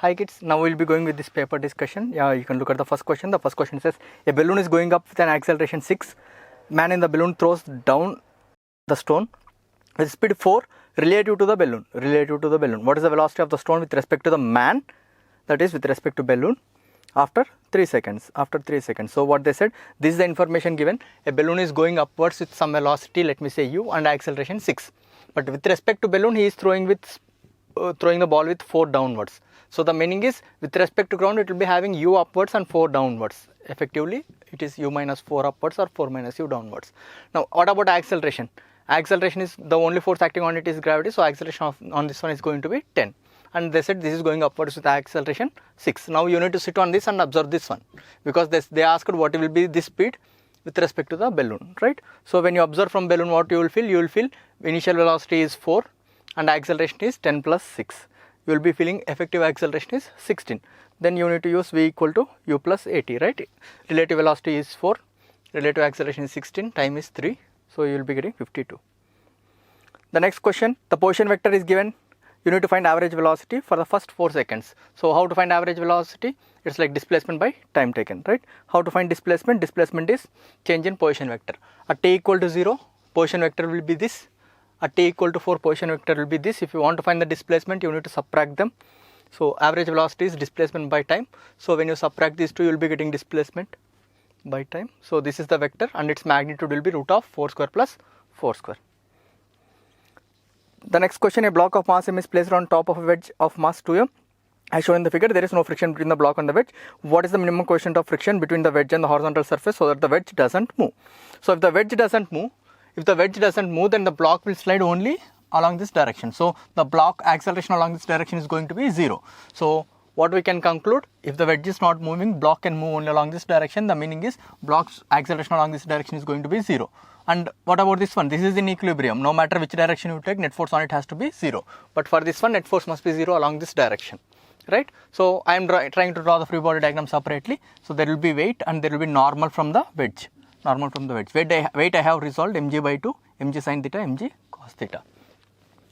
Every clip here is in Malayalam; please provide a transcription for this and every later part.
Hi kids, now we will be going with this paper discussion. Yeah, you can look at the first question. The first question says, a balloon is going up with an acceleration 6. Man in the balloon throws down the stone with speed 4 relative to the balloon. Relative to the balloon. What is the velocity of the stone with respect to the man? That is with respect to balloon after 3 seconds. After 3 seconds. So what they said, this is the information given. A balloon is going upwards with some velocity, let me say u, and acceleration 6. But with respect to balloon, he is throwing the ball with 4 downwards. So the meaning is, with respect to ground, it will be having u upwards and 4 downwards. Effectively, it is u minus 4 upwards or 4 minus u downwards. Now, what about acceleration? Acceleration is the only force acting on it is gravity. So acceleration on this one is going to be 10. And they said this is going upwards with acceleration 6. Now you need to sit on this and observe this one, because they asked what will be this speed with respect to the balloon, right? So when you observe from balloon, what you will feel? You will feel initial velocity is 4 and acceleration is 10 plus 6. You will be feeling effective acceleration is 16. Then you need to use v equal to u plus 80, right? Relative velocity is 4, relative acceleration is 16, time is 3. So you will be getting 52. The next question, the position vector is given. You need to find average velocity for the first 4 seconds. So how to find average velocity? It's like displacement by time taken, right? How to find displacement? Displacement is change in position vector. At t equal to 0, position vector will be this. At t equal to 4, position vector will be this. If you want to find the displacement, you need to subtract them. So average velocity is displacement by time. So when you subtract these two, you will be getting displacement by time. So this is the vector and its magnitude will be root of 4 square plus 4 square. The next question, a block of mass m is placed on top of a wedge of mass 2m. As shown in the figure, there is no friction between the block and the wedge. What is the minimum coefficient of friction between the wedge and the horizontal surface so that the wedge doesn't move? So if the wedge doesn't move, then the block will slide only along this direction. So the block acceleration along this direction is going to be 0. So what we can conclude, if the wedge is not moving, block can move only along this direction. The meaning is block's acceleration along this direction is going to be 0. And what about this one? This is in equilibrium. No matter which direction you take, net force on it has to be 0. But for this one, net force must be 0 along this direction, right? So I am trying to draw the free body diagram separately. So there will be weight and there will be normal from the wedge. Normal from the wedge. Weight I have resolved mg by 2, mg sin theta, mg cos theta.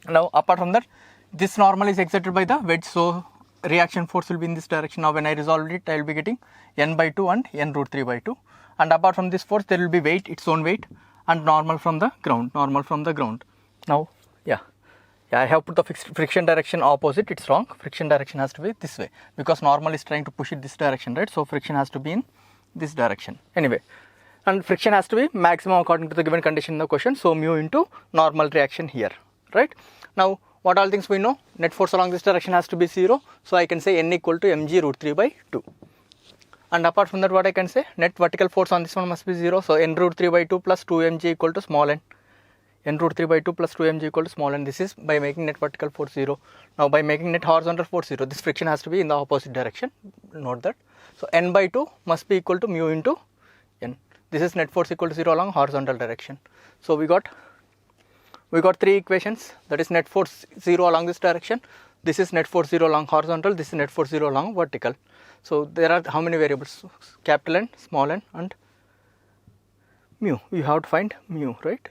Now apart from that, this normal is exerted by the wedge. So reaction force will be in this direction. Now when I resolve it, I will be getting n by 2 and n root 3 by 2. And apart from this force, there will be weight, its own weight, and normal from the ground. Now, I have put the friction direction opposite. It's wrong. Friction direction has to be this way, because normal is trying to push it this direction, right? So friction has to be in this direction. Anyway, and friction has to be maximum according to the given condition in the question. So mu into normal reaction here, right? Now, what all things we know? Net force along this direction has to be 0. So I can say n equal to mg root 3 by 2. And apart from that, what I can say, net vertical force on this one must be 0. So n root 3 by 2 plus 2 mg equal to small n. N root 3 by 2 plus 2 mg equal to small n. This is by making net vertical force 0. Now by making net horizontal force 0, this friction has to be in the opposite direction. Note that. So n by 2 must be equal to mu into n. This is net force equal to 0 along horizontal direction. So we got 3 equations. That is net force 0 along this direction. This is net force 0 along horizontal. This is net force 0 along vertical. So there are how many variables? Capital N, small n, and mu. You have to find mu, right?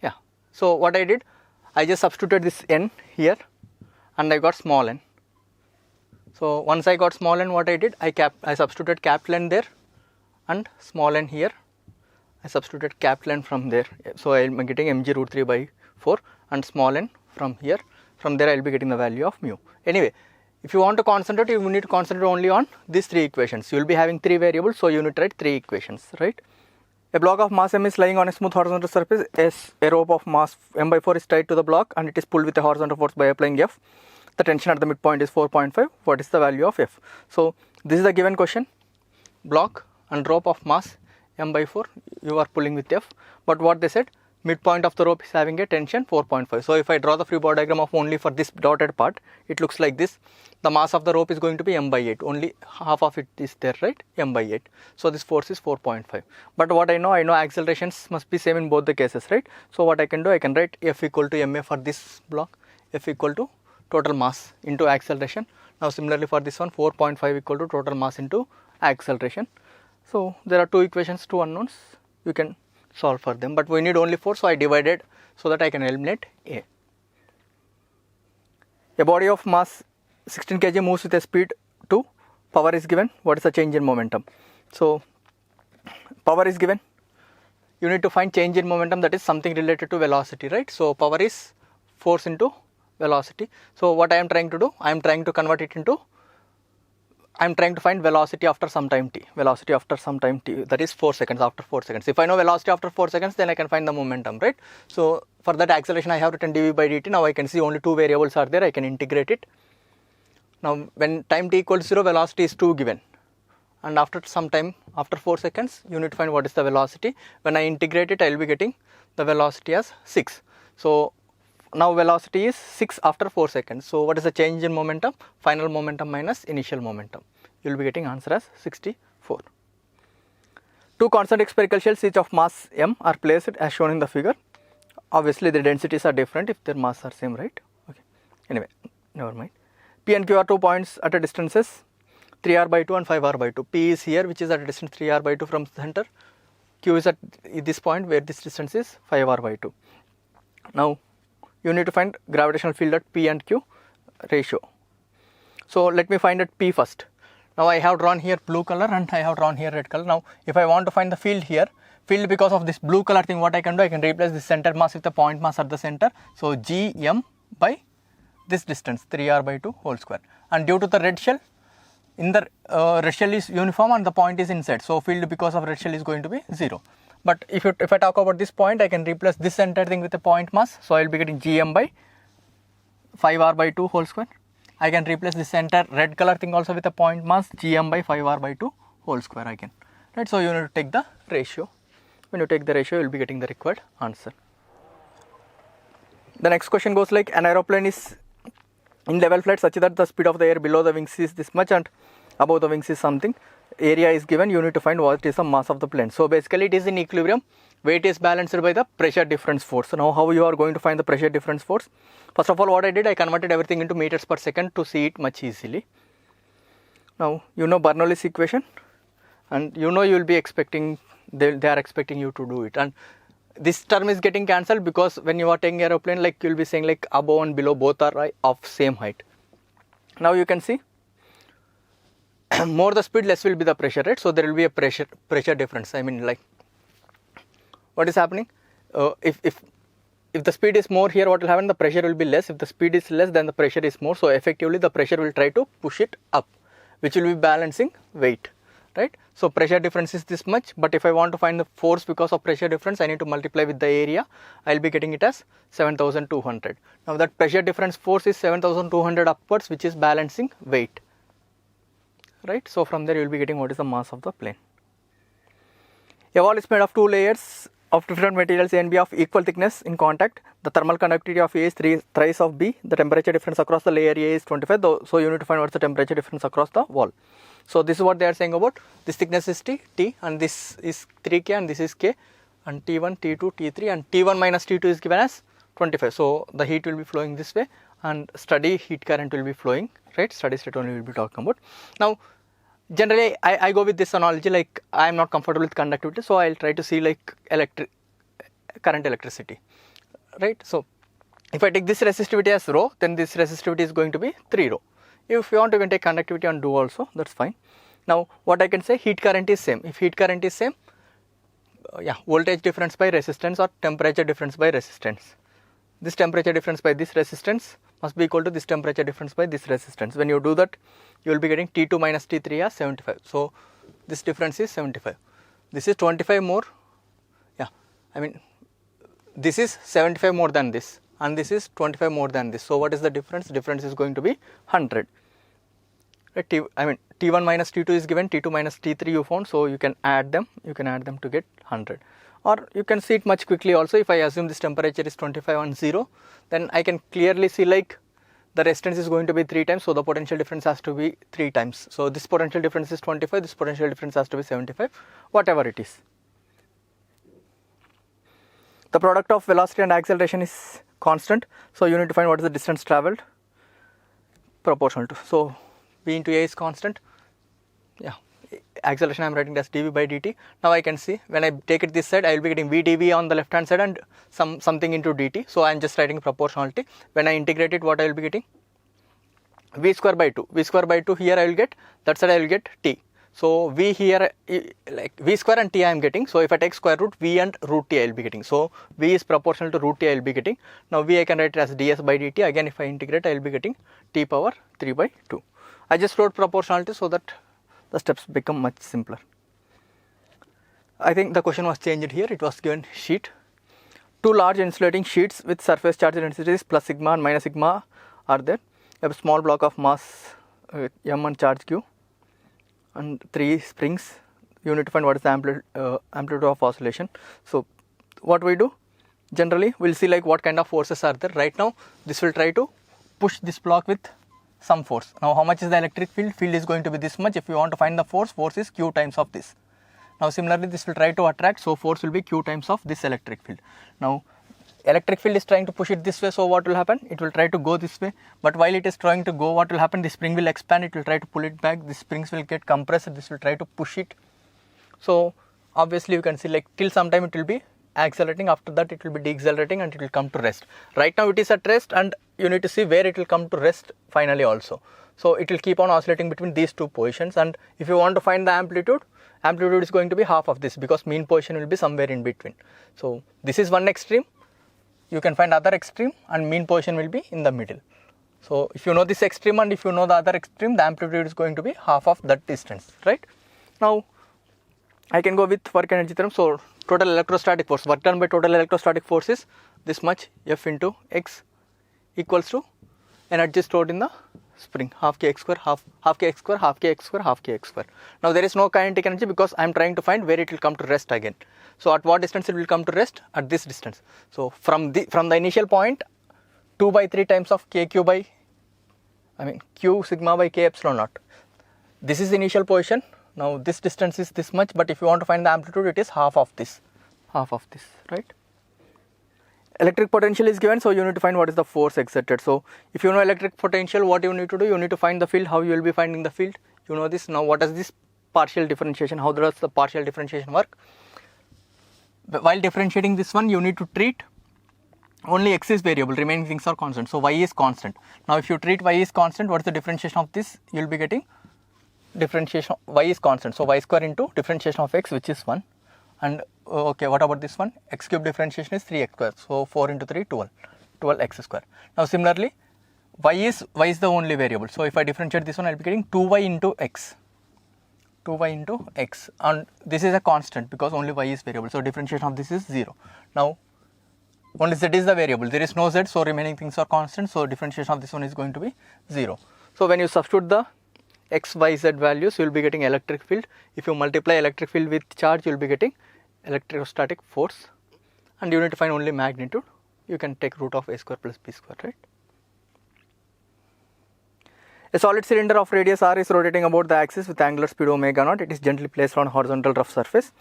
Yeah. So what I did, I just substituted this n here and I got small n. So once I got small n, what I did, I substituted capital N there and small n here. I substituted capital N from there. So I am getting mg root 3 by 4 and small n from here. From there I will be getting the value of mu. Anyway, if you want to concentrate, you need to concentrate only on these 3 equations. You will be having 3 variables, so you need to write 3 equations, right? A block of mass m is lying on a smooth horizontal surface. A rope of mass m by 4 is tied to the block and it is pulled with a horizontal force by applying F. The tension at the midpoint is 4.5. What is the value of F? So this is the given question. Block and rope of mass m by 4, you are pulling with F. But what they said, midpoint of the rope is having a tension 4.5. So if I draw the free body diagram of only for this dotted part, it looks like this. The mass of the rope is going to be m by 8. Only half of it is there, right? M by 8. So this force is 4.5. But what I know accelerations must be same in both the cases, right? So what I can do, I can write F equal to ma for this block, F equal to total mass into acceleration. Now similarly for this one, 4.5 equal to total mass into acceleration. So there are 2 equations, 2 unknowns. You can solve for them, but we need only 4, so I divided so that I can eliminate A. A body of mass 16 kg moves with a speed 2, power is given, what is the change in momentum? So power is given, you need to find change in momentum, that is something related to velocity, right? So power is force into velocity. So what I am trying to do, I am trying to convert it into, I am trying to find velocity after some time t, velocity after some time t, that is 4 seconds, after 4 seconds. If I know velocity after 4 seconds, then I can find the momentum, right? So for that acceleration I have written dv by dt. Now I can see only two variables are there, I can integrate it. Now when time t equals 0, velocity is 2 given, and after some time, after 4 seconds, you need to find what is the velocity. When I integrate it, I will be getting the velocity as 6. So now velocity is 6 after 4 seconds. So what is the change in momentum? Final momentum minus initial momentum. You will be getting answer as 64. Two concentric spherical shells each of mass m are placed as shown in the figure. Obviously the densities are different if their mass are same, right? Okay. Anyway, never mind. P and Q are 2 points at a distances 3r by 2 and 5r by 2. P is here, which is at a distance 3r by 2 from the center. Q is at this point where this distance is 5r by 2. Now you need to find gravitational field at P and Q ratio. So let me find at P first. Now I have drawn here blue color and I have drawn here red color. Now if I want to find the field here, field because of this blue color thing, what I can do, I can replace the center mass with the point mass at the center. So Gm by this distance 3r by 2 whole square. And due to the red shell, in the red shell is uniform and the point is inside. So field because of red shell is going to be 0. But if I talk about this point, I can replace this entire thing with a point mass. So I will be getting Gm by 5r by 2 whole square. I can replace this entire red color thing also with a point mass, Gm by 5r by 2 whole square again. Right. So you need to take the ratio. When you take the ratio, you will be getting the required answer. The next question goes like, an aeroplane is in level flight such that the speed of the air below the wings is this much and above the wings is something. Area is given, you need to find what is the mass of the plane. So basically it is in equilibrium, weight is balanced by the pressure difference force. So now how you are going to find the pressure difference force? First of all, what I did, I converted everything into meters per second to see it much easily. Now you know Bernoulli's equation, and you know you will be expecting, they are expecting you to do it, and this term is getting cancelled because when you are taking aeroplane, like you will be saying like above and below both are of same height. Now you can see more the speed, less will be the pressure, right? So there will be a pressure difference. I mean, like what is happening? If the speed is more here, what will happen? The pressure will be less. If the speed is less, then the pressure is more. So effectively, the pressure will try to push it up, which will be balancing weight, right? So pressure difference is this much. But if I want to find the force because of pressure difference, I need to multiply with the area. I will be getting it as 7,200. Now that pressure difference force is 7,200 upwards, which is balancing weight. Right, so from there you will be getting what is the mass of the plane. A wall is made of 2 layers of different materials A and B of equal thickness in contact. The thermal conductivity of A is thrice of B. The temperature difference across the layer A is 25. So you need to find what is the temperature difference across the wall. So this is what they are saying about this thickness is T, and this is 3K and this is K, and T1, T2, T3, and T1 minus T2 is given as 25. So the heat will be flowing this way and steady heat current will be flowing, right? Steady state only we will be talking about. Now generally I go with this analogy, like I am not comfortable with conductivity, so I will try to see like current electricity, right? So if I take this resistivity as rho, then this resistivity is going to be 3 rho. If you want, you can take conductivity and do also, that's fine. Now what I can say, heat current is same. If heat current is same, voltage difference by resistance or temperature difference by resistance. This temperature difference by this resistance must be equal to this temperature difference by this resistance. When you do that, you will be getting T2 minus T3 as 75. So this difference is 75. This is 25 more. I mean this is 75 more than this, and this is 25 more than this. So what is the difference? Difference is going to be 100. Right? T1 minus T2 is given, T2 minus T3 you found, so you can add them. You can add them to get 100. Or you can see it much quickly also. If I assume this temperature is 25 and 0, then I can clearly see like the resistance is going to be 3 times, so the potential difference has to be 3 times. So this potential difference is 25, this potential difference has to be 75, whatever it is. The product of velocity and acceleration is constant, so you need to find what is the distance travelled proportional to. So V into A is constant. Acceleration I am writing as dV by dt. Now I can see when I take it this side, I will be getting V dV on the left hand side and something into dt. So I am just writing proportionality. When I integrate it, what I will be getting? v square by 2. V square by 2 here I will get, that side I will get t. So v here, like v square and t I am getting. So if I take square root, v and root t I will be getting. So v is proportional to root t I will be getting. Now v I can write it as ds by dt. Again if I integrate I will be getting t power 3 by 2. I just wrote proportionality so that the steps become much simpler. I think the question was changed here. It was given sheet. Two large insulating sheets with surface charge densities plus sigma and minus sigma are there. A small block of mass m and charge q and 3 springs. You need to find what is the amplitude of oscillation. So what we do, generally we'll see like what kind of forces are there. Right now this will try to push this block with some force. Now how much is the electric field? Field is going to be this much. If you want to find the force, force is q times of this. Now similarly this will try to attract, so force will be q times of this electric field. Now electric field is trying to push it this way, so what will happen? It will try to go this way, but while it is trying to go, what will happen? The spring will expand, it will try to pull it back, the springs will get compressed, this will try to push it. So obviously you can see like till some time it will be accelerating, after that it will be deaccelerating and it will come to rest. Right now it is at rest and you need to see where it will come to rest finally also. So it will keep on oscillating between these two positions, and if you want to find the amplitude is going to be half of this because mean position will be somewhere in between. So this is one extreme, you can find other extreme and mean position will be in the middle. So if you know this extreme and if you know the other extreme, the amplitude is going to be half of that distance, right? Now I can go with work energy theorem. So total electrostatic force, work done by total electrostatic force is this much F into x equals to energy stored in the spring, half kx square, half kx square, half kx square, half kx square. Now there is no kinetic energy because I am trying to find where it will come to rest again. So at what distance it will come to rest? At this distance. So from the initial point, 2 by 3 times of kq by, q sigma by k epsilon naught. This is the initial position. Now this distance is this much, but if you want to find the amplitude, it is half of this, right? Electric potential is given, so you need to find what is the force exerted. So if you know electric potential, what you need to do, you need to find the field. How you will be finding the field? You know this. Now what is this partial differentiation? How does the partial differentiation work? While differentiating this one, you need to treat only x is variable, remaining things are constant. So y is constant. Now if you treat y is constant, what is the differentiation of this? You will be getting differentiation of y is constant. So y square into differentiation of x, which is 1. And okay, what about this one? X cube differentiation is 3x square. So 4 into 3, 12 x square. Now similarly, y is the only variable. So if I differentiate this one, I will be getting 2y into x. And this is a constant because only y is variable. So differentiation of this is 0. Now only z is the variable. There is no z, so remaining things are constant. So differentiation of this one is going to be 0. So when you substitute the x, y, z values, you will be getting electric field. If you multiply electric field with charge, you will be getting electrostatic force, and you need to find only magnitude. You can take root of a square plus b square, right? A solid cylinder of radius r is rotating about the axis with angular speed omega naught. It is gently placed on horizontal rough surface.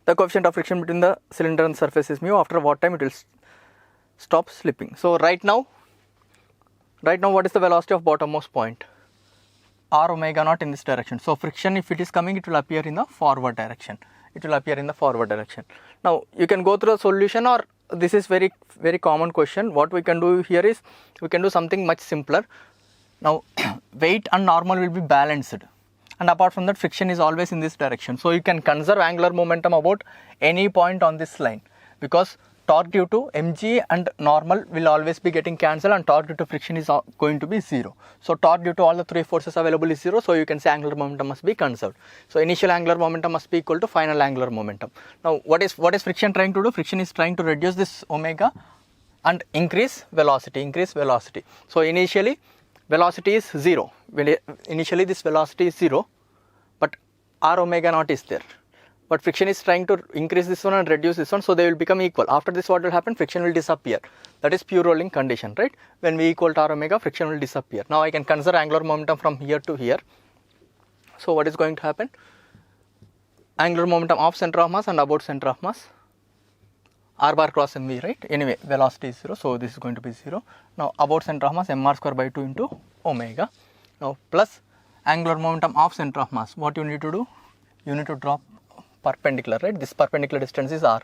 The coefficient of friction between the cylinder and surface is mu. After what time it will stop slipping? So right now what is the velocity of bottommost point? R omega naught in this direction. So friction, if it is coming, it will appear in the forward direction. Now you can go through the solution, or this is very common question. What we can do here is we can do something much simpler. Now weight and normal will be balanced, and apart from that, friction is always in this direction. So you can conserve angular momentum about any point on this line, because torque due to mg and normal will always be getting cancelled, and torque due to friction is going to be 0. So torque due to all the 3 forces available is 0, so you can say angular momentum must be conserved. So initial angular momentum must be equal to final angular momentum. Now what is friction trying to do? Friction is trying to reduce this omega and increase velocity. So initially velocity is 0. Initially this velocity is 0, but r omega naught is there. But friction is trying to increase this one and reduce this one, so they will become equal. After this, what will happen? Friction will disappear. That is pure rolling condition, right? When we equal to r omega, friction will disappear. Now I can conserve angular momentum from here to here. So what is going to happen? Angular momentum off center of mass and about center of mass, r bar cross mv, right? Anyway, velocity is 0, so this is going to be 0. Now about center of mass, mr square by 2 into omega. Now plus angular momentum off center of mass. What you need to do? You need to drop perpendicular, right? This perpendicular distance is r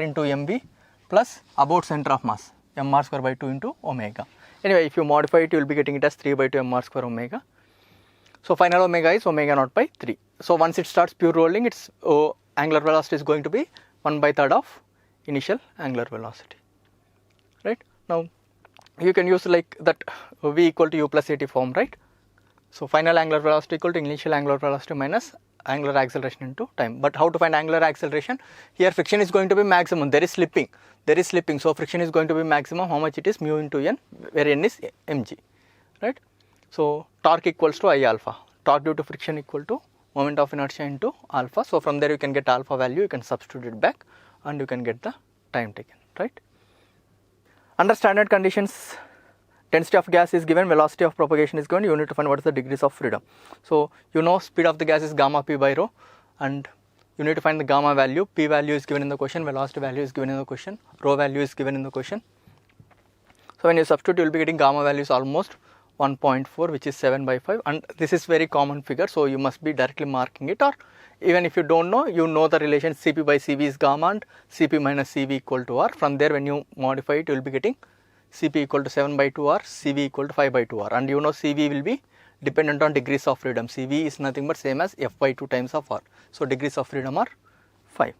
into mv plus about center of mass, mr square by 2 into omega. Anyway, if you modify it, you will be getting it as 3 by 2 m r square omega. So final omega is omega naught by 3. So once it starts pure rolling, its angular velocity is going to be 1/3 of initial angular velocity, right? Now you can use like that v equal to u plus at form, right? So final angular velocity equal to initial angular velocity minus angular acceleration into time. But how to find angular acceleration? Here friction is going to be maximum, there is slipping, so friction is going to be maximum. How much it is? Mu into n, where n is mg, right? So torque equals to I alpha, torque due to friction equal to moment of inertia into alpha. So from there you can get alpha value, you can substitute it back and you can get the time taken, right? Under standard conditions, density of gas is given, velocity of propagation is given, you need to find what is the degrees of freedom. So you know speed of the gas is gamma p by rho, and you need to find the gamma value. P value is given in the question, velocity value is given in the question, rho value is given in the question. So when you substitute, you will be getting gamma value is almost 1.4, which is 7 by 5, and this is very common figure, so you must be directly marking it, or even if you don't know, you know the relation Cp by Cv is gamma and Cp minus Cv equal to R. From there when you modify it, you will be getting Cp equal to 7 by 2 R, Cv equal to 5 by 2 R, and you know Cv will be dependent on degrees of freedom. Cv is nothing but same as f by 2 times of R. So degrees of freedom are 5.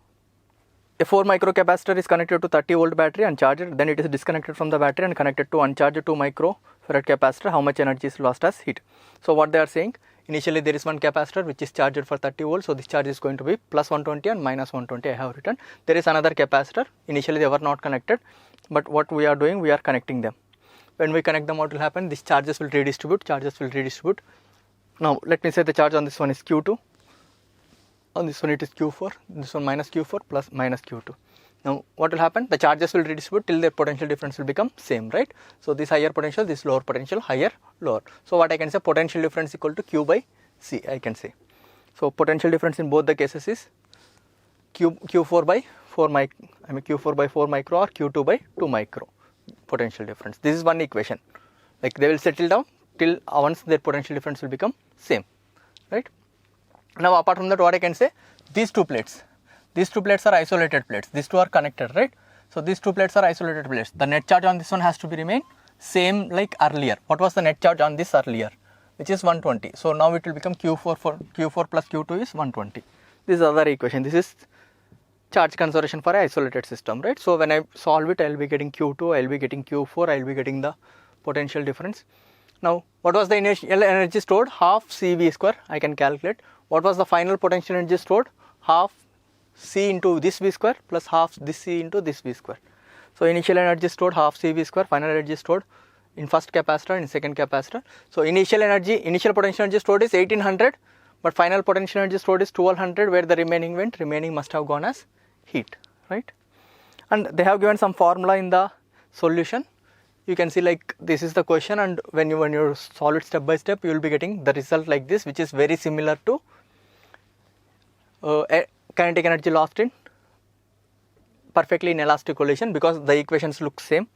A 4 microcapacitor is connected to 30 volt battery and charged, then it is disconnected from the battery and connected to uncharged 2 microfarad capacitor. How much energy is lost as heat? So what they are saying, initially there is one capacitor which is charged for 30 volts, so this charge is going to be plus 120 and minus 120 I have written. There is another capacitor, initially they were not connected, but what we are doing, we are connecting them. When we connect them, what will happen? These charges will redistribute, Now let me say the charge on this one is Q2, on this one it is Q4, this one minus Q4 plus minus Q2. Now what will happen? The charges will redistribute till their potential difference will become same, right? So this higher potential, this lower potential, higher, lower. So what I can say, potential difference equal to Q by C, I can say. So potential difference in both the cases is Q4 by 4 micro or Q2 by 2 micro potential difference. This is one equation. Like they will settle down till once their potential difference will become same, right? Now apart from that, what I can say, these two plates are isolated plates, these two are connected, right? So these two plates are isolated plates. The net charge on this one has to be remain same like earlier. What was the net charge on this earlier? Which is 120. So now it will become Q4 plus Q2 is 120. This is other equation. This is charge conservation for an isolated system, right? So when I solve it, I will be getting Q2, I will be getting Q4, I will be getting the potential difference. Now what was the initial energy stored? Half Cv square, I can calculate. What was the final potential energy stored? Half C into this V square plus half this C into this V square. So initial energy stored half Cv square, final energy stored in first capacitor, in second capacitor. So initial potential energy stored is 1800, but final potential energy stored is 1200, where the remaining must have gone as heat, right? And they have given some formula in the solution. You can see like this is the question, and when you solve it step by step, you will be getting the result like this, which is very similar to kinetic energy lost in perfectly inelastic collision, because the equations look same.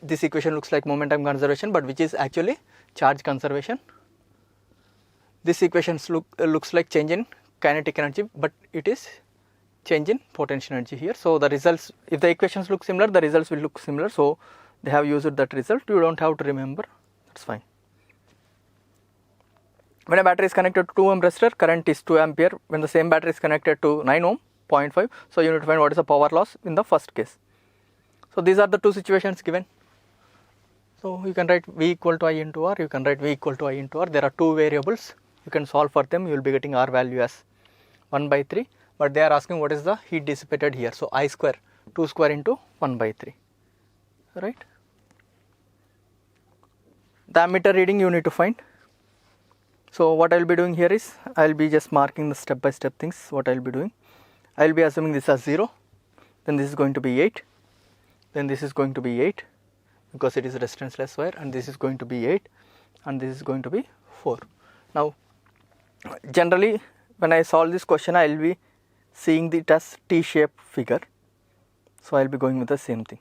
This equation looks like momentum conservation, but which is actually charge conservation. This equation looks like change in kinetic energy, but it is change in potential energy here. So the results, if the equations look similar, the results will look similar. So they have used that result. You don't have to remember, that's fine. When a battery is connected to 2 ohm resistor, current is 2 ampere. When the same battery is connected to 9 ohm, 0.5. So you need to find what is the power loss in the first case. So these are the two situations given. So you can write V equal to I into R, you can write V equal to I into R. There are two variables. You can solve for them. You will be getting R value as 1 by 3. But they are asking what is the heat dissipated here. So I square, 2 square into 1 by 3, right? The ammeter reading you need to find. So what I will be doing here is, I will be just marking the step by step things. What I will be doing, I will be assuming this as 0, then this is going to be 8, then this is going to be 8, because it is a resistance-less wire, and this is going to be 8, and this is going to be 4. Now generally when I solve this question, I will be seeing it as T-shaped figure, so I will be going with the same thing.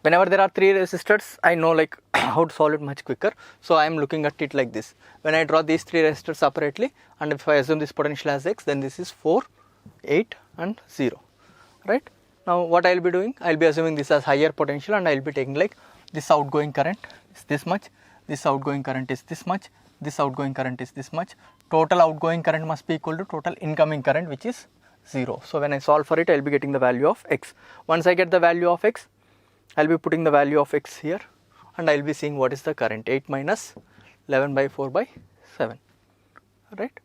Whenever there are 3 resistors, I know like how to solve it much quicker, so I am looking at it like this. When I draw these 3 resistors separately, and if I assume this potential as X, then this is 4, 8 and 0, right? Now what I will be doing, I will be assuming this as higher potential, and I will be taking like this outgoing current is this much, this outgoing current is this much, this outgoing current is this much. Total outgoing current must be equal to total incoming current, which is 0. So when I solve for it, I will be getting the value of x. Once I get the value of x, I will be putting the value of x here, and I will be seeing what is the current. 8 minus 11 by 4 by 7, right?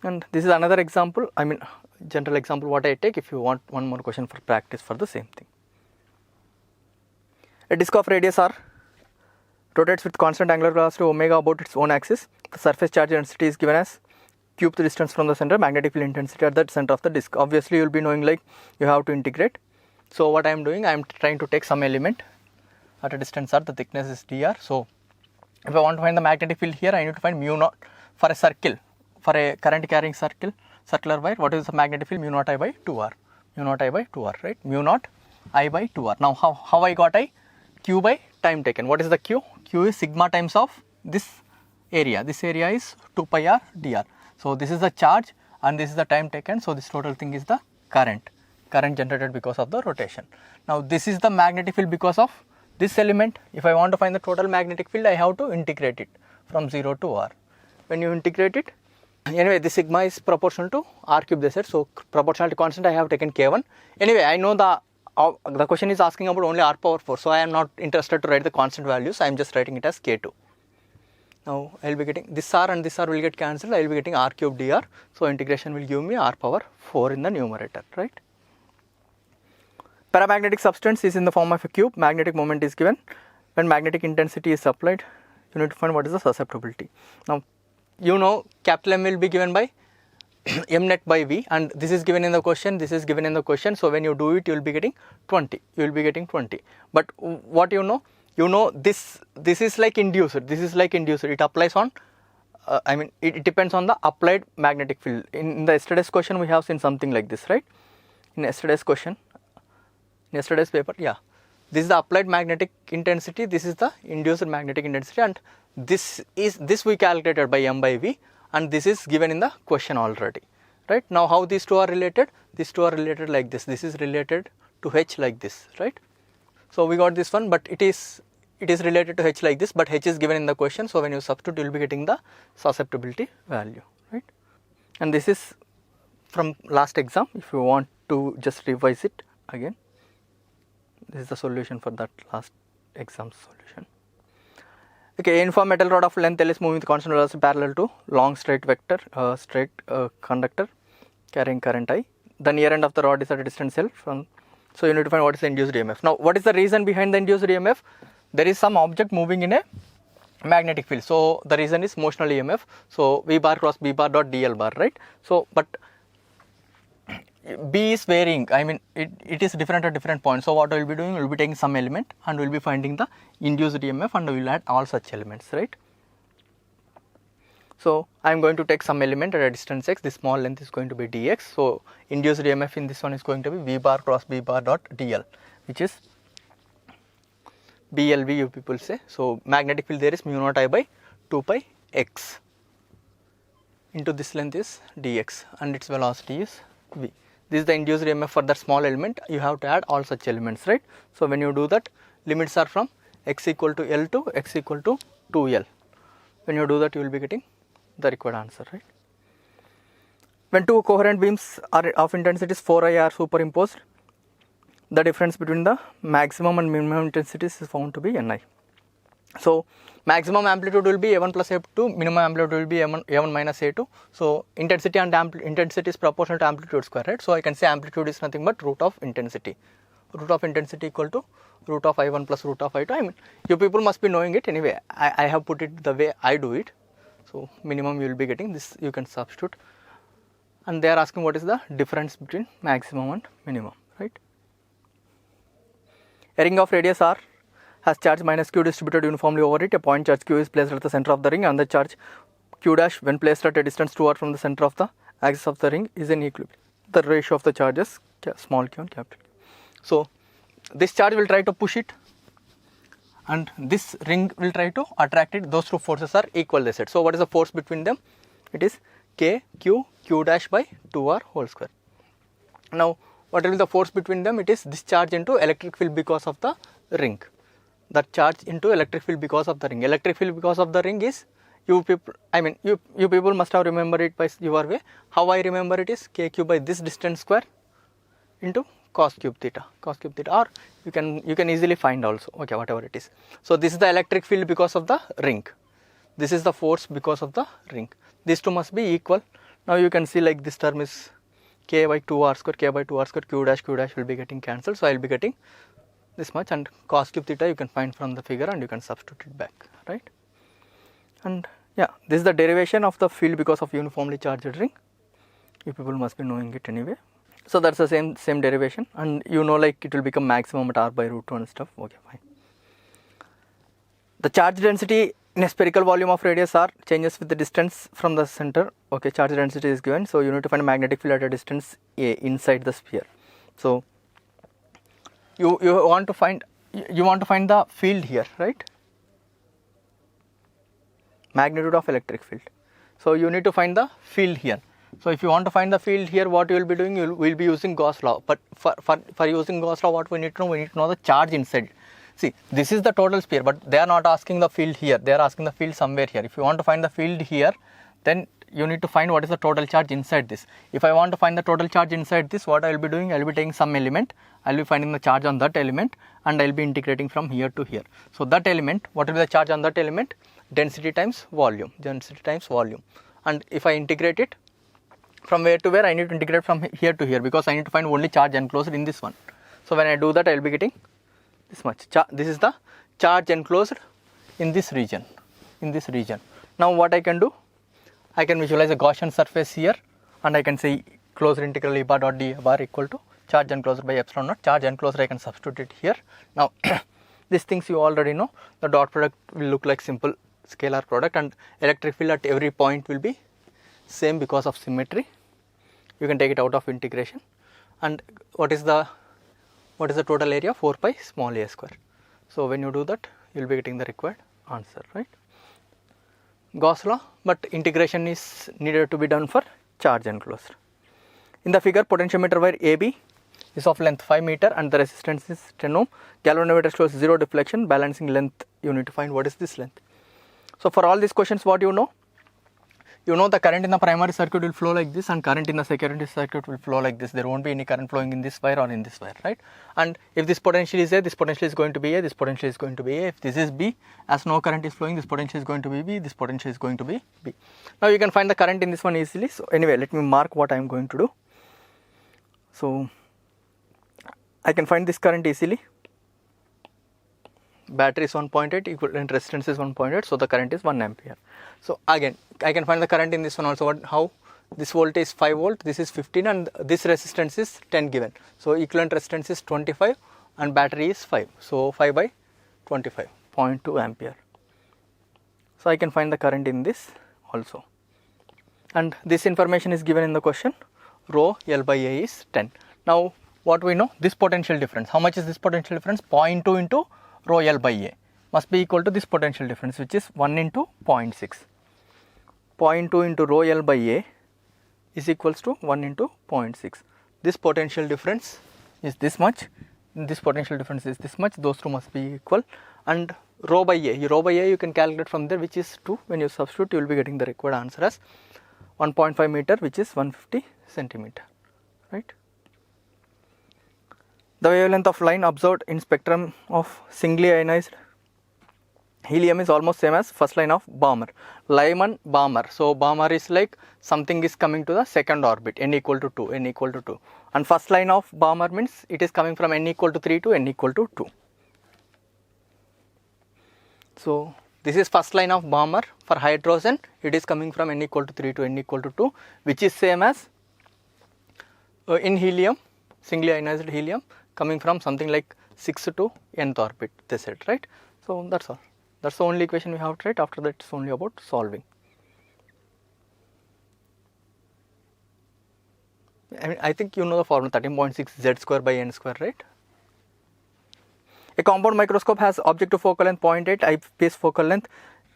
And this is another example, I mean general example what I take. If you want one more question for practice for the same thing. A disc of radius r rotates with constant angular velocity omega about its own axis. The surface charge density is given as cube the distance from the center, magnetic field intensity at the center of the disc. Obviously you will be knowing like you have to integrate. So what I am doing, I am trying to take some element at a distance r, the thickness is dr. So if I want to find the magnetic field here, I need to find mu naught for a circle, for a current carrying circular wire. What is the magnetic field? Mu naught I by 2r, mu naught I by 2r, right? Mu naught I by 2r. Now how I got I? Q by time taken. What is the Q? Q is sigma times of this area. This area is 2 pi r dr. So this is the charge and this is the time taken. So this total thing is the current generated because of the rotation. Now this is the magnetic field because of this element. If I want to find the total magnetic field, I have to integrate it from 0 to r. When you integrate it, anyway, this sigma is proportional to r cube, they said. So proportionality constant, I have taken k1. Anyway, I know the question is asking about only r power 4. So I am not interested to write the constant values. I am just writing it as k2. Now I will be getting this r and this r will get cancelled. I will be getting r cube dr. So integration will give me r power 4 in the numerator, right? Paramagnetic substance is in the form of a cube. Magnetic moment is given. When magnetic intensity is applied, you need to find what is the susceptibility. Now you know capital M will be given by m net by v, and this is given in the question, this is given in the question. So when you do it, you will be getting 20. You will be getting 20. But what you know this is like induced. This is like induced. It applies on. I mean it depends on the applied magnetic field. In the yesterday's question, we have seen something like this, right? In yesterday's question, in yesterday's paper, yeah. This is the applied magnetic intensity. This is the induced magnetic intensity, and this we calculated by m by v. And this is given in the question already, right? Now how these two are related? These two are related like this. This is related to h like this, right? So we got this one, but it is related to h like this, but h is given in the question. So when you substitute, you will be getting the susceptibility value, right? And this is from last exam. If you want to just revise it again, this is the solution for that last exam solution. Okay, a uniform metal rod of length L is moving with constant velocity parallel to long straight conductor carrying current I. The near end of the rod is at a distance L from. So you need to find what is the induced EMF. Now what is the reason behind the induced EMF? There is some object moving in a magnetic field. So the reason is motional EMF. So V bar cross B bar dot DL bar, right? So but B is varying, I mean it is different at different points. So what we will be doing, we will be taking some element and we will be finding the induced EMF and we will add all such elements, right? So I am going to take some element at a distance x, this small length is going to be dx. So induced EMF in this one is going to be V bar cross B bar dot DL, which is BLV you people say. So magnetic field there is mu naught I by 2 pi x into this length is dx and its velocity is v. This is the induced EMF for that small element. You have to add all such elements, right? So when you do that, limits are from x equal to L to x equal to 2L. When you do that, you will be getting the required answer, right? When two coherent beams are of intensities 4I are superimposed, the difference between the maximum and minimum intensities is found to be Ni. So maximum amplitude will be A1 plus A2, minimum amplitude will be A1 minus A2. So intensity and intensity is proportional to amplitude square, right? So I can say amplitude is nothing but root of intensity. Root of intensity equal to root of I1 plus root of I2. I mean, you people must be knowing it anyway. I have put it the way I do it. So minimum you will be getting this, you can substitute. And they are asking what is the difference between maximum and minimum, right? A ring of radius r has charge minus q distributed uniformly over it. A point charge q is placed at the center of the ring and the charge q dash when placed at a distance 2r from the center of the axis of the ring is in equilibrium. The ratio of the charges small q and capital Q. So this charge will try to push it and this ring will try to attract it. Those two forces are equal, they said. So what is the force between them? It is k q q dash by 2r whole square. Now what will be the force between them? It is this charge into electric field because of the ring. The charge into electric field because of the ring. Electric field because of the ring is, you people, you people must have remembered it by your way. How I remember it is kq by this distance square into cos cube theta, or you can easily find also, okay, whatever it is. So this is the electric field because of the ring. This is the force because of the ring. These two must be equal. Now you can see like this term is k by 2r square, q dash will be getting cancelled. So I will be getting this much, and cos cube theta you can find from the figure and you can substitute it back, right? And yeah, this is the derivation of the field because of uniformly charged ring. You people must be knowing it anyway. So that's the same derivation, and you know like it will become maximum at r by root 2 and stuff. Okay, fine. The charge density in a spherical volume of radius r changes with the distance from the center. Okay, charge density is given, so you need to find a magnetic field at a distance a inside the sphere. So you want to find the field here, right? Magnitude of electric field. So you need to find the field here. So if you want to find the field here, what you will be doing, you will be using Gauss law. But for using Gauss law, what we need to know, we need to know the charge inside. See, this is the total sphere, but they are not asking the field here. They are asking the field somewhere here. If you want to find the field here, then you need to find what is the total charge inside this. If I want to find the total charge inside this, what I will be doing, I will be taking some element, I will be finding the charge on that element, and I will be integrating from here to here. So that element, what will be the charge on that element? Density times volume, and if I integrate it from where to where, I need to integrate from here to here, because I need to find only charge enclosed in this one. So when I do that, I will be getting this much. This is the charge enclosed in this region. Now what I can do, I can visualize a Gaussian surface here, and I can say closed integral E bar dot d bar equal to charge enclosed by epsilon naught. Charge enclosed I can substitute it here. Now these things you already know. The dot product will look like simple scalar product, and electric field at every point will be same because of symmetry. You can take it out of integration. And what is the total area? 4 pi small a square. So when you do that, you will be getting the required answer, right? Gauss law, but integration is needed to be done for charge enclosed. In the figure, potentiometer wire AB is of length 5 meter and the resistance is 10 ohm. Galvanometer shows 0 deflection. Balancing length, you need to find what is this length. So for all these questions, what you know the current in the primary circuit will flow like this, and current in the secondary circuit will flow like this. There won't be any current flowing in this wire or in this wire, right? And if this potential is A, this potential is going to be A, this potential is going to be A. If this is B, as no current is flowing, this potential is going to be B, this potential is going to be B. Now you can find the current in this one easily. So anyway, let me mark what I am going to do. So I can find this current easily. Battery is 1.8, equivalent resistance is 1.8, so the current is 1 ampere. So again, I can find the current in this one also. How? This voltage is 5 volt, this is 15, and this resistance is 10 given. So equivalent resistance is 25 and battery is 5. So 5 by 25, 0.2 ampere. So I can find the current in this also. And this information is given in the question. Rho L by A is 10. Now what we know? This potential difference. How much is this potential difference? 0.2 into rho L by A must be equal to this potential difference, which is 1 into 0.6. 0.2 into rho L by A is equals to 1 into 0.6. This potential difference is this much, this potential difference is this much, those two must be equal. And rho by A you can calculate from there, which is 2. When you substitute, you will be getting the required answer as 1.5 meter, which is 150 centimeter, right? The wavelength of line observed in spectrum of singly ionized helium is almost same as first line of Balmer. Lyman Balmer. So Balmer is like something is coming to the second orbit, n equal to 2, and first line of Balmer means it is coming from n equal to 3 to n equal to 2. So this is first line of Balmer for hydrogen. It is coming from n equal to 3 to n equal to 2, which is same as in helium, singly ionized helium, coming from something like 6 to nth orbit, they said, right? So that's all. That's the only equation we have to write. After that, it's only about solving. I think you know the formula, 13.6 z square by n square, right? A compound microscope has objective focal length 0.8, eyepiece focal length,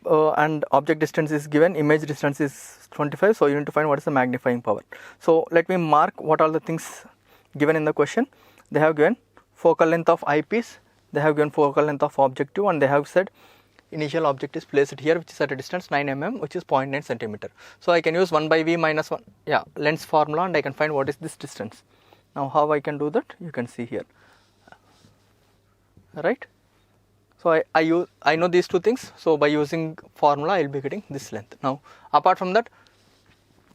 and object distance is given, image distance is 25. So you need to find what is the magnifying power. So let me mark what are the things given in the question. They have given focal length of eyepiece, they have given focal length of objective, and they have said initial object is placed here, which is at a distance 9 mm, which is 0.9 centimeter. So I can use 1 by v minus 1, lens formula, and I can find what is this distance. Now how I can do that, you can see here, right. So I know these two things, so by using formula I will be getting this length. Now apart from that,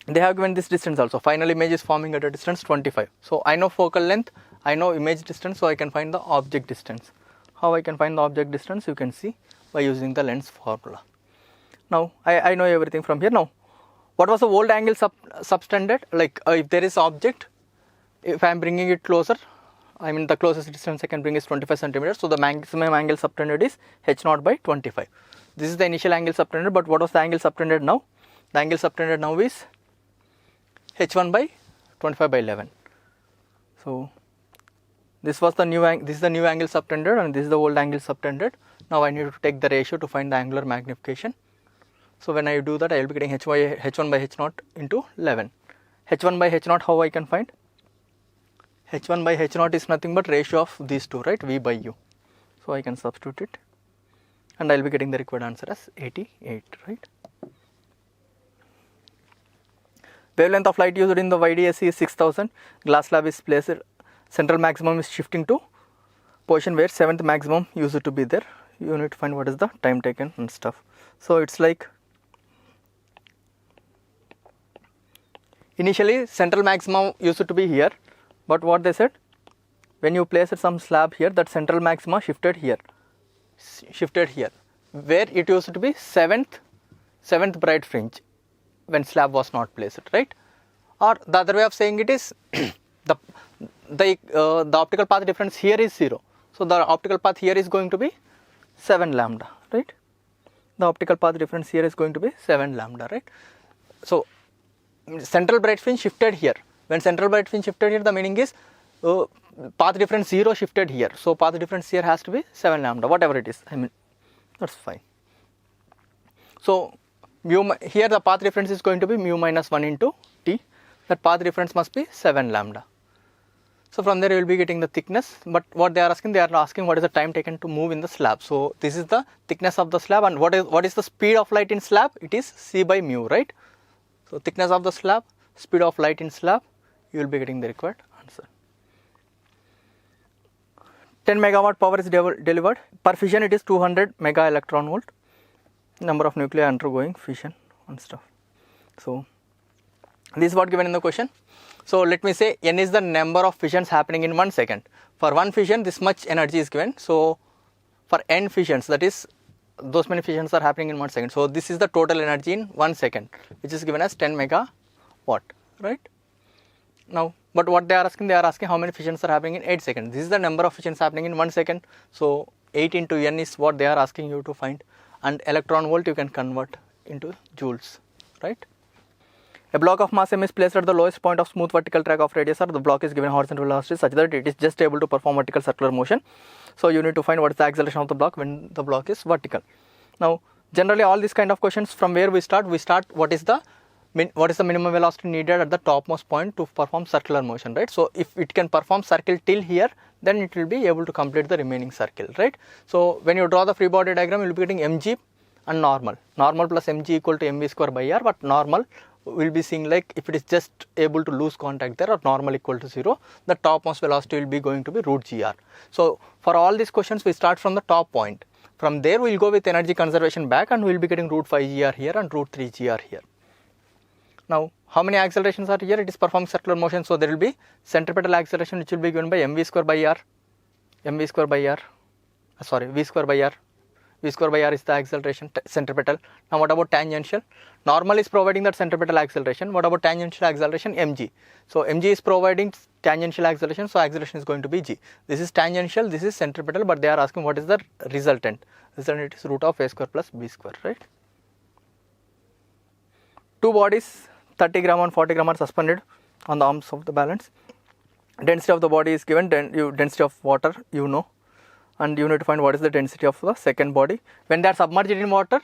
they have given this distance also. Final image is forming at a distance 25. So I know focal length, I know image distance, so I can find the object distance. How I can find the object distance, you can see by using the lens formula. Now I know everything from here. Now what was the old angle subtended? Like if there is object, if I am bringing it closer, I mean the closest distance I can bring is 25 centimeters. So the maximum angle subtended is h0 by 25. This is the initial angle subtended, but what was the angle subtended now? The angle subtended now is h1 by 25 by 11. So this was the new angle, this is the new angle subtended, and this is the old angle subtended. Now I need to take the ratio to find the angular magnification. So when I do that, I will be getting h1 by h0 into 11. h1 by h0, how I can find? h1 by h0 is nothing but ratio of these two, right, v by u. So I can substitute it, and I will be getting the required answer as 88, right. Wavelength of light used in the YDSC is 6000. Glass slab is placed, central maximum is shifting to position where 7th maximum used to be there. You need to find what is the time taken and stuff. So it's like initially central maximum used to be here, but what they said, when you place some slab here, that central maxima shifted here, where it used to be 7th bright fringe when slab was not placed, right. Or the other way of saying it is the optical path difference here is 0. So the optical path here is going to be 7 lambda, right. The optical path difference here is going to be 7 lambda, right. So central bright fringe shifted here. When central bright fringe shifted here, the meaning is path difference 0 shifted here. So path difference here has to be 7 lambda, whatever it is. I mean, that's fine. So here the path difference is going to be mu minus 1 into t. That path difference must be 7 lambda. So from there you will be getting the thickness, but what they are asking what is the time taken to move in the slab. So this is the thickness of the slab, and what is the speed of light in slab? It is c by mu, right. So thickness of the slab, speed of light in slab, you will be getting the required answer. 10 megawatt power is delivered. Per fission it is 200 mega electron volt. Number of nuclei undergoing fission and stuff. So this is what given in the question. So let me say n is the number of fissions happening in 1 second. For one fission this much energy is given. So for n fissions, that is those many fissions are happening in 1 second. So this is the total energy in 1 second, which is given as 10 megawatt, right. Now, but what they are asking how many fissions are happening in 8 seconds. This is the number of fissions happening in 1 second. So 8 into n is what they are asking you to find, and electron volt you can convert into joules, right. A block of mass m is placed at the lowest point of smooth vertical track of radius r. The block is given horizontal velocity such that it is just able to perform vertical circular motion. So you need to find what is the acceleration of the block when the block is vertical. Now generally all these kind of questions, from where we start what is the minimum velocity needed at the topmost point to perform circular motion, right. So if it can perform circle till here, then it will be able to complete the remaining circle, right. So when you draw the free body diagram, you will be getting mg and normal plus mg equal to mv square by r, but normal will be seeing like if it is just able to lose contact there, or normal equal to 0, the topmost velocity will be going to be root gr. So for all these questions we start from the top point. From there we will go with energy conservation back, and we will be getting root 5 gr here and root 3 gr here. Now how many accelerations are here? It is performing circular motion, so there will be centripetal acceleration which will be given by v square by r. v square by r. V square by r is the acceleration centripetal. Now what about tangential? Normal is providing that centripetal acceleration. What about tangential acceleration? mg. So mg is providing tangential acceleration, so acceleration is going to be g. This is tangential, this is centripetal, but they are asking what is the resultant. Resultant is root of a square plus b square, right. Two bodies 30 gram and 40 gram are suspended on the arms of the balance. Density of the body is given, density of water you know, and you need to find what is the density of the second body. When they are submerged in water,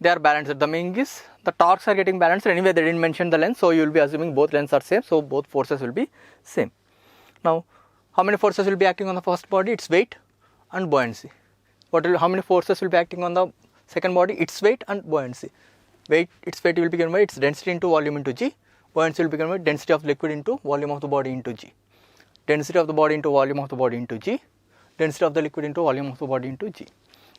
they are balanced. The meaning is the torques are getting balanced. Anyway, they didn't mention the length, so you will be assuming both lengths are same, so both forces will be same. Now how many forces will be acting on the first body? Its weight and buoyancy. How many forces will be acting on the second body? Its weight and buoyancy. Its weight will be given by its density into volume into G. Buoyancy will be given by density of liquid into volume of the body into G. Density of the body into volume of the body into G. Density of the liquid into volume of the body into G.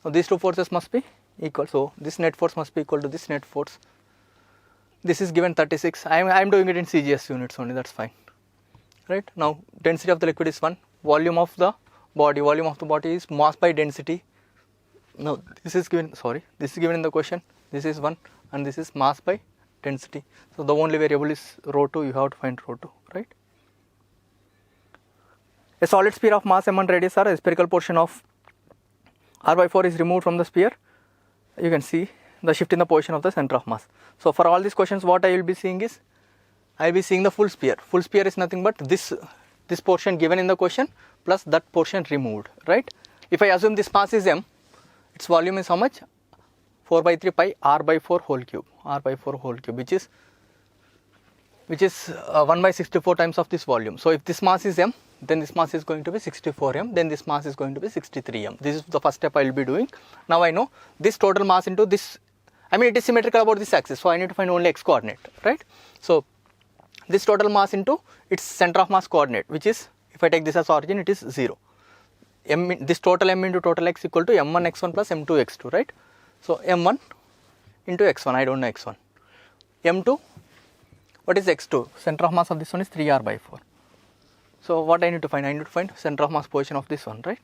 Now these two forces must be equal. So this net force must be equal to this net force. This is given 36. I am doing it in CGS units only, that's fine. Right? Now density of the liquid is 1. Volume of the body is mass by density. No, this is given in the question. This is 1 and this is mass by density. So the only variable is rho 2, you have to find rho 2, right? A solid sphere of mass m and radius r, a spherical portion of r by 4 is removed from the sphere. You can see the shift in the position of the center of mass. So for all these questions, what I will be seeing is, I will be seeing the full sphere. Full sphere is nothing but this portion given in the question plus that portion removed, right? If I assume this mass is m, its volume is how much? 4 by 3 pi r by 4 whole cube, which is 1 by 64 times of this volume. So if this mass is m, then this mass is going to be 64 m, then this mass is going to be 63 m. This is the first step I will be doing. Now I know this total mass into this, it is symmetrical about this axis, so I need to find only x coordinate, right? So this total mass into its center of mass coordinate, which is, if I take this as origin, it is 0. This total m into total x equal to m1 x1 plus m2 x2, right? So m1 into x1, I don't know x1. m2, what is x2? Center of mass of this one is 3r by 4. So what I need to find? I need to find center of mass position of this one, right?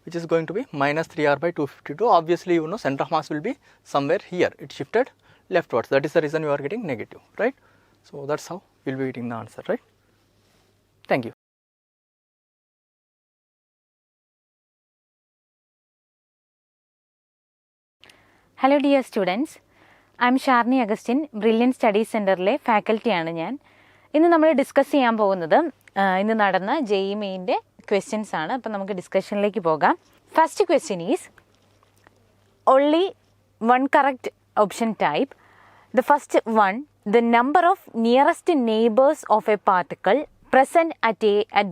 Which is going to be minus 3r by 252. Obviously, you know, center of mass will be somewhere here. It shifted leftwards. That is the reason you are getting negative, right? So that's how we will be getting the answer, right? Thank you. Hello dear students, I am Sharni Agustin, Brilliant Studies Center's faculty. ഇന്ന് നമ്മൾ ഡിസ്കസ് ചെയ്യാൻ പോകുന്നത് ഇന്ന് നടന്ന JEE മെയിൻ്റെ ക്വസ്റ്റ്യൻസ് ആണ്. അപ്പോൾ നമുക്ക് ഡിസ്കഷനിലേക്ക് പോകാം. First question is only one correct option type. The first one, the number of nearest neighbors of a particle present at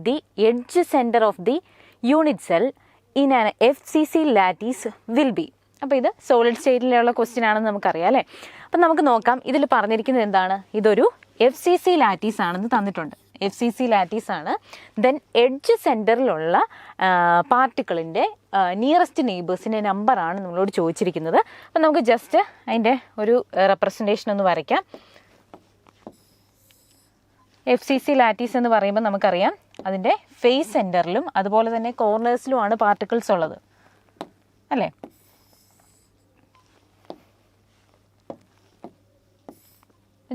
the edge center of the unit cell in an FCC lattice will be. അപ്പോൾ ഇത് സോളിഡ് സ്റ്റേറ്റിലുള്ള ക്വസ്റ്റ്യൻ ആണെന്ന് നമുക്കറിയാം അല്ലേ. അപ്പം നമുക്ക് നോക്കാം, ഇതിൽ പറഞ്ഞിരിക്കുന്നത് എന്താണ്? ഇതൊരു FCC ലാറ്റീസ് ആണെന്ന് തന്നിട്ടുണ്ട്. FCC ലാറ്റീസ് ആണ്. ദെൻ എഡ്ജ് സെൻറ്ററിലുള്ള പാർട്ടിക്കിളിൻ്റെ നിയറസ്റ്റ് നെയ്ബേഴ്സിൻ്റെ നമ്പറാണ് നമ്മളോട് ചോദിച്ചിരിക്കുന്നത്. അപ്പം നമുക്ക് ജസ്റ്റ് അതിൻ്റെ ഒരു റെപ്രസെൻറ്റേഷൻ ഒന്ന് വരയ്ക്കാം. FCC ലാറ്റീസ് എന്ന് പറയുമ്പോൾ നമുക്കറിയാം അതിൻ്റെ ഫേസ് സെൻറ്ററിലും അതുപോലെ തന്നെ കോർണേഴ്സിലുമാണ് പാർട്ടിക്കിൾസ് ഉള്ളത് അല്ലേ.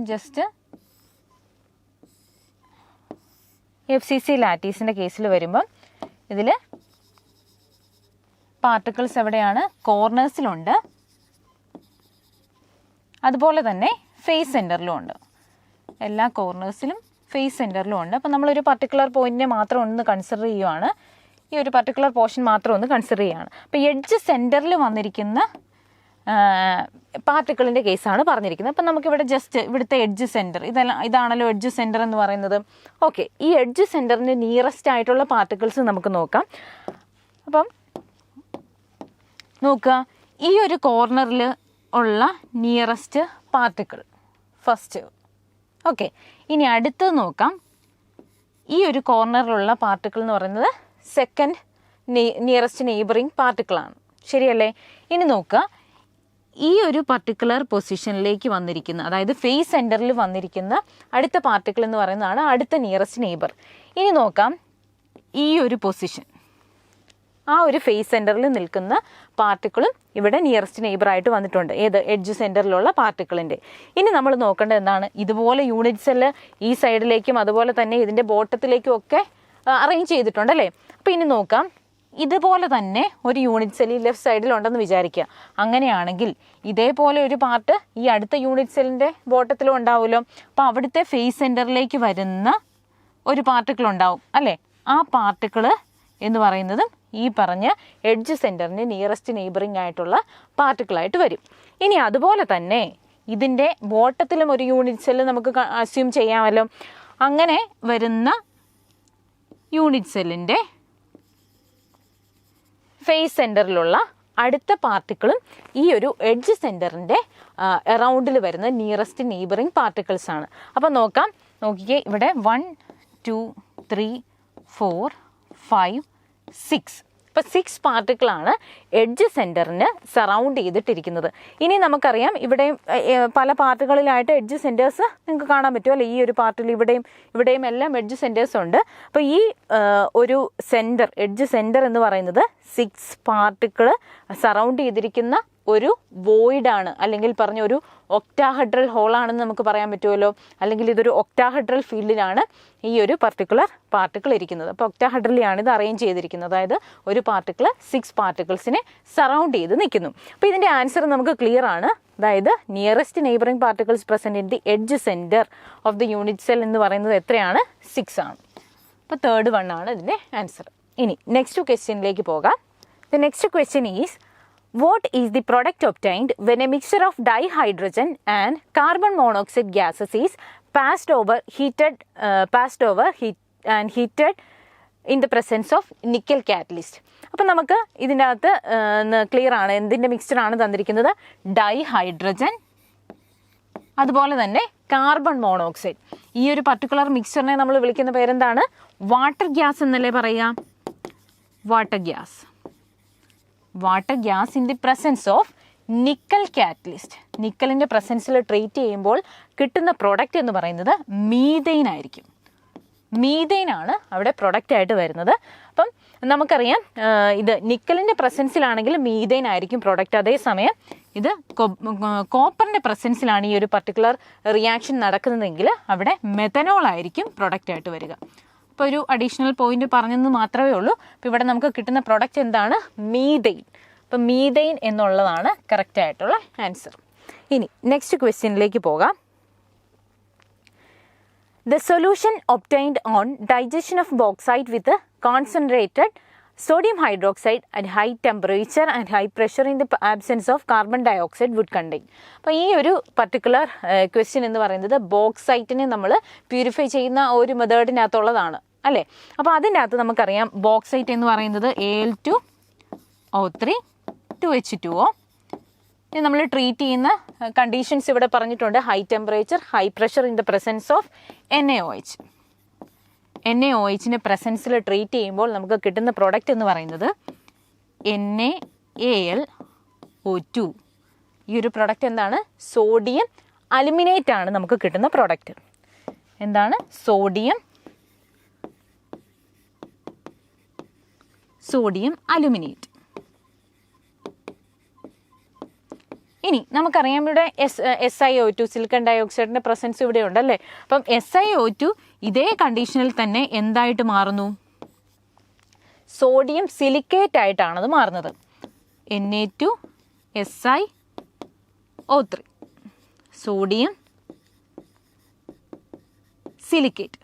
ജസ്റ്റ് FCC ലാറ്റീസിൻ്റെ കേസിൽ വരുമ്പം ഇതിൽ പാർട്ടിക്കിൾസ് എവിടെയാണ്? കോർണേഴ്സിലുണ്ട്, അതുപോലെ തന്നെ ഫേസ് സെൻറ്ററിലും ഉണ്ട്. എല്ലാ കോർണേഴ്സിലും ഫേസ് സെൻറ്ററിലും ഉണ്ട്. അപ്പം നമ്മളൊരു പർട്ടിക്കുലർ പോയിന്റിനെ മാത്രം ഒന്ന് കൺസിഡർ ചെയ്യുവാണ്, ഈ ഒരു പർട്ടിക്കുലർ പോർഷൻ മാത്രം ഒന്ന് കൺസിഡർ ചെയ്യുകയാണ്. അപ്പോൾ എഡ്ജ് സെൻറ്ററിൽ വന്നിരിക്കുന്ന പാർട്ടിക്കിളിൻ്റെ കേസാണ് പറഞ്ഞിരിക്കുന്നത്. അപ്പം നമുക്കിവിടെ ജസ്റ്റ് ഇവിടുത്തെ എഡ്ജ് സെൻറ്റർ ഇതാണല്ലോ എഡ്ജ് സെൻറ്റർ എന്ന് പറയുന്നത്. ഓക്കെ, ഈ എഡ്ജ് സെൻറ്ററിന് നിയറസ്റ്റ് ആയിട്ടുള്ള പാർട്ടിക്കിൾസ് നമുക്ക് നോക്കാം. അപ്പം നോക്കുക, ഈ ഒരു കോർണറിൽ ഉള്ള നിയറസ്റ്റ് പാർട്ടിക്കിൾ ഫസ്റ്റ്. ഓക്കെ, ഇനി അടുത്തത് നോക്കാം. ഈ ഒരു കോർണറിലുള്ള പാർട്ടിക്കിൾ എന്ന് പറയുന്നത് സെക്കൻഡ് നിയറസ്റ്റ് നെയ്ബറിങ് പാർട്ടിക്കിളാണ്, ശരിയല്ലേ? ഇനി നോക്കുക, ഈ ഒരു പർട്ടിക്കുലർ പൊസിഷനിലേക്ക് വന്നിരിക്കുന്ന, അതായത് ഫേസ് സെൻറ്ററിൽ വന്നിരിക്കുന്ന അടുത്ത പാർട്ടിക്കിൾ എന്ന് പറയുന്നതാണ് അടുത്ത നിയറസ്റ്റ് നെയ്ബർ. ഇനി നോക്കാം, ഈ ഒരു പൊസിഷൻ, ആ ഒരു ഫേസ് സെൻറ്ററിൽ നിൽക്കുന്ന പാർട്ടിക്കിളും ഇവിടെ നിയറസ്റ്റ് നെയ്ബറായിട്ട് വന്നിട്ടുണ്ട്. ഏത്? എഡ്ജ് സെൻറ്ററിലുള്ള പാർട്ടിക്കിളിൻ്റെ. ഇനി നമ്മൾ നോക്കേണ്ടത് എന്താണ്? ഇതുപോലെ യൂണിറ്റ് സെല്ല് ഈ സൈഡിലേക്കും അതുപോലെ തന്നെ ഇതിൻ്റെ ബോട്ടത്തിലേക്കും ഒക്കെ അറേഞ്ച് ചെയ്തിട്ടുണ്ട് അല്ലേ. അപ്പോൾ ഇനി നോക്കാം, ഇതുപോലെ തന്നെ ഒരു യൂണിറ്റ് സെൽ ഈ ലെഫ്റ്റ് സൈഡിലുണ്ടെന്ന് വിചാരിക്കുക. അങ്ങനെയാണെങ്കിൽ ഇതേപോലെ ഒരു പാർട്ട് ഈ അടുത്ത യൂണിറ്റ് സെല്ലിൻ്റെ ബോട്ടത്തിലും ഉണ്ടാവുമല്ലോ. അപ്പോൾ അവിടുത്തെ ഫേസ് സെൻറ്ററിലേക്ക് വരുന്ന ഒരു പാർട്ടിക്കിൾ ഉണ്ടാവും അല്ലേ. ആ പാർട്ടിക്കിള് എന്ന് പറയുന്നതും ഈ പറഞ്ഞ എഡ്ജ് സെൻറ്ററിന് നിയറസ്റ്റ് നെയ്ബറിംഗ് ആയിട്ടുള്ള പാർട്ടിക്കിളായിട്ട് വരും. ഇനി അതുപോലെ തന്നെ ഇതിൻ്റെ ബോട്ടത്തിലും ഒരു യൂണിറ്റ് സെല്ല് നമുക്ക് അസ്യൂം ചെയ്യാമല്ലോ. അങ്ങനെ വരുന്ന യൂണിറ്റ് സെല്ലിൻ്റെ ഫേസ് സെൻറ്ററിലുള്ള അടുത്ത പാർട്ടിക്കിളും ഈ ഒരു എഡ്ജ് സെൻറ്ററിൻ്റെ അറൗണ്ടിൽ വരുന്ന നിയറസ്റ്റ് നെയ്ബറിങ് പാർട്ടിക്കിൾസ് ആണ്. അപ്പോൾ നോക്കിക്കേ, ഇവിടെ 1 2 3 4 5 6. ഇപ്പോൾ 6 പാർട്ടിക്കിളാണ് എഡ്ജ് സെൻറ്ററിന് സറൗണ്ട് ചെയ്തിട്ടിരിക്കുന്നത്. ഇനി നമുക്കറിയാം ഇവിടെ പല പാർട്ടുകളിലായിട്ട് എഡ്ജ് സെൻറ്റേഴ്സ് നിങ്ങൾക്ക് കാണാൻ പറ്റുമോ അല്ലേ? ഈ ഒരു പാർട്ടിൽ ഇവിടെയും എല്ലാം എഡ്ജ് സെൻറ്റേഴ്സ് ഉണ്ട്. അപ്പോൾ ഈ ഒരു സെൻറ്റർ, എഡ്ജ് സെൻറ്റർ എന്ന് പറയുന്നത് 6 പാർട്ടിക്കിൾ സറൗണ്ട് ചെയ്തിരിക്കുന്ന ഒരു വോയിഡാണ്, അല്ലെങ്കിൽ പറഞ്ഞ ഒരു ഒക്ടാഹെഡ്രൽ ഹോളാണെന്ന് നമുക്ക് പറയാൻ പറ്റുമല്ലോ. അല്ലെങ്കിൽ ഇതൊരു ഒക്ടാഹെഡ്രൽ ഫീൽഡിലാണ് ഈ ഒരു പർട്ടിക്കുലർ പാർട്ടിക്കിൾ ഇരിക്കുന്നത്. അപ്പോൾ ഒക്ടാഹെഡ്രലിയാണ് ഇത് അറേഞ്ച് ചെയ്തിരിക്കുന്നത്. അതായത് ഒരു പാർട്ടിക്കിൾ 6 പാർട്ടിക്കിൾസിനെ സറൗണ്ട് ചെയ്ത് നിൽക്കുന്നു. അപ്പോൾ ഇതിൻ്റെ ആൻസർ നമുക്ക് ക്ലിയർ ആണ്. അതായത് nearest neighbouring particles present in the edge centre of the unit cell എന്ന് പറയുന്നത് എത്രയാണ്? 6 ആണ്. അപ്പോൾ തേർഡ് വൺ ആണ് ഇതിൻ്റെ ആൻസർ. ഇനി നെക്സ്റ്റ് ക്വസ്റ്റ്യനിലേക്ക് പോകാം. The next question is, what is the product obtained when a mixture of dihydrogen and carbon monoxide gases is passed over heated in the presence of nickel catalyst? അപ്പോൾ നമുക്ക് ഇതിൻ്റെ അകത്ത് ക്ലിയർ ആണ് എന്തിൻ്റെ മിക്സ്ചറാണ് തന്നിരിക്കുന്നത്? ഡൈഹൈഡ്രജൻ, അതുപോലെ തന്നെ കാർബൺ മോണോക്സൈഡ്. ഈ ഒരു പർട്ടിക്കുലർ മിക്സ്ചറിനെ നമ്മൾ വിളിക്കുന്ന പേരെന്താണ്? വാട്ടർ ഗ്യാസ് എന്നല്ലേ പറയുക? Water gas in the presence of nickel catalyst. നിക്കലിൻ്റെ പ്രസൻസിൽ ട്രീറ്റ് ചെയ്യുമ്പോൾ കിട്ടുന്ന പ്രൊഡക്റ്റ് എന്ന് പറയുന്നത് മീതെയിൻ ആയിരിക്കും. മീതെയിനാണ് അവിടെ പ്രൊഡക്റ്റ് ആയിട്ട് വരുന്നത്. അപ്പം നമുക്കറിയാം ഇത് നിക്കലിൻ്റെ പ്രസൻസിലാണെങ്കിൽ മീതെയിൻ ആയിരിക്കും പ്രൊഡക്റ്റ്. അതേസമയം ഇത് കോപ്പറിൻ്റെ പ്രസൻസിലാണ് ഈ ഒരു പർട്ടിക്കുലർ റിയാക്ഷൻ നടക്കുന്നതെങ്കിൽ അവിടെ മെത്തനോൾ ആയിരിക്കും പ്രൊഡക്റ്റ് ആയിട്ട് വരിക. അപ്പോൾ ഒരു അഡീഷണൽ പോയിന്റ് പറഞ്ഞെന്ന് മാത്രമേ ഉള്ളൂ. അപ്പോൾ ഇവിടെ നമുക്ക് കിട്ടുന്ന പ്രൊഡക്റ്റ് എന്താണ്? മീതെയിൻ. അപ്പോൾ മീതെയിൻ എന്നുള്ളതാണ് കറക്റ്റ് ആയിട്ടുള്ള ആൻസർ. ഇനി നെക്സ്റ്റ് ക്വസ്റ്റ്യനിലേക്ക് പോകാം. The solution obtained on digestion of bauxite with concentrated sodium hydroxide at high temperature and high pressure in the absence of carbon dioxide would contain. അപ്പോൾ ഈ ഒരു പർട്ടിക്കുലർ ക്വസ്റ്റ്യൻ എന്ന് പറയുന്നത് ബോക്സൈറ്റിനെ നമ്മൾ പ്യൂരിഫൈ ചെയ്യുന്ന ഒരു മെത്തേഡിനകത്തുള്ളതാണ് അല്ലേ? അപ്പോൾ അതിൻ്റെ അകത്ത് നമുക്കറിയാം ബോക്സൈറ്റ് എന്ന് പറയുന്നത് Al2O3 2H2O. ഇനി നമ്മൾ ട്രീറ്റ് ചെയ്യുന്ന കണ്ടീഷൻസ് ഇവിടെ പറഞ്ഞിട്ടുണ്ട്. High temperature, high pressure in the presence of NaOH. NaOHൻ്റെ പ്രസൻസിൽ ട്രീറ്റ് ചെയ്യുമ്പോൾ നമുക്ക് കിട്ടുന്ന പ്രോഡക്റ്റ് എന്ന് പറയുന്നത് NaAlO2. ഈ ഒരു പ്രോഡക്റ്റ് എന്താണ്? സോഡിയം അലുമിനേറ്റ് ആണ് നമുക്ക് കിട്ടുന്ന പ്രോഡക്റ്റ്. എന്താണ്? Sodium aluminate. ഇനി നമുക്കറിയാം ഇവിടെ SiO2 സിലിക്കൺ ഡയോക്സൈഡിൻ്റെ പ്രസൻസ് ഇവിടെ ഉണ്ടല്ലേ. അപ്പം SiO2 ഇതേ കണ്ടീഷനിൽ തന്നെ എന്തായിട്ട് മാറുന്നു? സോഡിയം സിലിക്കേറ്റ് ആയിട്ടാണത് മാറുന്നത്. Na2SiO3 sodium silicate.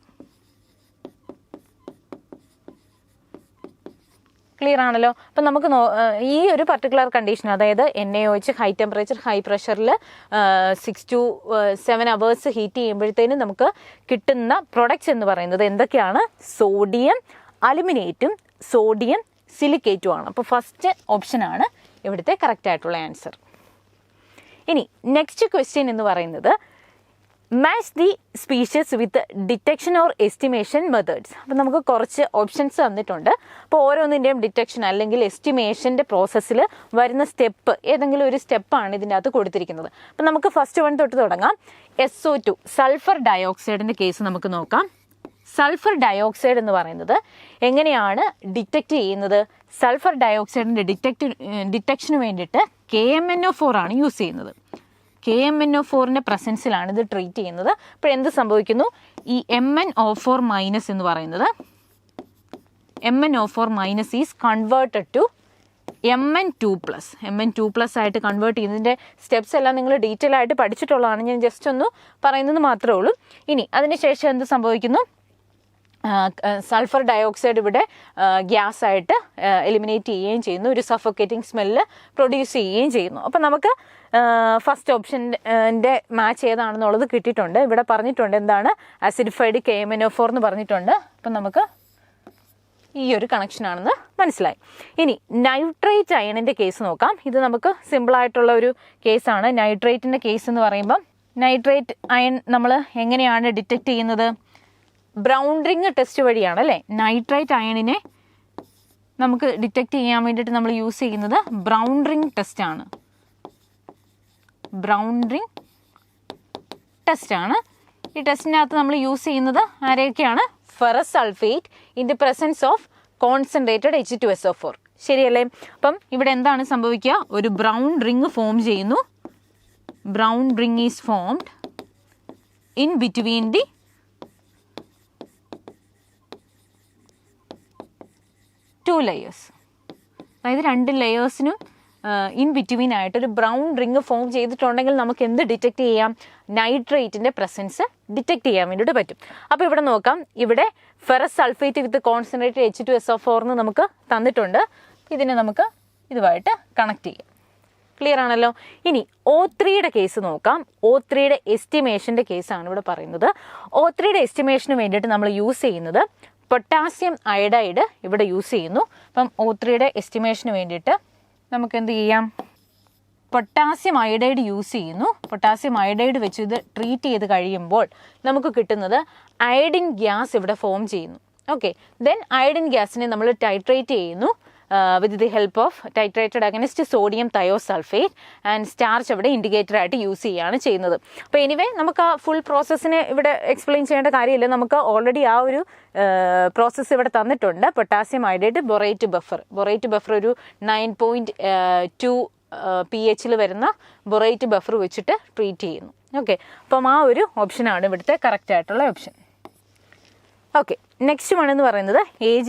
ക്ലിയർ ആണല്ലോ. അപ്പം നമുക്ക് ഈ ഒരു പർട്ടിക്കുലർ കണ്ടീഷൻ, അതായത് NaOH ഹൈ ടെമ്പറേച്ചർ ഹൈ പ്രഷറിൽ 6 to 7 hours ഹീറ്റ് ചെയ്യുമ്പോഴത്തേനും നമുക്ക് കിട്ടുന്ന പ്രൊഡക്ട്സ് എന്ന് പറയുന്നത് എന്തൊക്കെയാണ്? സോഡിയം അലുമിനേറ്റും സോഡിയം സിലിക്കേറ്റും ആണ്. അപ്പോൾ ഫസ്റ്റ് ഓപ്ഷനാണ് ഇവിടുത്തെ കറക്റ്റ് ആയിട്ടുള്ള ആൻസർ. ഇനി നെക്സ്റ്റ് ക്വസ്റ്റ്യൻ എന്ന് പറയുന്നത് match the species with detection or estimation methods. അപ്പം നമുക്ക് കുറച്ച് ഓപ്ഷൻസ് തന്നിട്ടുണ്ട്. അപ്പോൾ ഓരോന്നിൻ്റെയും ഡിറ്റക്ഷൻ അല്ലെങ്കിൽ എസ്റ്റിമേഷൻ്റെ പ്രോസസ്സിൽ വരുന്ന സ്റ്റെപ്പ്, ഏതെങ്കിലും ഒരു സ്റ്റെപ്പാണ് ഇതിൻ്റെ അകത്ത് കൊടുത്തിരിക്കുന്നത്. അപ്പം നമുക്ക് ഫസ്റ്റ് വൺ തൊട്ട് തുടങ്ങാം. SO2 സൾഫർ ഡയോക്സൈഡിൻ്റെ കേസ് നമുക്ക് നോക്കാം. സൾഫർ ഡയോക്സൈഡ് എന്ന് പറയുന്നത് എങ്ങനെയാണ് ഡിറ്റക്റ്റ് ചെയ്യുന്നത്? സൾഫർ ഡയോക്സൈഡിൻ്റെ ഡിറ്റക്ഷന് വേണ്ടിയിട്ട് KMnO4 ആണ് യൂസ് ചെയ്യുന്നത്. KMnO4ൻ്റെ പ്രസൻസിലാണ് ഇത് ട്രീറ്റ് ചെയ്യുന്നത്. അപ്പോൾ എന്ത് സംഭവിക്കുന്നു? ഈ MnO4 മൈനസ് എന്ന് പറയുന്നത് MnO4 is converted to Mn2+. ആയിട്ട് കൺവേർട്ട് ചെയ്യുന്നതിൻ്റെ സ്റ്റെപ്സ് എല്ലാം നിങ്ങൾ ഡീറ്റെയിൽ ആയിട്ട് പഠിച്ചിട്ടുള്ളതാണ്. ഞാൻ ജസ്റ്റ് ഒന്ന് പറയുന്നത് മാത്രമേ ഉള്ളൂ. ഇനി അതിനുശേഷം എന്ത് സംഭവിക്കുന്നു? സൾഫർ ഡയോക്സൈഡ് ഇവിടെ ഗ്യാസ് ആയിട്ട് എലിമിനേറ്റ് ചെയ്യുകയും ചെയ്യുന്നു. ഒരു സഫോക്കേറ്റിംഗ് സ്മെല്ല് പ്രൊഡ്യൂസ് ചെയ്യുകയും ചെയ്യുന്നു. അപ്പം നമുക്ക് ഫസ്റ്റ് ഓപ്ഷൻ്റെ മാച്ച് ഏതാണെന്നുള്ളത് കിട്ടിയിട്ടുണ്ട്. ഇവിടെ പറഞ്ഞിട്ടുണ്ട് എന്താണ്? ആസിഡിഫൈഡ് KMnO4 എന്ന് പറഞ്ഞിട്ടുണ്ട്. അപ്പം നമുക്ക് ഈ ഒരു കണക്ഷനാണെന്ന് മനസ്സിലായി. ഇനി നൈട്രേറ്റ് അയണിൻ്റെ കേസ് നോക്കാം. ഇത് നമുക്ക് സിമ്പിളായിട്ടുള്ള ഒരു കേസാണ്. നൈട്രേറ്റിൻ്റെ കേസ് എന്ന് പറയുമ്പം നൈട്രേറ്റ് അയൺ നമ്മൾ എങ്ങനെയാണ് ഡിറ്റക്റ്റ് ചെയ്യുന്നത്? ബ്രൗൺ റിങ് ടെസ്റ്റ് വഴിയാണ് അല്ലേ. നൈട്രേറ്റ് അയണിനെ നമുക്ക് ഡിറ്റക്റ്റ് ചെയ്യാൻ വേണ്ടിയിട്ട് നമ്മൾ യൂസ് ചെയ്യുന്നത് ബ്രൗൺ റിങ് ടെസ്റ്റാണ്. ബ്രൗൺ റിങ് ടെസ്റ്റാണ്. ഈ ടെസ്റ്റിനകത്ത് നമ്മൾ യൂസ് ചെയ്യുന്നത് ആരെയൊക്കെയാണ്? Ferrous sulphate in the presence of concentrated H2SO4. ശരിയല്ലേ? അപ്പം ഇവിടെ എന്താണ് സംഭവിക്കുക? ഒരു ബ്രൗൺ റിങ് ഫോം ചെയ്യുന്നു. Brown ring is formed in between the two layers. അതായത് 2 ലെയേഴ്സിനും ഇൻ ബിറ്റ്വീൻ ആയിട്ട് ഒരു ബ്രൗൺ റിങ് ഫോം ചെയ്തിട്ടുണ്ടെങ്കിൽ നമുക്ക് എന്ത് ഡിറ്റക്റ്റ് ചെയ്യാം? നൈട്രേറ്റിൻ്റെ പ്രസൻസ് ഡിറ്റക്റ്റ് ചെയ്യാൻ വേണ്ടിയിട്ട് പറ്റും. അപ്പോൾ ഇവിടെ നോക്കാം. ഇവിടെ ഫെറസ് സൾഫേറ്റ് വിത്ത് കോൺസെൻട്രേറ്റഡ് H2SO4 എന്ന് നമുക്ക് തന്നിട്ടുണ്ട്. ഇതിനെ നമുക്ക് ഇതുമായിട്ട് കണക്ട് ചെയ്യാം. ക്ലിയർ ആണല്ലോ. ഇനി O3യുടെ കേസ് നോക്കാം. O3യുടെ എസ്റ്റിമേഷൻ്റെ കേസാണ് ഇവിടെ പറയുന്നത്. O3യുടെ എസ്റ്റിമേഷന് വേണ്ടിയിട്ട് നമ്മൾ യൂസ് ചെയ്യുന്നത് പൊട്ടാസ്യം അയഡൈഡ് ഇവിടെ യൂസ് ചെയ്യുന്നു. അപ്പം O3യുടെ എസ്റ്റിമേഷന് വേണ്ടിയിട്ട് നമുക്ക് എന്ത് ചെയ്യാം? പൊട്ടാസ്യം അയഡൈഡ് യൂസ് ചെയ്യുന്നു. പൊട്ടാസ്യം അയഡൈഡ് വെച്ച് ഇത് ട്രീറ്റ് ചെയ്ത് കഴിയുമ്പോൾ നമുക്ക് കിട്ടുന്നത് അയഡിൻ ഗ്യാസ് ഇവിടെ ഫോം ചെയ്യുന്നു. ഓക്കെ, ദെൻ അയഡിൻ ഗ്യാസിനെ നമ്മൾ ടൈട്രേറ്റ് ചെയ്യുന്നു with the help of titrated against sodium thiosulphate and starch അവിടെ ഇൻഡിക്കേറ്റർ ആയിട്ട് യൂസ് ചെയ്യുകയാണ് ചെയ്യുന്നത്. അപ്പോൾ എനിവേ നമുക്ക് ആ ഫുൾ പ്രോസസ്സിനെ ഇവിടെ എക്സ്പ്ലെയിൻ ചെയ്യേണ്ട കാര്യമില്ല. നമുക്ക് ഓൾറെഡി ആ ഒരു പ്രോസസ്സ് ഇവിടെ തന്നിട്ടുണ്ട്. പൊട്ടാസ്യം അയഡൈഡ് ബൊറേറ്റ് ബഫർ ഒരു 9.2 pH വരുന്ന ബൊറേറ്റ് ബഫർ വെച്ചിട്ട് ട്രീറ്റ് ചെയ്യുന്നു. ഓക്കെ, അപ്പം ആ ഒരു ഓപ്ഷനാണ് ഇവിടുത്തെ കറക്റ്റ് ആയിട്ടുള്ള ഓപ്ഷൻ. ഓക്കെ, നെക്സ്റ്റ് വൺ എന്ന് പറയുന്നത് AG+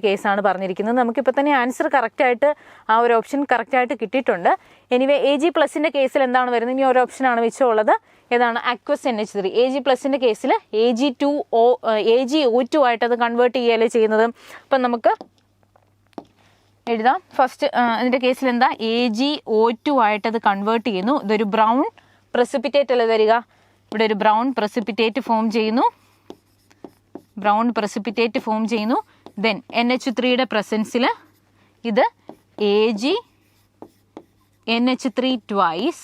കേസാണ് പറഞ്ഞിരിക്കുന്നത്. നമുക്കിപ്പോൾ തന്നെ ആൻസർ കറക്റ്റായിട്ട് ആ ഒരു ഓപ്ഷൻ കറക്റ്റായിട്ട് കിട്ടിയിട്ടുണ്ട്. എനിവേ AG+ കേസിൽ എന്താണ് വരുന്നത്? ഇനി ഒരു ഓപ്ഷനാണ് വെച്ചുള്ളത്. ഏതാണ്? Aqueous NH3. AG+ കേസിൽ AgO2 ആയിട്ട് അത് കൺവേർട്ട് ചെയ്യുകയല്ലേ ചെയ്യുന്നത്. അപ്പം നമുക്ക് എഴുതാം. ഫസ്റ്റ് അതിൻ്റെ കേസിൽ എന്താ? AgO2 ആയിട്ട് അത് കൺവേർട്ട് ചെയ്യുന്നു. ഇതൊരു ബ്രൗൺ പ്രസിപ്പിറ്റേറ്റ് അല്ലേ തരിക. ഇവിടെ ഒരു ബ്രൗൺ പ്രസിപ്പിറ്റേറ്റ് ഫോം ചെയ്യുന്നു. ദെൻ NH3യുടെ പ്രസൻസിൽ ഇത് AgNH3 ട്വൈസ്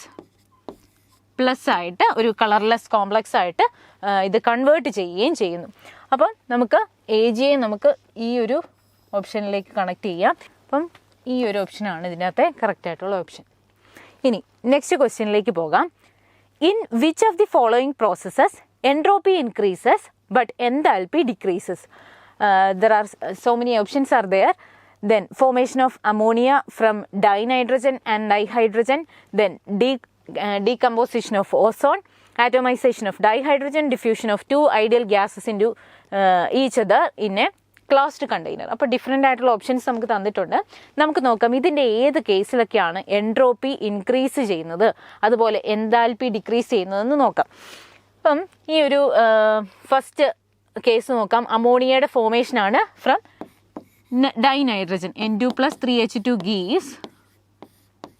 പ്ലസ് ആയിട്ട് ഒരു കളർലെസ് കോംപ്ലക്സ് ആയിട്ട് ഇത് കൺവേർട്ട് ചെയ്യുകയും ചെയ്യുന്നു. അപ്പം നമുക്ക് Agയെ നമുക്ക് ഈ ഒരു ഓപ്ഷനിലേക്ക് കണക്ട് ചെയ്യാം. അപ്പം ഈ ഒരു ഓപ്ഷനാണ് ഇതിനകത്തെ കറക്റ്റ് ആയിട്ടുള്ള ഓപ്ഷൻ. ഇനി നെക്സ്റ്റ് ക്വസ്റ്റ്യനിലേക്ക് പോകാം. In which of the following processes entropy increases but enthalpy decreases? There are so many options are there. Then formation of ammonia from dinitrogen and dihydrogen, then decomposition of ozone, atomization of dihydrogen, diffusion of two ideal gases into each other in a closed container. അപ്പോൾ ഡിഫറെൻ്റ് ആയിട്ടുള്ള ഓപ്ഷൻസ് നമുക്ക് തന്നിട്ടുണ്ട്. നമുക്ക് നോക്കാം ഇതിൻ്റെ ഏത് കേസിലൊക്കെയാണ് എൻട്രോപ്പി ഇൻക്രീസ് ചെയ്യുന്നത് അതുപോലെ എൻതാൽപ്പി ഡിക്രീസ് ചെയ്യുന്നതെന്ന് നോക്കാം. അപ്പം ഈ ഒരു ഫസ്റ്റ് കേസ് നോക്കാം. അമോണിയയുടെ ഫോമേഷനാണ് from dinitrogen N2+3H2 gives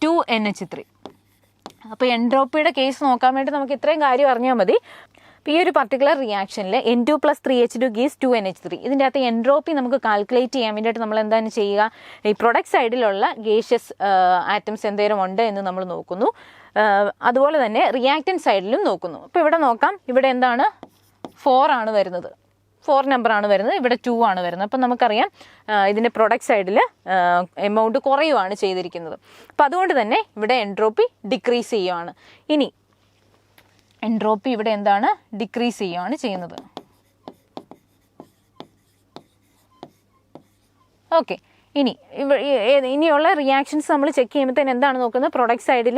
2NH3. അപ്പോൾ എൻട്രോപ്പിയുടെ കേസ് നോക്കാൻ വേണ്ടി നമുക്ക് ഇത്രയും കാര്യം അറിഞ്ഞാൽ മതി. അപ്പോൾ ഈ ഒരു പർട്ടിക്കുലർ റിയാക്ഷനിൽ N2+3H2 gives 2NH3. ഇതിൻ്റെ അകത്ത് എൻട്രോപ്പി നമുക്ക് കാൽക്കുലേറ്റ് ചെയ്യാൻ വേണ്ടിയിട്ട് നമ്മൾ എന്താണ് ചെയ്യുക? ഈ പ്രൊഡക്റ്റ് സൈഡിലുള്ള ഗേഷ്യസ് ആറ്റംസ് എന്തെങ്കിലും ഉണ്ട് എന്ന് നമ്മൾ നോക്കുന്നു. അതുപോലെ തന്നെ റിയാക്റ്റൻ സൈഡിലും നോക്കുന്നു. അപ്പോൾ ഇവിടെ നോക്കാം. ഇവിടെ എന്താണ്? 4 ആണ് വരുന്നത്. 4 നമ്പറാണ് വരുന്നത്. ഇവിടെ 2 ആണ് വരുന്നത്. അപ്പം നമുക്കറിയാം ഇതിൻ്റെ പ്രൊഡക്റ്റ് സൈഡിൽ എമൗണ്ട് കുറയുവാണ് ചെയ്തിരിക്കുന്നത്. അപ്പം അതുകൊണ്ട് തന്നെ ഇവിടെ എൻട്രോപ്പി ഡിക്രീസ് ചെയ്യുവാണ്. ഇനി എൻട്രോപ്പി ഇവിടെ എന്താണ്? ഡിക്രീസ് ചെയ്യുവാണ് ചെയ്യുന്നത്. ഓക്കെ, ഇനിയുള്ള റിയാക്ഷൻസ് നമ്മൾ ചെക്ക് ചെയ്യുമ്പോഴത്തേന് എന്താണ് നോക്കുന്നത്? പ്രൊഡക്റ്റ് സൈഡിൽ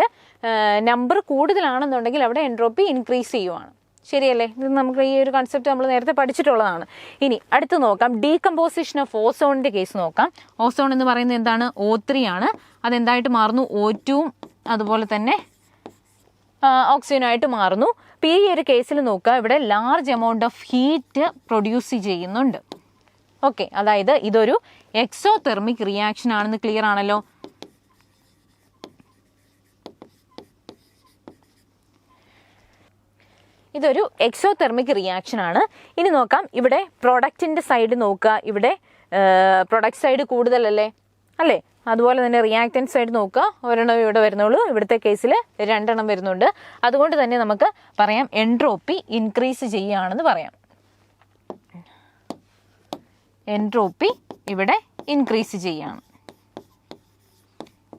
നമ്പർ കൂടുതലാണെന്നുണ്ടെങ്കിൽ അവിടെ എൻട്രോപ്പി ഇൻക്രീസ് ചെയ്യുവാണ്. ശരിയല്ലേ? ഇത് നമുക്ക് ഈ ഒരു കൺസെപ്റ്റ് നമ്മൾ നേരത്തെ പഠിച്ചിട്ടുള്ളതാണ്. ഇനി അടുത്ത് നോക്കാം. ഡീകമ്പോസിഷൻ ഓഫ് ഓസോണിൻ്റെ കേസ് നോക്കാം. ഓസോൺ എന്ന് പറയുന്നത് എന്താണ്? O3 ആണ്. അതെന്തായിട്ട് മാറുന്നു? O2 അതുപോലെ തന്നെ ഓക്സിജനായിട്ട് മാറുന്നു. അപ്പോൾ ഈ ഒരു കേസിൽ നോക്കുക, ഇവിടെ large amount of heat produce ചെയ്യുന്നുണ്ട്. ഓക്കെ, അതായത് ഇതൊരു എക്സോതെർമിക് റിയാക്ഷൻ ആണെന്ന് ക്ലിയർ ആണല്ലോ. ഇതൊരു എക്സോതെർമിക് റിയാക്ഷൻ ആണ്. ഇനി നോക്കാം, ഇവിടെ പ്രൊഡക്റ്റിൻ്റെ സൈഡ് നോക്കുക, ഇവിടെ പ്രൊഡക്റ്റ് സൈഡ് കൂടുതലല്ലേ അല്ലേ, അതുപോലെ തന്നെ റിയാക്റ്റൻറ്റ് സൈഡ് നോക്കുക, ഒരെണ്ണം ഇവിടെ വരുന്നുള്ളൂ, ഇവിടുത്തെ കേസിൽ 2 എണ്ണം വരുന്നുണ്ട്. അതുകൊണ്ട് തന്നെ നമുക്ക് പറയാം എൻട്രോപ്പി ഇൻക്രീസ് ചെയ്യുകയാണെന്ന് പറയാം. എൻട്രോപ്പി ഇവിടെ ഇൻക്രീസ് ചെയ്യുകയാണ്.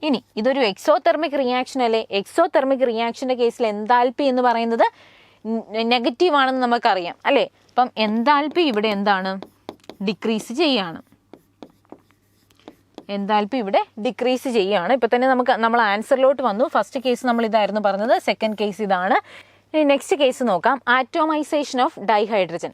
ഇനി ഇതൊരു എക്സോതെർമിക് റിയാക്ഷൻ അല്ലേ, എക്സോതെർമിക് റിയാക്ഷൻ്റെ കേസിൽ എൻതാൽപ്പി എന്ന് പറയുന്നത് നെഗറ്റീവ് ആണെന്ന് നമുക്കറിയാം അല്ലേ. അപ്പം എൻതാൽപ്പി ഇവിടെ എന്താണ്, ഡിക്രീസ് ചെയ്യുകയാണ്. എൻതാൽപ്പി ഇവിടെ ഡിക്രീസ് ചെയ്യുകയാണ്. ഇപ്പം തന്നെ നമ്മൾ ആൻസറിലോട്ട് വന്നു. ഫസ്റ്റ് കേസ് നമ്മൾ ഇതായിരുന്നു പറഞ്ഞത്, സെക്കൻഡ് കേസ് ഇതാണ്. ഇനി നെക്സ്റ്റ് കേസ് നോക്കാം, ആറ്റോമൈസേഷൻ ഓഫ് ഡൈഹൈഡ്രജൻ.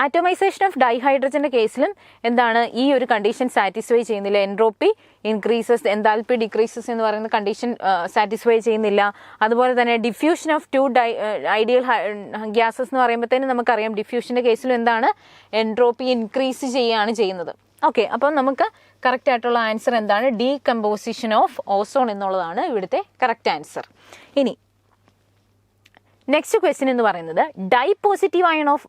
ആറ്റോമൈസേഷൻ ഓഫ് ഡൈഹൈഡ്രജൻ്റെ കേസിലും എന്താണ്, ഈ ഒരു കണ്ടീഷൻ സാറ്റിസ്ഫൈ ചെയ്യുന്നില്ല. എൻട്രോപ്പി ഇൻക്രീസസ്, എൻതാൽപ്പി ഡിക്രീസസ് എന്ന് പറയുന്ന കണ്ടീഷൻ സാറ്റിസ്ഫൈ ചെയ്യുന്നില്ല. അതുപോലെ തന്നെ ഡിഫ്യൂഷൻ ഓഫ് 2 ഐഡിയൽ ഗ്യാസസ് എന്ന് പറയുമ്പോഴത്തേനും നമുക്കറിയാം ഡിഫ്യൂഷൻ്റെ കേസിലും എന്താണ്, എൻട്രോപ്പി ഇൻക്രീസ് ചെയ്യുകയാണ് ചെയ്യുന്നത്. ഓക്കെ, അപ്പം നമുക്ക് കറക്റ്റ് ആയിട്ടുള്ള ആൻസർ എന്താണ്, ഡീകമ്പോസിഷൻ ഓഫ് ഓസോൺ എന്നുള്ളതാണ് ഇവിടുത്തെ കറക്റ്റ് ആൻസർ. ഇനി നെക്സ്റ്റ് ക്വസ്റ്റ്യൻ എന്ന് പറയുന്നത്, di positive ion of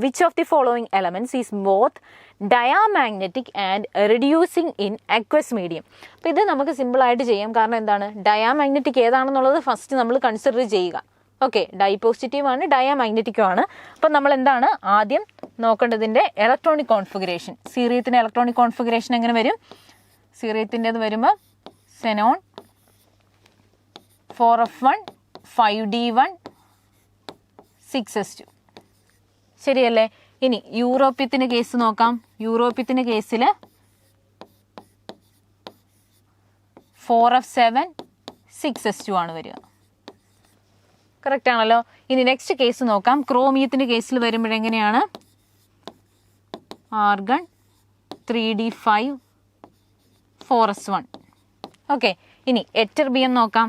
which of the following elements is both diamagnetic and reducing in aqueous medium. അപ്പോൾ ഇത് നമുക്ക് സിമ്പിളായിട്ട് ചെയ്യാം. കാരണം എന്താണ്, ഡയാമാഗ്നറ്റിക് ഏതാണെന്നുള്ളത് ഫസ്റ്റ് നമ്മൾ കൺസിഡർ ചെയ്യുക. ഓക്കെ, ഡൈ പോസിറ്റീവ് ആണ്, ഡയാമാഗ്നറ്റിക്കും ആണ്. അപ്പം നമ്മൾ എന്താണ് ആദ്യം നോക്കേണ്ടതിൻ്റെ ഇലക്ട്രോണിക് കോൺഫിഗറേഷൻ. സീറിയത്തിൻ്റെ ഇലക്ട്രോണിക് കോൺഫിഗറേഷൻ എങ്ങനെ വരും, സീറിയത്തിൻ്റെത് വരുമ്പോൾ സെനോൺ 4f1 5d1 6s2, ശരിയല്ലേ. ഇനി യൂറോപ്യത്തിൻ്റെ കേസ് നോക്കാം. യൂറോപ്യത്തിൻ്റെ കേസിൽ 4f7 6s2 ആണ് വരിക. കറക്റ്റ് ആണല്ലോ. ഇനി നെക്സ്റ്റ് കേസ് നോക്കാം. ക്രോമിയത്തിൻ്റെ കേസിൽ വരുമ്പോഴെങ്ങനെയാണ്, ആർഗൺ 3d5 4s1. ഓക്കെ, ഇനി എറ്റർബിയം നോക്കാം.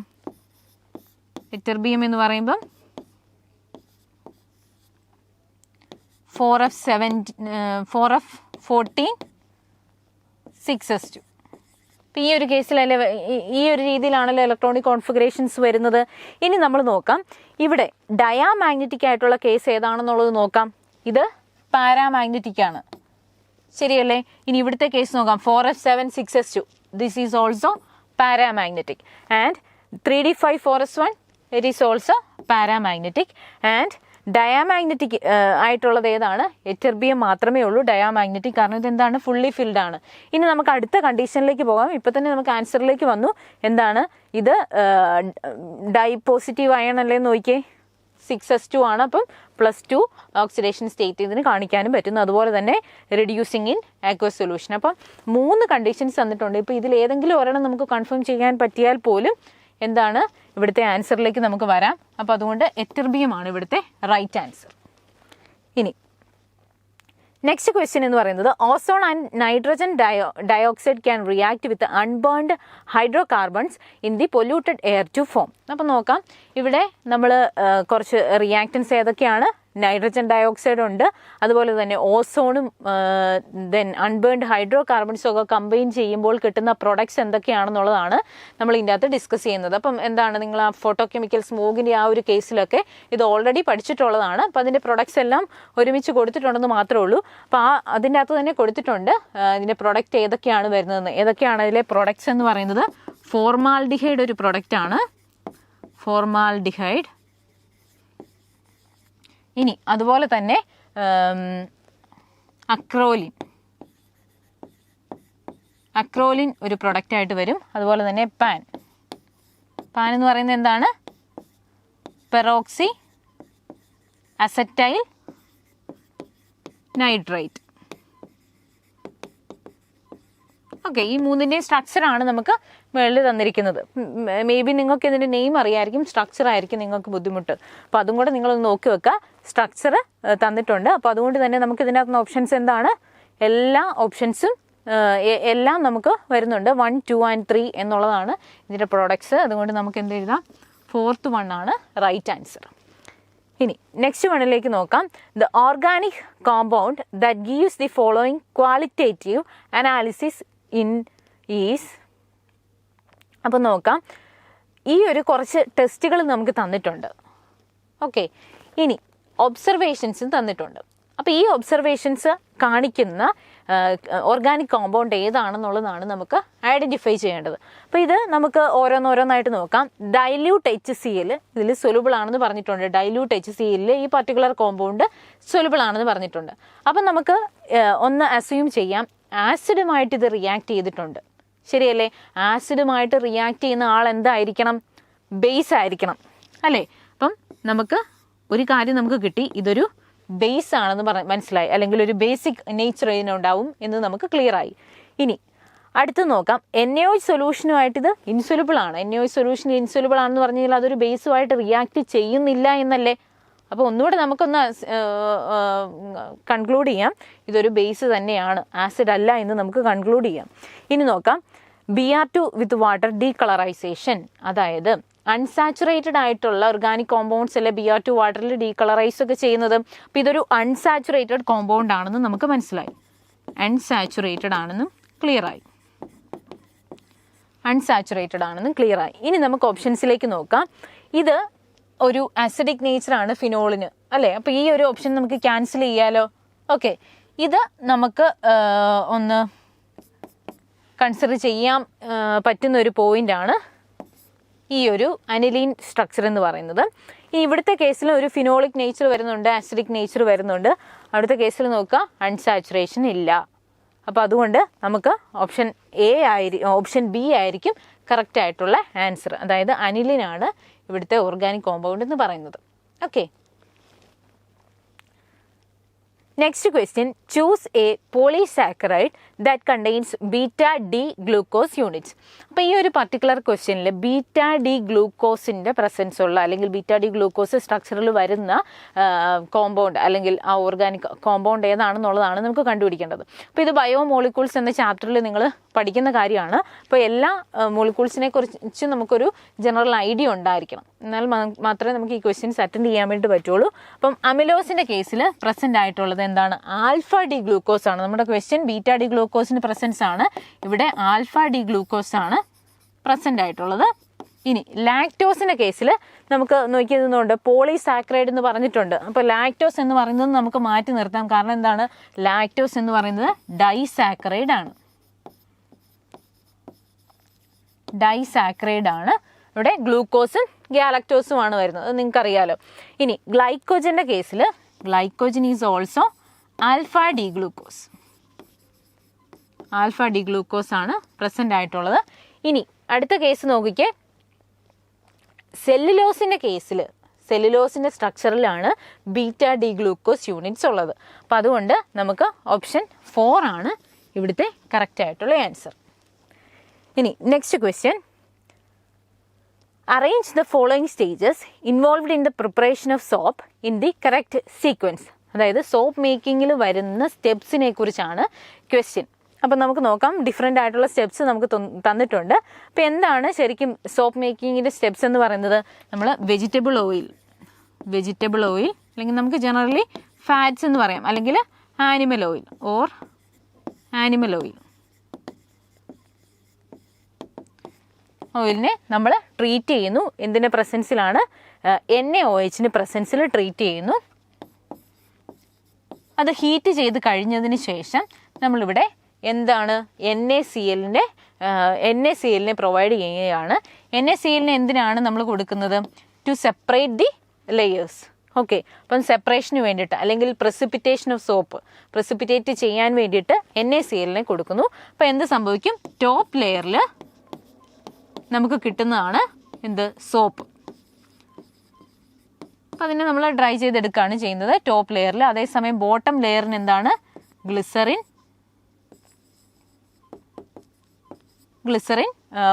എറ്റർബിയം എന്ന് പറയുമ്പം 4f14 6s2. ഈ ഒരു കേസിലല്ലേ, ഈ ഒരു രീതിയിലാണല്ലോ ഇലക്ട്രോണിക് കോൺഫിഗറേഷൻസ് വരുന്നത്. ഇനി നമ്മൾ നോക്കാം, ഇവിടെ ഡയാമാഗ്നറ്റിക് ആയിട്ടുള്ള കേസ് ഏതാണെന്നുള്ളത് നോക്കാം. ഇത് പാരാമാഗ്നറ്റിക് ആണ്, ശരിയല്ലേ. ഇനി ഇവിടുത്തെ കേസ് നോക്കാം, 4f7 6s2, this is also paramagnetic. And 3d5 4s1, it is also paramagnetic. And diamagnetic ആയിട്ടുള്ളത് ഏതാണ്, എറ്റർബിയം മാത്രമേ ഉള്ളൂ ഡയാമാഗ്നറ്റിക്. കാരണം ഇതെന്താണ്, ഫുള്ളി ഫിൽഡ് ആണ്. ഇനി നമുക്ക് അടുത്ത കണ്ടീഷനിലേക്ക് പോകാം. ഇപ്പം തന്നെ നമുക്ക് ആൻസറിലേക്ക് വന്നു. എന്താണ് ഇത്, ഡൈ പോസിറ്റീവ് അയൺ അല്ലേ, നോക്കിയേ 6s2 ആണ്. അപ്പം +2 ഓക്സിഡേഷൻ സ്റ്റേറ്റ് ഇതിന് കാണിക്കാനും പറ്റുന്നു. അതുപോലെ തന്നെ റെഡ്യൂസിങ് ഇൻ ആക്വസ് സൊല്യൂഷൻ. അപ്പം 3 കണ്ടീഷൻസ് തന്നിട്ടുണ്ട്. ഇപ്പോൾ ഇതിൽ ഏതെങ്കിലും ഒരെണ്ണം നമുക്ക് കൺഫേം ചെയ്യാൻ പറ്റിയാൽ പോലും എന്താണ് ഇവിടുത്തെ ആൻസറിലേക്ക് നമുക്ക് വരാം. അപ്പോൾ അതുകൊണ്ട് എറ്റർബിയമാണ് ഇവിടുത്തെ റൈറ്റ് ആൻസർ. ഇനി നെക്സ്റ്റ് ക്വസ്റ്റ്യൻ എന്ന് പറയുന്നത്, ozone and nitrogen dioxide can react with unburned hydrocarbons in the polluted air to form. അപ്പം നോക്കാം, ഇവിടെ നമ്മൾ കുറച്ച് റിയാക്റ്റൻസ് ഏതൊക്കെയാണ്, നൈട്രജൻ ഡയോക്സൈഡ് ഉണ്ട്, അതുപോലെ തന്നെ ഓസോണും ദെൻ അൺബേൺഡ് ഹൈഡ്രോ കാർബൺസും ഒക്കെ കമ്പൈൻ ചെയ്യുമ്പോൾ കിട്ടുന്ന പ്രൊഡക്ട്സ് എന്തൊക്കെയാണെന്നുള്ളതാണ് നമ്മൾ ഇതിൻ്റെ അകത്ത് ഡിസ്കസ് ചെയ്യുന്നത്. അപ്പം എന്താണ്, നിങ്ങൾ ആ ഫോട്ടോ കെമിക്കൽ സ്മോഗിൻ്റെ ആ ഒരു കേസിലൊക്കെ ഇത് ഓൾറെഡി പഠിച്ചിട്ടുള്ളതാണ്. അപ്പം അതിൻ്റെ പ്രൊഡക്ട്സ് എല്ലാം ഒരുമിച്ച് കൊടുത്തിട്ടുണ്ടെന്ന് മാത്രമേ ഉള്ളൂ. അപ്പോൾ അതിൻ്റെ അകത്ത് തന്നെ കൊടുത്തിട്ടുണ്ട് ഇതിൻ്റെ പ്രൊഡക്റ്റ് ഏതൊക്കെയാണ് വരുന്നതെന്ന്. ഏതൊക്കെയാണ് അതിലെ പ്രൊഡക്ട്സ് എന്ന് പറയുന്നത്, ഫോർമാൽഡിഹൈഡ് ഒരു പ്രൊഡക്റ്റാണ്, ഫോർമാൽഡിഹൈഡ്. ഇനി അതുപോലെ തന്നെ അക്രോലിൻ ഒരു പ്രൊഡക്റ്റായിട്ട് വരും. അതുപോലെ തന്നെ പാൻ എന്ന് പറയുന്നത് എന്താണ്, പെറോക്സി അസറ്റൈൽ നൈട്രേറ്റ്. ഓക്കെ, ഈ 3ൻ്റെയും സ്ട്രക്ചറാണ് നമുക്ക് മുകളിൽ തന്നിരിക്കുന്നത്. മേ ബി നിങ്ങൾക്ക് ഇതിൻ്റെ നെയിം അറിയാമായിരിക്കും, സ്ട്രക്ചർ ആയിരിക്കും നിങ്ങൾക്ക് ബുദ്ധിമുട്ട്. അപ്പോൾ അതും കൂടെ നിങ്ങളൊന്ന് നോക്കി വെക്കുക. സ്ട്രക്ചർ തന്നിട്ടുണ്ട്. അപ്പോൾ അതുകൊണ്ട് തന്നെ നമുക്ക് ഇതിനകത്തുനിന്ന് ഓപ്ഷൻസ് എന്താണ്, എല്ലാ ഓപ്ഷൻസും എല്ലാം നമുക്ക് വരുന്നുണ്ട്. 1, 2 and 3 എന്നുള്ളതാണ് ഇതിൻ്റെ പ്രോഡക്ട്സ്. അതുകൊണ്ട് നമുക്ക് എന്ത് എഴുതാം, 4th one ആണ് റൈറ്റ് ആൻസർ. ഇനി നെക്സ്റ്റ് വണ്ണിലേക്ക് നോക്കാം. The organic compound that gives the following qualitative analysis in is. അപ്പം നോക്കാം, ഈ ഒരു കുറച്ച് ടെസ്റ്റുകൾ നമുക്ക് തന്നിട്ടുണ്ട്. ഓക്കെ, ഇനി ഒബ്സർവേഷൻസും തന്നിട്ടുണ്ട്. അപ്പോൾ ഈ ഒബ്സർവേഷൻസ് കാണിക്കുന്ന ഓർഗാനിക് കോമ്പൗണ്ട് ഏതാണെന്നുള്ളതാണ് നമുക്ക് ഐഡൻറ്റിഫൈ ചെയ്യേണ്ടത്. അപ്പോൾ ഇത് നമുക്ക് ഓരോന്നോരോന്നായിട്ട് നോക്കാം. ഡൈല്യൂട്ട് HCl ഇതിൽ സൊലുബിൾ ആണെന്ന് പറഞ്ഞിട്ടുണ്ട്. ഡൈല്യൂട്ട് HCl ഈ പർട്ടിക്കുലർ കോമ്പൗണ്ട് സൊലുബിൾ ആണെന്ന് പറഞ്ഞിട്ടുണ്ട്. അപ്പം നമുക്ക് ഒന്ന് അസ്യൂം ചെയ്യാം, ആസിഡുമായിട്ട് ഇത് റിയാക്ട് ചെയ്തിട്ടുണ്ട്, ശരിയല്ലേ? ആസിഡുമായിട്ട് റിയാക്ട് ചെയ്യുന്ന ആൾ എന്തായിരിക്കണം? ബേസ് ആയിരിക്കണം, അല്ലേ? അപ്പം നമുക്ക് ഒരു കാര്യം നമുക്ക് കിട്ടി, ഇതൊരു ബേസ് ആണെന്ന് മനസ്സിലായി, അല്ലെങ്കിൽ ഒരു ബേസിക് നേച്ചർ ഇതിനുണ്ടാവും എന്ന് നമുക്ക് ക്ലിയർ ആയി. ഇനി അടുത്ത് നോക്കാം, NaOH സൊല്യൂഷനുമായിട്ട് ഇത് ഇൻസൊലുബിൾ ആണ്. NaOH സൊല്യൂഷൻ ഇൻസൊലുബിൾ ആണെന്ന് പറഞ്ഞു കഴിഞ്ഞാൽ അതൊരു ബേസുമായിട്ട് റിയാക്ട് ചെയ്യുന്നില്ല എന്നല്ലേ? അപ്പോൾ ഒന്നുകൂടെ നമുക്കൊന്ന് കൺക്ലൂഡ് ചെയ്യാം, ഇതൊരു ബേസ് തന്നെയാണ്, ആസിഡ് അല്ല എന്ന് നമുക്ക് കൺക്ലൂഡ് ചെയ്യാം. ഇനി നോക്കാം, Br2 വിത്ത് വാട്ടർ ഡീകളറൈസേഷൻ, അതായത് അൺസാച്ചുറേറ്റഡ് ആയിട്ടുള്ള ഓർഗാനിക് കോമ്പൗണ്ട്സ് അല്ലെ Br2 വാട്ടറിൽ ഡീകളറൈസ് ഒക്കെ ചെയ്യുന്നത്. അപ്പോൾ ഇതൊരു അൺസാച്ചുറേറ്റഡ് കോമ്പൗണ്ട് ആണെന്ന് നമുക്ക് മനസ്സിലായി, അൺസാച്ചുറേറ്റഡ് ആണെന്നും ക്ലിയർ ആയി, അൺസാച്ചുറേറ്റഡ് ആണെന്നും ക്ലിയർ ആയി. ഇനി നമുക്ക് ഓപ്ഷൻസിലേക്ക് നോക്കാം. ഇത് ഒരു അസിഡിക് നേച്ചറാണ് ഫിനോളിന്, അല്ലേ? അപ്പോൾ ഈ ഒരു ഓപ്ഷൻ നമുക്ക് ക്യാൻസൽ ചെയ്യാലോ. ഓക്കെ, ഇത് നമുക്ക് ഒന്ന് കൺസിഡർ ചെയ്യാൻ പറ്റുന്ന ഒരു പോയിൻ്റാണ് ഈ ഒരു അനിലീൻ സ്ട്രക്ചർ എന്ന് പറയുന്നത്. ഇനി ഇവിടുത്തെ കേസിൽ ഒരു ഫിനോളിക് നേച്ചർ വരുന്നുണ്ട്, ആസിഡിക് നേച്ചർ വരുന്നുണ്ട്. അവിടുത്തെ കേസിൽ നോക്കുക, അൺസാച്ചുറേഷൻ ഇല്ല. അപ്പോൾ അതുകൊണ്ട് നമുക്ക് ഓപ്ഷൻ ബി ആയിരിക്കും കറക്റ്റ് ആയിട്ടുള്ള ആൻസർ. അതായത് അനിലിനാണ് ഇവിടുത്തെ ഓർഗാനിക് കോമ്പൗണ്ട് എന്ന് പറയുന്നത്. Okay, next question, choose A polysaccharide that contains βD glucose units. അപ്പോൾ ഈ ഒരു പർട്ടിക്കുലർ ക്വസ്റ്റ്യനിൽ βD ഗ്ലൂക്കോസിൻ്റെ പ്രസൻസ് ഉള്ള അല്ലെങ്കിൽ βD ഗ്ലൂക്കോസ് സ്ട്രക്ചറിൽ വരുന്ന കോമ്പൗണ്ട് അല്ലെങ്കിൽ ആ ഓർഗാനിക് കോമ്പൗണ്ട് ഏതാണെന്നുള്ളതാണ് നമുക്ക് കണ്ടുപിടിക്കേണ്ടത്. അപ്പോൾ ഇത് ബയോമോളിക്യൂൾസ് എന്ന ചാപ്റ്ററിൽ നിങ്ങൾ പഠിക്കുന്ന കാര്യമാണ്. അപ്പോൾ എല്ലാ മോളിക്യൂൾസിനെ കുറിച്ച് നമുക്കൊരു ജനറൽ ഐഡിയ ഉണ്ടായിരിക്കണം, എന്നാൽ മാത്രമേ നമുക്ക് ഈ ക്വസ്റ്റ്യൻസ് അറ്റൻഡ് ചെയ്യാൻ വേണ്ടി പറ്റുള്ളൂ. അപ്പം അമിലോസിൻ്റെ കേസിൽ പ്രസൻ്റ് ആയിട്ടുള്ളത് എന്താണ്? α-D ഗ്ലൂക്കോസ് ആണ്. നമ്മുടെ ക്വസ്റ്റ്യൻ βD ഗ്ലൂക്കോസിൻ്റെ പ്രസൻസ് ആണ്, ഇവിടെ α-D ഗ്ലൂക്കോസ് ആണ് പ്രസൻ്റ് ആയിട്ടുള്ളത്. ഇനി ലാക്ടോസിൻ്റെ കേസിൽ നമുക്ക് നോക്കിയതുകൊണ്ട് പോളിസാക്കറൈഡ് എന്ന് പറഞ്ഞിട്ടുണ്ട്. അപ്പോൾ ലാക്ടോസ് എന്ന് പറയുന്നത് നമുക്ക് മാറ്റി നിർത്താം, കാരണം എന്താണ്? ലാക്ടോസ് എന്ന് പറയുന്നത് ഡൈസാക്കറൈഡ് ആണ്, ഡൈസാക്കറൈഡ് ആണ്. ഇവിടെ ഗ്ലൂക്കോസും ഗാലക്ടോസുമാണ് വരുന്നത്, അത് നിങ്ങൾക്കറിയാലോ. ഇനി ഗ്ലൈക്കോജൻ്റെ കേസിൽ glycogen is also α-D glucose, α-D glucose ആണ് പ്രസൻ്റ് ആയിട്ടുള്ളത്. ഇനി അടുത്ത കേസ് നോക്കിക്കേ, സെല്ലുലോസിൻ്റെ കേസിൽ സെല്ലുലോസിൻ്റെ സ്ട്രക്ചറിലാണ് βD ഗ്ലൂക്കോസ് യൂണിറ്റ്സ് ഉള്ളത്. അപ്പോൾ അതുകൊണ്ട് നമുക്ക് ഓപ്ഷൻ 4 ആണ് ഇവിടുത്തെ കറക്റ്റ് ആയിട്ടുള്ള ആൻസർ. ഇനി next question, arrange the following stages involved in the preparation of soap in the correct sequence. അതായത് സോപ്പ് മേക്കിങ്ങിൽ വരുന്ന സ്റ്റെപ്സിനെ കുറിച്ചാണ് ക്വസ്റ്റ്യൻ. അപ്പം നമുക്ക് നോക്കാം, ഡിഫറെൻ്റ് ആയിട്ടുള്ള സ്റ്റെപ്സ് നമുക്ക് തന്നിട്ടുണ്ട്. അപ്പോൾ എന്താണ് ശരിക്കും സോപ്പ് മേക്കിങ്ങിൻ്റെ സ്റ്റെപ്സ് എന്ന് പറയുന്നത്? നമ്മൾ വെജിറ്റബിൾ ഓയിൽ അല്ലെങ്കിൽ നമുക്ക് ജനറലി ഫാറ്റ്സ് എന്ന് പറയാം, അല്ലെങ്കിൽ ആനിമൽ ഓയിൽ ഓയിലിനെ നമ്മൾ ട്രീറ്റ് ചെയ്യുന്നു. എന്തിൻ്റെ പ്രസൻസിലാണ്? NaOH പ്രസൻസിൽ ട്രീറ്റ് ചെയ്യുന്നു. അത് ഹീറ്റ് ചെയ്ത് കഴിഞ്ഞതിന് ശേഷം നമ്മളിവിടെ എന്താണ് NaCl പ്രൊവൈഡ് ചെയ്യുകയാണ്. NaCl എന്തിനാണ് നമ്മൾ കൊടുക്കുന്നത്? To separate the layers. Okay, അപ്പം സെപ്പറേഷന് വേണ്ടിയിട്ട് അല്ലെങ്കിൽ പ്രസിപ്പിറ്റേഷൻ ഓഫ് സോപ്പ് പ്രസിപ്പിറ്റേറ്റ് ചെയ്യാൻ വേണ്ടിയിട്ട് NaCl കൊടുക്കുന്നു. അപ്പോൾ എന്ത് സംഭവിക്കും? ടോപ്പ് ലെയറിൽ നമുക്ക് കിട്ടുന്നതാണ് എന്ത്? സോപ്പ്. അപ്പോൾ അതിനെ നമ്മൾ ഡ്രൈ ചെയ്തെടുക്കുകയാണ് ചെയ്യുന്നത് ടോപ്പ് ലെയറിൽ. അതേസമയം ബോട്ടം ലെയറിന് എന്താണ്? ഗ്ലിസറിൻ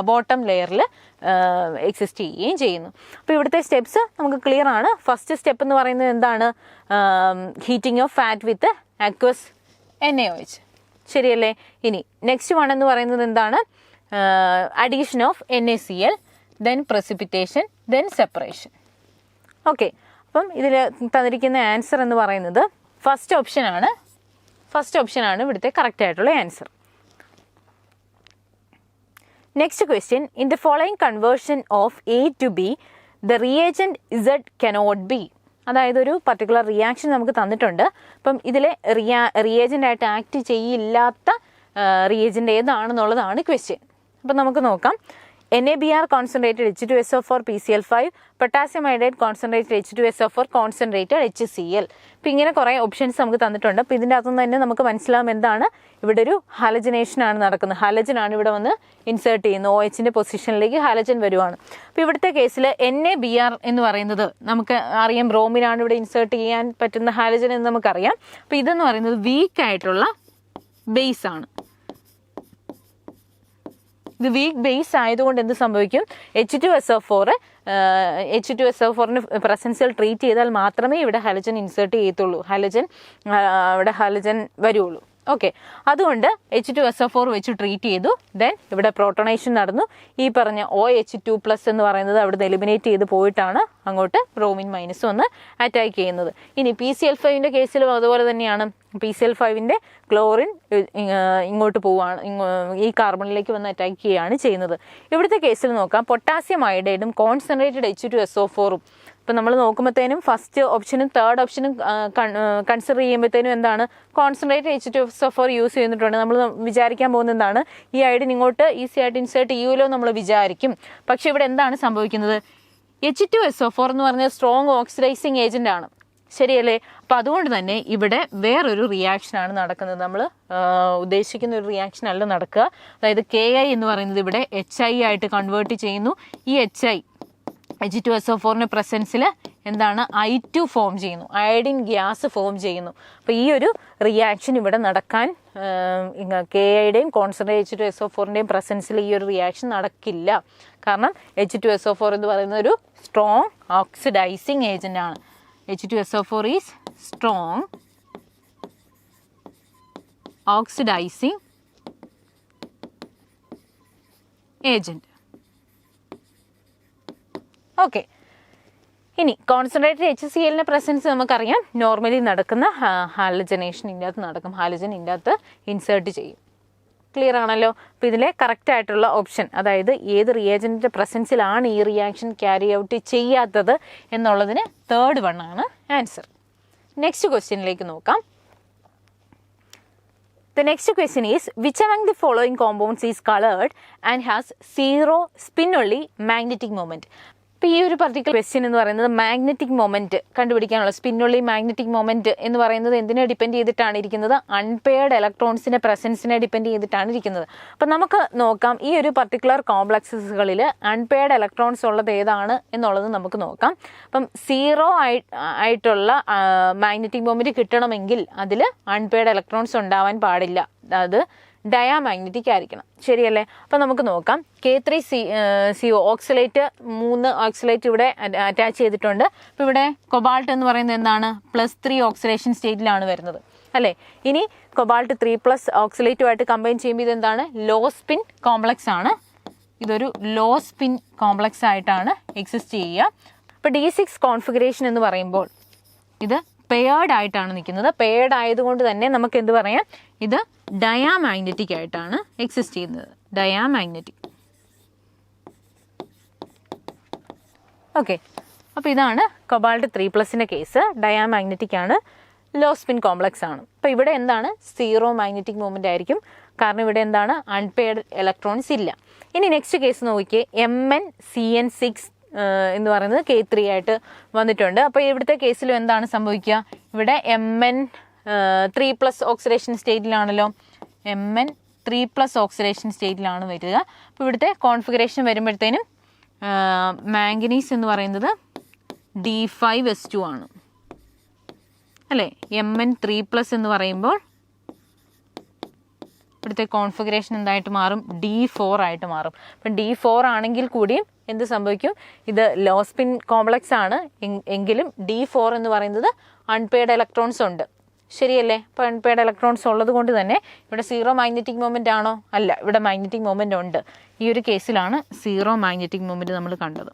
ബോട്ടം ലെയറിൽ എക്സിസ്റ്റ് ചെയ്യുകയും ചെയ്യുന്നു. അപ്പോൾ ഇവിടുത്തെ സ്റ്റെപ്സ് നമുക്ക് ക്ലിയർ ആണ്. ഫസ്റ്റ് സ്റ്റെപ്പ് എന്ന് പറയുന്നത് എന്താണ്? Heating of fat with aqueous NaOH, ശരിയല്ലേ? ഇനി നെക്സ്റ്റ് വൺ എന്ന് പറയുന്നത് എന്താണ്? Addition of NaCl, then precipitation, then separation. Okay, അപ്പം ഇതിൽ തന്നിരിക്കുന്ന ആൻസർ എന്ന് പറയുന്നത് ഫസ്റ്റ് ഓപ്ഷനാണ് ഇവിടുത്തെ കറക്റ്റ് ആയിട്ടുള്ള answer. Next question, in the following conversion of A to B, the reagent Z cannot be. അതായത് ഒരു പർട്ടിക്കുലർ റിയാക്ഷൻ നമുക്ക് തന്നിട്ടുണ്ട്. അപ്പം ഇതിലെ റിയേജൻ്റായിട്ട് ആക്ട് ചെയ്യില്ലാത്ത റിയേജൻ്റ് ഏതാണെന്നുള്ളതാണ് ക്വസ്റ്റ്യൻ. അപ്പം നമുക്ക് നോക്കാം. NaBr concentrated H2SO4 PCl5, potassium iodide concentrated H2SO4 concentrated HCl. അപ്പോൾ ഇങ്ങനെ കുറേ ഓപ്ഷൻസ് നമുക്ക് തന്നിട്ടുണ്ട്. അപ്പോൾ ഇതിൻ്റെ അകത്തുനിന്ന് തന്നെ നമുക്ക് മനസ്സിലാവും എന്താണ് ഇവിടെ ഒരു ഹാലജനേഷൻ ആണ് നടക്കുന്നത്. ഹാലജനാണ് ഇവിടെ വന്ന് ഇൻസേർട്ട് ചെയ്യുന്നത്. OHൻ്റെ പൊസിഷനിലേക്ക് ഹാലജൻ വരുവാണ്. അപ്പോൾ ഇവിടുത്തെ കേസിൽ NaBr എന്ന് പറയുന്നത് നമുക്ക് അറിയാം, ബ്രോമിനാണ് ഇവിടെ ഇൻസേർട്ട് ചെയ്യാൻ പറ്റുന്ന ഹാലജൻ എന്ന് നമുക്കറിയാം. അപ്പോൾ ഇതെന്ന് പറയുന്നത് വീക്ക് ആയിട്ടുള്ള ബേസ് ആണ്. ഇത് വീക്ക് ബേസ് ആയതുകൊണ്ട് എന്ത് സംഭവിക്കും, H2SO4ന് പ്രസൻസിൽ ട്രീറ്റ് ചെയ്താൽ മാത്രമേ ഇവിടെ ഹാലജൻ ഇൻസേർട്ട് ചെയ്യത്തുള്ളൂ, ഇവിടെ ഹാലജൻ വരുള്ളൂ. ഓക്കെ, അതുകൊണ്ട് H2SO4 വെച്ച് ട്രീറ്റ് ചെയ്തു. ദെൻ ഇവിടെ പ്രോട്ടോണേഷൻ നടന്നു. ഈ പറഞ്ഞ OH2+ എന്ന് പറയുന്നത് അവിടെ എലിമിനേറ്റ് ചെയ്ത് പോയിട്ടാണ് അങ്ങോട്ട് ബ്രോമിൻ മൈനസ് വന്ന് അറ്റാക്ക് ചെയ്യുന്നത്. ഇനി PCl5ൻ്റെ കേസിലും അതുപോലെ തന്നെയാണ്. PCl5ൻ്റെ ക്ലോറിൻ ഇങ്ങോട്ട് പോവുകയാണ്, ഈ കാർബണിലേക്ക് വന്ന് അറ്റാക്ക് ചെയ്യുകയാണ് ചെയ്യുന്നത്. ഇവിടുത്തെ കേസിൽ നോക്കാം, പൊട്ടാസ്യം അയോഡൈഡും കോൺസെൻട്രേറ്റഡ് H2SO4ഉം. ഇപ്പം നമ്മൾ നോക്കുമ്പോഴത്തേനും ഫസ്റ്റ് ഓപ്ഷനും തേർഡ് ഓപ്ഷനും കൺസിഡർ ചെയ്യുമ്പോഴത്തേനും എന്താണ്, കോൺസെൻട്രേറ്റഡ് H2SO4 യൂസ് ചെയ്തിട്ടുണ്ട്. നമ്മൾ വിചാരിക്കാൻ പോകുന്നത് എന്താണ്, ഈ അയോഡിൻ ഇങ്ങോട്ട് ഈസി ആയിട്ട് ഇൻസേർട്ട് ചെയ്യുമല്ലോ നമ്മൾ വിചാരിക്കും. പക്ഷെ ഇവിടെ എന്താണ് സംഭവിക്കുന്നത്, H2SO4 എന്ന് പറഞ്ഞാൽ സ്ട്രോങ് ഓക്സിഡൈസിങ് ഏജൻ്റ് ആണ്, ശരിയല്ലേ? അപ്പം അതുകൊണ്ട് തന്നെ ഇവിടെ വേറൊരു റിയാക്ഷനാണ് നടക്കുന്നത്. നമ്മൾ ഉദ്ദേശിക്കുന്ന ഒരു റിയാക്ഷൻ അല്ല നടക്കുക. അതായത് KI എന്ന് പറയുന്നത് ഇവിടെ HI ആയിട്ട് കൺവേർട്ട് ചെയ്യുന്നു. ഈ H2SO4ൻ്റെ പ്രസൻസിൽ എന്താണ്, I2 ഫോം ചെയ്യുന്നു, അയഡിൻ ഗ്യാസ് ഫോം ചെയ്യുന്നു. അപ്പോൾ ഈ ഒരു റിയാക്ഷൻ ഇവിടെ നടക്കാൻ KIയുടെയും കോൺസെൻട്രേറ്റ് H2SO4ൻ്റെയും പ്രസൻസിൽ ഈ ഒരു റിയാക്ഷൻ നടക്കില്ല. കാരണം H2SO4 എന്ന് പറയുന്നത് ഒരു സ്ട്രോങ് ഓക്സിഡൈസിങ് ഏജൻ്റ് ആണ്. H2SO4 is strong oxidizing agent. Okay, ഇനി കോൺസെൻട്രേറ്റഡ് HClൻ്റെ പ്രസൻസ് നമുക്കറിയാം, നോർമലി നടക്കുന്ന ഹാലജനേഷൻ ഇതിൻ്റെ അകത്ത് നടക്കും, ഹാലജൻ ഇതിൻ്റെ അകത്ത് ഇൻസേർട്ട് ചെയ്യും. ക്ലിയർ ആണല്ലോ? അപ്പോൾ ഇതിലെ കറക്റ്റ് ആയിട്ടുള്ള ഓപ്ഷൻ, അതായത് ഏത് റിയേജൻറ്റിൻ്റെ പ്രസൻസിലാണ് ഈ റിയാക്ഷൻ ക്യാരി ഔട്ട് ചെയ്യാത്തത് എന്നുള്ളതിന് തേർഡ് വൺ ആണ് ആൻസർ. നെക്സ്റ്റ് ക്വസ്റ്റ്യനിലേക്ക് നോക്കാം. The next question is, which among the following compounds is colored and has zero spin-only magnetic moment? ഇപ്പോൾ ഈ ഒരു പർട്ടിക്കുലർ ക്വസ്റ്റ്യൻ എന്ന് പറയുന്നത് മാഗ്നറ്റിക് മൊമെൻറ്റ് കണ്ടുപിടിക്കാനുള്ള, സ്പിന്നുള്ളി മാഗ്നറ്റിക് മൊമെൻറ്റ് എന്ന് പറയുന്നത് എന്തിനെ ഡിപ്പെൻഡ് ചെയ്തിട്ടാണ് ഇരിക്കുന്നത്, അൺപെയർഡ് ഇലക്ട്രോൺസിൻ്റെ പ്രസൻസിനെ ഡിപ്പെൻഡ് ചെയ്തിട്ടാണ് ഇരിക്കുന്നത്. അപ്പം നമുക്ക് നോക്കാം, ഈ ഒരു പർട്ടിക്കുലർ കോംപ്ലക്സസുകളിൽ അൺപെയർഡ് ഇലക്ട്രോൺസ് ഉള്ളത് ഏതാണ് എന്നുള്ളത് നമുക്ക് നോക്കാം. അപ്പം സീറോ ആയിട്ടുള്ള മാഗ്നറ്റിക് മൊമെൻറ്റ് കിട്ടണമെങ്കിൽ അതിൽ അൺപെയർഡ് ഇലക്ട്രോൺസ് ഉണ്ടാവാൻ പാടില്ല, അത് ഡയാമാഗ്നറ്റിക് ആയിരിക്കണം, ശരിയല്ലേ? അപ്പം നമുക്ക് നോക്കാം. K3CO ഓക്സിലേറ്റ് 3 ഓക്സിലേറ്റ് ഇവിടെ അറ്റാച്ച് ചെയ്തിട്ടുണ്ട്. അപ്പോൾ ഇവിടെ കൊബാൾട്ട് എന്ന് പറയുന്നത് എന്താണ്, +3 ഓക്സിഡേഷൻ സ്റ്റേറ്റിലാണ് വരുന്നത്, അല്ലേ? ഇനി കൊബാൾട്ട് 3+ ഓക്സിലേറ്റുമായിട്ട് കമ്പൈൻ ചെയ്യുമ്പോൾ ഇതെന്താണ്, ലോ സ്പിൻ കോംപ്ലക്സ് ആണ്. ഇതൊരു ലോ സ്പിൻ കോംപ്ലക്സ് ആയിട്ടാണ് എക്സിസ്റ്റ് ചെയ്യുക. അപ്പോൾ D6 കോൺഫിഗറേഷൻ എന്ന് പറയുമ്പോൾ ഇത് പെയർഡ് ആയിട്ടാണ് നിൽക്കുന്നത്. പെയർഡ് ആയതുകൊണ്ട് തന്നെ നമുക്ക് എന്ത് പറയാം, ഇത് ഡയാമാഗ്നറ്റിക് ആയിട്ടാണ് എക്സിസ്റ്റ് ചെയ്യുന്നത്, ഡയാമാഗ്നറ്റിക്. ഓക്കെ, അപ്പോൾ ഇതാണ് കൊബാൾട്ട് 3+ൻ്റെ കേസ്, ഡയാമാഗ്നറ്റിക് ആണ്, ലോ സ്പിൻ കോംപ്ലക്സ് ആണ്. അപ്പോൾ ഇവിടെ എന്താണ്, സീറോ മാഗ്നറ്റിക് മൂവ്മെൻ്റ് ആയിരിക്കും, കാരണം ഇവിടെ എന്താണ്, അൺപെയർഡ് ഇലക്ട്രോൺസ് ഇല്ല. ഇനി നെക്സ്റ്റ് കേസ് നോക്കിയേ, MnCN6 എന്ന് പറയുന്നത് K3 ആയിട്ട് വന്നിട്ടുണ്ട്. അപ്പോൾ ഇവിടുത്തെ കേസിലും എന്താണ് സംഭവിക്കുക, ഇവിടെ Mn3+ ഓക്സിഡേഷൻ സ്റ്റേറ്റിലാണല്ലോ, Mn3+ ഓക്സിഡേഷൻ സ്റ്റേറ്റിലാണ് വരിക. അപ്പോൾ ഇവിടുത്തെ കോൺഫിഗറേഷൻ വരുമ്പോഴത്തേനും മാംഗനീസ് എന്ന് പറയുന്നത് D5S2 ആണ്, അല്ലേ? Mn3+ എന്ന് പറയുമ്പോൾ ഇവിടുത്തെ കോൺഫിഗറേഷൻ എന്തായിട്ട് മാറും, D4 ആയിട്ട് മാറും. അപ്പം D4 ആണെങ്കിൽ കൂടിയും എന്ത് സംഭവിക്കും, ഇത് ലോ സ്പിൻ കോംപ്ലക്സ് ആണ് എങ്കിലും D4 എന്ന് പറയുന്നത് അൺപെയർഡ് ഇലക്ട്രോൺസ് ഉണ്ട്, ശരിയല്ലേ? അപ്പോൾ അൺപെയർഡ് ഇലക്ട്രോൺസ് ഉള്ളത് കൊണ്ട് തന്നെ ഇവിടെ സീറോ മാഗ്നറ്റിക് മൊമെൻ്റ് ആണോ, അല്ല, ഇവിടെ മാഗ്നറ്റിക് മൊമെൻ്റ് ഉണ്ട്. ഈ ഒരു കേസിലാണ് സീറോ മാഗ്നറ്റിക് മൊമെൻ്റ് നമ്മൾ കണ്ടത്.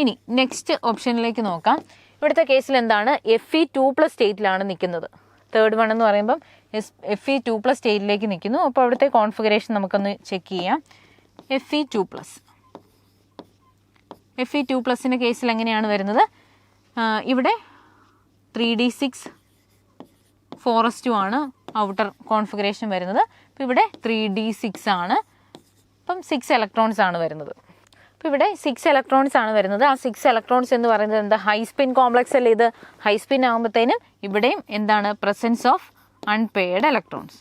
ഇനി നെക്സ്റ്റ് ഓപ്ഷനിലേക്ക് നോക്കാം. ഇവിടുത്തെ കേസിൽ എന്താണ്, Fe2+ സ്റ്റേറ്റിലാണ് നിൽക്കുന്നത്. തേർഡ് വൺ എന്ന് പറയുമ്പം Fe2+ സ്റ്റേറ്റിലേക്ക് നിൽക്കുന്നു. അപ്പോൾ അവിടുത്തെ കോൺഫിഗറേഷൻ നമുക്കൊന്ന് ചെക്ക് ചെയ്യാം. Fe2+. Fe2+ കേസിൽ എങ്ങനെയാണ് വരുന്നത്? ഇവിടെ 3d6 4s2 ആണ് ഔട്ടർ കോൺഫിഗറേഷൻ വരുന്നത്. അപ്പോൾ ഇവിടെ 3d6 ആണ്. അപ്പം 6 ഇലക്ട്രോൺസ് ആണ് വരുന്നത്. അപ്പോൾ ഇവിടെ 6 ഇലക്ട്രോൺസ് ആണ് വരുന്നത്. ആ 6 ഇലക്ട്രോൺസ് എന്ന് പറയുന്നത് എന്താ? ഹൈ സ്പിൻ കോംപ്ലക്സ് അല്ലേ ഇത്? ഹൈ സ്പിൻ ആകുമ്പോഴത്തേനും ഇവിടെയും എന്താണ്? Presence of unpaired electrons.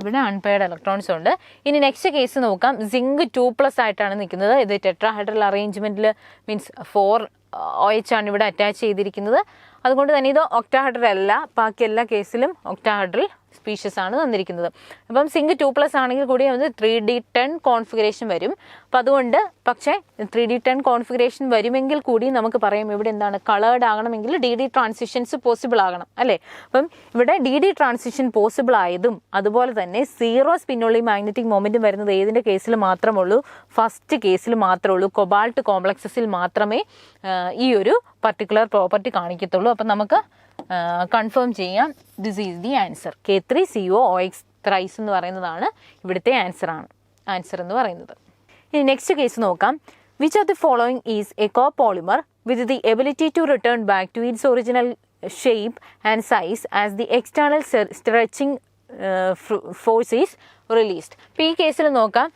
ഇവിടെ അൺപെയർഡ് ഇലക്ട്രോൺസ് ഉണ്ട്. ഇനി നെക്സ്റ്റ് കേസ് നോക്കാം. സിങ്ക് 2+ ആയിട്ടാണ് നിൽക്കുന്നത്. ഇത് ടെട്രാഹൈഡ്രൽ അറേഞ്ച്മെൻറ്റിൽ മീൻസ് 4 OH ആണ് ഇവിടെ അറ്റാച്ച് ചെയ്തിരിക്കുന്നത്. അതുകൊണ്ട് തന്നെ ഇത് ഒക്ടാഹൈഡ്രൽ അല്ല. ബാക്കി എല്ലാ കേസിലും ഒക്ടാഹൈഡ്രൽ സ്പീഷീസ് ആണ് തന്നിരിക്കുന്നത്. അപ്പം സിങ്ക് 2+ ആണെങ്കിൽ കൂടി അത് 3d10 കോൺഫിഗറേഷൻ വരും. അപ്പം അതുകൊണ്ട് പക്ഷേ 3d10 കോൺഫിഗറേഷൻ വരുമെങ്കിൽ കൂടി നമുക്ക് പറയാം ഇവിടെ എന്താണ്? കളേർഡ് ആകണമെങ്കിൽ DD ട്രാൻസിഷൻസ് പോസിബിൾ ആകണം അല്ലേ? അപ്പം ഇവിടെ DD ട്രാൻസിഷൻ പോസിബിൾ ആയതും അതുപോലെ തന്നെ 0 സ്പിന്നുള്ളി മാഗ്നറ്റിക് മൊമെൻറ്റും വരുന്നത് ഏതിൻ്റെ കേസിൽ മാത്രമേ ഉള്ളൂ? ഫസ്റ്റ് കേസിൽ മാത്രമേ ഉള്ളൂ. കൊബാൾട്ട് കോംപ്ലക്സസിൽ മാത്രമേ ഈ ഒരു പർട്ടിക്കുലർ പ്രോപ്പർട്ടി കാണിക്കത്തുള്ളൂ. അപ്പം നമുക്ക് കൺഫേം ചെയ്യാം this is the answer. K3COOX thrice എന്ന് പറയുന്നതാണ് ഇവിടുത്തെ ആൻസർ എന്ന് പറയുന്നത്. ഇനി നെക്സ്റ്റ് കേസ് നോക്കാം. Which of the following is a copolymer with the ability to return back to its original shape and size as the external stretching force is released. അപ്പോൾ ഈ കേസിൽ നോക്കാം.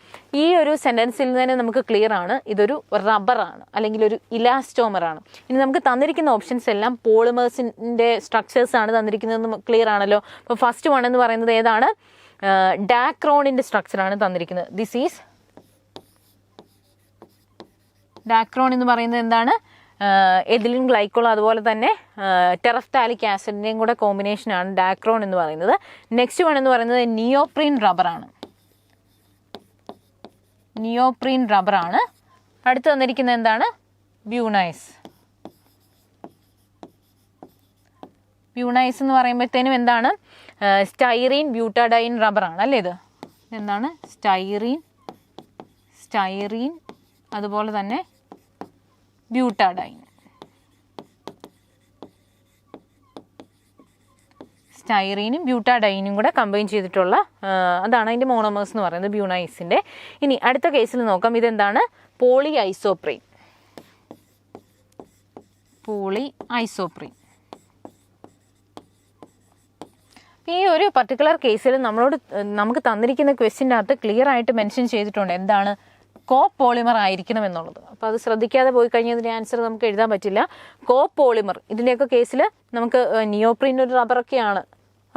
ഈ ഒരു സെൻറ്റൻസിൽ തന്നെ നമുക്ക് ക്ലിയർ ആണ് ഇതൊരു റബ്ബറാണ് അല്ലെങ്കിൽ ഒരു ഇലാസ്റ്റോമറാണ്. ഇനി നമുക്ക് തന്നിരിക്കുന്ന ഓപ്ഷൻസ് എല്ലാം പോളിമേഴ്സിൻ്റെ സ്ട്രക്ചേഴ്സ് ആണ് തന്നിരിക്കുന്നതെന്ന് ക്ലിയർ ആണല്ലോ. അപ്പോൾ ഫസ്റ്റ് വൺ എന്ന് പറയുന്നത് ഏതാണ്? ഡാക്രോണിൻ്റെ സ്ട്രക്ചറാണ് തന്നിരിക്കുന്നത്. ദിസ് ഈസ് ഡാക്രോൺ എന്ന് പറയുന്നത് എന്താണ്? എഥിലിൻ ഗ്ലൈക്കോൾ അതുപോലെ തന്നെ ടെറഫ്താലിക് ആസിഡിൻ്റെയും കൂടെ കോമ്പിനേഷനാണ് ഡാക്രോൺ എന്ന് പറയുന്നത്. നെക്സ്റ്റ് വൺ എന്ന് പറയുന്നത് നിയോപ്രീൻ റബ്ബറാണ്. അടുത്ത് തന്നിരിക്കുന്നത് എന്താണ്? ബ്യൂണൈസ് എന്ന് പറയുമ്പോഴത്തേനും എന്താണ്? സ്റ്റൈറീൻ ബ്യൂട്ടാഡൈൻ റബ്ബറാണ് അല്ലേ? ഇത് എന്താണ്? സ്റ്റൈറീൻ അതുപോലെ തന്നെ ബ്യൂട്ടാഡൈൻ. സ്റ്റൈറീനും ബ്യൂട്ടാഡൈനും കൂടെ കമ്പൈൻ ചെയ്തിട്ടുള്ള അതാണ് അതിൻ്റെ മോണോമേഴ്സ് എന്ന് പറയുന്നത് ബ്യൂണൈസിൻ്റെ. ഇനി അടുത്ത കേസിൽ നോക്കാം. ഇതെന്താണ്? Polyisoprene. ഈ ഒരു പർട്ടിക്കുലർ കേസിൽ നമുക്ക് തന്നിരിക്കുന്ന ക്വസ്റ്റ്യൻ്റെ അകത്ത് ക്ലിയർ ആയിട്ട് മെൻഷൻ ചെയ്തിട്ടുണ്ട് എന്താണ്? കോപോളിമർ ആയിരിക്കണം എന്നുള്ളത്. അപ്പോൾ അത് ശ്രദ്ധിക്കാതെ പോയി കഴിഞ്ഞാൽ ഇതിൻ്റെ ആൻസർ നമുക്ക് എഴുതാൻ പറ്റില്ല. കോപോളിമർ ഇതിൻ്റെയൊക്കെ കേസിൽ നമുക്ക് നിയോപ്രീൻ ഒരു റബ്ബറൊക്കെയാണ്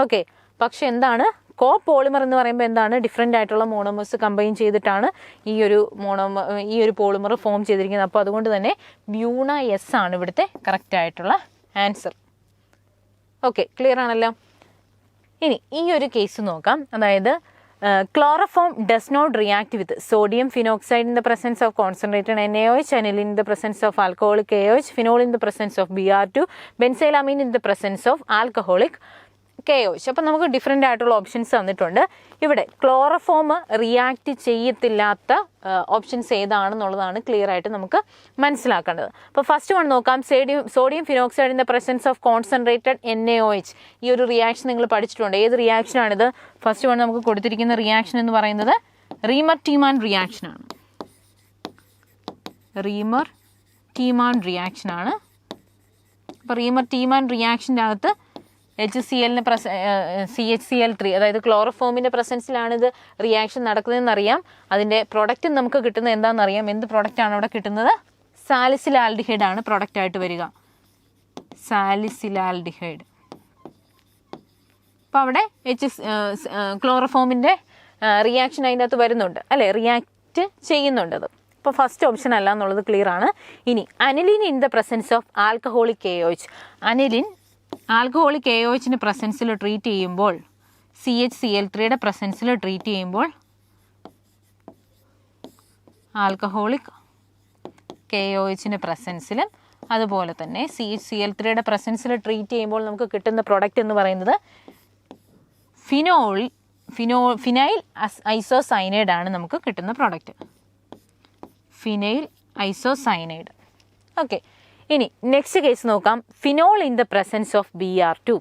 ഓക്കെ. പക്ഷെ എന്താണ്? കോപോളിമർ എന്ന് പറയുമ്പോൾ എന്താണ്? ഡിഫറെൻ്റ് ആയിട്ടുള്ള മോണോമേഴ്സ് കമ്പൈൻ ചെയ്തിട്ടാണ് ഈ ഒരു പോളിമർ ഫോം ചെയ്തിരിക്കുന്നത്. അപ്പോൾ അതുകൊണ്ട് തന്നെ ബ്യൂണ എസ് ആണ് ഇവിടുത്തെ കറക്റ്റ് ആയിട്ടുള്ള ആൻസർ. ഓക്കെ, ക്ലിയർ ആണല്ലോ. ഇനി ഈ ഒരു കേസ് നോക്കാം. അതായത് chloroform does not react with sodium phenoxide in the presence of concentrated NaOH, aniline in the presence of alcoholic AOH, phenol in the presence of Br2, benzylamine in the presence of alcoholic KOH. അപ്പോൾ നമുക്ക് ഡിഫറെൻ്റ് ആയിട്ടുള്ള ഓപ്ഷൻസ് തന്നിട്ടുണ്ട്. ഇവിടെ ക്ലോറോഫോം റിയാക്ട് ചെയ്യത്തില്ലാത്ത ഓപ്ഷൻസ് ഏതാണെന്നുള്ളതാണ് ക്ലിയർ ആയിട്ട് നമുക്ക് മനസ്സിലാക്കേണ്ടത്. അപ്പോൾ ഫസ്റ്റ് വൺ നോക്കാം. Sodium phenoxide in the presence of concentrated NaOH. ഈ ഒരു റിയാക്ഷൻ നിങ്ങൾ പഠിച്ചിട്ടുണ്ട്. ഏത് റിയാക്ഷനാണിത്? ഫസ്റ്റ് വൺ നമുക്ക് കൊടുത്തിരിക്കുന്ന റിയാക്ഷൻ എന്ന് പറയുന്നത് റീമർ-ടീമാൻ റിയാക്ഷനാണ്. അപ്പോൾ റീമർ-ടീമാൻ റിയാക്ഷൻ്റെ അകത്ത് HCl-ന് CHCl3 അതായത് ക്ലോറോഫോമിൻ്റെ പ്രസൻസിലാണിത് റിയാക്ഷൻ നടക്കുന്നതെന്നറിയാം. അതിൻ്റെ പ്രൊഡക്റ്റ് നമുക്ക് കിട്ടുന്നത് എന്താണെന്നറിയാം. എന്ത് പ്രൊഡക്റ്റാണ് അവിടെ കിട്ടുന്നത്? സാലിസിലാൽഡിഹൈഡ് ആണ് പ്രൊഡക്റ്റായിട്ട് വരിക. സാലിസിലാൽഡിഹൈഡ്. അപ്പോൾ അവിടെ ക്ലോറോഫോമിൻ്റെ റിയാക്ഷൻ അതിൻ്റെ അകത്ത് വരുന്നുണ്ട് അല്ലേ? റിയാക്റ്റ് ചെയ്യുന്നുണ്ടത്. അപ്പോൾ ഫസ്റ്റ് ഓപ്ഷൻ അല്ല എന്നുള്ളത് ക്ലിയർ ആണ്. ഇനി aniline in the presence of alcoholic AOH. Aniline alcoholic AOHൻ്റെ പ്രസൻസിൽ ട്രീറ്റ് ചെയ്യുമ്പോൾ CHCl3യുടെ പ്രസൻസിൽ ട്രീറ്റ് ചെയ്യുമ്പോൾ ആൽക്കഹോളിക് KOHൻ്റെ പ്രസൻസിലും അതുപോലെ തന്നെ CHCl3യുടെ പ്രസൻസിൽ ട്രീറ്റ് ചെയ്യുമ്പോൾ നമുക്ക് കിട്ടുന്ന പ്രൊഡക്റ്റ് എന്ന് പറയുന്നത് ഫിനൈൽ ഐസോസൈനൈഡ് ആണ് നമുക്ക് കിട്ടുന്ന പ്രൊഡക്റ്റ്. Phenyl isocyanide. ഓക്കെ, ഇനി നെക്സ്റ്റ് കേസ് നോക്കാം. Phenol in the presence of Br2.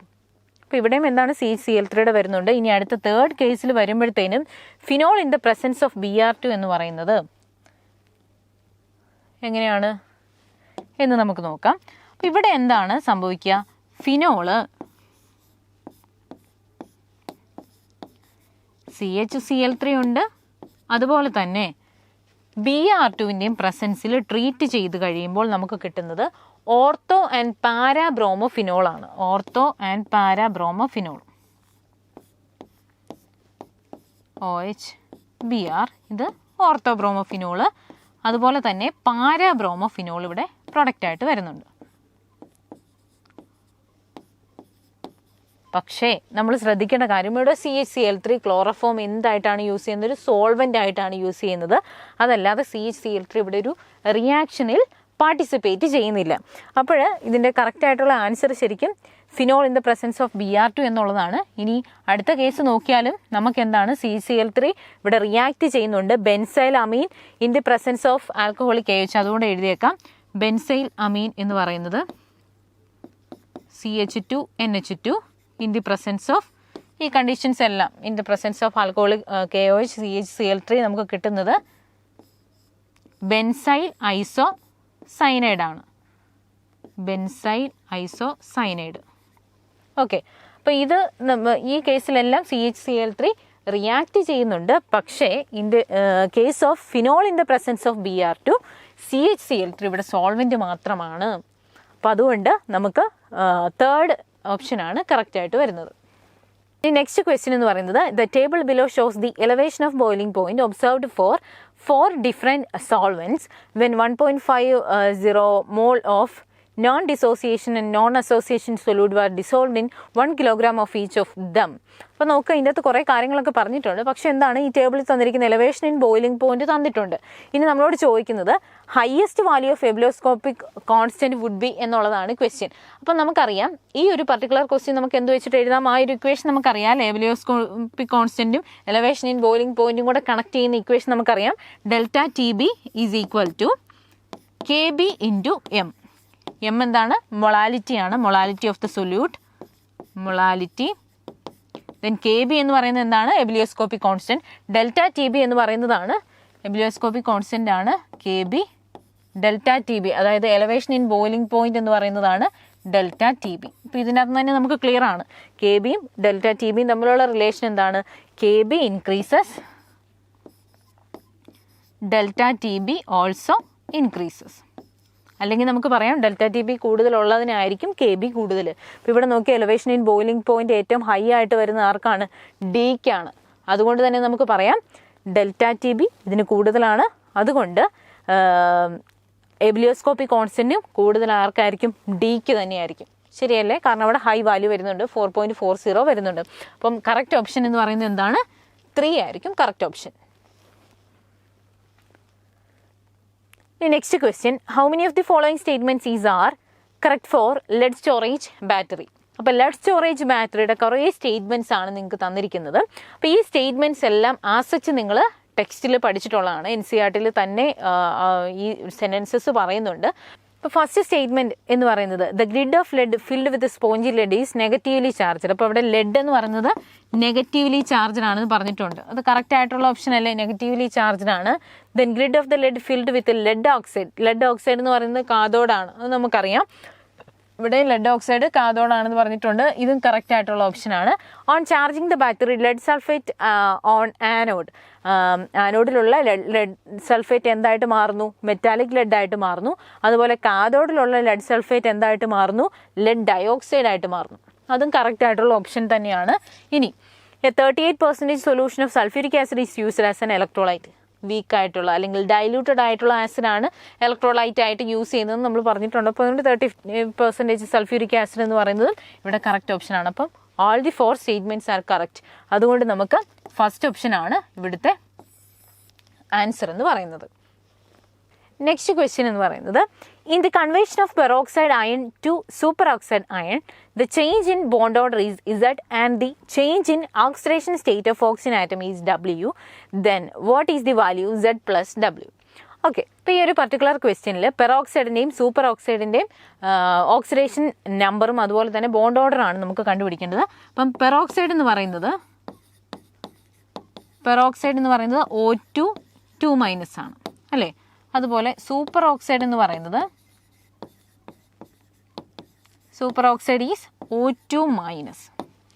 അപ്പോൾ ഇവിടെയും എന്താണ് CH3 വരുന്നുണ്ട്. ഇനി അടുത്ത തേർഡ് കേസിൽ വരുമ്പോഴത്തേനും phenol in the presence of Br2 എന്ന് പറയുന്നത് എങ്ങനെയാണ് എന്ന് നമുക്ക് നോക്കാം. അപ്പോൾ ഇവിടെ എന്താണ് സംഭവിക്കുക? ഫിനോള് CHCl3 ഉണ്ട്, അതുപോലെ തന്നെ Br2വിൻ്റെയും പ്രസൻസിൽ ട്രീറ്റ് ചെയ്ത് കഴിയുമ്പോൾ നമുക്ക് കിട്ടുന്നത് ഓർത്തോ ആൻഡ് പാരാബ്രോമോഫിനോൾ ആണ്. ഓർത്തോ ആൻഡ് പാരാബ്രോമോഫിനോൾ OHBr, ഇത് ഓർത്തോബ്രോമോഫിനോള്. അതുപോലെ തന്നെ പാരാബ്രോമോഫിനോൾ ഇവിടെ പ്രൊഡക്റ്റ് ആയിട്ട് വരുന്നുണ്ട്. പക്ഷേ നമ്മൾ ശ്രദ്ധിക്കേണ്ട കാര്യം, ഇവിടെ CHCl3 ക്ലോറോഫോം എന്തായിട്ടാണ് യൂസ് ചെയ്യുന്നത്? ഒരു സോൾവെൻ്റ് ആയിട്ടാണ് യൂസ് ചെയ്യുന്നത്. അതല്ലാതെ CHCl3 ഇവിടെ ഒരു റിയാക്ഷനിൽ പാർട്ടിസിപ്പേറ്റ് ചെയ്യുന്നില്ല. അപ്പോൾ ഇതിൻ്റെ കറക്റ്റായിട്ടുള്ള ആൻസർ ശരിക്കും phenol in the presence of Br2 എന്നുള്ളതാണ്. ഇനി അടുത്ത കേസ് നോക്കിയാലും നമുക്ക് എന്താണ് CHCl3 ഇവിടെ റിയാക്ട് ചെയ്യുന്നുണ്ട് benzyl amine in the presence of alcoholic AH. അതുകൊണ്ട് എഴുതിയേക്കാം ബെൻസൈൽ അമീൻ എന്ന് പറയുന്നത് CH2NH2 in the presence of, ഈ കണ്ടീഷൻസ് എല്ലാം in the presence of alcoholic KOH CHCl3 നമുക്ക് കിട്ടുന്നത് ബെൻസൈൽ ഐസോസൈനൈഡ് ആണ്. Benzyl isocyanide. ഓക്കെ, അപ്പോൾ ഇത് ഈ കേസിലെല്ലാം CHCl3 റിയാക്ട് ചെയ്യുന്നുണ്ട്. പക്ഷേ in the case of phenol in the presence of Br2 CHCl3 ഇവിടെ സോൾവെൻറ്റ് മാത്രമാണ്. അപ്പോൾ അതുകൊണ്ട് നമുക്ക് തേർഡ് ഓപ്ഷനാണ് കറക്റ്റായിട്ട് വരുന്നത്. ഇനി നെക്സ്റ്റ് ക്വസ്റ്റ്യൻ എന്ന് പറയുന്നത്, the table below shows the elevation of boiling point observed for 4 different solvents when 1.50 mole of non-dissociation and non-association solute were dissolved in 1 kilogram of each of them. അപ്പോൾ നോക്കുക, ഇതിൻ്റെ അകത്ത് കുറേ കാര്യങ്ങളൊക്കെ പറഞ്ഞിട്ടുണ്ട്. പക്ഷേ എന്താണ് ഈ ടേബിളിൽ തന്നിരിക്കുന്ന എലവേഷൻ ഇൻ ബോയിലിംഗ് പോയിന്റ് തന്നിട്ടുണ്ട്. ഇനി നമ്മളോട് ചോദിക്കുന്നത് highest value of ebullioscopic constant would be എന്നുള്ളതാണ് ക്വസ്റ്റ്യൻ. അപ്പോൾ നമുക്കറിയാം ഈ ഒരു പർട്ടിക്കുലർ ക്വസ്റ്റ്യൻ നമുക്ക് എന്ത് വെച്ചിട്ട് എഴുതാം? ആ ഒരു ഇക്വേഷൻ നമുക്കറിയാം. എബിലിയോസ്കോപ്പിക് കോൺസ്റ്റന്റും എലവേഷൻ ഇൻ ബോയിലിംഗ് പോയിന്റും കൂടെ കണക്ട് ചെയ്യുന്ന ഇക്വേഷൻ നമുക്കറിയാം. Delta TB is equal to KB into M. M എന്താണ്? മൊളാലിറ്റിയാണ്, molality of the solute, molality. Then KB എന്ന് പറയുന്നത് എന്താണ്? Ebullioscopic constant. ഡെൽറ്റ TB എന്ന് പറയുന്നതാണ് എബിലിയോസ്കോപ്പിക് കോൺസ്റ്റന്റ് ആണ് KB. ഡെൽറ്റ TB അതായത് എലവേഷൻ ഇൻ ബോയിലിംഗ് പോയിന്റ് എന്ന് പറയുന്നതാണ് ഡെൽറ്റ TB. ഇപ്പോൾ ഇതിനകത്ത് തന്നെ നമുക്ക് ക്ലിയർ ആണ് KBയും ഡെൽറ്റ TBയും തമ്മിലുള്ള റിലേഷൻ എന്താണ്? KB increases, delta TB also increases. അല്ലെങ്കിൽ നമുക്ക് പറയാം ഡെൽറ്റ TB കൂടുതലുള്ളതിനായിരിക്കും KB കൂടുതൽ. ഇപ്പോൾ ഇവിടെ നോക്കി എലവേഷൻ ഇൻ ബോയിലിംഗ് പോയിന്റ് ഏറ്റവും ഹൈ ആയിട്ട് വരുന്ന ആർക്കാണ്? Dക്കാണ്. അതുകൊണ്ട് തന്നെ നമുക്ക് പറയാം ഡെൽറ്റ TB ഇതിന് കൂടുതലാണ്. അതുകൊണ്ട് എബിലിയോസ്കോപ്പിക് കോൺസ്റ്റന്റും കൂടുതൽ ആർക്കായിരിക്കും? Dക്ക് തന്നെയായിരിക്കും. ശരിയല്ലേ? കാരണം അവിടെ ഹൈ വാല്യൂ വരുന്നുണ്ട്, 4.40 വരുന്നുണ്ട്. അപ്പം കറക്റ്റ് ഓപ്ഷൻ എന്ന് പറയുന്നത് എന്താണ്? 3 ആയിരിക്കും correct option. The next question, how many of the following statements are correct for lead storage battery? അപ്പോൾ ലെഡ് സ്റ്റോറേജ് ബാറ്ററിയുടെ കുറേ സ്റ്റേറ്റ്മെൻറ്റ്സ് ആണ് നിങ്ങൾക്ക് തന്നിരിക്കുന്നത്. അപ്പോൾ ഈ സ്റ്റേറ്റ്മെൻറ്റ്സ് എല്ലാം ആസച്ച് നിങ്ങൾ ടെക്സ്റ്റിൽ പഠിച്ചിട്ടുള്ളതാണ്. NCERTയിൽ തന്നെ ഈ സെൻറ്റൻസസ് പറയുന്നുണ്ട്. അപ്പോൾ ഫസ്റ്റ് സ്റ്റേറ്റ്മെൻറ്റ് എന്ന് പറയുന്നത് the grid of lead filled with spongy lead is negatively charged. അപ്പോൾ അവിടെ ലെഡ് എന്ന് പറയുന്നത് നെഗറ്റീവ്ലി ചാർജ്ഡ് ആണെന്ന് പറഞ്ഞിട്ടുണ്ട്. അത് കറക്റ്റ് ആയിട്ടുള്ള ഓപ്ഷൻ അല്ലേ? നെഗറ്റീവ്ലി ചാർജ്ഡ് ആണ്. Then grid of the lead filled with lead oxide. Lead oxide എന്ന് പറയുന്നത് കാഥോഡാണ്, അത് നമുക്കറിയാം. ഇവിടെ ലെഡ് ഓക്സൈഡ് കാഥോഡാണെന്ന് പറഞ്ഞിട്ടുണ്ട്. ഇതും കറക്റ്റ് ആയിട്ടുള്ള ഓപ്ഷനാണ്. On charging the battery lead sulphate on anode. ആനോഡിലുള്ള ലെഡ് സൾഫേറ്റ് എന്തായിട്ട് മാറുന്നു? മെറ്റാലിക് ലെഡ് ആയിട്ട് മാറുന്നു. അതുപോലെ കാഥോഡിലുള്ള ലെഡ് സൾഫേറ്റ് എന്തായിട്ട് മാറുന്നു? ലെഡ് ഡയോക്സൈഡ് ആയിട്ട് മാറുന്നു. അതും കറക്റ്റ് ആയിട്ടുള്ള ഓപ്ഷൻ തന്നെയാണ്. ഇനി 38% solution of sulphuric acid is used as an electrolyte. വീക്കായിട്ടുള്ള അല്ലെങ്കിൽ ഡൈല്യൂട്ടഡ് ആയിട്ടുള്ള ആസിഡാണ് ഇലക്ട്രോലൈറ്റ് ആയിട്ട് യൂസ് ചെയ്യുന്നത് നമ്മൾ പറഞ്ഞിട്ടുണ്ട്. അപ്പോൾ അതുകൊണ്ട് 30% സൾഫ്യൂരിക് ആസിഡ് എന്ന് പറയുന്നത് ഇവിടെ കറക്റ്റ് ഓപ്ഷനാണ്. അപ്പം all the 4 statements are correct. അതുകൊണ്ട് നമുക്ക് ഫസ്റ്റ് ഓപ്ഷനാണ് ഇവിടുത്തെ ആൻസർ എന്ന് പറയുന്നത്. നെക്സ്റ്റ് ക്വസ്റ്റ്യൻ എന്ന് പറയുന്നത് in the conversion of peroxide ion to superoxide ion the change in bond order is Z and the change in oxidation state of oxygen atom is W. Then what is the value Z plus W? Okay, ഇപ്പോൾ ഈ ഒരു പർട്ടിക്കുലർ ക്വസ്റ്റ്യനിൽ പെറോക്സൈഡിൻ്റെയും സൂപ്പർ ഓക്സൈഡിൻ്റെയും ഓക്സിഡേഷൻ നമ്പറും അതുപോലെ തന്നെ ബോണ്ട് ഓർഡറാണ് നമുക്ക് കണ്ടുപിടിക്കേണ്ടത്. അപ്പം പെറോക്സൈഡ് എന്ന് പറയുന്നത് O2 2- ആണ് അല്ലേ. അതുപോലെ സൂപ്പർ ഓക്സൈഡ് എന്ന് പറയുന്നത് ഈസ് O2-.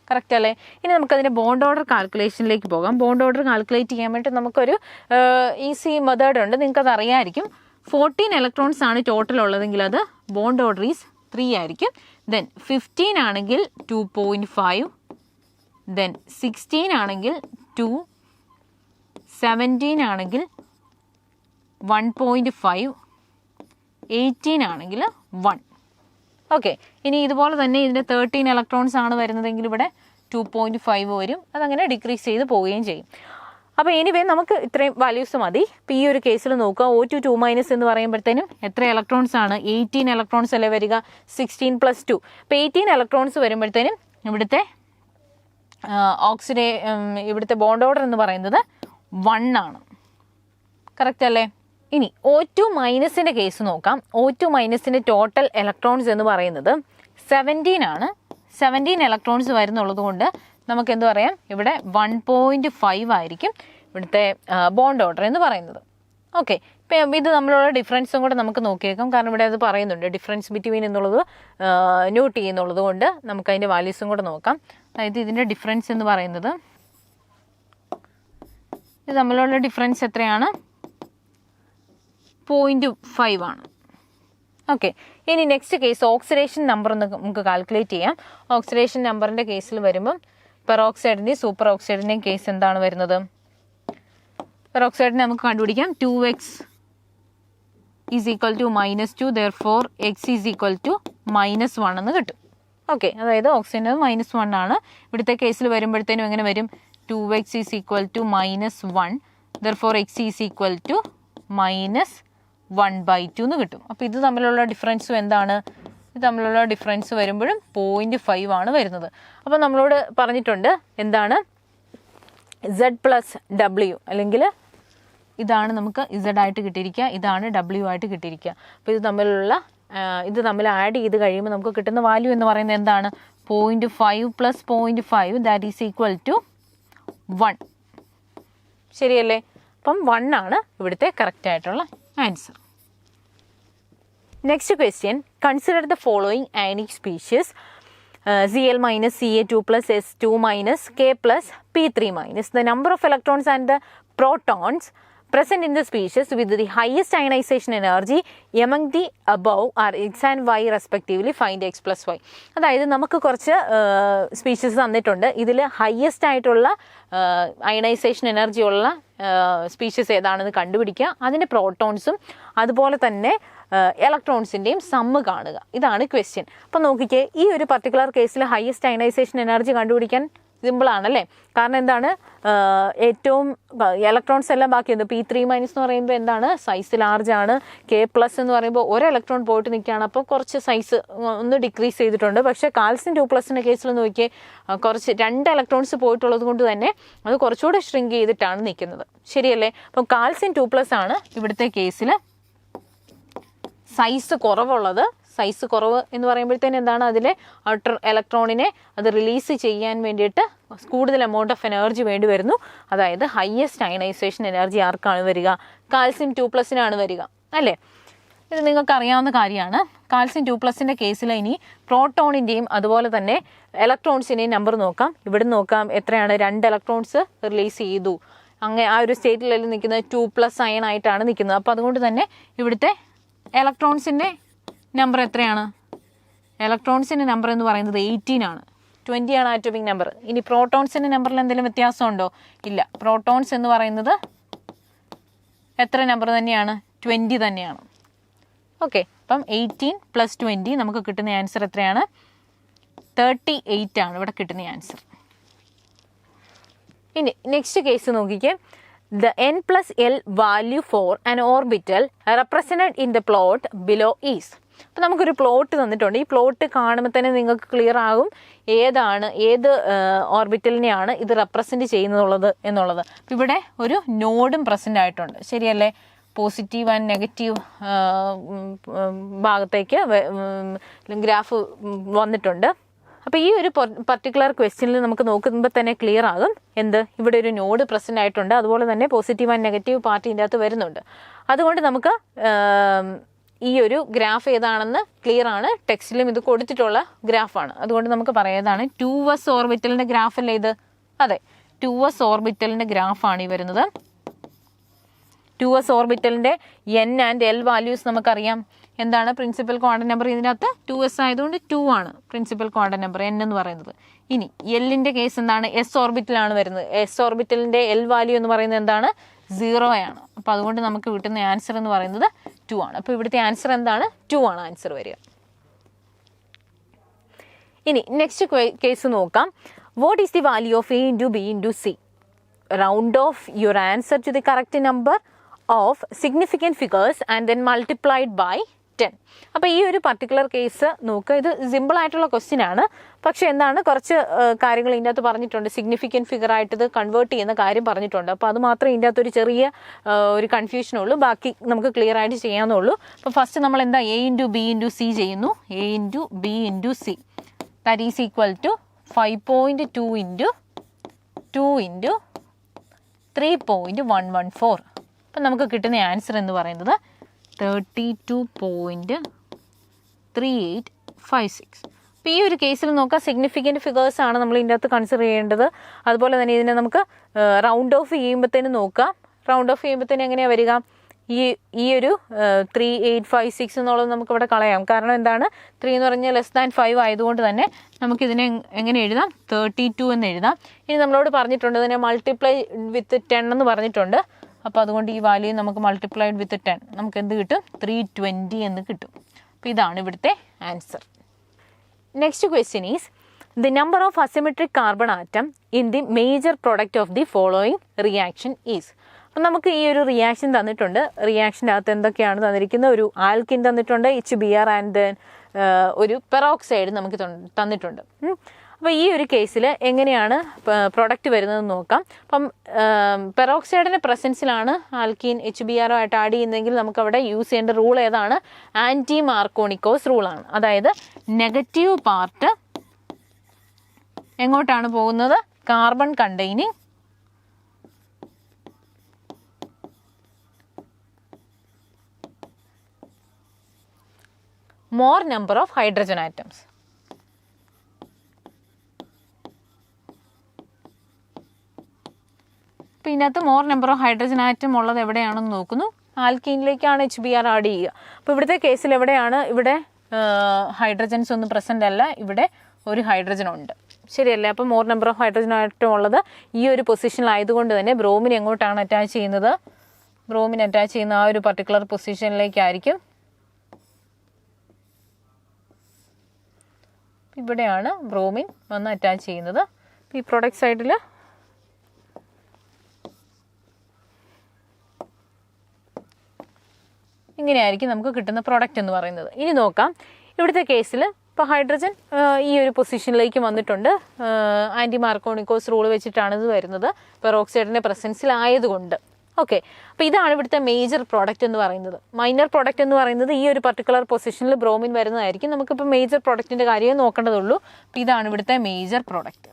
കറക്റ്റ് അല്ലേ. ഇനി നമുക്കതിൻ്റെ ബോണ്ട് ഓർഡർ കാൽക്കുലേഷനിലേക്ക് പോകാം. ബോണ്ട് ഓർഡർ കാൽക്കുലേറ്റ് ചെയ്യാൻ വേണ്ടി നമുക്കൊരു ഈസി മെത്തേഡ് ഉണ്ട്, നിങ്ങൾക്കത് അറിയാമായിരിക്കും. 14 ഇലക്ട്രോൺസ് ആണ് ടോട്ടൽ ഉള്ളതെങ്കിൽ അത് ബോണ്ട് ഓർഡർ ഈസ് 3 ആയിരിക്കും. ദെൻ 15 ആണെങ്കിൽ 2.5, ദെൻ 16 ആണെങ്കിൽ 2, 17 ആണെങ്കിൽ 1.5, 18 ആണെങ്കിൽ 1. ഓക്കെ, ഇനി ഇതുപോലെ തന്നെ ഇതിൻ്റെ 13 ഇലക്ട്രോൺസ് ആണ് വരുന്നതെങ്കിൽ ഇവിടെ 2.5 വരും. അതങ്ങനെ ഡിക്രീസ് ചെയ്ത് പോവുകയും ചെയ്യും. അപ്പോൾ എനിവേ നമുക്ക് ഇത്രയും വാല്യൂസ് മതി. ഇപ്പോൾ ഈ ഒരു കേസിൽ നോക്കുക, O2 2- എന്ന് പറയുമ്പോഴത്തേനും എത്ര ഇലക്ട്രോൺസ് ആണ്? 18 ഇലക്ട്രോൺസ് അല്ലേ വരിക, 16 + 2. അപ്പോൾ 18 ഇലക്ട്രോൺസ് വരുമ്പോഴത്തേനും ഇവിടുത്തെ ഇവിടുത്തെ ബോണ്ട് ഓർഡർ എന്ന് പറയുന്നത് 1 ആണ്. കറക്റ്റ് അല്ലേ. ഇനി O2- കേസ് നോക്കാം. O2- ടോട്ടൽ ഇലക്ട്രോൺസ് എന്ന് പറയുന്നത് 17 ആണ്. 17 ഇലക്ട്രോൺസ് വരുന്നുള്ളത് കൊണ്ട് നമുക്ക് എന്ത് പറയാം, ഇവിടെ 1.5 ആയിരിക്കും ഇവിടുത്തെ ബോണ്ട് ഓർഡർ എന്ന് പറയുന്നത്. ഓക്കെ, ഇപ്പം ഇത് നമ്മളുള്ള ഡിഫറൻസും കൂടെ നമുക്ക് നോക്കിയേക്കാം. കാരണം ഇവിടെ അത് പറയുന്നുണ്ട് ഡിഫറൻസ് ബിറ്റ്വീൻ എന്നുള്ളത് നോട്ട് ചെയ്യുന്നുള്ളത് കൊണ്ട് നമുക്ക് അതിൻ്റെ വാല്യൂസും കൂടെ നോക്കാം. അതായത് ഇതിൻ്റെ ഡിഫറൻസ് എന്ന് പറയുന്നത് ഇത് തമ്മിലുള്ള ഡിഫറൻസ് എത്രയാണ്? 0.5 ആണ്. ഓക്കെ, ഇനി നെക്സ്റ്റ് കേസ് ഓക്സിഡേഷൻ നമ്പർ ഒന്ന് നമുക്ക് കാൽക്കുലേറ്റ് ചെയ്യാം. ഓക്സിഡേഷൻ നമ്പറിൻ്റെ കേസിൽ വരുമ്പം പെറോക്സൈഡിൻ്റെയും സൂപ്പർ ഓക്സൈഡിൻ്റെയും കേസ് എന്താണ് വരുന്നത്? പെറോക്സൈഡിനെ നമുക്ക് കണ്ടുപിടിക്കാം. 2x is equal to -2, therefore x is equal to -1 എന്ന് കിട്ടും. ഓക്കെ, അതായത് ഓക്സിജൻ്റെ -1 ആണ്. ഇവിടുത്തെ കേസിൽ വരുമ്പോഴത്തേനും എങ്ങനെ വരും? 2x is equal to -1, therefore x is equal to -1/2 എന്ന് കിട്ടും. അപ്പോൾ ഇത് തമ്മിലുള്ള ഡിഫറൻസും എന്താണ്? ഇത് തമ്മിലുള്ള ഡിഫറൻസ് വരുമ്പോഴും 0.5 ആണ് വരുന്നത്. അപ്പോൾ നമ്മളോട് പറഞ്ഞിട്ടുണ്ട് എന്താണ് Z+W, അല്ലെങ്കിൽ ഇതാണ് നമുക്ക് Z ആയിട്ട് കിട്ടിയിരിക്കുക, ഇതാണ് W ആയിട്ട് കിട്ടിയിരിക്കുക. അപ്പോൾ ഇത് തമ്മിൽ ആഡ് ചെയ്ത് കഴിയുമ്പോൾ നമുക്ക് കിട്ടുന്ന വാല്യൂ എന്ന് പറയുന്നത് എന്താണ്? 0.5 + 0.5 ദാറ്റ് ഈസ് ഈക്വൽ ടു 1. ശരിയല്ലേ. അപ്പം 1 ആണ് ഇവിടുത്തെ കറക്റ്റ് ആയിട്ടുള്ള answer. Next question, consider the following ionic species Cl- Ca2+ S2- K+ P3-. The number of electrons and the protons present in the species with the highest ionization energy among the above are x and y respectively. Find x + y. അതായത് നമുക്ക് കുറച്ച് സ്പീഷീസ് തന്നിട്ടുണ്ട്. ഇതിൽ ഹയസ്റ്റ് ആയിട്ടുള്ള അയണൈസേഷൻ എനർജി ഉള്ള സ്പീഷീസ് ഏതാണെന്ന് കണ്ടുപിടിക്കുക. അതിൻ്റെ പ്രോട്ടോൺസും അതുപോലെ തന്നെ ഇലക്ട്രോൺസിൻ്റെയും സമ്മ് കാണുക. ഇതാണ് ക്വസ്റ്റ്യൻ. അപ്പോൾ നോക്കിക്കേ, ഈ ഒരു പർട്ടിക്കുലർ കേസിൽ ഹയസ്റ്റ് അയണൈസേഷൻ എനർജി കണ്ടുപിടിക്കാൻ സിമ്പിളാണല്ലേ. കാരണം എന്താണ്, ഏറ്റവും ഇലക്ട്രോൺസ് എല്ലാം ബാക്കിയുണ്ട്. P3- എന്ന് പറയുമ്പോൾ എന്താണ്, സൈസ് ലാർജ് ആണ്. K+ എന്ന് പറയുമ്പോൾ ഒരു ഇലക്ട്രോൺ പോയിട്ട് നിൽക്കുകയാണ്, അപ്പോൾ കുറച്ച് സൈസ് ഒന്ന് ഡിക്രീസ് ചെയ്തിട്ടുണ്ട്. പക്ഷേ കാൽസ്യം 2+ കേസിൽ നോക്കിയേ, കുറച്ച് 2 ഇലക്ട്രോൺസ് പോയിട്ടുള്ളത് കൊണ്ട് തന്നെ അത് കുറച്ചുകൂടെ ഷ്രിങ്ക് ചെയ്തിട്ടാണ് നിൽക്കുന്നത്. ശരിയല്ലേ. അപ്പം കാൽസ്യം 2+ ആണ് ഇവിടുത്തെ കേസിൽ സൈസ് കുറവുള്ളത്. സൈസ് കുറവ് എന്ന് പറയുമ്പോഴത്തേന് എന്താണ്, അതിലെ ഔട്ടർ ഇലക്ട്രോണിനെ അത് റിലീസ് ചെയ്യാൻ വേണ്ടിയിട്ട് കൂടുതൽ എമൗണ്ട് ഓഫ് എനർജി വേണ്ടി വരുന്നു. അതായത് ഹയസ്റ്റ് അയണൈസേഷൻ എനർജി ആർക്കാണ് വരിക? കാൽസ്യം 2+-നാണ് വരിക അല്ലേ. ഇത് നിങ്ങൾക്ക് അറിയാവുന്ന കാര്യമാണ്. കാൽസ്യം 2+-ൻ്റെ കേസിൽ ഇനി പ്രോട്ടോണിൻ്റെയും അതുപോലെ തന്നെ ഇലക്ട്രോൺസിൻ്റെയും നമ്പർ നോക്കാം. ഇവിടെ നോക്കാം എത്രയാണ്, 2 ഇലക്ട്രോൺസ് റിലീസ് ചെയ്തു. അങ്ങനെ ആ ഒരു സ്റ്റേറ്റിലല്ലേ നിൽക്കുന്നത്, 2+ അയൺ ആയിട്ടാണ് നിൽക്കുന്നത്. അപ്പോൾ അതുകൊണ്ട് തന്നെ ഇവിടുത്തെ ഇലക്ട്രോൺസിൻ്റെ നമ്പർ എത്രയാണ്? ഇലക്ട്രോൺസിൻ്റെ നമ്പർ എന്ന് പറയുന്നത് 18 ആണ്. 20 ആണ് ആറ്റോമിക് നമ്പർ. ഇനി പ്രോട്ടോൺസിൻ്റെ നമ്പറിൽ എന്തെങ്കിലും വ്യത്യാസമുണ്ടോ? ഇല്ല. പ്രോട്ടോൺസ് എന്ന് പറയുന്നത് എത്ര നമ്പർ തന്നെയാണ്? 20 തന്നെയാണ്. ഓക്കെ, അപ്പം 18 + 20 നമുക്ക് കിട്ടുന്ന ആൻസർ എത്രയാണ്? 38 ആണ് ഇവിടെ കിട്ടുന്ന ആൻസർ. ഇനി നെക്സ്റ്റ് കേസ് നോക്കിക്കേ. The n+L value for an orbital represented in the plot below is. അപ്പോൾ നമുക്കൊരു പ്ലോട്ട് തന്നിട്ടുണ്ട്. ഈ പ്ലോട്ട് കാണുമ്പോൾ തന്നെ നിങ്ങൾക്ക് ക്ലിയർ ആകും ഏത് ഓർബിറ്റലിനെയാണ് ഇത് റെപ്രസെൻറ്റ് ചെയ്യുന്നത് എന്നുള്ളത്. അപ്പോൾ ഇവിടെ ഒരു നോഡും പ്രസൻ്റ് ആയിട്ടുണ്ട്. ശരിയല്ലേ. പോസിറ്റീവ് ആൻഡ് നെഗറ്റീവ് ഭാഗത്തേക്ക് ഗ്രാഫ് വന്നിട്ടുണ്ട്. അപ്പോൾ ഈ ഒരു പർട്ടിക്കുലർ ക്വസ്റ്റ്യനിൽ നമുക്ക് നോക്കുമ്പോൾ തന്നെ ക്ലിയർ ആകും എന്ത്, ഇവിടെ ഒരു നോഡ് പ്രസൻ്റ് ആയിട്ടുണ്ട്, അതുപോലെ തന്നെ പോസിറ്റീവ് ആൻഡ് നെഗറ്റീവ് പാർട്ട് ഇതിൻ്റെ അകത്ത് വരുന്നുണ്ട്. അതുകൊണ്ട് നമുക്ക് ഈ ഒരു ഗ്രാഫ് ഏതാണെന്ന് ക്ലിയർ ആണ്. ടെക്സ്റ്റിലും ഇത് കൊടുത്തിട്ടുള്ള ഗ്രാഫാണ്. അതുകൊണ്ട് നമുക്ക് പറയാം ഏതാണ് 2s ഓർബിറ്റലിൻ്റെ ഗ്രാഫല്ലേ ഇത്. അതെ, 2s ഓർബിറ്റലിൻ്റെ ഗ്രാഫാണ് ഈ വരുന്നത്. 2s ഓർബിറ്റലിൻ്റെ n and l values നമുക്കറിയാം. എന്താണ് പ്രിൻസിപ്പൽ ക്വാണ്ടം നമ്പർ? ഇതിനകത്ത് 2s ആയതുകൊണ്ട് 2 ആണ് പ്രിൻസിപ്പൽ ക്വാണ്ടം നമ്പർ n എന്ന് പറയുന്നത്. ഇനി എല്ലിൻ്റെ കേസ് എന്താണ്? s ഓർബിറ്റലാണ് വരുന്നത്. s ഓർബിറ്റലിൻ്റെ l വാല്യൂ എന്ന് പറയുന്നത് എന്താണ്? 0 ആണ്. അപ്പോൾ അതുകൊണ്ട് നമുക്ക് കിട്ടുന്ന ആൻസർ എന്ന് പറയുന്നത് 2 ആണ്. അപ്പോൾ ഇവിടുത്തെ ആൻസർ എന്താണ്? 2 ആണ് ആൻസർ വരിക. ഇനി നെക്സ്റ്റ് കേസ് നോക്കാം. What is the value of a into B into C? Round off your answer to the correct number of significant figures and then multiplied by 10. അപ്പോൾ ഈ ഒരു പർട്ടിക്കുലർ കേസ് നോക്കുക. ഇത് സിമ്പിൾ ആയിട്ടുള്ള ക്വസ്റ്റ്യൻ ആണ്. പക്ഷെ എന്താണ്, കുറച്ച് കാര്യങ്ങൾ ഇതിൻ്റെ അകത്ത് പറഞ്ഞിട്ടുണ്ട്. സിഗ്നിഫിക്കൻറ്റ് ഫിഗർ ആയിട്ട് ഇത് കൺവേർട്ട് ചെയ്യുന്ന കാര്യം പറഞ്ഞിട്ടുണ്ട്. അപ്പോൾ അത് മാത്രമേ ഇതിൻ്റെ അകത്ത് ഒരു ചെറിയ ഒരു കൺഫ്യൂഷനുള്ളൂ. ബാക്കി നമുക്ക് ക്ലിയർ ആയിട്ട് ചെയ്യാവുന്നുള്ളൂ. അപ്പോൾ ഫസ്റ്റ് നമ്മൾ എന്താ a into B into C ചെയ്യുന്നു. a into B into C that is equal to 5.2 into 2 into 3.114. അപ്പം നമുക്ക് കിട്ടുന്ന ആൻസർ എന്ന് പറയുന്നത് 32.3856. അപ്പോൾ ഈ ഒരു കേസിൽ നോക്കാം, സിഗ്നിഫിക്കൻറ്റ് ഫിഗേഴ്സ് ആണ് നമ്മൾ ഇതിൻ്റെ അകത്ത് കൺസിഡർ ചെയ്യേണ്ടത്. അതുപോലെ തന്നെ ഇതിനെ നമുക്ക് റൗണ്ട് ഓഫ് ചെയ്യുമ്പോഴത്തേനും നോക്കാം. റൗണ്ട് ഓഫ് ചെയ്യുമ്പോഴത്തേനും എങ്ങനെയാണ് വരിക? ഈ ഒരു 3856 എന്നുള്ളത് നമുക്കിവിടെ കളയാം. കാരണം എന്താണ്, 3 എന്ന് പറഞ്ഞാൽ <5 ആയതുകൊണ്ട് തന്നെ നമുക്കിതിനെ എങ്ങനെ എഴുതാം? 32 എന്ന് എഴുതാം. ഇനി നമ്മളോട് പറഞ്ഞിട്ടുണ്ട് ഇതിനെ മൾട്ടിപ്ലൈ വിത്ത് 10 എന്ന് പറഞ്ഞിട്ടുണ്ട്. അപ്പോൾ അതുകൊണ്ട് ഈ വാല്യൂ നമുക്ക് മൾട്ടിപ്ലൈഡ് വിത്ത് 10 നമുക്ക് എന്ത് കിട്ടും? 320 എന്ന് കിട്ടും. അപ്പോൾ ഇതാണ് ഇവിടുത്തെ answer. Next question is the number of asymmetric carbon atom in the major product of the following reaction is. അപ്പം നമുക്ക് ഈ ഒരു റിയാക്ഷൻ തന്നിട്ടുണ്ട്. റിയാക്ഷൻ്റെ അകത്ത് എന്തൊക്കെയാണ് തന്നിരിക്കുന്നത്? ഒരു ആൽക്കിൻ തന്നിട്ടുണ്ട്, HBr ആൻഡ് ദെൻ ഒരു പെറോക്സൈഡ് നമുക്ക് തന്നിട്ടുണ്ട്. അപ്പോൾ ഈ ഒരു കേസിൽ എങ്ങനെയാണ് പ്രൊഡക്റ്റ് വരുന്നതെന്ന് നോക്കാം. അപ്പം പെറോക്സൈഡിൻ്റെ പ്രസൻസിലാണ് ആൽക്കീൻ HBr ആയിട്ട് ആഡ് ചെയ്യുന്നതെങ്കിൽ നമുക്കവിടെ യൂസ് ചെയ്യേണ്ട റൂൾ ഏതാണ്? ആൻറ്റി മാർക്കോണിക്കോസ് റൂളാണ്. അതായത് നെഗറ്റീവ് പാർട്ട് എങ്ങോട്ടാണ് പോകുന്നത്? Carbon containing more number of hydrogen atoms. അപ്പോൾ ഇതിനകത്ത് more number of hydrogen atom ഉള്ളത് എവിടെയാണെന്ന് നോക്കുന്നു. ആൽക്കീനിലേക്കാണ് HBr ആഡ് ചെയ്യുക. അപ്പോൾ ഇവിടുത്തെ കേസിൽ എവിടെയാണ്? ഇവിടെ ഹൈഡ്രജൻസ് ഒന്നും പ്രസൻ്റ് അല്ല, ഇവിടെ ഒരു ഹൈഡ്രജൻ ഉണ്ട്, ശരിയല്ലേ? അപ്പോൾ more number of hydrogen atom ഉള്ളത് ഈ ഒരു പൊസിഷനിലായതുകൊണ്ട് തന്നെ ബ്രോമിൻ എങ്ങോട്ടാണ് അറ്റാച്ച് ചെയ്യുന്നത്? ബ്രോമിൻ അറ്റാച്ച് ചെയ്യുന്ന ആ ഒരു പർട്ടിക്കുലർ പൊസിഷനിലേക്കായിരിക്കും. ഇവിടെയാണ് ബ്രോമിൻ വന്ന് അറ്റാച്ച് ചെയ്യുന്നത്. ഈ പ്രൊഡക്റ്റ് സൈഡിൽ ഇങ്ങനെയായിരിക്കും നമുക്ക് കിട്ടുന്ന പ്രോഡക്റ്റ് എന്ന് പറയുന്നത്. ഇനി നോക്കാം ഇവിടുത്തെ കേസിൽ. ഇപ്പോൾ ഹൈഡ്രജൻ ഈ ഒരു പൊസിഷനിലേക്ക് വന്നിട്ടുണ്ട്. ആൻറ്റി മാർക്കോണിക്കോസ് റൂൾ വെച്ചിട്ടാണ് ഇത് വരുന്നത്, പെറോക്സൈഡിൻ്റെ പ്രസൻസിലായതുകൊണ്ട്. ഓക്കെ, അപ്പോൾ ഇതാണ് ഇവിടുത്തെ മേജർ പ്രോഡക്റ്റ് എന്ന് പറയുന്നത്. മൈനർ പ്രോഡക്റ്റ് എന്ന് പറയുന്നത് ഈ ഒരു പർട്ടിക്കുലർ പൊസിഷനിൽ ബ്രോമിൻ വരുന്നതായിരിക്കും. നമുക്കിപ്പോൾ മേജർ പ്രോഡക്റ്റിൻ്റെ കാര്യം നോക്കേണ്ടതുള്ളൂ. അപ്പോൾ ഇതാണ് ഇവിടുത്തെ മേജർ പ്രോഡക്റ്റ്.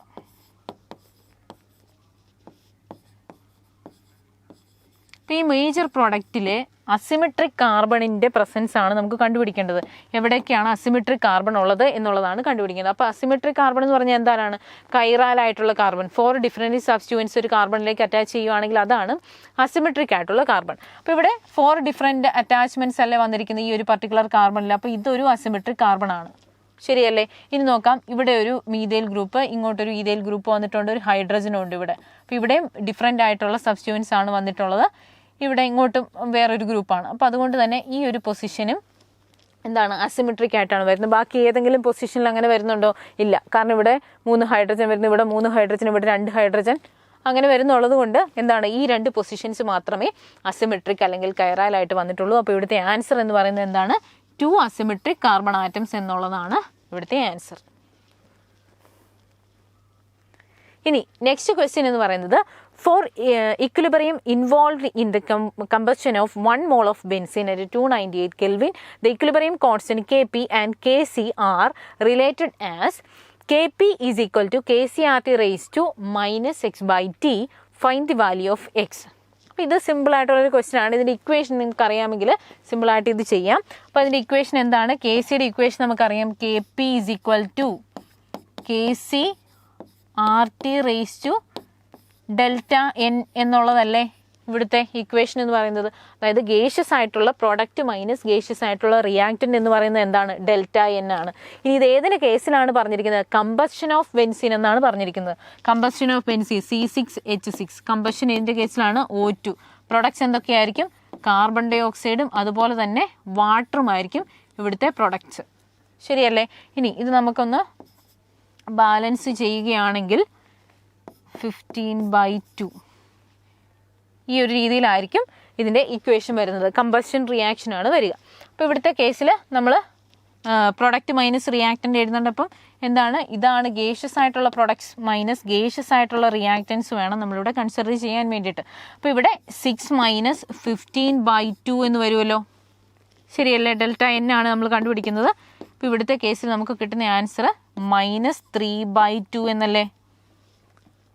അപ്പോൾ ഈ മേജർ പ്രോഡക്റ്റിലെ അസിമെട്രിക് കാർബണിൻ്റെ പ്രസൻസ് ആണ് നമുക്ക് കണ്ടുപിടിക്കേണ്ടത്. എവിടേക്കാണ് അസിമെട്രിക് കാർബൺ ഉള്ളത് എന്നുള്ളതാണ് കണ്ടുപിടിക്കേണ്ടത്. അപ്പോൾ അസിമെട്രിക് കാർബൺ എന്ന് പറഞ്ഞാൽ എന്താണ്? കൈറാലായിട്ടുള്ള കാർബൺ. 4 ഡിഫറെൻറ്റ് സബ്സ്റ്റിറ്റ്യൂവൻസ് ഒരു കാർബണിലേക്ക് അറ്റാച്ച് ചെയ്യുകയാണെങ്കിൽ അതാണ് അസിമെട്രിക് ആയിട്ടുള്ള കാർബൺ. അപ്പോൾ ഇവിടെ 4 ഡിഫറെൻറ്റ് അറ്റാച്ച്മെൻറ്റ്സ് അല്ലേ വന്നിരിക്കുന്നത് ഈ ഒരു പർട്ടിക്കുലർ കാർബണിൽ. അപ്പോൾ ഇതൊരു അസിമെട്രിക് കാർബൺ ആണ്, ശരിയല്ലേ? ഇനി നോക്കാം, ഇവിടെ ഒരു മീഥൈൽ ഗ്രൂപ്പ്, ഇങ്ങോട്ടൊരു ഈഥൈൽ ഗ്രൂപ്പ് വന്നിട്ടുണ്ട്, ഒരു ഹൈഡ്രജനും ഉണ്ട് ഇവിടെ. അപ്പോൾ ഇവിടെയും ഡിഫറെൻ്റ് ആയിട്ടുള്ള സബ്സ്റ്റിറ്റ്യൂവൻസ് ആണ് വന്നിട്ടുള്ളത്. ഇവിടെ ഇങ്ങോട്ടും വേറൊരു ഗ്രൂപ്പാണ്. അപ്പോൾ അതുകൊണ്ട് തന്നെ ഈ ഒരു പൊസിഷനും എന്താണ്? അസിമെട്രിക് ആയിട്ടാണ് വരുന്നത്. ബാക്കി ഏതെങ്കിലും പൊസിഷനിൽ അങ്ങനെ വരുന്നുണ്ടോ? ഇല്ല. കാരണം ഇവിടെ 3 ഹൈഡ്രജൻ വരുന്നു, ഇവിടെ 3 ഹൈഡ്രജൻ, ഇവിടെ 2 ഹൈഡ്രജൻ, അങ്ങനെ വരുന്നുള്ളത് കൊണ്ട് എന്താണ്? ഈ 2 പൊസിഷൻസ് മാത്രമേ അസിമെട്രിക് അല്ലെങ്കിൽ കൈറാലായിട്ട് വന്നിട്ടുള്ളൂ. അപ്പോൾ ഇവിടുത്തെ ആൻസർ എന്ന് പറയുന്നത് എന്താണ്? 2 അസിമെട്രിക് കാർബൺ ആറ്റംസ് എന്നുള്ളതാണ് ഇവിടുത്തെ ആൻസർ. ഇനി നെക്സ്റ്റ് ക്വസ്റ്റ്യൻ എന്ന് പറയുന്നത് four equilibrium involved in the combustion of 1 mole of benzene at 298 Kelvin, the equilibrium constant Kp and Kc are related as Kp is equal to Kcrt raised to minus x by t. Find the value of x. അപ്പോൾ ഇത് സിമ്പിൾ ആയിട്ടുള്ളൊരു ക്വസ്റ്റ്യൻ ആണ്. ഇതിൻ്റെ ഇക്വേഷൻ നിങ്ങൾക്ക് അറിയാമെങ്കിൽ സിമ്പിളായിട്ട് ഇത് ചെയ്യാം. അപ്പോൾ അതിൻ്റെ ഇക്വേഷൻ എന്താണ്? കെ സിയുടെ ഇക്വേഷൻ നമുക്കറിയാം. K P is equal to K C R T raise to delta N എന്നുള്ളതല്ലേ ഇവിടുത്തെ ഇക്വേഷൻ എന്ന് പറയുന്നത്. അതായത് ഗേഷ്യസ് ആയിട്ടുള്ള പ്രോഡക്റ്റ് മൈനസ് ഗേഷ്യസ് ആയിട്ടുള്ള റിയാക്റ്റൻ്റ് എന്ന് പറയുന്നത് എന്താണ്? ഡെൽറ്റ എൻ ആണ്. ഇനി ഇത് ഏതിൻ്റെ കേസിലാണ് പറഞ്ഞിരിക്കുന്നത്? കമ്പഷൻ ഓഫ് ബെൻസീൻ എന്നാണ് പറഞ്ഞിരിക്കുന്നത്. Combustion of benzene C6H6. Combustion ഏതിൻ്റെ കേസിലാണ്? O2. പ്രൊഡക്ട്സ് എന്തൊക്കെയായിരിക്കും? കാർബൺ ഡൈ ഓക്സൈഡും അതുപോലെ തന്നെ വാട്ടറുമായിരിക്കും ഇവിടുത്തെ പ്രൊഡക്ട്സ്. ശരിയല്ലേ? ഇനി ഇത് നമുക്കൊന്ന് ബാലൻസ് ചെയ്യുകയാണെങ്കിൽ 15/2 ഈ ഒരു രീതിയിലായിരിക്കും ഇതിൻ്റെ ഇക്വേഷൻ വരുന്നത്. കമ്പഷൻ റിയാക്ഷൻ ആണ് വരിക. അപ്പോൾ ഇവിടുത്തെ കേസിൽ നമ്മൾ പ്രൊഡക്റ്റ് മൈനസ് റിയാക്റ്റൻ്റ് എഴുതുന്നുണ്ടപ്പം എന്താണ്? ഇതാണ് ഗേഷ്യസ് ആയിട്ടുള്ള പ്രൊഡക്ട്സ് മൈനസ് ഗേഷ്യസ് ആയിട്ടുള്ള റിയാക്റ്റൻസ് വേണം നമ്മളിവിടെ കൺസിഡർ ചെയ്യാൻ വേണ്ടിയിട്ട്. അപ്പോൾ ഇവിടെ 6 മൈനസ് 15/2 എന്ന് വരുമല്ലോ. ശരിയല്ലേ? ഡെൽറ്റ എൻ ആണ് നമ്മൾ കണ്ടുപിടിക്കുന്നത്. അപ്പോൾ ഇവിടുത്തെ കേസിൽ നമുക്ക് കിട്ടുന്ന ആൻസർ -3/2 എന്നല്ലേ?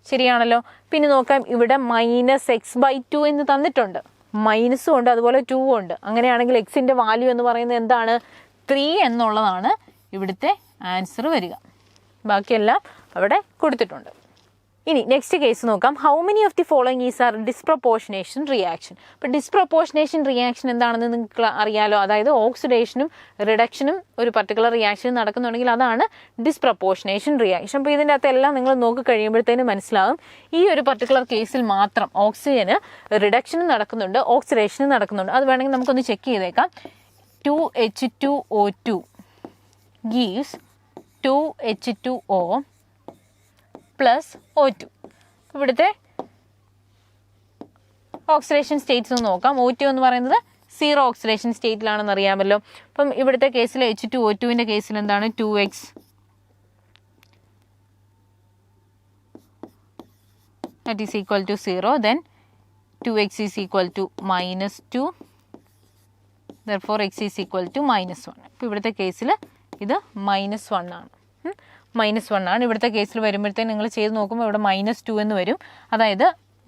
ശരിയാണല്ലോ. പിന്നെ നോക്കാം, ഇവിടെ -x/2 എന്ന് തന്നിട്ടുണ്ട്. മൈനസും ഉണ്ട് അതുപോലെ 2 ഉണ്ട്. അങ്ങനെയാണെങ്കിൽ എക്സിൻ്റെ വാല്യൂ എന്ന് പറയുന്നത് എന്താണ്? 3 എന്നുള്ളതാണ് ഇവിടുത്തെ ആൻസർ വരിക. ബാക്കിയെല്ലാം അവിടെ കൊടുത്തിട്ടുണ്ട്. ഇനി നെക്സ്റ്റ് കേസ് നോക്കാം. How many of the following is are disproportionation reaction. അപ്പോൾ ഡിസ്പ്രപ്പോർഷനേഷൻ റിയാക്ഷൻ എന്താണെന്ന് നിങ്ങൾക്ക് അറിയാലോ. അതായത് ഓക്സിഡേഷനും റിഡക്ഷനും ഒരു പർട്ടിക്കുലർ റിയാക്ഷൻ നടക്കുന്നുണ്ടെങ്കിൽ അതാണ് ഡിസ്പ്രപ്പോർഷനേഷൻ റിയാക്ഷൻ. അപ്പോൾ ഇതിൻ്റെ അകത്ത് എല്ലാം നിങ്ങൾ നോക്കി കഴിയുമ്പോഴത്തേനും മനസ്സിലാവും ഈ ഒരു പർട്ടിക്കുലർ കേസിൽ മാത്രം ഓക്സിജന് റിഡക്ഷനും നടക്കുന്നുണ്ട്, ഓക്സിഡേഷനും നടക്കുന്നുണ്ട്. അത് വേണമെങ്കിൽ നമുക്കൊന്ന് ചെക്ക് ചെയ്തേക്കാം. 2H2O2 gives 2H2O plus O2. ഇവിടുത്തെ ഓക്സിഡേഷൻ സ്റ്റേറ്റ്സ് ഒന്ന് നോക്കാം. O2 എന്ന് പറയുന്നത് 0 ഓക്സിഡേഷൻ സ്റ്റേറ്റിലാണെന്ന് അറിയാമല്ലോ. അപ്പം ഇവിടുത്തെ കേസിൽ H2O2വിൻ്റെ കേസിൽ എന്താണ്? 2x that is equal to 0. Then 2x is equal to -2. Therefore x is equal to -1. അപ്പോൾ ഇവിടുത്തെ കേസിൽ ഇത് -1 ആണ്. -1 ആണ്. ഇവിടുത്തെ കേസിൽ വരുമ്പോഴത്തേക്ക് നിങ്ങൾ ചെയ്ത് നോക്കുമ്പോൾ ഇവിടെ -2 എന്ന് വരും. അതായത്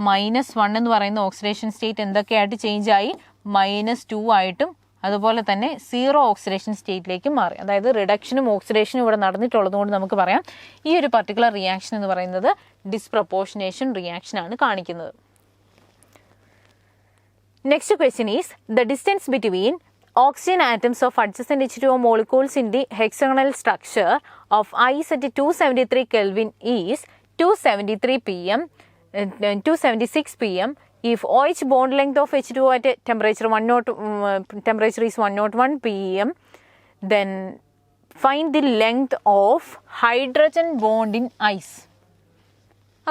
-1 എന്ന് പറയുന്ന ഓക്സിഡേഷൻ സ്റ്റേറ്റ് എന്തൊക്കെയായിട്ട് ചേഞ്ച് ആയി? -2 ആയിട്ടും അതുപോലെ തന്നെ 0 ഓക്സിഡേഷൻ സ്റ്റേറ്റിലേക്ക് മാറി. അതായത് റിഡക്ഷനും ഓക്സിഡേഷനും ഇവിടെ നടന്നിട്ടുള്ളത് കൊണ്ട് നമുക്ക് പറയാം ഈ ഒരു പർട്ടിക്കുലർ റിയാക്ഷൻ എന്ന് പറയുന്നത് ഡിസ്പ്രപ്പോർഷനേഷൻ റിയാക്ഷൻ ആണ് കാണിക്കുന്നത്. Next question is the distance between oxygen atoms of adjacent H2O molecules in the hexagonal structure of ice at 273 Kelvin is 273 pm, 276 pm. If OH bond length of H2O at temperature is 101 pm, then find the length of hydrogen bond in ice.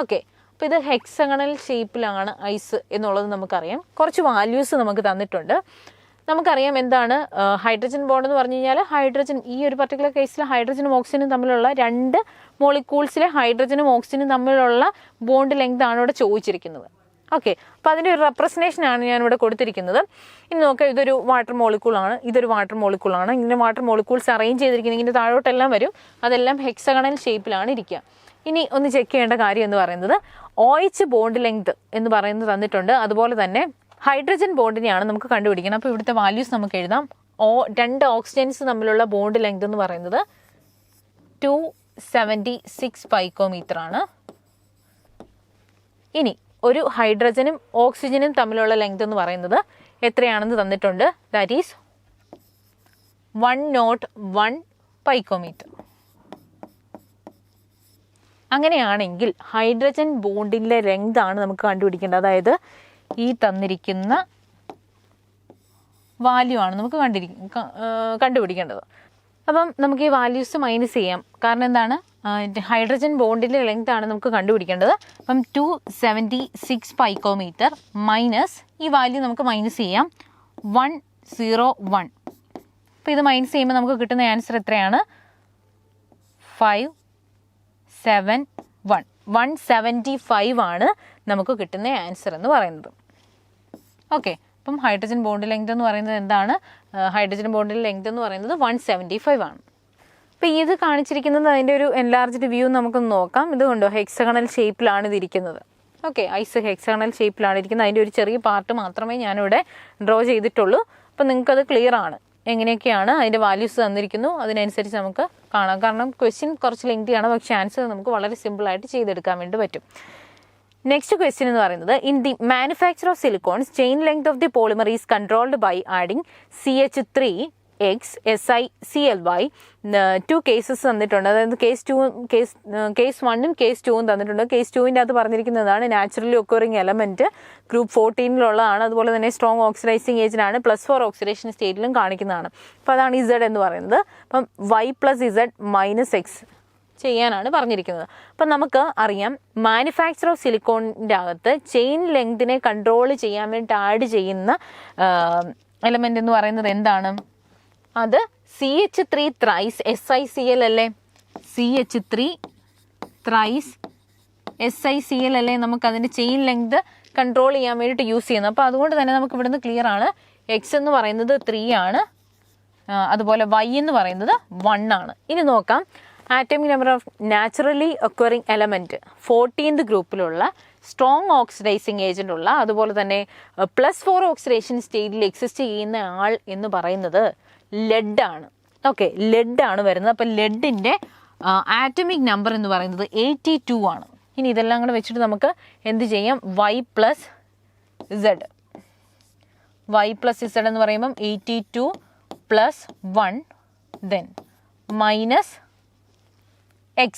Okay. അപ്പോൾ ഇത് ഹെക്സഗണൽ ഷേപ്പിലാണ് ഐസ് എന്നുള്ളത് നമുക്കറിയാം. കുറച്ച് വാല്യൂസ് നമുക്ക് തന്നിട്ടുണ്ട്. നമുക്കറിയാം എന്താണ് ഹൈഡ്രജൻ ബോണ്ട് എന്ന് പറഞ്ഞു കഴിഞ്ഞാൽ ഹൈഡ്രജൻ ഈ ഒരു പർട്ടിക്കുലർ കേസിൽ ഹൈഡ്രജനും ഓക്സിജനും തമ്മിലുള്ള 2 മോളിക്യൂൾസിലെ ഹൈഡ്രജനും ഓക്സിജനും തമ്മിലുള്ള ബോണ്ട് ലെങ്ത് ആണ് ഇവിടെ ചോദിച്ചിരിക്കുന്നത്. ഓക്കെ, അപ്പോൾ അതിൻ്റെ ഒരു റെപ്രസെൻറ്റേഷനാണ് ഞാനിവിടെ കൊടുത്തിരിക്കുന്നത്. ഇനി നോക്കാം, ഇതൊരു വാട്ടർ മോളിക്യൂളാണ്, ഇതൊരു വാട്ടർ മോളിക്യൂളാണ്. ഇങ്ങനെ വാട്ടർ മോളിക്യൂൾസ് അറേഞ്ച് ചെയ്തിരിക്കുന്നത് ഇതിൻ്റെ താഴോട്ടെല്ലാം വരും. അതെല്ലാം ഹെക്സഗണൽ ഷേപ്പിലാണ് ഇരിക്കുക. ഇനി ഒന്ന് ചെക്ക് ചെയ്യേണ്ട കാര്യം എന്ന് പറയുന്നത് OH ബോണ്ട് ലെങ്ത് എന്ന് പറയുന്നത് തന്നിട്ടുണ്ട്. അതുപോലെ തന്നെ ഹൈഡ്രജൻ ബോണ്ടിനെയാണ് നമുക്ക് കണ്ടുപിടിക്കണം. അപ്പോൾ ഇവിടുത്തെ വാല്യൂസ് നമുക്ക് എഴുതാം. 2 ഓക്സിജൻസ് തമ്മിലുള്ള ബോണ്ട് ലെങ്ത് എന്ന് പറയുന്നത് 276 പൈക്കോമീറ്റർ ആണ്. ഇനി ഒരു ഹൈഡ്രജനും ഓക്സിജനും തമ്മിലുള്ള ലെങ്ത് എന്ന് പറയുന്നത് എത്രയാണെന്ന് തന്നിട്ടുണ്ട്. That is 101 picometre. അങ്ങനെയാണെങ്കിൽ ഹൈഡ്രജൻ ബോണ്ടിൻ്റെ ലെങ്ത് ആണ് നമുക്ക് കണ്ടുപിടിക്കേണ്ടത്. അതായത് ഈ തന്നിരിക്കുന്ന വാല്യൂ ആണ് നമുക്ക് കണ്ടുപിടിക്കേണ്ടത്. അപ്പം നമുക്ക് ഈ വാല്യൂസ് മൈനസ് ചെയ്യാം. കാരണം എന്താണ്? ഹൈഡ്രജൻ ബോണ്ടിൻ്റെ ലെങ്ത് ആണ് നമുക്ക് കണ്ടുപിടിക്കേണ്ടത്. അപ്പം 276 പൈക്കോമീറ്റർ മൈനസ് ഈ വാല്യൂ നമുക്ക് മൈനസ് ചെയ്യാം 101. അപ്പോൾ ഇത് മൈനസ് ചെയ്യുമ്പോൾ നമുക്ക് കിട്ടുന്ന ആൻസർ എത്രയാണ്? 571. 175 ആണ് നമുക്ക് കിട്ടുന്ന ആൻസർ എന്ന് പറയുന്നത്. ഓക്കെ, അപ്പം ഹൈഡ്രജൻ ബോണ്ട് ലെങ്ത് എന്ന് പറയുന്നത് എന്താണ്? ഹൈഡ്രജൻ ബോണ്ടിൻ്റെ ലെങ്ത് എന്ന് പറയുന്നത് 175 ആണ്. അപ്പോൾ ഇത് കാണിച്ചിരിക്കുന്നത് അതിൻ്റെ ഒരു എൻലാർജ്ഡ് വ്യൂ നമുക്കൊന്ന് നോക്കാം. ഇതുകൊണ്ടോ ഹെക്സഗണൽ ഷേപ്പിലാണ് ഇതിരിക്കുന്നത്. ഓക്കെ, ഐസ് ഹെക്സഗണൽ ഷേപ്പിലാണ് ഇരിക്കുന്നത്. അതിൻ്റെ ഒരു ചെറിയ പാർട്ട് മാത്രമേ ഞാനിവിടെ ഡ്രോ ചെയ്തിട്ടുള്ളൂ. അപ്പോൾ നിങ്ങൾക്കത് ക്ലിയർ ആണ് എങ്ങനെയൊക്കെയാണ് അതിൻ്റെ വാല്യൂസ് തന്നിരിക്കുന്നു, അതിനനുസരിച്ച് നമുക്ക് കാണാം. കാരണം ക്വസ്റ്റ്യൻ കുറച്ച് ലെങ്തിയാണ്, പക്ഷേ ആൻസർ നമുക്ക് വളരെ സിമ്പിളായിട്ട് ചെയ്തെടുക്കാൻ വേണ്ടി പറ്റും. നെക്സ്റ്റ് ക്വസ്റ്റ്യൻ എന്ന് പറയുന്നത്, in the manufacture of silicones chain length of the polymer is controlled by adding CH3X SiCl/. 2 cases തന്നിട്ടുണ്ട്. അതായത് കേസ് 1ഉം കേസ് 2ഉം തന്നിട്ടുണ്ട്. കേസ് 2വിൻ്റെ അകത്ത് പറഞ്ഞിരിക്കുന്നതാണ് നാച്ചുറലി ഒക്കറിങ് എലമെൻറ്റ് ഗ്രൂപ്പ് 14-ലുള്ളതാണ്. അതുപോലെ തന്നെ സ്ട്രോങ് ഓക്സിഡൈസിങ് ഏജൻ്റാണ്. +4 ഓക്സിഡേഷൻ സ്റ്റേറ്റിലും കാണിക്കുന്നതാണ്. അപ്പോൾ അതാണ് Z എന്ന് പറയുന്നത്. അപ്പം Y + Z - X ചെയ്യാനാണ് പറഞ്ഞിരിക്കുന്നത്. അപ്പം നമുക്ക് അറിയാം മാനുഫാക്ചർ ഓഫ് സിലിക്കോണിൻ്റെ അകത്ത് ചെയിൻ ലെങ്തിനെ കൺട്രോൾ ചെയ്യാൻ വേണ്ടി ആഡ് ചെയ്യുന്ന എലമെൻ്റ് എന്ന് പറയുന്നത് എന്താണ്? അത് CH3 ത്രൈസ് SiCl അല്ലേ? CH3 ത്രൈസ് SiCl അല്ലേ നമുക്കതിൻ്റെ ചെയിൻ ലെങ്ത് കൺട്രോൾ ചെയ്യാൻ വേണ്ടിയിട്ട് യൂസ് ചെയ്യുന്നത്. അപ്പോൾ അതുകൊണ്ട് തന്നെ നമുക്ക് ഇവിടുന്ന് ക്ലിയർ ആണ്. X എന്ന് പറയുന്നത് 3 ആണ്, അതുപോലെ Y എന്ന് പറയുന്നത് 1 ആണ്. ഇനി നോക്കാം, atomic number of naturally occurring element 14th ഗ്രൂപ്പിലുള്ള സ്ട്രോങ് ഓക്സിഡൈസിങ് ഏജൻ്റ് ഉള്ള അതുപോലെ തന്നെ +4 ഓക്സിഡേഷൻ സ്റ്റേറ്റിൽ എക്സിസ്റ്റ് ചെയ്യുന്ന ആൾ എന്ന് പറയുന്നത് ലെഡാണ്. ഓക്കെ, ലെഡാണ് വരുന്നത്. അപ്പോൾ ലെഡിൻ്റെ ആറ്റമിക് നമ്പർ എന്ന് പറയുന്നത് 82 ആണ്. ഇനി ഇതെല്ലാം കൂടെ വെച്ചിട്ട് നമുക്ക് എന്ത് ചെയ്യാം? Y + Z എന്ന് പറയുമ്പം 82 + 1 ദെൻ -X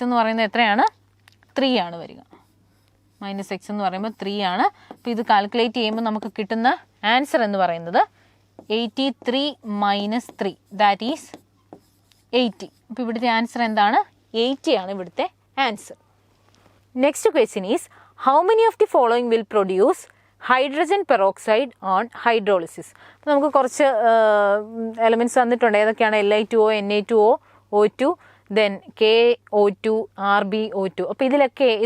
എന്ന് പറയുന്നത് എത്രയാണ്? 3 ആണ് വരിക. -X എന്ന് പറയുമ്പോൾ 3 ആണ്. അപ്പോൾ ഇത് കാൽക്കുലേറ്റ് ചെയ്യുമ്പോൾ നമുക്ക് കിട്ടുന്ന ആൻസർ എന്ന് പറയുന്നത് 83 - 3 ദാറ്റ് ഈസ് 80. അപ്പോൾ ഇവിടുത്തെ ആൻസർ എന്താണ്? 80 ആണ് ഇവിടുത്തെ answer. Next question is, how many of the following will produce hydrogen peroxide on hydrolysis? അപ്പോൾ നമുക്ക് കുറച്ച് എലമെൻറ്റ്സ് തന്നിട്ടുണ്ട്. ഏതൊക്കെയാണ്? Li2O, Na2O, O2, then KO2, RbO2. അപ്പോൾ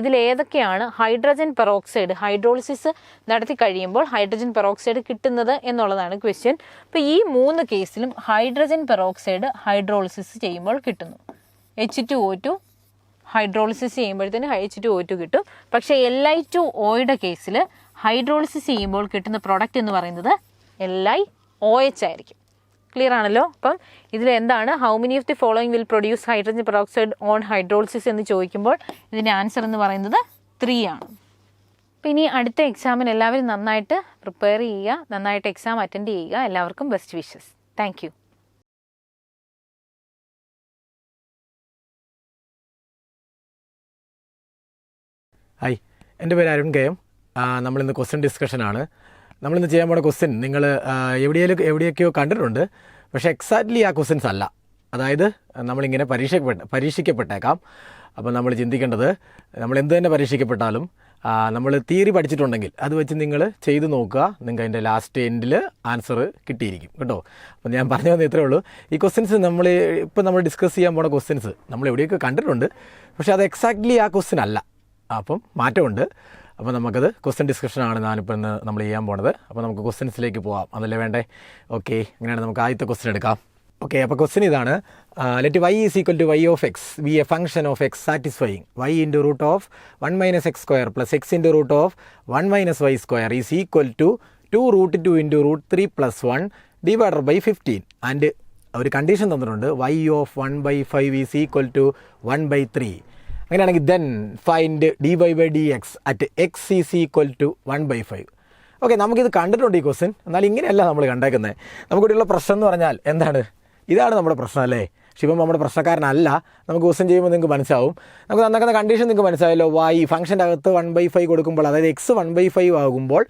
ഇതിലേതൊക്കെയാണ് ഹൈഡ്രജൻ പെറോക്സൈഡ് ഹൈഡ്രോളിസിസ് നടത്തി കഴിയുമ്പോൾ ഹൈഡ്രജൻ പെറോക്സൈഡ് കിട്ടുന്നത് എന്നുള്ളതാണ് ക്വസ്റ്റ്യൻ. അപ്പോൾ ഈ 3 കേസിലും ഹൈഡ്രജൻ പെറോക്സൈഡ് ഹൈഡ്രോളിസിസ് ചെയ്യുമ്പോൾ കിട്ടുന്നു. H2O2 ഹൈഡ്രോളിസിസ് ചെയ്യുമ്പോഴത്തേന് H2O2 കിട്ടും. പക്ഷേ Li2Oയുടെ കേസിൽ ഹൈഡ്രോളിസിസ് ചെയ്യുമ്പോൾ കിട്ടുന്ന പ്രൊഡക്റ്റ് എന്ന് പറയുന്നത് LiOH ആയിരിക്കും. ക്ലിയർ ആണല്ലോ? അപ്പം ഇതിൽ എന്താണ് how many of the following will produce hydrogen peroxide on hydrolysis എന്ന് ചോദിക്കുമ്പോൾ ഇതിൻ്റെ ആൻസർ എന്ന് പറയുന്നത് 3 ആണ്. അപ്പോൾ ഇനി അടുത്ത എക്സാമിന് എല്ലാവരും നന്നായിട്ട് പ്രിപ്പയർ ചെയ്യുക, നന്നായിട്ട് എക്സാം അറ്റൻഡ് ചെയ്യുക. എല്ലാവർക്കും best wishes. Thank you. Hi, എൻ്റെ പേര് അരുൺ കെ എം. നമ്മളിന്ന് ക്വസ്റ്റ്യൻ ഡിസ്കഷനാണ്. നമ്മളിന്ന് ചെയ്യാൻ പോണ ക്വസ്റ്റ്യൻ നിങ്ങൾ എവിടെയൊക്കെയോ കണ്ടിട്ടുണ്ട്, പക്ഷേ എക്സാക്ട്ലി ആ ക്വസ്റ്റ്യൻസ് അല്ല. അതായത് നമ്മളിങ്ങനെ പരീക്ഷിക്കപ്പെട്ടേക്കാം. അപ്പോൾ നമ്മൾ ചിന്തിക്കേണ്ടത്, നമ്മൾ എന്ത് തന്നെ പരീക്ഷിക്കപ്പെട്ടാലും നമ്മൾ തിയറി പഠിച്ചിട്ടുണ്ടെങ്കിൽ അത് വെച്ച് നിങ്ങൾ ചെയ്ത് നോക്കുക. നിങ്ങൾക്ക് അതിൻ്റെ ലാസ്റ്റ് എൻഡിൽ ആൻസർ കിട്ടിയിരിക്കും കേട്ടോ. അപ്പോൾ ഞാൻ പറഞ്ഞു തന്നത് ഇത്രയേ ഉള്ളൂ. ഈ ക്വസ്റ്റ്യൻസ് നമ്മൾ ഡിസ്കസ് ചെയ്യാൻ പോണ ക്വസ്റ്റ്യൻസ് നമ്മൾ എവിടെയൊക്കെ കണ്ടിട്ടുണ്ട്, പക്ഷേ അത് എക്സാക്ട്ലി ആ ക്വസ്റ്റ്യൻ അല്ല. അപ്പം മാറ്റമുണ്ട്. അപ്പോൾ നമുക്കത് ക്വസ്റ്റ്യൻ ഡിസ്കഷനാണ് ഞാനിപ്പോൾ ഇന്ന് നമ്മൾ ചെയ്യാൻ പോണത്. അപ്പോൾ നമുക്ക് ക്വസ്റ്റ്യൻസിലേക്ക് പോകാം, അതല്ലേ വേണ്ടേ? ഓക്കെ, അങ്ങനെയാണ് നമുക്ക് ആദ്യത്തെ ക്വസ്റ്റ്യൻ എടുക്കാം. ഓക്കെ, അപ്പോൾ ക്വസ്റ്റ്യൻ ഇതാണ്. Let y = y of x be a function of x satisfying y × √1 - x² + x × √1 - y² is equal to 2 √2 × √3 + 1 divided by 15. And ഒരു കണ്ടീഷൻ തന്നിട്ടുണ്ട്, y of 1/5 is equal to 1/3. അങ്ങനെയാണെങ്കിൽ then find dy/dx at x is equal to 1/5. Okay, നമുക്കിത് കണ്ടിട്ടുണ്ട് ഈ ക്വസ്റ്റ്യൻ. എന്നാൽ ഇങ്ങനെയല്ല നമ്മൾ കണ്ടേക്കുന്നത്. നമുക്കിവിടെയുള്ള പ്രശ്നം എന്ന് പറഞ്ഞാൽ എന്താണ്? ഇതാണ് നമ്മുടെ പ്രശ്നം അല്ലേ? ശിവം നമ്മുടെ പ്രശ്നക്കാരനല്ല. നമുക്ക് ക്വസ്റ്റ്യൻ ചെയ്യുമ്പോൾ നിങ്ങൾക്ക് മനസ്സിലാവും. നമുക്ക് തന്നേക്കുന്ന കണ്ടീഷൻ നിങ്ങൾക്ക് മനസ്സിലായല്ലോ. y ഫംഗ്ഷൻ്റെ അകത്ത് 1/5 കൊടുക്കുമ്പോൾ, അതായത് x 1/5 ആകുമ്പോൾ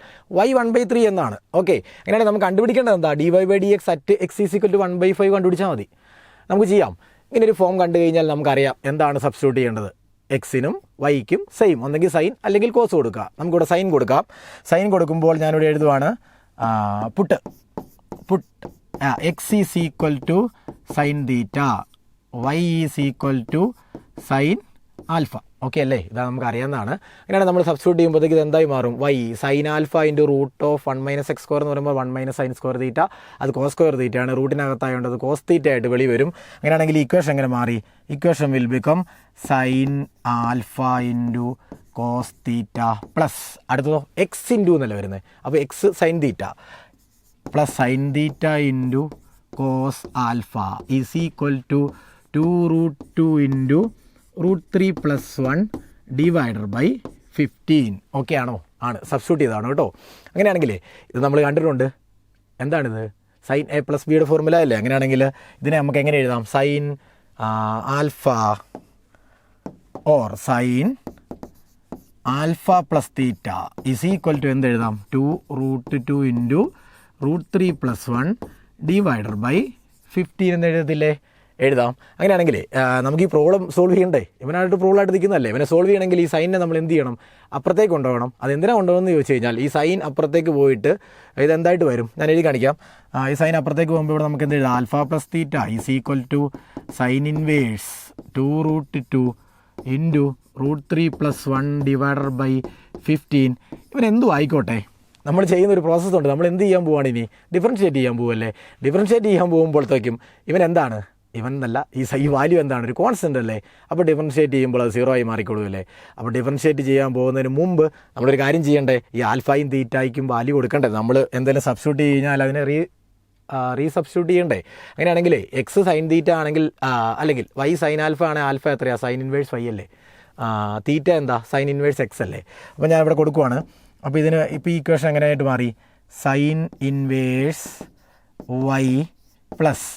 y 1/3 എന്നാണ്. ഓക്കെ, അങ്ങനെയാണെങ്കിൽ നമുക്ക് കണ്ടുപിടിക്കേണ്ടത് എന്താ? dy/dx at x is equal to 1/5 കണ്ടുപിടിച്ചാൽ മതി. നമുക്ക് ചെയ്യാം. ഇങ്ങനെ ഒരു ഫോം കണ്ടു കഴിഞ്ഞാൽ നമുക്കറിയാം എന്താണ് സബ്സ്റ്റിറ്റ്യൂട്ട് ചെയ്യേണ്ടത്. എക്സിനും വൈക്കും സെയിം, ഒന്നെങ്കിൽ സൈൻ അല്ലെങ്കിൽ കോസ് കൊടുക്കുക. നമുക്കിവിടെ സൈൻ കൊടുക്കാം. സൈൻ കൊടുക്കുമ്പോൾ ഞാനിവിടെ എഴുതുവാണ് put x is equal to sine theta, y is equal to sine alpha. Okay അല്ലേ? ഇതാ നമുക്ക് അറിയാവുന്നതാണ്. അങ്ങനെയാണ് നമ്മൾ സബ്സ്റ്റിറ്റ്യൂട്ട് ചെയ്യുമ്പോഴത്തേക്ക് ഇത് എന്തായി മാറും? Y sine alpha into root of 1 minus X square എന്ന് പറയുമ്പോൾ 1 മൈനസ് സൈൻ സ്ക്വയർ തീറ്റ, അത് കോസ് സ്ക്വയർ തീറ്റയാണ്. റൂട്ടിനകത്തായതുകൊണ്ട് അത് കോസ് തീറ്റ ആയിട്ട് വെളി വരും. അങ്ങനെയാണെങ്കിൽ ഇക്വേഷൻ എങ്ങനെ മാറി? Equation will become sine alpha into cos theta plus അടുത്തതോ എക്സ് ഇൻറ്റു എന്നല്ലേ വരുന്നത്. അപ്പോൾ x sine theta plus sine theta into cos alpha is equal to 2√2 into √3 + 1 divided by 15. Okay ആണോ? ആണ്. സബ്സ്റ്റിറ്റ്യൂട്ട് ചെയ്തതാണ് കേട്ടോ. അങ്ങനെയാണെങ്കിൽ ഇത് നമ്മൾ കണ്ടിട്ടുണ്ട്. എന്താണിത്? സൈൻ എ പ്ലസ് ബിയുടെ ഫോർമുല അല്ലേ? അങ്ങനെയാണെങ്കിൽ ഇതിനെ നമുക്ക് എങ്ങനെ എഴുതാം? Sine alpha or sine alpha plus theta is equal to എന്തെഴുതാം? 2√2 ഇൻറ്റു √3 + 1 ഡിവൈഡഡ് ബൈ 15 എന്ന് എഴുതത്തില്ലേ? എഴുതാം. അങ്ങനെയാണെങ്കിൽ നമുക്ക് ഈ പ്രോബ്ലം സോൾവ് ചെയ്യണ്ടേ? ഇവനായിട്ട് പ്രോബ്ലമായിട്ട് നിൽക്കുന്നതല്ലേ? ഇവനെ സോൾവ് ചെയ്യണമെങ്കിൽ ഈ സൈനിനെ നമ്മൾ എന്ത് ചെയ്യണം? അപ്പുറത്തേക്ക് കൊണ്ടുപോകണം. അതെന്തിനാണ് കൊണ്ടുപോകുന്നത് ചോദിച്ചു കഴിഞ്ഞാൽ ഈ സൈൻ അപ്പുറത്തേക്ക് പോയിട്ട് ഇതെന്തായിട്ട് വരും? ഞാൻ എഴുതി കാണിക്കാം. ഈ സൈൻ അപ്പുറത്തേക്ക് പോകുമ്പോൾ ഇവിടെ നമുക്ക് എന്ത് എഴുതാം? Alpha plus theta is equal to sine inverse 2√2 into √3 + 1 divided by 15. ഇവൻ എന്തും ആയിക്കോട്ടെ, നമ്മൾ ചെയ്യുന്നൊരു പ്രോസസ്സുണ്ട്. നമ്മൾ എന്ത് ചെയ്യാൻ പോവുകയാണ്? ഇനി ഡിഫറൻഷ്യേറ്റ് ചെയ്യാൻ പോവല്ലേ? ഡിഫറൻഷ്യേറ്റ് ചെയ്യാൻ പോകുമ്പോഴത്തേക്കും ഇവൻ എന്താണ്? ഇവൻ എന്നല്ല, ഈ വാല്യൂ എന്താണ്? ഒരു കോൺസ്റ്റൻ്റ് അല്ലേ? അപ്പോൾ ഡിഫറൻഷ്യേറ്റ് ചെയ്യുമ്പോൾ അത് 0 ആയി മാറിക്കൊള്ളുമല്ലേ? അപ്പോൾ ഡിഫറൻഷ്യേറ്റ് ചെയ്യാൻ പോകുന്നതിന് മുമ്പ് നമ്മളൊരു കാര്യം ചെയ്യണ്ടേ? ഈ ആൽഫയും തീറ്റയ്ക്കും വാല്യൂ കൊടുക്കണ്ടേ? നമ്മൾ എന്തെങ്കിലും സബ്സ്റ്റിറ്റ്യൂട്ട് കഴിഞ്ഞാൽ അതിനെ റീസബ്സ്റ്റിറ്റ്യൂട്ട് ചെയ്യണ്ടേ? അങ്ങനെയാണെങ്കിൽ എക്സ് സൈൻ തീറ്റ ആണെങ്കിൽ അല്ലെങ്കിൽ വൈ സൈൻ ആൽഫ ആണെങ്കിൽ ആൽഫ എത്രയാണ്? സൈൻ ഇൻവേഴ്സ് വൈ അല്ലേ? തീറ്റ എന്താ? സൈൻ ഇൻവേഴ്സ് എക്സ് അല്ലേ? അപ്പോൾ ഞാൻ ഇവിടെ കൊടുക്കുവാണ്. അപ്പോൾ ഇതിന് ഇപ്പോൾ ഈ ഇക്വേഷൻ എങ്ങനെയായിട്ട് മാറി? Sine inverse Y plus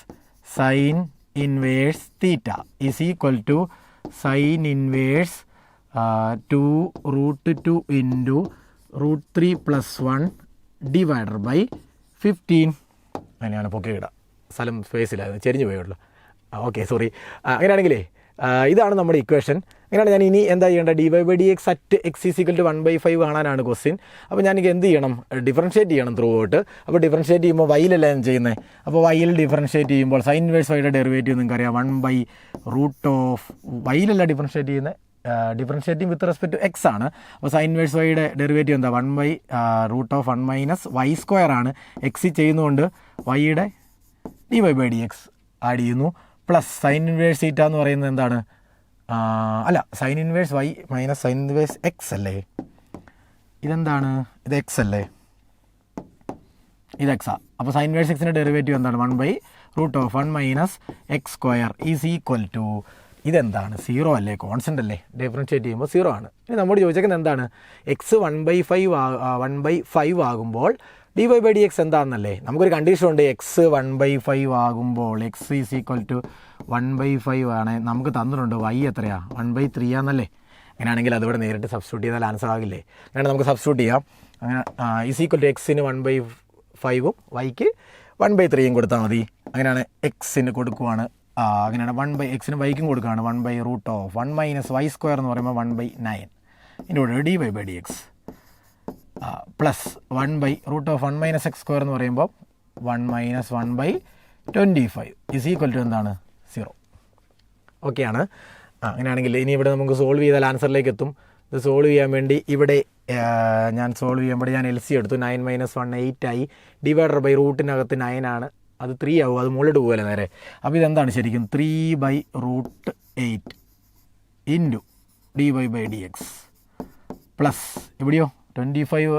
sine inverse theta is equal to sine inverse 2√2 into √3 + 1 divided by 15. അങ്ങനെയാണ് പൊക്കി ഇടാം. സ്ഥലം സ്പേസിലായിരുന്നു, ചെരിഞ്ഞു പോയുള്ളൂ. Okay, sorry. അങ്ങനെയാണെങ്കിലേ ഇതാണ് നമ്മുടെ ഇക്വേഷൻ. അങ്ങനെയാണ് ഞാൻ ഇനി എന്താ ചെയ്യേണ്ടത്? dy/dx അറ്റ് x = 1/5 കാണാനാണ് ക്വസ്റ്റ്യൻ. അപ്പോൾ ഞാനെനിക്ക് എന്ത് ചെയ്യണം? ഡിഫറൻഷ്യേറ്റ് ചെയ്യണം ത്രൂ ഔട്ട്. അപ്പോൾ ഡിഫറൻഷ്യേറ്റ് ചെയ്യുമ്പോൾ വൈയിലല്ല ഞാൻ ചെയ്യുന്നത്. അപ്പോൾ വൈയിൽ ഡിഫറൻഷ്യേറ്റ് ചെയ്യുമ്പോൾ സൈൻ ഇൻവേഴ്സ് വൈയുടെ ഡെറിവേറ്റീവ് നിങ്ങൾക്കറിയാം 1/√of വൈയിലല്ല ഡിഫറൻഷ്യേറ്റ് ചെയ്യുന്നത്, differentiating with respect to X ആണ്. അപ്പോൾ സൈൻ ഇൻവേഴ്സ് വൈയുടെ ഡെറിവേറ്റീവ് എന്താ? 1/√1 മൈനസ് വൈ സ്ക്വയർ ആണ്. എക്സ് ചെയ്യുന്നതുകൊണ്ട് വൈയുടെ dy/dx ആഡ് ചെയ്യുന്നു പ്ലസ് സൈൻ ഇൻവേഴ്സ് തീറ്റ എന്ന് പറയുന്നത് എന്താണ്? അല്ല, sine inverse Y minus sine inverse X അല്ലേ? ഇതെന്താണ്? ഇത് എക്സ് അല്ലേ? ഇത് എക്സാ. അപ്പോൾ സൈൻ ഇൻവേഴ്സ് എക്സിൻ്റെ ഡെറിവേറ്റീവ് എന്താണ്? 1/√1 minus X square is equal to ഇതെന്താണ്? 0 അല്ലേ? കോൺസ്റ്റൻ്റ് അല്ലേ? ഡിഫറൻഷ്യേറ്റ് ചെയ്യുമ്പോൾ 0 ആണ്. ഇനി നമ്മോട് ചോദിച്ചേക്കുന്നത് എന്താണ്? എക്സ് 1/5 ആകുമ്പോൾ dy/dx എന്താണെന്നല്ലേ? നമുക്കൊരു കണ്ടീഷൻ ഉണ്ട്. എക്സ് 1/5 ആകുമ്പോൾ എക്സ് ഈസ് ഈക്വൽ ടു 1/5 ആണ്. നമുക്ക് തന്നിട്ടുണ്ട് വൈ എത്രയാണ്? 1/3 ആണെന്നല്ലേ? അങ്ങനെയാണെങ്കിൽ അതിവിടെ നേരിട്ട് സബ്സ്റ്റിറ്റ്യൂട്ട് ചെയ്താൽ ആൻസർ ആകില്ലേ? അങ്ങനെ നമുക്ക് സബ്സ്റ്റിറ്റ്യൂട്ട് ചെയ്യാം. അങ്ങനെ ഈസ് ഈക്വൽ ടു എക്സിന് 1/5ഉം വൈക്ക് 1/3യും കൊടുത്താൽ മതി. അങ്ങനെയാണ് എക്സിന് കൊടുക്കുവാണ്. അങ്ങനെയാണ് എക്സിന് വൈക്കും കൊടുക്കുകയാണ് 1/√1 മൈനസ് വൈ സ്ക്വയർ എന്ന് പറയുമ്പോൾ 1/9 ഇതിൻ്റെ കൂടെ dy/dx plus 1/√1 minus X square എന്ന് പറയുമ്പോൾ 1 മൈനസ് 1/25 ഈസ് ഈക്വൽ ടു എന്താണ്? 0. ഓക്കെയാണ്. അങ്ങനെയാണെങ്കിൽ ഇനി ഇവിടെ നമുക്ക് സോൾവ് ചെയ്താൽ ആൻസറിലേക്ക് എത്തും. ഇത് സോൾവ് ചെയ്യാൻ വേണ്ടി ഇവിടെ ഞാൻ സോൾവ് ചെയ്യുമ്പോൾ ഞാൻ LC എടുത്തു. 9 - 1 8 ആയി. ഡിവൈഡർ ബൈ റൂട്ടിനകത്ത് 9 ആണ്, അത് 3 ആവും. അത് മുകളിലോട്ട് പോകുമല്ലോ നേരെ. അപ്പോൾ ഇതെന്താണ് ശരിക്കും? 3/√8 ഇൻറ്റു dy/dx പ്ലസ് ഇവിടെയോ 25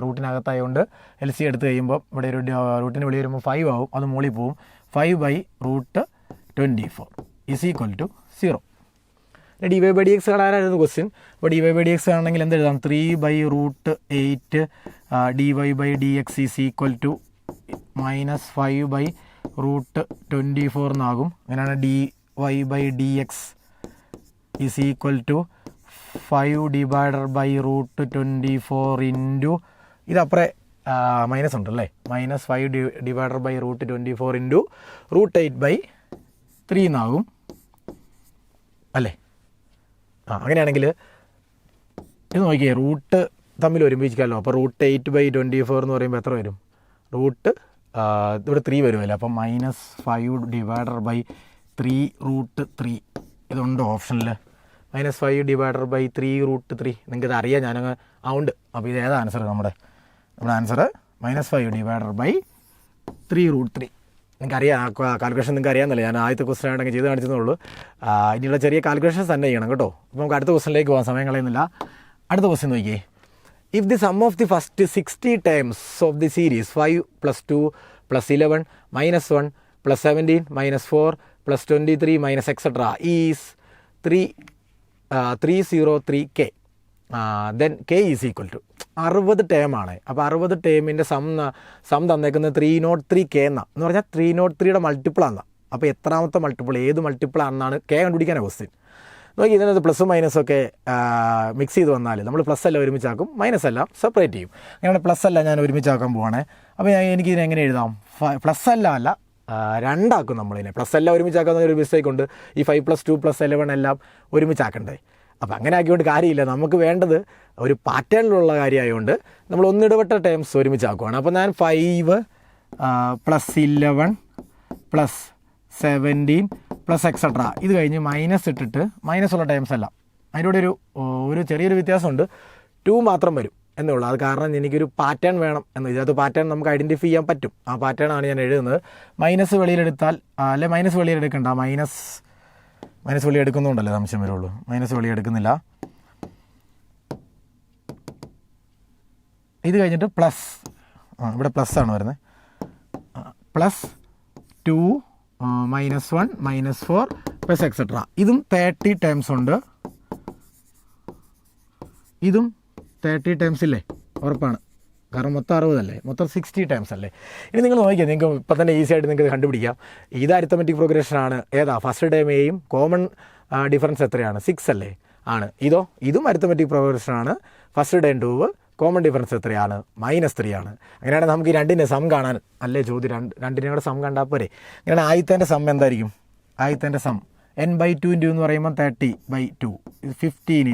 റൂട്ടിനകത്തായതുകൊണ്ട് LC എടുത്ത് കഴിയുമ്പോൾ ഇവിടെ ഒരു റൂട്ടിന് വെളി വരുമ്പോൾ 5 ആവും. അത് മുകളിൽ പോവും. 5/√24 ഈസ് ഈക്വൽ ടു 0. dy/dx കാണാനായിരുന്നു ക്വസ്റ്റ്യൻ. അപ്പോൾ dy/dx ആണെങ്കിൽ എന്തെഴുതാം? 3/√8 dy/dx ഈസ് ഈക്വൽ ടു -5/√24 എന്നാകും. അങ്ങനെയാണ് dy/dx is equal to 5/√24 into ഇതപ്പുറേ മൈനസ് ഉണ്ടല്ലേ, -5/√24 ഇൻറ്റു √8/3 എന്നാകും അല്ലേ? അങ്ങനെയാണെങ്കിൽ ഇത് നോക്കിയേ, റൂട്ട് തമ്മിൽ ഒരുമിച്ചിക്കാമല്ലോ. അപ്പോൾ √8/24 എന്ന് പറയുമ്പോൾ എത്ര വരും? ഇവിടെ 3 വരുമല്ലോ. അപ്പം -5/3 √3 ഇതുണ്ട് ഓപ്ഷനിൽ. -5 ഡിവൈഡഡ് ബൈ 3√3. നിങ്ങൾക്കിത് അറിയാം, ഞാനങ്ങ് ഉണ്ട്. അപ്പോൾ ഇത് ഏതാ ആൻസർ? നമ്മുടെ ആൻസർ -5 ഡിവൈഡഡ് ബൈ 3√3. നിങ്ങൾക്കറിയാം, കാൽക്കുലേഷൻ നിങ്ങൾക്ക് അറിയാമെന്നല്ലേ, ഞാൻ ആദ്യത്തെ ക്വസ്റ്റൻ ആണെങ്കിൽ ചെയ്ത് കാണിച്ചതേ. ഇനിയുള്ള ചെറിയ കാൽക്കുലേഷൻസ് തന്നെ ചെയ്യണം കേട്ടോ. അപ്പോൾ നമുക്ക് അടുത്ത ക്വസ്റ്റനിലേക്ക് പോകാം, സമയം കളയുന്നില്ല. അടുത്ത ക്വസ്റ്റൻ നോക്കിയേ. If the sum of the first 60 terms of the series 5 + 2 + 11 -1 + 17 -4 + 23 - etc. Is 303k, then k is equal to 60 ടേമാണ്. അപ്പോൾ 60 ടേമിൻ്റെ സം തന്നേക്കുന്നത് 303k എന്ന് പറഞ്ഞാൽ 303യുടെ മൾട്ടിപ്പിളാണ്. അപ്പോൾ എത്രാമത്തെ മൾട്ടിപ്പിൾ, ഏത് മൾട്ടിപ്പിളാണെന്നാണ് k കണ്ടുപിടിക്കാനാണ് ക്വസ്റ്റ്യൻ. നോക്കി, ഇതിനകത്ത് പ്ലസും മൈനസൊക്കെ മിക്സ് ചെയ്ത് വന്നാൽ നമ്മൾ പ്ലസ് എല്ലാം ഒരുമിച്ചാക്കും, മൈനസ് എല്ലാം സെപ്പറേറ്റ് ചെയ്യും. അങ്ങനെ പ്ലസ് എല്ലാം ഞാൻ ഒരുമിച്ചാക്കാൻ പോവാണേ. അപ്പോൾ എനിക്കിതിനെ എങ്ങനെ എഴുതാം? പ്ലസ് എല്ലാം അല്ല, രണ്ടാക്കും നമ്മളിതിനെ. പ്ലസ് എല്ലാം ഒരുമിച്ചാക്കുന്ന ഒരു മിസ്റ്റേക്ക് ഉണ്ട്. ഈ 5 + 2 + 11 എല്ലാം ഒരുമിച്ചാക്കണ്ടേ? അപ്പോൾ അങ്ങനെ ആക്കിയോണ്ട് കാര്യമില്ല. നമുക്ക് വേണ്ടത് ഒരു പാറ്റേണിലുള്ള കാര്യമായതുകൊണ്ട് നമ്മൾ ഒന്നിടവിട്ട ടേംസ് ഒരുമിച്ചാക്കുവാണ്. അപ്പോൾ ഞാൻ 5 + 11 + 17 + etc. ഇത് കഴിഞ്ഞ് മൈനസ് ഇട്ടിട്ട് മൈനസുള്ള ടേംസ് എല്ലാം അതിൻ്റെ കൂടെ ഒരു ചെറിയൊരു വ്യത്യാസമുണ്ട്, 2 മാത്രം വരും എന്നേ ഉള്ളൂ. അത് കാരണം എനിക്കൊരു പാറ്റേൺ വേണം എന്ന്. ഇതിനകത്ത് പാറ്റേൺ നമുക്ക് ഐഡൻറ്റിഫൈ ചെയ്യാൻ പറ്റും. ആ പാറ്റേണാണ് ഞാൻ എഴുതുന്നത്. മൈനസ് വെളിയിലെടുത്താൽ, അല്ലെ മൈനസ് വെളിയിലെടുക്കണ്ട, മൈനസ് വെളിയെടുക്കുന്നുണ്ടല്ലേ സംശയം വരുള്ളൂ. മൈനസ് വെളിയെടുക്കുന്നില്ല. ഇത് കഴിഞ്ഞിട്ട് പ്ലസ്, ഇവിടെ പ്ലസ് ആണ് വരുന്നത്, +2 -1 -4 + etc. ഇതും 30 ടേംസ് ഉണ്ട്. ഇതും 30 ടേംസ് ഇല്ലേ? ഉറപ്പാണ്, കാരണം മൊത്തം 60 അല്ലേ, മൊത്തം 60 ടേംസ് അല്ലേ. ഇനി നിങ്ങൾ നോക്കിയാൽ നിങ്ങൾക്ക് ഇപ്പം തന്നെ ഈസി ആയിട്ട് നിങ്ങൾക്ക് കണ്ടുപിടിക്കാം. ഇത് അരിത്തമെറ്റിക് പ്രോഗ്രഷനാണ്. ഏതാ? ഫസ്റ്റ് ടേം എയും കോമൺ ഡിഫറൻസ് എത്രയാണ്? 6 അല്ലേ? ആണ്. ഇതും അരിത്തമെറ്റിക് പ്രോഗ്രഷനാണ്. ഫസ്റ്റ് ടേം 2, കോമൺ ഡിഫറൻസ് എത്രയാണ്? -3 ആണ്. അങ്ങനെയാണെങ്കിൽ നമുക്ക് ഈ രണ്ടിൻ്റെ സം കാണാൻ അല്ലേ ചോദ്യം. രണ്ടിനെ കൂടെ സം കണ്ടാൽ പോരെ. അങ്ങനെ ആദ്യത്തെ സം എന്തായിരിക്കും? ആദ്യത്തെ സം n/2 എന്ന് പറയുമ്പോൾ 30/2, 15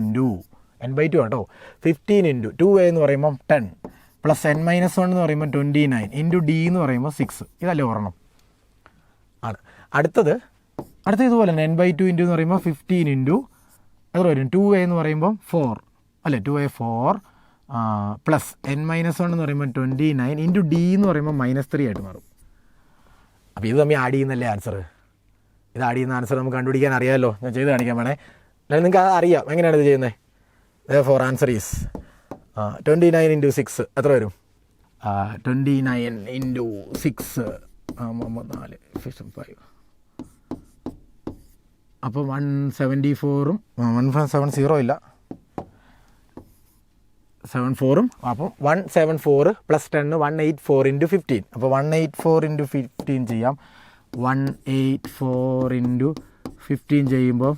n/2 കേട്ടോ. 15 × 2a എന്ന് പറയുമ്പം 10 + n-1 എന്ന് പറയുമ്പോൾ 29 × d എന്ന് പറയുമ്പോൾ 6. ഇതല്ലേ ഒരെണ്ണം ആണ്. അടുത്തത് ഇതുപോലെ തന്നെ n/2 എന്ന് പറയുമ്പോൾ 15 എത്ര വരും? 2a എന്ന് പറയുമ്പോൾ 4 അല്ലേ, 2a 4 + n-1 എന്ന് പറയുമ്പോൾ 29 × d എന്ന് പറയുമ്പോൾ -3 ആയിട്ട് മാറും. അപ്പോൾ ഇത് തമ്മിൽ ആഡ് ചെയ്യുന്നല്ലേ ആൻസർ. ഇത് ആഡ് ചെയ്യുന്ന ആൻസർ നമുക്ക് കണ്ടുപിടിക്കാൻ അറിയാമല്ലോ. ഞാൻ ചെയ്ത് കാണിക്കാൻ വേണേ, അല്ലെങ്കിൽ നിങ്ങൾക്ക് അറിയാം എങ്ങനെയാണ് ഇത് ചെയ്യുന്നത്. ഫോർ ആൻസർ ഈസ് 29 × 6 എത്ര വരും? 29 × 6 4 5. അപ്പോൾ 174 170 ഇല്ല, 74. അപ്പം 174 + 10 184 × 15. അപ്പോൾ 184 × 15 ചെയ്യാം. 184 × 15 ചെയ്യുമ്പോൾ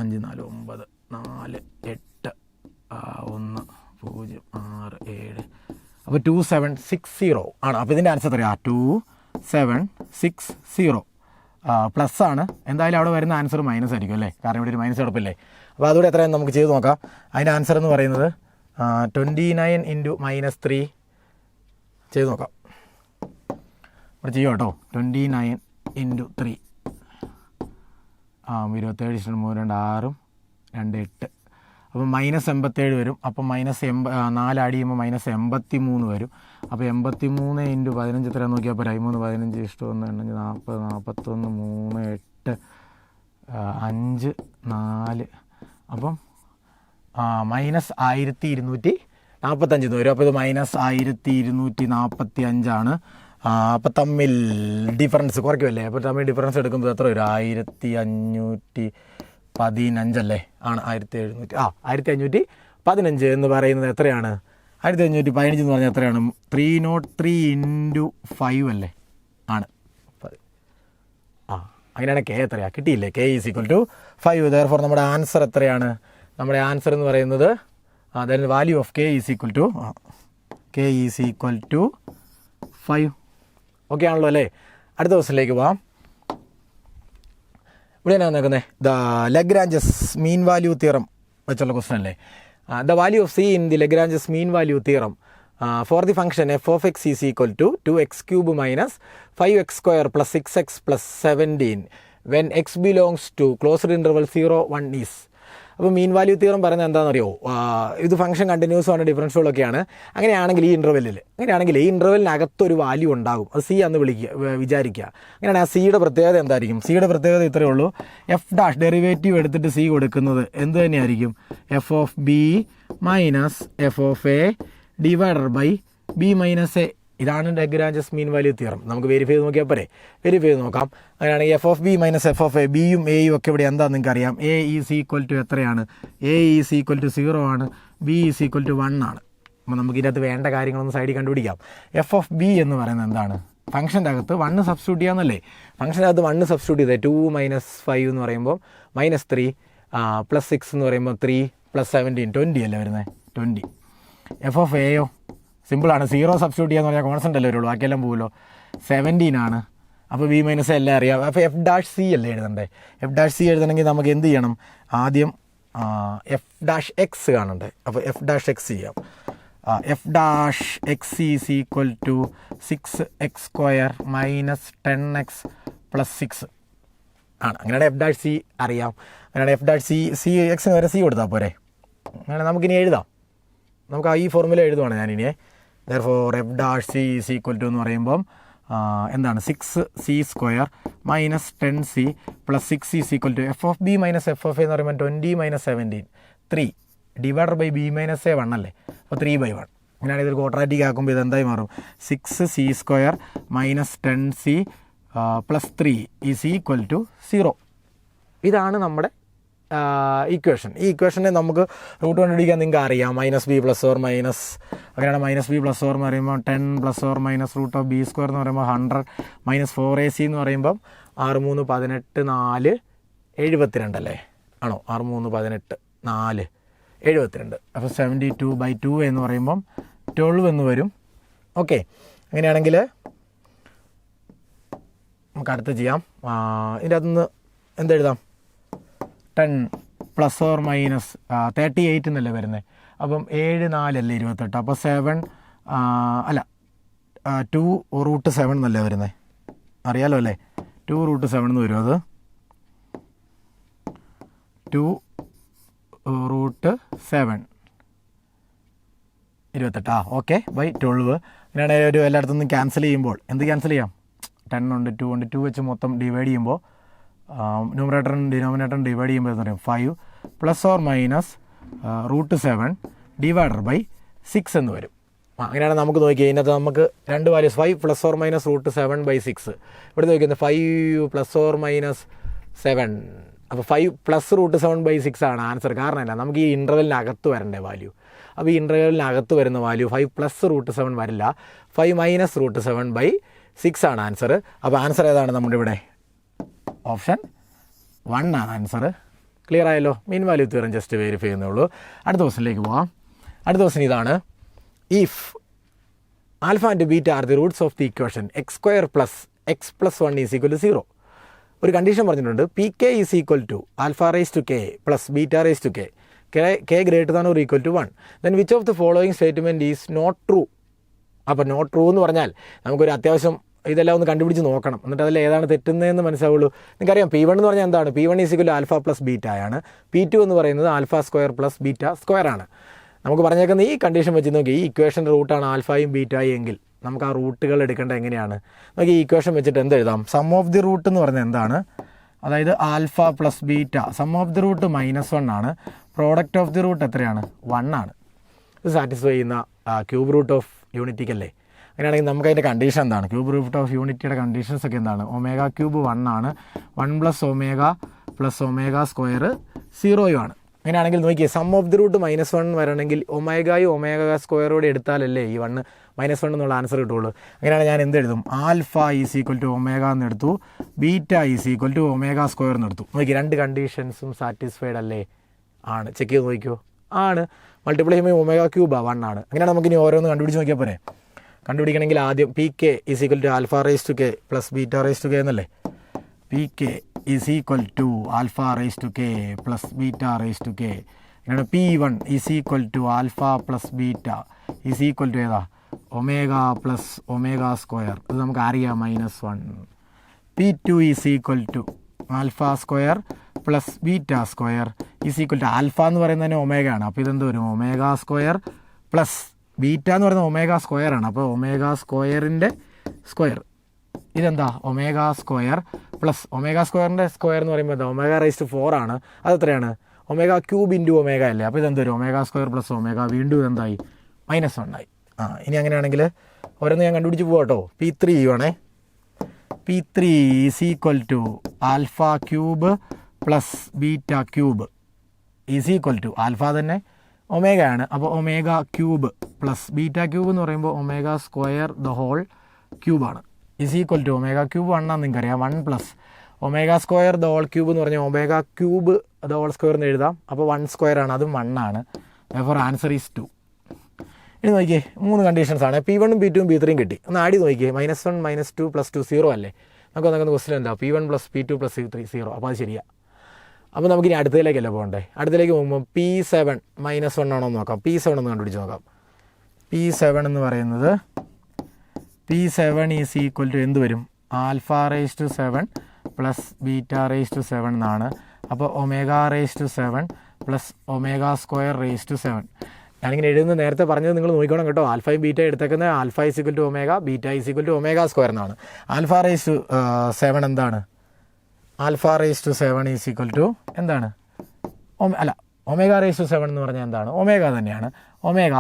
5 4 9 4 8 1 0 6 7. അപ്പോൾ 2760 ആണ്. അപ്പോൾ ഇതിൻ്റെ ആൻസർ എത്രയാണ്? 2760. പ്ലസ് ആണ്. എന്തായാലും അവിടെ വരുന്ന ആൻസർ മൈനസ് ആയിരിക്കും അല്ലേ, കാരണം ഇവിടെ ഒരു മൈനസ് കിടപ്പില്ലേ. അപ്പോൾ അതുകൂടെ എത്രയാണ് നമുക്ക് ചെയ്ത് നോക്കാം. അതിൻ്റെ ആൻസർ എന്ന് പറയുന്നത് 29 × -3 ചെയ്ത് നോക്കാം. ഇവിടെ ചെയ്യാം കേട്ടോ. 29 × 3 27 3 2 6 2 8. അപ്പോൾ -87 വരും. അപ്പം -4 ആഡ് ചെയ്യുമ്പോൾ -83 വരും. അപ്പോൾ 83 × 15 എത്ര നോക്കിയാൽ പോരാ? 13 15 1 40 41 3 8 5 4. അപ്പം -1245 വരും. അപ്പോൾ ഇത് -1245 ആണ്. അപ്പോൾ തമ്മിൽ ഡിഫറൻസ് കുറയ്ക്കുമല്ലേ. അപ്പോൾ തമ്മിൽ ഡിഫറൻസ് എടുക്കുമ്പോൾ എത്ര വരും? 1515 അല്ലേ? ആണ് 1515 എന്ന് പറയുന്നത് എത്രയാണ്? 1515 എന്ന് പറഞ്ഞാൽ എത്രയാണ്? 303 × 5 അല്ലേ? ആണ്. അങ്ങനെയാണ് k എത്രയാണ്? കിട്ടിയില്ലേ? k = 5. therefore നമ്മുടെ ആൻസർ എത്രയാണ്? നമ്മുടെ ആൻസർ എന്ന് പറയുന്നത് then the value of k is equal to 5. Okay ആണല്ലോ അല്ലേ? അടുത്ത ക്വസ്റ്റ്യനിലേക്ക് പോവാം. ഇവിടെ എന്നാ നോക്കുന്നത്? The Lagrange's mean value theorem വെച്ചുള്ള ക്വസ്റ്റ്യൻ അല്ലേ. The value of c in the Lagrange's mean value theorem for the function f of x is equal to 2x³ - 5x² + 6x + 17 when X belongs to closed interval 0, 1 is. അപ്പോൾ മീൻ വാല്യൂ തിയറം പറയുന്നത് എന്താണെന്നറിയോ, ഇത് ഫംഗ്ഷൻ കണ്ടിന്യൂസും ആണ് ഡിഫറൻഷ്യലൊക്കെയാണ്. അങ്ങനെയാണെങ്കിൽ ഈ ഇൻ്റർവെല്ലിനകത്തൊരു വാല്യൂ ഉണ്ടാകും, അത് സി എന്ന് വിചാരിക്കുക. അങ്ങനെയാണ് ആ സിയുടെ പ്രത്യേകത എന്തായിരിക്കും? സിയുടെ പ്രത്യേകത ഇത്രയേ ഉള്ളൂ, എഫ് ഡാഷ് ഡെറിവേറ്റീവ് എടുത്തിട്ട് സി കൊടുക്കുന്നത് എന്ത് തന്നെയായിരിക്കും? F of B minus F of A divided by B minus A. ഇതാണ് ലാഗ്രാഞ്ചസ് മീൻ വാല്യൂ തിയറം. നമുക്ക് വെരിഫൈ ചെയ്ത് നോക്കിയാൽ പോരെ? വെരിഫൈ ചെയ്ത് നോക്കാം. അങ്ങനെയാണെങ്കിൽ F of B minus F of A, ബിയും എയും ഒക്കെ ഇവിടെ എന്താണെന്ന് നിങ്ങൾക്ക് അറിയാം. എ ഈസ് ഈക്വൽ ടു എത്രയാണ്? എ ഈസ് ഈക്വൽ ടു 0 ആണ്, ബി ഈസ് ഈക്വൽ ടു 1 ആണ്. അപ്പോൾ നമുക്ക് ഇതിനകത്ത് വേണ്ട കാര്യങ്ങളൊന്ന് സൈഡിൽ കണ്ടുപിടിക്കാം. എഫ് ഓഫ് ബി എന്ന് പറയുന്നത് എന്താണ്? ഫംഗ്ഷൻ്റെ അകത്ത് 1 സബ്സ്റ്റിറ്റ്യൂട്ട് ചെയ്യാമെന്നല്ലേ? ഫംഗ്ഷൻ്റെ അകത്ത് 1 സബ്സ്റ്റിറ്റ്യൂട്ട് ചെയ്തേ 2 - 5 എന്ന് പറയുമ്പോൾ -3 + 6 എന്ന് പറയുമ്പോൾ 3 + 17 20 അല്ലേ വരുന്നത്? 20. എഫ് ഓഫ് എയോ സിമ്പിളാണ്, 0 സബ്സ്റ്റിറ്റ്യൂട്ട് ചെയ്യാന്ന് പറഞ്ഞാൽ കോൺസ്റ്റൻ്റ് അല്ലേ വരുള്ളൂ, ബാക്കിയെല്ലാം പോകുമല്ലോ. 17 ആണ്. അപ്പോൾ ബി മൈനസ് എല്ലാം അറിയാം. അപ്പോൾ എഫ് ഡാഷ് സി അല്ലേ എഴുതണ്ടേ? എഫ് ഡാഷ് സി എഴുതണമെങ്കിൽ നമുക്ക് എന്ത് ചെയ്യണം? ആദ്യം എഫ് ഡാഷ് എക്സ് കാണണ്ടേ? അപ്പോൾ എഫ് ഡാഷ് എക്സ് ചെയ്യാം. F dash X is equal to 6x² - 10x + 6 ആണ്. അങ്ങനെയാണ് എഫ് ഡാഷ് സി അറിയാം. അങ്ങനെയാണ് എഫ് ഡാഷ് സി എക്സിന് വരെ സി കൊടുത്താൽ പോരെ? അങ്ങനെ നമുക്കിനി എഴുതാം. നമുക്ക് ഈ ഫോർമുല എഴുതുവാണ് ഞാനിനി. therefore F dash C is equal to എന്ന് പറയുമ്പം എന്താണ്? 6c² - 10c + 6 is equal to F of B minus F of A എന്ന് പറയുമ്പോൾ 20 - 17 3 divided by B minus A 1 അല്ലേ? അപ്പോൾ 3/1. അങ്ങനെയാണ് ഇതൊരു ക്വാഡ്രാറ്റിക് ആക്കുമ്പോൾ ഇത് എന്തായി മാറും? 6c² - 10c + 3 is equal to 0. ഇതാണ് നമ്മുടെ ഇക്വേഷൻ. ഈ ഇക്വേഷനെ നമുക്ക് റൂട്ട് കണ്ടുപിടിക്കാൻ നിങ്ങൾക്ക് അറിയാം. -b +or- അങ്ങനെയാണ് -b +or എന്ന് പറയുമ്പോൾ 10 +or- റൂട്ട് ഓഫ് b² എന്ന് പറയുമ്പോൾ 100 -4ac എന്ന് പറയുമ്പം 6 3 18 4 72 അല്ലേ? ആണോ? 6 3 18 4 72. അപ്പോൾ 72/2 എന്ന് പറയുമ്പം 12 എന്ന് വരും. ഓക്കെ, അങ്ങനെയാണെങ്കിൽ നമുക്ക് അടുത്ത് ചെയ്യാം. ഇതിൻ്റെ അകത്തുനിന്ന് എന്തെഴുതാം? 10 ± 38 എന്നല്ലേ വരുന്നത്? അപ്പം 7 4 അല്ലേ 28. അപ്പോൾ 7 അല്ല 2√7 എന്നല്ലേ വരുന്നത്? അറിയാലോ അല്ലേ? 2√7 എന്ന് വരും. അത് 2√7 28. Okay, by 12. അങ്ങനെയാണെങ്കിൽ ഒരു എല്ലായിടത്തുനിന്നും ക്യാൻസൽ ചെയ്യുമ്പോൾ എന്ത് ക്യാൻസൽ ചെയ്യാം? 10 ഉണ്ട്, 2 ഉണ്ട്, 2 വെച്ച് മൊത്തം ഡിവൈഡ് ചെയ്യുമ്പോൾ ന്യൂമറേറ്ററും ഡിനോമിനേറ്ററും ഡിവൈഡ് ചെയ്യുമ്പോൾ എന്ന് പറയും 5 ± √7 ഡിവൈഡർ ബൈ 6 എന്ന് വരും. അങ്ങനെയാണ് നമുക്ക് നോക്കിയാൽ ഇതിനകത്ത് നമുക്ക് രണ്ട് വാല്യൂസ് 5 ± √7/6. ഇവിടെ നോക്കുന്നത് 5 ± 7. അപ്പോൾ 5 + √7/6 ആണ് ആൻസർ. കാരണം അല്ല, നമുക്ക് ഈ ഇൻ്റർവെല്ലിനകത്ത് വരേണ്ട വാല്യൂ. അപ്പോൾ ഈ ഇൻ്റർവെല്ലിനകത്ത് വരുന്ന വാല്യൂ 5 + √7 വരില്ല, 5 - √7/6 ആണ് ആൻസർ. അപ്പോൾ ആൻസർ ഏതാണ് നമ്മുടെ ഇവിടെ? ഓപ്ഷൻ 1 ആണ് ആൻസർ. ക്ലിയർ ആയല്ലോ? Mean value theorem just verify ചെയ്യുന്നുള്ളൂ. അടുത്ത ക്വസ്റ്റനിലേക്ക് പോവാം. അടുത്ത ക്വസ്റ്റൻ ഇതാണ്. If alpha and beta are the roots of the equation x² + x + 1 is equal to 0. ഒരു കണ്ടീഷൻ പറഞ്ഞിട്ടുണ്ട്. PK is equal to α⁴k + β⁴k. k greater than or equal to 1. Then which of the following statement is not true. അപ്പോൾ നോട്ട് ട്രൂ എന്ന് പറഞ്ഞാൽ നമുക്കൊരു അത്യാവശ്യം ഇതെല്ലാം ഒന്ന് കണ്ടുപിടിച്ച് നോക്കണം, എന്നിട്ട് അതിൽ ഏതാണ് തെറ്റുന്നതെന്ന് മനസ്സിലാവുള്ളൂ. നിങ്ങൾക്കറിയാം P1 എന്ന് പറഞ്ഞാൽ എന്താണ്? P1 ഈസ് ഈക്വൽ ടു α + β ആണ്. P2 എന്ന് പറയുന്നത് α² + β² ആണ്. നമുക്ക് പറഞ്ഞേക്കുന്ന ഈ കണ്ടീഷൻ വെച്ച് നോക്കി, ഈ ഇക്വേഷൻ്റെ റൂട്ടാണ് ആൽഫയും ബീറ്റയും എങ്കിൽ നമുക്ക് ആ റൂട്ടുകൾ എടുക്കേണ്ടത് എങ്ങനെയാണ്? നമുക്ക് ഈ ഇക്വേഷൻ വെച്ചിട്ട് എന്ത് എഴുതാം? സം ഓഫ് ദി റൂട്ട് എന്ന് പറഞ്ഞാൽ എന്താണ്? അതായത് α + β. സം ഓഫ് ദി റൂട്ട് -1 ആണ്. പ്രോഡക്റ്റ് ഓഫ് ദി റൂട്ട് എത്രയാണ്? 1 ആണ്. ഇത് സാറ്റിസ്ഫൈ ചെയ്യുന്ന ക്യൂബ് റൂട്ട് ഓഫ് യൂണിറ്റിക്കല്ലേ? അങ്ങനെയാണെങ്കിൽ നമുക്ക് അതിൻ്റെ കണ്ടീഷൻ എന്താണ്? ക്യൂബ് റൂട്ട് ഓഫ് യൂണിറ്റിയുടെ കണ്ടീഷൻസ് ഒക്കെ എന്താണ്? ω³ 1 ആണ്. 1 + ω + ω² 0 ആണ്. അങ്ങനെയാണെങ്കിൽ നോക്കിയേ, സം ഓഫ് ദി റൂട്ട് -1 വരണമെങ്കിൽ ഒമേഗയും ω² എടുത്താലല്ലേ ഈ 1 -1 എന്നുള്ള ആൻസർ കിട്ടുള്ളൂ. അങ്ങനെയാണ് ഞാൻ എന്ത് എഴുതും? α ഈസ് ഈക്വൽ ടു ω എന്ന് എടുത്തു, ബീറ്റ ഈസ് ഈക്വൽ ടു ω² എന്ന് എടുത്തു. നോക്കി, രണ്ട് കണ്ടീഷൻസും സാറ്റിസ്ഫൈഡ് അല്ലേ? ആണ്. ചെക്ക് ചെയ്ത് നോക്കിയോ? ആണ്. മൾട്ടിപ്ലൈ ചെയ്യുമ്പോൾ ω³ 1 ആണ്. അങ്ങനെയാണ് നമുക്ക് ഇനി ഓരോന്ന് കണ്ടുപിടിച്ച് നോക്കിയാൽ പോരെ? കണ്ടുപിടിക്കണമെങ്കിൽ ആദ്യം PK is equal to α⁴k + β⁴k എന്നല്ലേ? PK is equal to α⁴k + β⁴k. ഇങ്ങനെ P1 is equal to α + β is equal to ഏതാ? ω + ω². ഇത് നമുക്ക് അറിയാം -1. P2 is equal to alpha square plus beta square is equal to alpha എന്ന് പറയുന്നത് തന്നെ ഒമേഗ ആണ്. അപ്പോൾ ഇതെന്ത് വരും? ഒമേഗ സ്ക്വയർ പ്ലസ് ബീറ്റ എന്ന് പറയുന്നത് ഒമേഗ സ്ക്വയർ ആണ്. അപ്പോൾ ഒമേഗ സ്ക്വയറിൻ്റെ സ്ക്വയർ ഇതെന്താ? ഒമേഗ സ്ക്വയർ പ്ലസ് ഒമേഗ സ്ക്വയറിൻ്റെ സ്ക്വയർ എന്ന് പറയുമ്പോൾ എന്താ? ഒമേഗ റൈസ് ടു 4 ആണ്. അതെത്രയാണ്? ഒമേഗ ക്യൂബ് ഇൻറ്റു ഒമേഗ അല്ലേ. അപ്പോൾ ഇതെന്ത് വരും? ഒമേഗ സ്ക്വയർ പ്ലസ് ഒമേഗ വീണ്ടും ഇതെന്തായി? -1 ആയി. ഇനി അങ്ങനെയാണെങ്കിൽ ഓരോന്ന് ഞാൻ കണ്ടുപിടിച്ച് പോകാം കേട്ടോ. P3 ചെയ്യുവാണേ. P3 is equal to alpha cube plus beta cube is equal to alpha തന്നെ ഒമേഗ ആണ്. അപ്പോൾ omega cube plus beta cube എന്ന് പറയുമ്പോൾ ഒമേഗ സ്ക്വയർ ദ ഹോൾ ക്യൂബാണ്. Is equal to omega cube 1 ആണെന്ന് നിങ്ങൾക്കറിയാം. 1 plus omega square the whole cube എന്ന് പറഞ്ഞാൽ omega cube the whole square എന്ന് എഴുതാം. അപ്പോൾ 1 സ്ക്വയർ ആണ്, അതും 1 ആണ്. For answer is 2. ഇനി നോക്കിയേ, 3 കണ്ടീഷൻസ് ആണ്. P1 P2 P3 കിട്ടി. ഒന്ന് ആഡ് ചെയ്ത് നോക്കിയേ. -1 -2 +2 0 അല്ലേ. നമുക്ക് നോക്കുന്ന ക്വസ്റ്റ്യൻ എന്താ? P1 + P2 + P3 0. അപ്പോൾ അത് ശരിയാണ്. അപ്പോൾ നമുക്കിനി അടുത്തതിലേക്കല്ലേ പോകണ്ടേ? അടുത്തതിലേക്ക് പോകുമ്പോൾ P7 -1 ആണോ എന്ന് നോക്കാം. P7 ഒന്ന് കണ്ടുപിടിച്ച് നോക്കാം. P7 എന്ന് പറയുന്നത് P7 ഈസ് ഈക്വൽ ടു എന്ത് വരും? Alpha raise to 7 plus beta raise to 7 എന്നാണ്. അപ്പോൾ omega raise to 7 plus omega square raise to 7. ഞാനിങ്ങനെ എഴുതുന്നത് നേരത്തെ പറഞ്ഞത് നിങ്ങൾ നോക്കിക്കോണം കേട്ടോ. ആൽഫയും ബീറ്റ എടുത്തേക്കുന്നത് alpha is equal to omega, beta is equal to omega square എന്നാണ്. ആൽഫ റേസ് ടു 7 എന്താണ്? Alpha raise to 7 is equal to എന്താണ്? ഒമേഗ റേസ് ടു 7 എന്ന് പറഞ്ഞാൽ എന്താണ്? ഒമേഗ തന്നെയാണ്. ഒമേഗ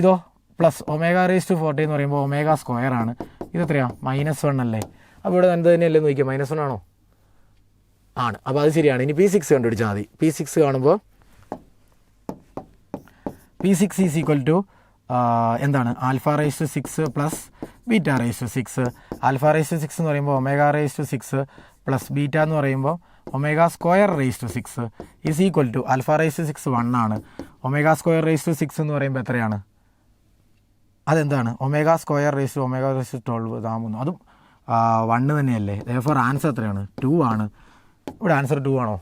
ഇതോ പ്ലസ് ഒമേഗ റേസ് ടു 40 എന്ന് പറയുമ്പോൾ ഒമേഗ സ്ക്വയർ ആണ്. ഇതെത്രയാണ്? -1 അല്ലേ. അപ്പോൾ ഇവിടെ എന്ത് തന്നെയല്ലേ നോക്കിയാൽ? -1 ആണോ? ആണ്. അപ്പോൾ അത് ശരിയാണ്. ഇനി P6 കണ്ടുപിടിച്ചാൽ മതി. P6 കാണുമ്പോൾ P6 ഈസ് ഈക്വൽ ടു എന്താണ്? Alpha raise to 6 plus beta raise to 6. Alpha raise to 6 എന്ന് പറയുമ്പോൾ omega raise to 6 plus beta എന്ന് പറയുമ്പോൾ omega square raise to 6 is equal to alpha raise to 6 1 ആണ്. ഒമേഗ സ്ക്വയർ റേസ് ടു 6 എന്ന് പറയുമ്പോൾ എത്രയാണ്? അതെന്താണ്? Omega square raise to omega raise to 12 താമുന്നു. അതും 1 തന്നെയല്ലേ. ഫോർ ആൻസർ എത്രയാണ്? 2 ആണ്. ഇവിടെ ആൻസർ 2 ആണോ?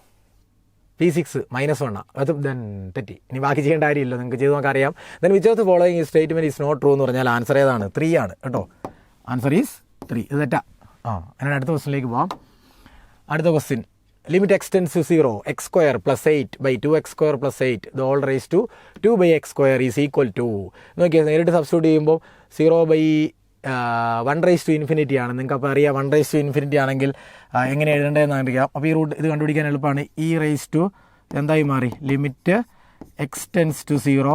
P6 -1 അത് ദെൻ തെറ്റി. ഇനി ബാക്കി ചെയ്യേണ്ട കാര്യമില്ല, നിങ്ങൾക്ക് ചെയ്ത് നോക്കാൻ അറിയാം. Then which of the following ഈ സ്റ്റേറ്റ്മെൻറ്റ് ഈസ് നോട്ട് ട്രൂ എന്ന് പറഞ്ഞാൽ ആൻസർ ഏതാണ്? 3 ആണ് കേട്ടോ. Answer is 3. ഇത് തെറ്റാ. അങ്ങനെ അടുത്ത ക്വസ്റ്റിനിലേക്ക് പോവാം. അടുത്ത question, limit x tends to 0 x² + 8 / 2x² + 8 the whole raise to 2/x² is equal to. നോക്കിയാൽ നേരിട്ട് സബ്സ്റ്റിറ്റ്യൂട്ട് ചെയ്യുമ്പോൾ 0/1 ആണ്. നിങ്ങൾക്ക് അപ്പോൾ അറിയാം 1 ആണെങ്കിൽ എങ്ങനെ എഴുതേണ്ടതെന്ന് അറിയാം. അപ്പോൾ ഈ ഇത് കണ്ടുപിടിക്കാൻ എളുപ്പമാണ്. ഈ റേസ് ടു എന്തായി മാറി? Limit x tends to 0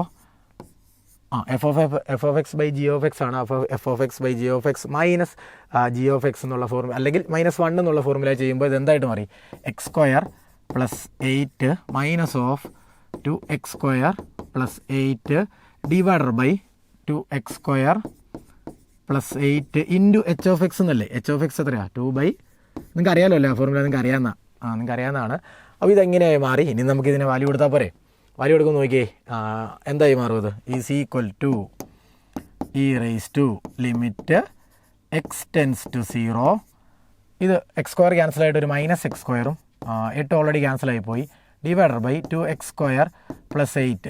f(x/g(x) ആണ്. അപ്പോൾ f(x/g(x) മൈനസ് g(x) എന്നുള്ള ഫോർമുല അല്ലെങ്കിൽ -1 എന്നുള്ള ഫോർമുല ചെയ്യുമ്പോൾ ഇത് എന്തായിട്ട് മാറി? x² + 8 minus of 2x² + 8 divided by 2x² + 8 into h(x) എന്നല്ലേ. h(x) എത്രയാണ്? 2/. നിങ്ങൾക്ക് അറിയാമല്ലോ അല്ലേ ആ ഫോർമുല? നിങ്ങൾക്ക് അറിയാവുന്നതാണ്. അപ്പോൾ ഇതെങ്ങനെയായി മാറി? ഇനി നമുക്കിതിനെ വാല്യൂ കൊടുത്താൽ പോരെ? വാല്യൂ കൊടുക്കുമ്പോൾ നോക്കിയേ എന്തായി മാറും? ഇത് is equal to e raise to limit x tends to 0. ഇത് x² ക്യാൻസലായിട്ട് ഒരു -x²ഉം 8 ഓൾറെഡി ക്യാൻസലായി പോയി. Divided by 2x² + 8.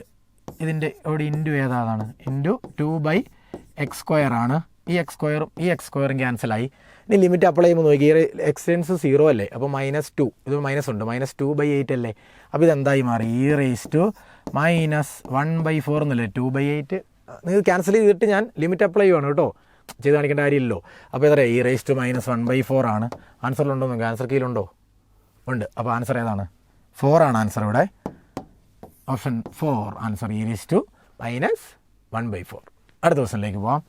ഇതിൻ്റെ ഇവിടെ ഇൻറ്റു ഏതാണ്? ഇൻറ്റു 2/x² ആണ്. ഈ x²ഉം ഈ x² ക്യാൻസലായി. ഇനി ലിമിറ്റ് അപ്ലൈ ചെയ്യുമ്പോൾ നോക്കി x ടെൻസ് 0 അല്ലേ. അപ്പോൾ -2 ഇത് മൈനസ് ഉണ്ട്. -2/8 അല്ലേ. അപ്പോൾ ഇതെന്തായി മാറി? ഈ റേസ് ടു -1/4 എന്നല്ലേ. 2/8 നിങ്ങൾ ക്യാൻസൽ ചെയ്തിട്ട് ഞാൻ ലിമിറ്റ് അപ്ലൈ ചെയ്യുവാണ് കേട്ടോ. ചെയ്ത് കാണിക്കേണ്ട കാര്യമില്ലല്ലോ. അപ്പോൾ എത്ര? ഈ റേസ് ടു -1/4 ആണ്. ആൻസറിലുണ്ടോ? നിങ്ങൾക്ക് ആൻസർ കീഴിലുണ്ടോ? ഉണ്ട്. അപ്പോൾ ആൻസർ ഏതാണ്? 4 ആണ് ആൻസർ ഇവിടെ. ഓപ്ഷൻ 4 ആൻസർ ഈ റേസ് ടു -1/4. അടുത്ത ക്വസ്റ്റ്യനിലേക്ക് പോവാം.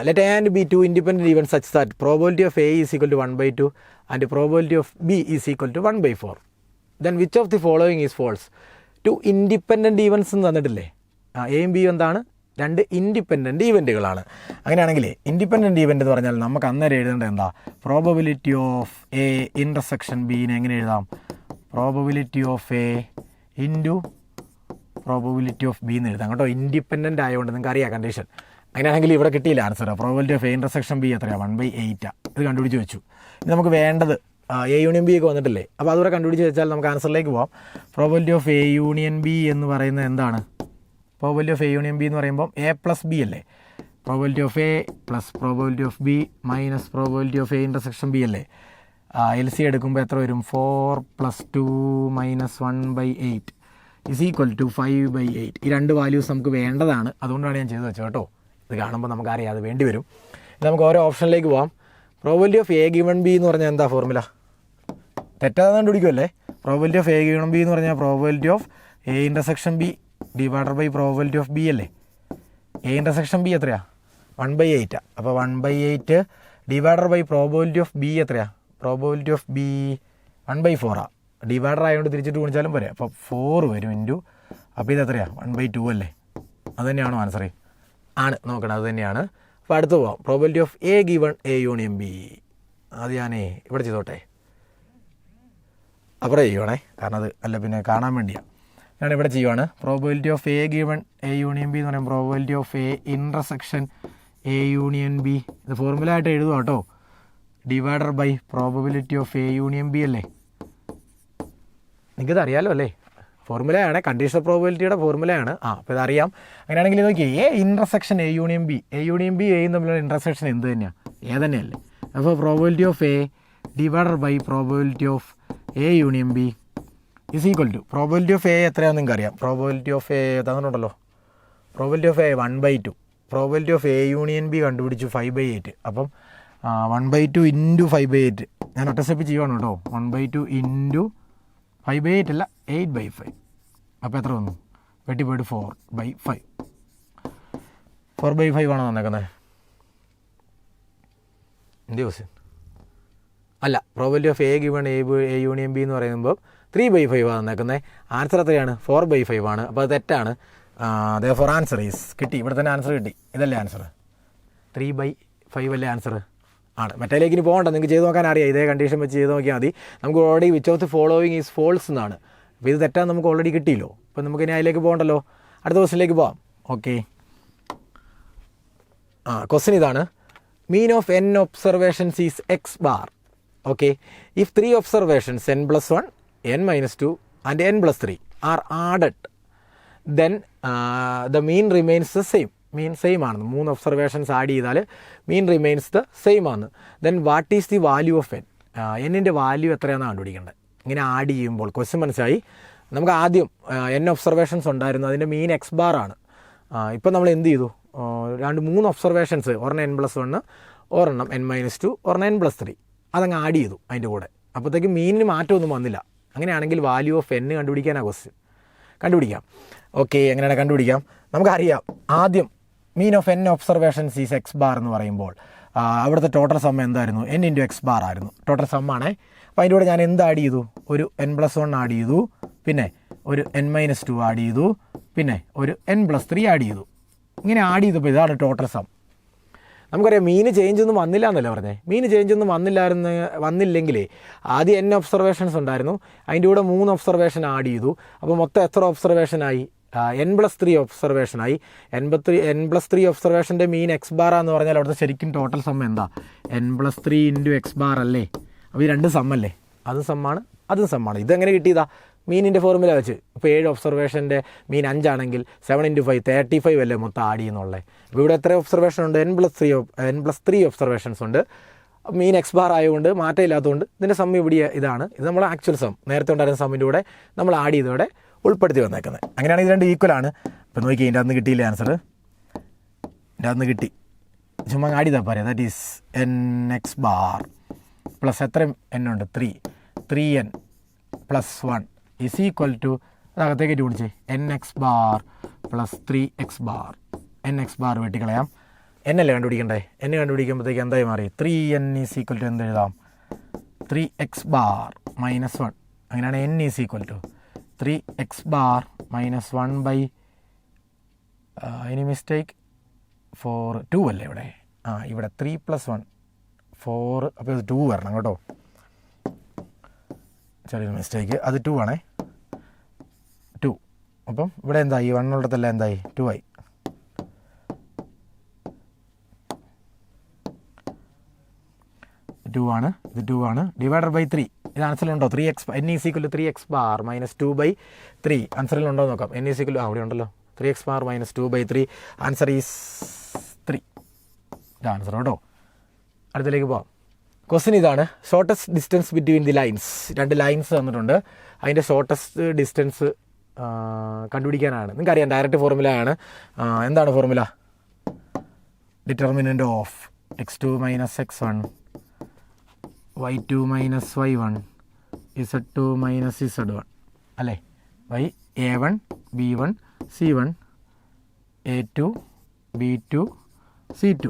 Let A and B 2 independent events such that probability of A is equal to 1/2 and probability of B is equal to 1/4. Then which of the following is false? 2 independent events എന്ന് തന്നിട്ടില്ലേ. എയും ബിയും എന്താണ്? 2 ഇൻഡിപെൻഡൻറ്റ് ഈവൻറ്റുകളാണ്. അങ്ങനെയാണെങ്കിൽ ഇൻഡിപെൻഡൻറ്റ് ഈവൻറ്റ് എന്ന് പറഞ്ഞാൽ നമുക്ക് അന്നേരം എഴുതേണ്ടത് എന്താ? പ്രോബബിലിറ്റി ഓഫ് എ ഇൻ്റർസെക്ഷൻ ബീനെ എങ്ങനെ എഴുതാം? Probability of A into probability of B എന്ന് എഴുതാം കേട്ടോ. ഇൻഡിപെൻഡൻ്റ് ആയതുകൊണ്ട് നിങ്ങൾക്ക് അറിയാം കണ്ടീഷൻ. അങ്ങനെയാണെങ്കിൽ ഇവിടെ കിട്ടിയില്ല answer. Probability of A intersection B എത്രയാണ്? 1/8. ഇത് കണ്ടുപിടിച്ച് വെച്ചു. ഇനി നമുക്ക് വേണ്ടത് എ യൂണിയൻ ബി ഒക്കെ വന്നിട്ടില്ലേ. അപ്പോൾ അതുകൂടെ കണ്ടുപിടിച്ച് വെച്ചാൽ നമുക്ക് ആൻസറിലേക്ക് പോകാം. Probability of A union B എന്ന് പറയുന്നത് എന്താണ്? Probability of A union B എന്ന് പറയുമ്പോൾ എ പ്ലസ് ബി അല്ലേ. Probability of A plus probability of B minus probability of A intersection B അല്ലേ. LC എടുക്കുമ്പോൾ എത്ര വരും? 4 + 2 - 1/8 = 5/8. ഈ രണ്ട് വാല്യൂസ് നമുക്ക് വേണ്ടതാണ്, അതുകൊണ്ടാണ് ഞാൻ ചെയ്ത് വെച്ചത് കേട്ടോ. ഇത് കാണുമ്പോൾ നമുക്കറിയാം അത് വേണ്ടി വരും. നമുക്ക് ഓരോ ഓപ്ഷനിലേക്ക് പോകാം. Probability of A given B എന്ന് പറഞ്ഞാൽ എന്താ ഫോർമുല? തെറ്റാതെ കണ്ടുപിടിക്കുമല്ലേ. Probability of A given B എന്ന് പറഞ്ഞാൽ probability of A intersection B / probability of B അല്ലേ. A intersection B എത്രയാണ്? 1/8. അപ്പോൾ 1/8 / പ്രോബബിലിറ്റി ഓഫ് B എത്രയാണ്? Probability of B 1/4. ഡിവൈഡർ ആയതുകൊണ്ട് തിരിച്ചിട്ട് ഗുണിച്ചാലും പോരെ. അപ്പോൾ 4 വരും ഇൻറ്റു, അപ്പോൾ ഇത് എത്രയാണ്? 1/2 അല്ലേ. അത് തന്നെയാണോ ആൻസർ? ആണ്, നോക്കണം, അത് തന്നെയാണ്. അപ്പോൾ അടുത്ത് പോവാം. Probability of A given A union B. അത് ഞാനേ ഇവിടെ ചെയ്തോട്ടെ, അവിടെ ചെയ്യുവാണേ, കാരണം അത് അല്ല പിന്നെ കാണാൻ വേണ്ടിയാണ്. ഞാൻ ഇവിടെ ചെയ്യുവാണ്. Probability of A given A union B എന്ന് പറയുമ്പോൾ probability of A intersection A union B. ഇത് ഫോർമുല ആയിട്ട് എഴുതുക കേട്ടോ. Divided by probability of A union B അല്ലേ. നിങ്ങൾക്കത് അറിയാമല്ലോ അല്ലേ, ഫോർമുലയാണ്, കണ്ടീഷണൽ പ്രോബബിലിറ്റിയുടെ ഫോർമുലയാണ്. അപ്പോൾ ഇതറിയാം. അങ്ങനെയാണെങ്കിൽ നോക്കി, A intersection A union B. A union B Aയും തമ്മിലുള്ള ഇൻ്റർസെക്ഷൻ എന്ത് തന്നെയാണ്? A തന്നെയല്ലേ. അപ്പോൾ probability of A divided by probability of A union B = probability of A എത്രയാണെന്ന് നിങ്ങൾക്ക് അറിയാം. പ്രോബബിലിറ്റി ഓഫ് A തന്നിട്ടുണ്ടല്ലോ. Probability of A 1/2. Probability of A union B കണ്ടുപിടിച്ചു 5/8. അപ്പം 1/2 ഇൻറ്റു 5/8. ഞാൻ ഒറ്റ സ്റ്റെപ്പ് ചെയ്യുവാണ് കേട്ടോ. 1/2 ഇൻറ്റു 5/8 അല്ല, 8/5. അപ്പോൾ എത്ര വന്നു? വെട്ടിപ്പോയിട്ട് 4/5. 4/5 ആണോ തന്നേക്കുന്നത്? എന്ത് ക്വസ്റ്റ്യൻ അല്ല. Probability of A given A union B എന്ന് പറയുമ്പോൾ 3/5 ആണ് തന്നേക്കുന്നത്. ആൻസർ എത്രയാണ്? 4/5 ആണ്. അപ്പോൾ അത് തെറ്റാണ്. ഫോർ ആൻസർ ഈസ് കിട്ടി. ഇവിടെ തന്നെ ആൻസർ കിട്ടി. ഇതല്ലേ ആൻസർ? 3/5 അല്ലേ ആൻസർ? ആണ്. മറ്റേലേക്ക് ഇനി പോകണ്ട, നിങ്ങൾക്ക് ചെയ്ത് നോക്കാൻ അറിയാം. ഇതേ കണ്ടീഷൻ വെച്ച് ചെയ്ത് നോക്കിയാൽ മതി. നമുക്ക് already which of the following is false എന്നാണ്. അപ്പോൾ ഇത് തെറ്റാൻ നമുക്ക് ഓൾറെഡി കിട്ടിയല്ലോ. അപ്പോൾ നമുക്ക് ഇനി അതിലേക്ക് പോകണ്ടല്ലോ. അടുത്ത ക്വസ്റ്റിനിലേക്ക് പോകാം. ഓക്കെ, ക്വസ്റ്റ്യൻ ഇതാണ്. Mean of n observations is x bar. Okay, if 3 observations n+1, n-2 and n+3 are added, then the mean remains the same. Mean same ആണ്. 3 ഒബ്സർവേഷൻസ് ആഡ് ചെയ്താൽ മീൻ റിമെയിൻസ് ദ സെയിം ആണ്. Then what is the value of n? എന്നിൻ്റെ വാല്യൂ എത്രയാണെന്ന് കണ്ടുപിടിക്കേണ്ടത്. ഇങ്ങനെ ആഡ് ചെയ്യുമ്പോൾ ക്വസ്റ്റ്യൻ മനസ്സിലായി. നമുക്ക് ആദ്യം n ഒബ്സർവേഷൻസ് ഉണ്ടായിരുന്നു, അതിൻ്റെ മീൻ x bar ആണ്. ഇപ്പം നമ്മൾ എന്ത് ചെയ്തു? 3 ഒബ്സർവേഷൻസ്, ഒരെണ്ണം n+1, ഒരെണ്ണം n-2, ഒരെണ്ണം n+3, അതങ്ങ് ആഡ് ചെയ്തു അതിൻ്റെ കൂടെ. അപ്പോഴത്തേക്ക് മീനിന് മാറ്റമൊന്നും വന്നില്ല. അങ്ങനെയാണെങ്കിൽ വാല്യൂ ഓഫ് n കണ്ടുപിടിക്കാനാണ് ക്വസ്റ്റ്യൻ. കണ്ടുപിടിക്കാം. ഓക്കെ, എങ്ങനെയാണ് കണ്ടുപിടിക്കാം? നമുക്കറിയാം. ആദ്യം മീൻ of n observations is x bar എന്ന് പറയുമ്പോൾ അവിടുത്തെ ടോട്ടൽ സം എന്തായിരുന്നു? n × x bar ആയിരുന്നു ടോട്ടൽ സമ്മാണേ. അപ്പോൾ അതിൻ്റെ കൂടെ ഞാൻ എന്ത് ആഡ് ചെയ്തു? ഒരു n+1 ആഡ് ചെയ്തു, പിന്നെ ഒരു n-2 ആഡ് ചെയ്തു, പിന്നെ ഒരു n+3 ആഡ് ചെയ്തു. ഇങ്ങനെ ആഡ് ചെയ്തപ്പോൾ ഇതാണ് ടോട്ടൽ സം. നമുക്കറിയാം മീന് ചേഞ്ച് ഒന്നും വന്നില്ല എന്നല്ലേ പറഞ്ഞേ. മീന് ചേഞ്ച് ഒന്നും വന്നില്ലെങ്കിലേ ആദ്യം n ഒബ്സർവേഷൻസ് ഉണ്ടായിരുന്നു, അതിൻ്റെ കൂടെ 3 ഒബ്സർവേഷൻ ആഡ് ചെയ്തു. അപ്പോൾ മൊത്തം എത്ര ഒബ്സർവേഷനായി? n+3 ഒബ്സർവേഷനായി. n+3 ഒബ്സർവേഷൻ്റെ മീൻ x bar എന്ന് പറഞ്ഞാൽ അവിടുത്തെ ശരിക്കും ടോട്ടൽ സം എന്താ? n+3 × x bar അല്ലേ. അപ്പോൾ ഈ രണ്ട് സമ്മല്ലേ, അതും സമ്മാണ് അതും സമ്മാണ്. ഇതെങ്ങനെ കിട്ടിയതാ? മീനിൻ്റെ ഫോർമുല വെച്ച്. ഇപ്പോൾ 7 ഒബ്സർവേഷൻ്റെ മീൻ 5 ആണെങ്കിൽ 7 × 5 35 അല്ലേ മൊത്തം ആഡ് ചെയ്യുന്നുള്ളത്. ഇപ്പോൾ ഇവിടെ എത്ര ഒബ്സർവേഷൻ ഉണ്ട്? n+3 ഒബ്സർവേഷൻസ് ഉണ്ട്. മീൻ x bar ആയതുകൊണ്ട് മാറ്റമില്ലാത്തതുകൊണ്ട് ഇതിൻ്റെ സം ഇവിടെ ഇതാണ്. ഇത് നമ്മൾ ആക്ച്വൽ സം, നേരത്തെ ഉണ്ടായിരുന്ന സമ്മിൻ്റെ കൂടെ നമ്മൾ ആഡ് ചെയ്തോടെ ഉൾപ്പെടുത്തി വന്നേക്കുന്നത്. അങ്ങനെയാണ് ഇത് രണ്ട് ഈക്വലാണ്. ഇപ്പോൾ നോക്കി, ഇതിൻ്റെ അന്ന് കിട്ടിയില്ല ആൻസർ. ഇതിൻ്റെ അന്ന് കിട്ടി, ചുമ്മാ ആഡ് ചെയ്താൽ പറയാം. ദാറ്റ് ഈസ് n(x bar) പ്ലസ് എത്ര n ഉണ്ട്? 3n + 1 = അതകത്തേക്ക് വിളിച്ചേ n(x bar) + 3x bar. n(x bar) വെട്ടിക്കളയാം. n അല്ലേ കണ്ടുപിടിക്കണ്ടേ? n കണ്ടുപിടിക്കുമ്പോഴത്തേക്ക് എന്തായി മാറി? 3n = എന്ത് എഴുതാം? 3x bar - 1. അങ്ങനെയാണ് n = 3x bar - 1 any mistake? 2 അല്ലേ ഇവിടെ? ഇവിടെ 3 + 1 4. അപ്പോൾ ഇത് 2 വരണം കേട്ടോ. ചെറിയൊരു മിസ്റ്റേക്ക്, അത് 2 ആണേ. 2. അപ്പം ഇവിടെ എന്തായി? 1 ഉള്ളടത്തല്ല എന്തായി? 2 ആയി. ഇത് 2 ആണ്. Divided by 3. ഇത് ആൻസറിലുണ്ടോ? n = 3x bar - 2/3. ആൻസറിലുണ്ടോ നോക്കാം. n = അവിടെ ഉണ്ടല്ലോ, 3x bar - 2/3. Answer is 3. ഇത് ആൻസർ കേട്ടോ. അടുത്തേക്ക് പോവാം. ക്വസ്റ്റ്യൻ ഇതാണ്, shortest distance between the lines. 2 lines തന്നിട്ടുണ്ട്, അതിൻ്റെ ഷോർട്ടസ്റ്റ് ഡിസ്റ്റൻസ് കണ്ടുപിടിക്കാനാണ്. നിങ്ങൾക്കറിയാം ഡയറക്റ്റ് ഫോർമുല ആണ്. എന്താണ് formula? Determinant of x2 minus x1 y2 minus y1 z2 minus z1 അല്ലേ, by a1 b1 c1 a2 b2 c2.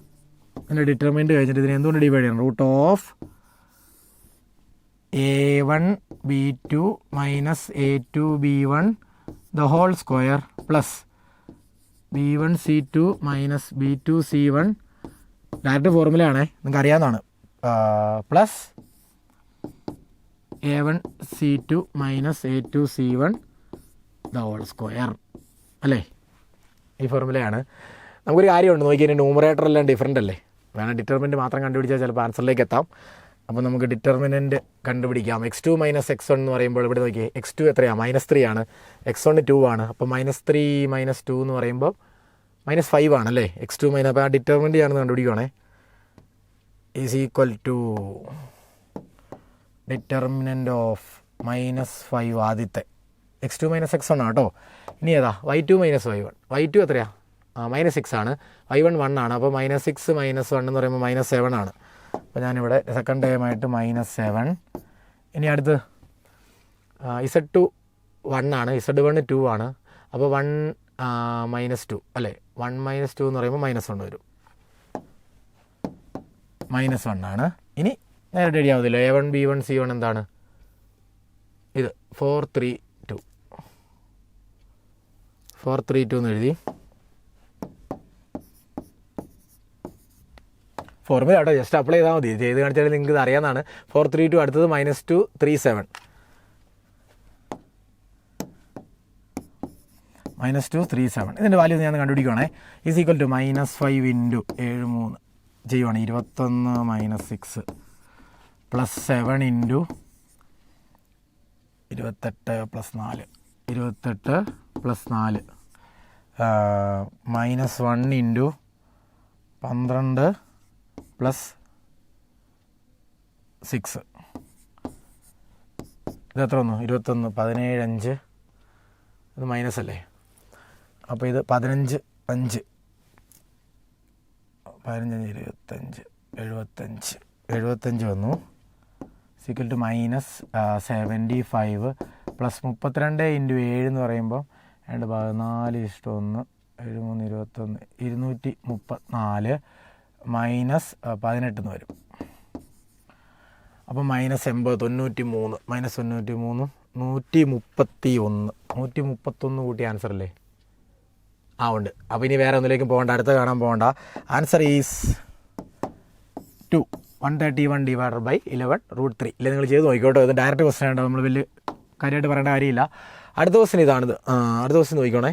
ഇതിൻ്റെ ഡിറ്റർമിനൻ്റ് കഴിഞ്ഞിട്ട് ഇതിനെ എന്തുകൊണ്ട് ഡിവൈഡ് ചെയ്യണം? Root of a1 b2 minus a2 b1 the whole square plus b1 c2 minus b2 c1 direct ഫോർമുലയാണേ, നിങ്ങൾക്ക് അറിയാവുന്നതാണ്. Plus a1 c2 minus a2 c1 the whole square അല്ലേ, ഈ ഫോർമുലയാണ്. നമുക്കൊരു കാര്യമുണ്ട്, നോക്കി അതിൻ്റെ ന്യൂമറേറ്റർ എല്ലാം ഡിഫറൻ്റ് അല്ലേ, വേണം ഡിറ്റർമിനൻ്റ് മാത്രം കണ്ടുപിടിച്ചാൽ ചിലപ്പോൾ ആൻസറിലേക്ക് എത്താം. അപ്പോൾ നമുക്ക് ഡിറ്റർമിനൻ്റ് കണ്ടുപിടിക്കാം. x2 മൈനസ് x1 എന്ന് പറയുമ്പോൾ ഇവിടെ നോക്കിയേ, x2 എത്രയാണ്? -3 ആണ്, x1 2 ആണ്. അപ്പോൾ -3 മൈനസ് 2 എന്ന് പറയുമ്പോൾ -5 ആണല്ലേ, x2 മൈനസ്. അപ്പോൾ ആ ഡിറ്റർമിനൻ്റ് ആണെന്ന് കണ്ടുപിടിക്കുകയാണേ, is equal to determinant of -5 ആദ്യത്തെ x2 മൈനസ് x1 ആണ് കേട്ടോ. ഇനി ഏതാ? y2 minus y1. y2 എത്രയാണ്? -6 ആണ്, y1 1 ആണ്. അപ്പോൾ -6 മൈനസ് 1 എന്ന് പറയുമ്പോൾ -7 ആണ്. അപ്പോൾ ഞാനിവിടെ സെക്കൻഡ് ടൈമായിട്ട് -7. ഇനി അടുത്ത് z2 1 ആണ്, z1 2 ആണ്. അപ്പോൾ 1 -2 അല്ലേ, 1 -2 എന്ന് പറയുമ്പോൾ -1 വരും, -1 ആണ്. ഇനി നേരിട്ട് എഴുതിയാൽ a1 b1 c1 എന്താണ്? ഇത് 4 3 2 എന്ന് എഴുതി. ഫോർമുല കേട്ടോ, ജസ്റ്റ് അപ്ലൈ ചെയ്താൽ മതി, ചെയ്ത് കാണിച്ചാൽ നിങ്ങൾക്ക് ഇത് അറിയാവുന്നതാണ്. 4 3 2, അടുത്തത് -2 3 7 -2 3 7. ഇതിൻ്റെ വാല്യൂ ഞാൻ കണ്ടുപിടിക്കുകയാണേ, ഈസ് ഈക്വൽ ടു -5 × 7 3 ചെയ്യുവാണ് 21 - 6 പ്ലസ് 7 × 28 + 4 28 + 4 -1 × 12 + 6. ഇതെത്ര വന്നു? 21 17 5 ഇത് മൈനസ് അല്ലേ, അപ്പോൾ ഇത് 15 5 15 25 75 വന്നു. സിക്കൽ ടു -75 പ്ലസ് 32 × 7 എന്ന് പറയുമ്പോൾ 2 14 1 7 3 21 234 മൈനസ് 18 എന്ന് വരും. അപ്പോൾ -80 93 -93 131 കൂട്ടി ആൻസർ അല്ലേ? ആ ഉണ്ട്. അപ്പോൾ ഇനി വേറെ ഒന്നിലേക്കും പോകണ്ട, അടുത്ത കാണാൻ പോകണ്ട. Answer is 2 131 / 11√3. ഇല്ല, നിങ്ങൾ ചെയ്ത് നോക്കിക്കോട്ടോ, ഇത് ഡയറക്റ്റ് ക്വസ്റ്റൻ ആയിട്ട് നമ്മൾ വലിയ കാര്യമായിട്ട് പറയേണ്ട കാര്യമില്ല. അടുത്ത ക്വസ്റ്റൻ ഇതാണിത്. അടുത്ത ക്വസ്റ്റൻ നോക്കിക്കോണേ,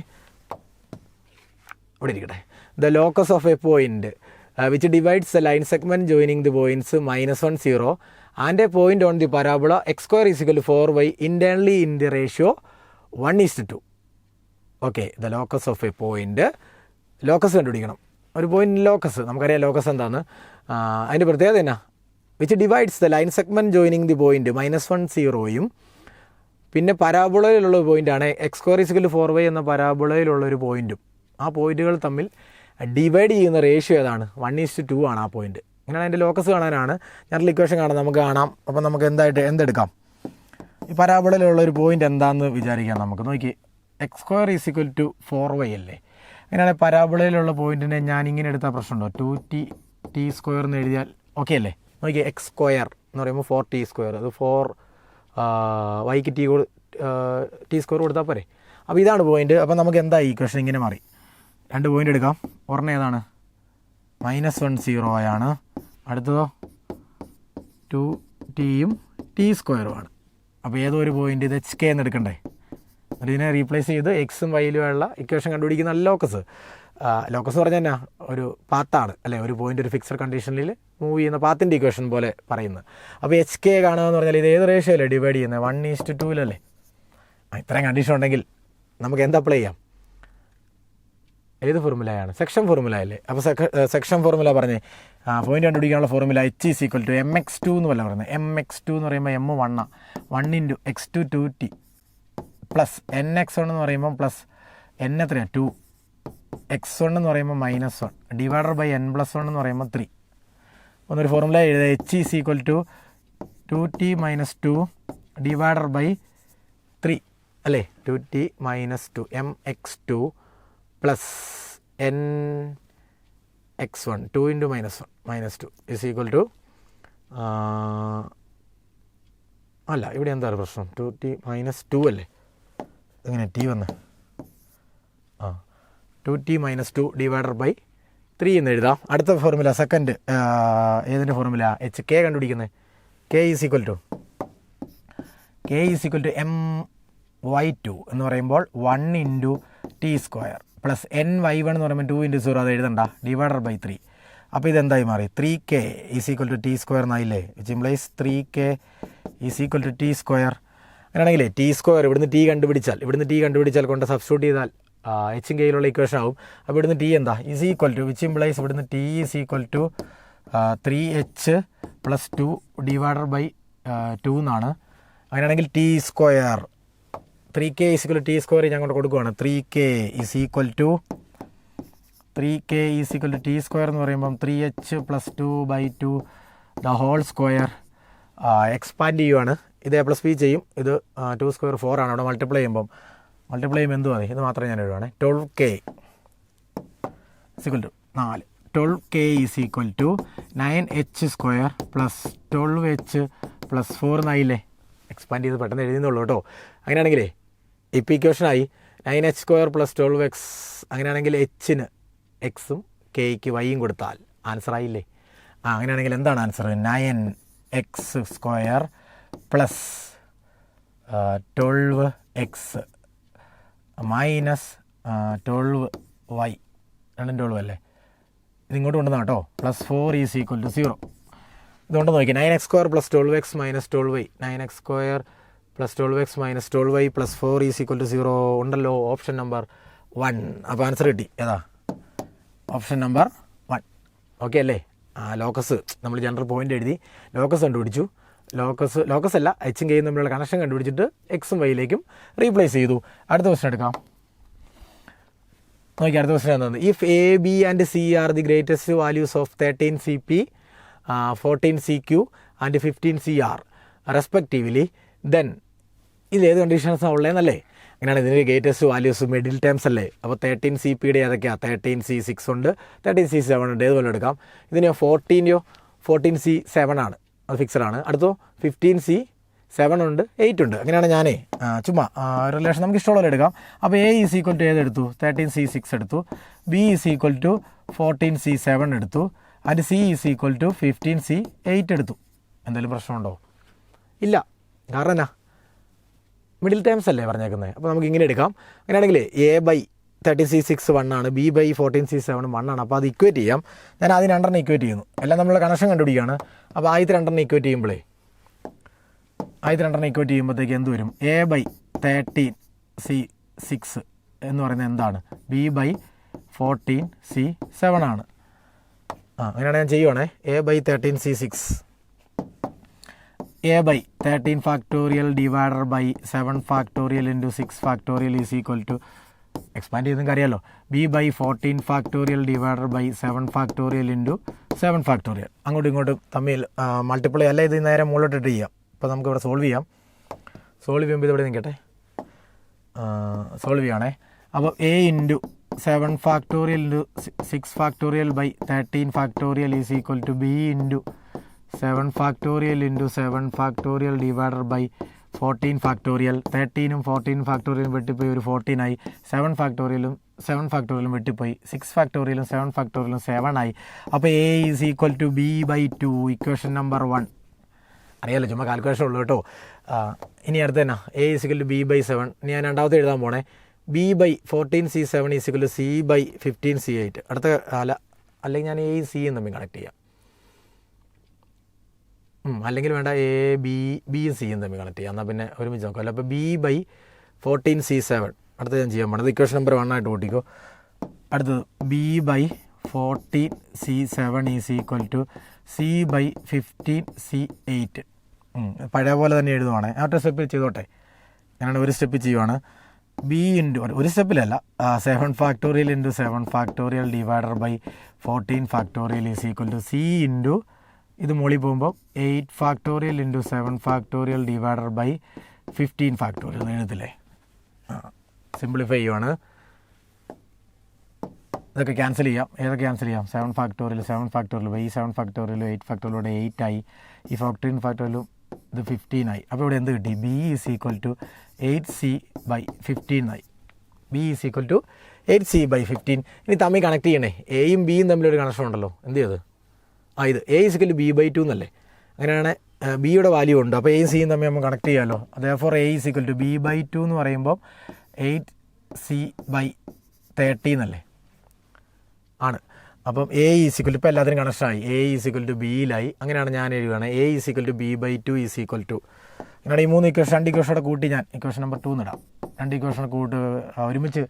ഇവിടെ ഇരിക്കട്ടെ. The locus of A point which divides the line segment joining the points -1 0 and a point on the parabola x square is equal to 4y internally in the ratio 1:2. Okay, the locus of A point. Locus കണ്ടുപിടിക്കണം. ഒരു പോയിന്റ് ലോക്കസ് നമുക്കറിയാം, ലോക്കസ് എന്താണെന്ന്. അതിൻ്റെ പ്രത്യേകത എന്നാ? Which divides the line segment joining the point -1 0യും പിന്നെ പരാബോളയിലുള്ള പോയിൻ്റാണ് X square is equal to 4y എന്ന പരാബോളയിലുള്ളൊരു പോയിൻറ്റും. ആ പോയിന്റുകൾ തമ്മിൽ ഡിവൈഡ് ചെയ്യുന്ന റേഷ്യോ ഏതാണ്? 1:2 ആണ് ആ പോയിന്റ്. ഇങ്ങനെയാണ് അതിൻ്റെ ലോക്കസ് കാണാനാണ്. ഞാൻ ഇക്വേഷൻ കാണാം, നമുക്ക് കാണാം. അപ്പോൾ നമുക്ക് എന്തെടുക്കാം? ഈ പരാബോളയിലുള്ള ഒരു പോയിന്റ് എന്താണെന്ന് വിചാരിക്കാം. നമുക്ക് നോക്കി, X square is equal to 4y അല്ലേ. അങ്ങനെയാണെങ്കിൽ പരാബോളയിലുള്ള പോയിന്റിനെ ഞാൻ ഇങ്ങനെ എടുത്താൽ പ്രശ്നമുണ്ടോ? 2t² എന്ന് എഴുതിയാൽ ഓക്കെ അല്ലേ? നോക്കി, എക്സ് സ്ക്വയർ എന്ന് പറയുമ്പോൾ 4t², അത് 4yക്ക് t² കൊടുത്താൽ പോരെ. അപ്പോൾ ഇതാണ് പോയിന്റ്. അപ്പോൾ നമുക്ക് എന്താ ഇക്വേഷൻ ഇങ്ങനെ മാറി. 2 പോയിന്റ് എടുക്കാം. ഒരെണ്ണം ഏതാണ്? -1 0 ആണ്. അടുത്തതോ 2tയും t² ആണ്. അപ്പോൾ ഏതോ ഒരു പോയിന്റ് ഇത് HK എന്ന് എടുക്കണ്ടേ? അതിനെ റീപ്ലേസ് ചെയ്ത് എക്സും വൈയിലുമുള്ള ഇക്വേഷൻ കണ്ടുപിടിക്കുന്ന ലോക്കസ്. ലോക്കസ് പറഞ്ഞാൽ എന്നാ? ഒരു പാത്താണ് അല്ലേ? ഒരു പോയിന്റ് ഒരു ഫിക്സഡ് കണ്ടീഷനിൽ മൂവ് ചെയ്യുന്ന പാത്തിൻ്റെ ഇക്വേഷൻ പോലെ പറയുന്നത്. അപ്പോൾ HK കാണുക എന്ന് പറഞ്ഞാൽ ഇത് ഏത് റേഷ്യോ അല്ലേ ഡിവൈഡ് ചെയ്യുന്നത്? 1:2 ഇത്രയും കണ്ടീഷൻ ഉണ്ടെങ്കിൽ നമുക്ക് എന്ത് അപ്ലൈ ചെയ്യാം? ഏത് ഫോർമുലയാണ്? സെക്ഷൻ ഫോർമുല അല്ലേ? അപ്പോൾ സെക്ഷൻ ഫോർമുല പറഞ്ഞേ. പോയിന്റ് കണ്ടുപിടിക്കാനുള്ള formula H is equal to mx2 എന്ന് വല്ല പറയുന്നത്. mx2 എന്ന് പറയുമ്പോൾ m1 1 into x2 2t plus nx1 എന്ന് പറയുമ്പോൾ പ്ലസ് n എത്രയാണ് 2 x1 എന്ന് പറയുമ്പോൾ -1 ഡിവൈഡർ ബൈ n+1 എന്ന് പറയുമ്പോൾ 3. ഒന്നൊരു ഫോർമുല എഴുതുക. H is equal to 2t - 2 divided by 3 അല്ലേ? 2t - 2 mx2 plus nx1 2 into -2 is equal to അല്ല, ഇവിടെ എന്താണ് പ്രശ്നം? 2t - 2 അല്ലേ? എങ്ങനെ ടി വന്ന് 2t - 2 ഡിവൈഡർ ബൈ 3 എന്ന് എഴുതാം. അടുത്ത ഫോർമുല സെക്കൻഡ് ഏതിൻ്റെ ഫോർമുല? എച്ച് കെ കണ്ടുപിടിക്കുന്നത്. K is equal to my2 എന്ന് പറയുമ്പോൾ 1 into T square plus ny1 എന്ന് പറയുമ്പോൾ 2 ഇൻറ്റു 0 അത് എഴുതണ്ട ഡിവൈഡർ ബൈ 3. അപ്പോൾ ഇതെന്തായി മാറി? 3k is equal to t square എന്നായില്ലേ? Which implies 3k is equal to t square. അങ്ങനെയാണെങ്കിലേ ടി സ്ക്വയർ ഇവിടുന്ന് ടി കണ്ടുപിടിച്ചാൽ കൊണ്ട് സബ്സ്റ്റിറ്റ്യൂട്ട് ചെയ്താൽ എച്ചും കെയിലുള്ള ഇക്വേഷൻ ആവും. അപ്പോൾ ഇവിടുന്ന് ടി എന്താ? Is equal to which implies ഇവിടുന്ന് t is equal to 3h + 2 divided by 2 എന്നാണ്. അങ്ങനെയാണെങ്കിൽ t square 3k is equal to t square ഞാൻ കൊണ്ട് കൊടുക്കുകയാണ്. 3k is equal to t square എന്ന് പറയുമ്പം 3h + 2/2 the whole square. Expand ചെയ്യുവാണ്. ഇത് a + b ചെയ്യും. ഇത് 2 സ്ക്വയർ 4 ആണ്. അവിടെ മൾട്ടിപ്ലൈ ചെയ്യുമ്പോൾ എന്ത് മതി? ഇത് മാത്രമേ ഞാൻ എഴുതുവാണ്. 12k is equal to 4. 12k is equal to 9h square plus 12h + 4 എന്നായില്ലേ? എക്സ്പാൻഡ് ചെയ്ത് പെട്ടെന്ന് എഴുതുന്നുള്ളൂ കേട്ടോ. അങ്ങനെയാണെങ്കിലേ ഇപ്പോൾ ഇക്വേഷനായി 9h സ്ക്വയർ പ്ലസ് 12x. അങ്ങനെയാണെങ്കിൽ എച്ചിന് എക്സും കെയ്ക്ക് വൈയും കൊടുത്താൽ ആൻസർ ആയില്ലേ? അങ്ങനെയാണെങ്കിൽ എന്താണ് answer? 9x square plus 12x minus 12y 12 അല്ലേ? ഇതിങ്ങോട്ട് കൊണ്ടുവന്നാ കേട്ടോ. Plus 4 is equal to 0. ഇതുകൊണ്ട് നോക്കി 9x square plus 12x minus 12y 9x square plus 12x minus 12y plus 4 is equal to 0 ഉണ്ടല്ലോ. Option number 1. അപ്പോൾ ആൻസർ കിട്ടി. ഏതാ? Option number 1. ഓക്കെ അല്ലേ? ലോക്കസ് നമ്മൾ ജനറൽ പോയിന്റ് എഴുതി ലോക്കസ് കണ്ടുപിടിച്ചു. ലോക്കസ് അല്ല, എച്ചും കെയും തമ്മിലുള്ള കണക്ഷൻ കണ്ടുപിടിച്ചിട്ട് എക്സും വൈയിലേക്കും റീപ്ലേസ് ചെയ്തു. അടുത്ത ക്വസ്റ്റൻ എടുക്കാം. നോക്കി അടുത്ത ക്വസ്റ്റൻ എന്താണ്? If A B and C are the greatest values of 13 CP 14 CQ and 15 CR respectively then ഇത് ഏത് കണ്ടീഷൻസാണ് ഉള്ളതെന്നല്ലേ? അങ്ങനെയാണ് ഇതിന് ഗ്രേറ്റസ്റ്റ് വാല്യൂസ് മിഡിൽ ടേംസ് അല്ലേ? അപ്പോൾ 13 CPയുടെ ഏതൊക്കെയാണ്? 13C6 ഉണ്ട്, 13C7 ഉണ്ട്. ഏതുപോലെ എടുക്കാം. ഇതിന് 14C7 ആണ്, അത് ഫിക്സഡ് ആണ്. അടുത്തോ 15C7 ഉണ്ട്, 8 ഉണ്ട്. അങ്ങനെയാണ് ഞാനേ ചുമ്മാ റിലേഷൻ നമുക്ക് ഇഷ്ടമുള്ള എടുക്കാം. അപ്പോൾ A ഈസ് ഈക്വൽ ടു ഏതെടുത്തു? 13C6 എടുത്തു. B is equal to 14C7 എടുത്തു. And C is equal to 15C8 എടുത്തു. എന്തെങ്കിലും പ്രശ്നമുണ്ടോ? ഇല്ല. കാരണം എന്നാ മിഡിൽ ടേംസ് അല്ലേ പറഞ്ഞേക്കുന്നത്. അപ്പോൾ നമുക്ക് ഇങ്ങനെ എടുക്കാം. അങ്ങനെയാണെങ്കിൽ A/13C6 1 ആണ്, B/14C7 1 ആണ്. അപ്പോൾ അത് ഇക്വേറ്റ് ചെയ്യാം. ഞാൻ ആദ്യം രണ്ടെണ്ണം ഇക്വേറ്റ് ചെയ്യുന്നു. എല്ലാം നമ്മൾ കണക്ഷൻ കണ്ടുപിടിക്കുകയാണ്. അപ്പോൾ ആദ്യത്തെ രണ്ടെണ്ണം ഇക്വേറ്റ് ചെയ്യുമ്പോഴത്തേക്ക് എന്ത് വരും? A/13C6 എന്ന് പറയുന്നത് എന്താണ്? B/14C7 ആണ്. അങ്ങനെയാണ് ഞാൻ ചെയ്യുവാണേ. A/13C6 A/13 factorial divided by 7 factorial into 6 factorial is equal to expand ചെയ്തെങ്കിൽ അറിയാമല്ലോ. B/14 factorial divided by 7 factorial into 7 factorial. അങ്ങോട്ടും ഇങ്ങോട്ടും തമ്മിൽ മൾട്ടിപ്ലൈ അല്ല, ഇത് നേരെ മുകളിലോട്ടിട്ട് ചെയ്യാം. അപ്പോൾ നമുക്ക് ഇവിടെ സോൾവ് ചെയ്യാം. സോൾവ് ചെയ്യുമ്പോൾ ഇതിവിടെ നിൽക്കട്ടെ. സോൾവ് ചെയ്യണേ. അപ്പോൾ A into 7 factorial into 6 factorial by 13 factorial is equal to B into 7 factorial into 7 factorial divided by 14 factorial. 13ഉം 14 factorialും വെട്ടിപ്പോയി ഒരു 14 ആയി. 7 factorialും വെട്ടിപ്പോയി. 6 factorialും 7 factorialും 7 ആയി. അപ്പോൾ A is equal to B/2. Equation number 1 അറിയാമല്ലോ, ചുമ്മാ കാൽക്കുലേഷൻ ഉള്ളൂ കേട്ടോ. ഇനി അടുത്ത് തന്നെ A is equal to B/7. ഇനി ഞാൻ രണ്ടാമത്തെ എഴുതാൻ പോണേ. B/14C7 is equal to C/15C8. അടുത്ത അല്ലെങ്കിൽ ഞാൻ A C തമ്മിൽ കണക്ട് ചെയ്യാം. അല്ലെങ്കിൽ വേണ്ട, ബിയും സിയും തമ്മിൽ കണക്ട് ചെയ്യാം. എന്നാൽ പിന്നെ ഒരുമിച്ച് നോക്കാം. അപ്പോൾ B/14C7 അടുത്ത ഞാൻ ചെയ്യാൻ പോണത് ഇക്വേഷൻ നമ്പർ 1 ആയിട്ട് കൂട്ടിക്കോ. അടുത്തത് b/14c7 is equal to c/15c8. പഴയ പോലെ തന്നെ എഴുതുവാണ്. ഒറ്റ സ്റ്റെപ്പിൽ ചെയ്തോട്ടെ. ഞാനാണ് ഒരു സ്റ്റെപ്പ് ചെയ്യുവാണ്. ബി ഇൻറ്റു ഒരു സ്റ്റെപ്പിലല്ല 7 factorial into 7 factorial divided by 14 factorial is equal to C into ഇത് മുകളിൽ പോകുമ്പോൾ 8 factorial into 7 factorial divided by 15 factorial എഴുതില്ലേ. സിംപ്ലിഫൈ ചെയ്യുവാണ്. ഇതൊക്കെ ക്യാൻസൽ ചെയ്യാം. ഏതൊക്കെ ക്യാൻസൽ ചെയ്യാം? 7 ഫാക്ടോറിയൽ 7 ഫാക്ടോറിയൽ ബൈ 7 ഫാക്ടോറിയൽ 8 ഫാക്ടോറിയലൂടെ 8 ആയി. ഈ 14 ഫാക്ടോറിയലും ഇത് 15 ആയി. അപ്പോൾ ഇവിടെ എന്ത് കിട്ടി? B is equal to 8c/15 ആയി. B is equal to 8c/15. ഇനി തമ്മിൽ കണക്ട് ചെയ്യണേ. എയും ബിയും തമ്മിലൊരു കണക്ഷൻ ഉണ്ടല്ലോ. എന്ത് ചെയ്ത്? ഇത് A is equal to b/2 എന്നല്ലേ. അങ്ങനെയാണ് ബിയുടെ വാല്യൂ ഉണ്ട്. അപ്പോൾ എയും സിയും തമ്മിൽ നമ്മൾ കണക്ട് ചെയ്യാമല്ലോ. അതേപോലെ A is equal to b/2 എന്ന് പറയുമ്പോൾ 8c/30 എന്നല്ലേ ആണ്. അപ്പം എ ഈസ് ഈക്വൽ ടു ഇപ്പോൾ എല്ലാത്തിനും കണക്ഷനായി. എ ഈസ് ഈക്വൽ ടു ബിയിലായി. അങ്ങനെയാണ് ഞാൻ എഴുതുകയാണ്. A is equal to b/2 is equal to ഇങ്ങനെ ഈ 3 ഇക്വേഷൻ 2 ഇക്വേഷനോടെ കൂട്ടി ഞാൻ ഇക്വേഷൻ നമ്പർ 2 എന്നിടാം. 2 ഇക്വേഷൻ ഒരുമിച്ച്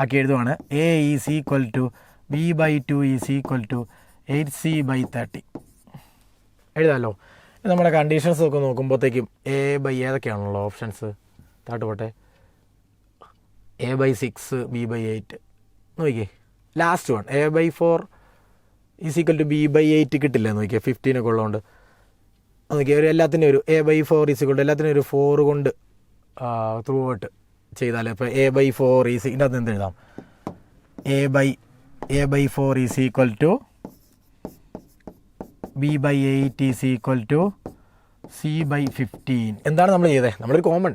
ആക്കി എഴുതുവാണ്. A is equal to b/2 is equal to 8c/30 എഴുതാമല്ലോ. നമ്മുടെ കണ്ടീഷൻസ് ഒക്കെ നോക്കുമ്പോഴത്തേക്കും ഏതൊക്കെയാണല്ലോ ഓപ്ഷൻസ്? താട്ട് പോട്ടെ. a/6 b/8 നോക്കിക്കേ. Last one a/4 is equal to b/8 കിട്ടില്ല നോക്കിയാൽ 15 ഒക്കെ ഉള്ളതുകൊണ്ട് നോക്കിയാൽ എല്ലാത്തിനും ഒരു a/4 ഈസ് ഈക്വൽ ടു എല്ലാത്തിനും ഒരു 4 കൊണ്ട് ത്രൂ ഔട്ട് ചെയ്താൽ ഇപ്പോൾ a/4 ഈസ് ഇതിൻ്റെ അകത്ത് എന്ത് എഴുതാം? a/4 is equal to b/8 is equal to c/15. എന്താണ് നമ്മൾ ചെയ്തത്? നമ്മളൊരു കോമൺ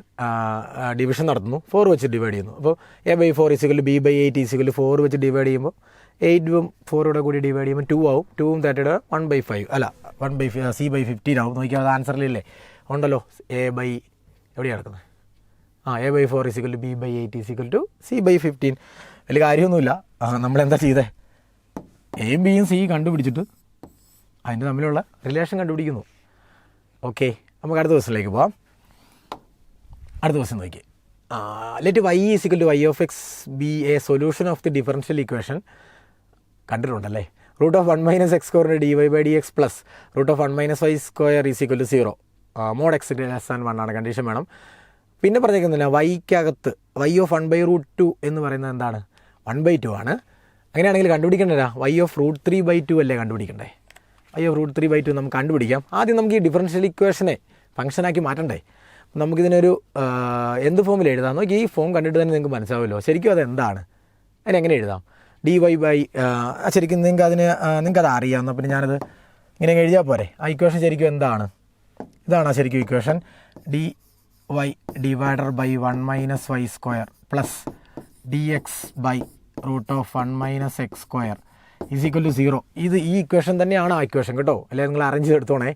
ഡിവിഷൻ നടത്തുന്നു. 4 വെച്ച് ഡിവൈഡ് ചെയ്യുന്നു. അപ്പോൾ a/4 is equal to b/8 is equal to 4 വെച്ച് ഡിവൈഡ് ചെയ്യുമ്പോൾ 8ഉം 4 കൂടി ഡിവൈഡ് ചെയ്യുമ്പോൾ 2 ആവും. 2ഉം 30 1/5 അല്ല 1/c/15 ആവും. നോക്കിയാൽ അത് ആൻസറിലില്ലേ ഉണ്ടല്ലോ. എവിടെയാണ് കിടക്കുന്നത്? a/4 is equal to b/8 is equal to c/15. വലിയ കാര്യമൊന്നുമില്ല. നമ്മളെന്താ ചെയ്തേ? എയും ബിയും സി കണ്ടുപിടിച്ചിട്ട് അതിൻ്റെ തമ്മിലുള്ള റിലേഷൻ കണ്ടുപിടിക്കുന്നു. ഓക്കെ, നമുക്ക് അടുത്ത ദിവസത്തിലേക്ക് പോവാം. അടുത്ത ദിവസം നോക്കി. Let y is equal to y of x be a solution of the differential equation. കണ്ടിട്ടുണ്ടല്ലേ? Root of 1 - x² dy/dx plus root of 1 - y² is equal to 0. Mod x less than 1 ആണ് കണ്ടീഷൻ വേണം. പിന്നെ പറഞ്ഞേക്കുന്നില്ല വൈക്കകത്ത് y ഓഫ് 1/√2 എന്ന് പറയുന്നത് എന്താണ്? 1/2 ആണ്. അങ്ങനെയാണെങ്കിൽ കണ്ടുപിടിക്കേണ്ടതാ y ഓഫ് √3/2 അല്ലേ കണ്ടുപിടിക്കണ്ടേ? y ഓഫ് √3/2 നമുക്ക് കണ്ടുപിടിക്കാം. ആദ്യം നമുക്ക് ഈ ഡിഫറൻഷ്യൽ ഇക്വേഷനെ ഫംഗ്ഷനാക്കി മാറ്റണ്ടേ? നമുക്കിതിനൊരു എന്ത് ഫോമിൽ എഴുതാം? നോക്കി ഈ ഫോം കണ്ടിട്ട് തന്നെ നിങ്ങൾക്ക് മനസ്സിലാവുമല്ലോ ശരിക്കും അത് എന്താണ്. അതിനെങ്ങനെ എഴുതാം? ശരിക്കും നിങ്ങൾക്കത് അറിയാവുന്ന പിന്നെ ഞാനത് ഇങ്ങനെ എഴുതിയാൽ പോരെ. ആ ഇക്വേഷൻ ശരിക്കും എന്താണ്? ഇതാണ് ശരിക്കും equation. dy divided by 1 - y² plus dx by root of 1 - x² is equal to 0. ഈ ഇക്വേഷൻ തന്നെയാണ് ആ ഇക്വേഷൻ കേട്ടോ. അല്ലെങ്കിൽ നിങ്ങൾ അറേഞ്ച് ചെയ്തെടുത്തോണേ.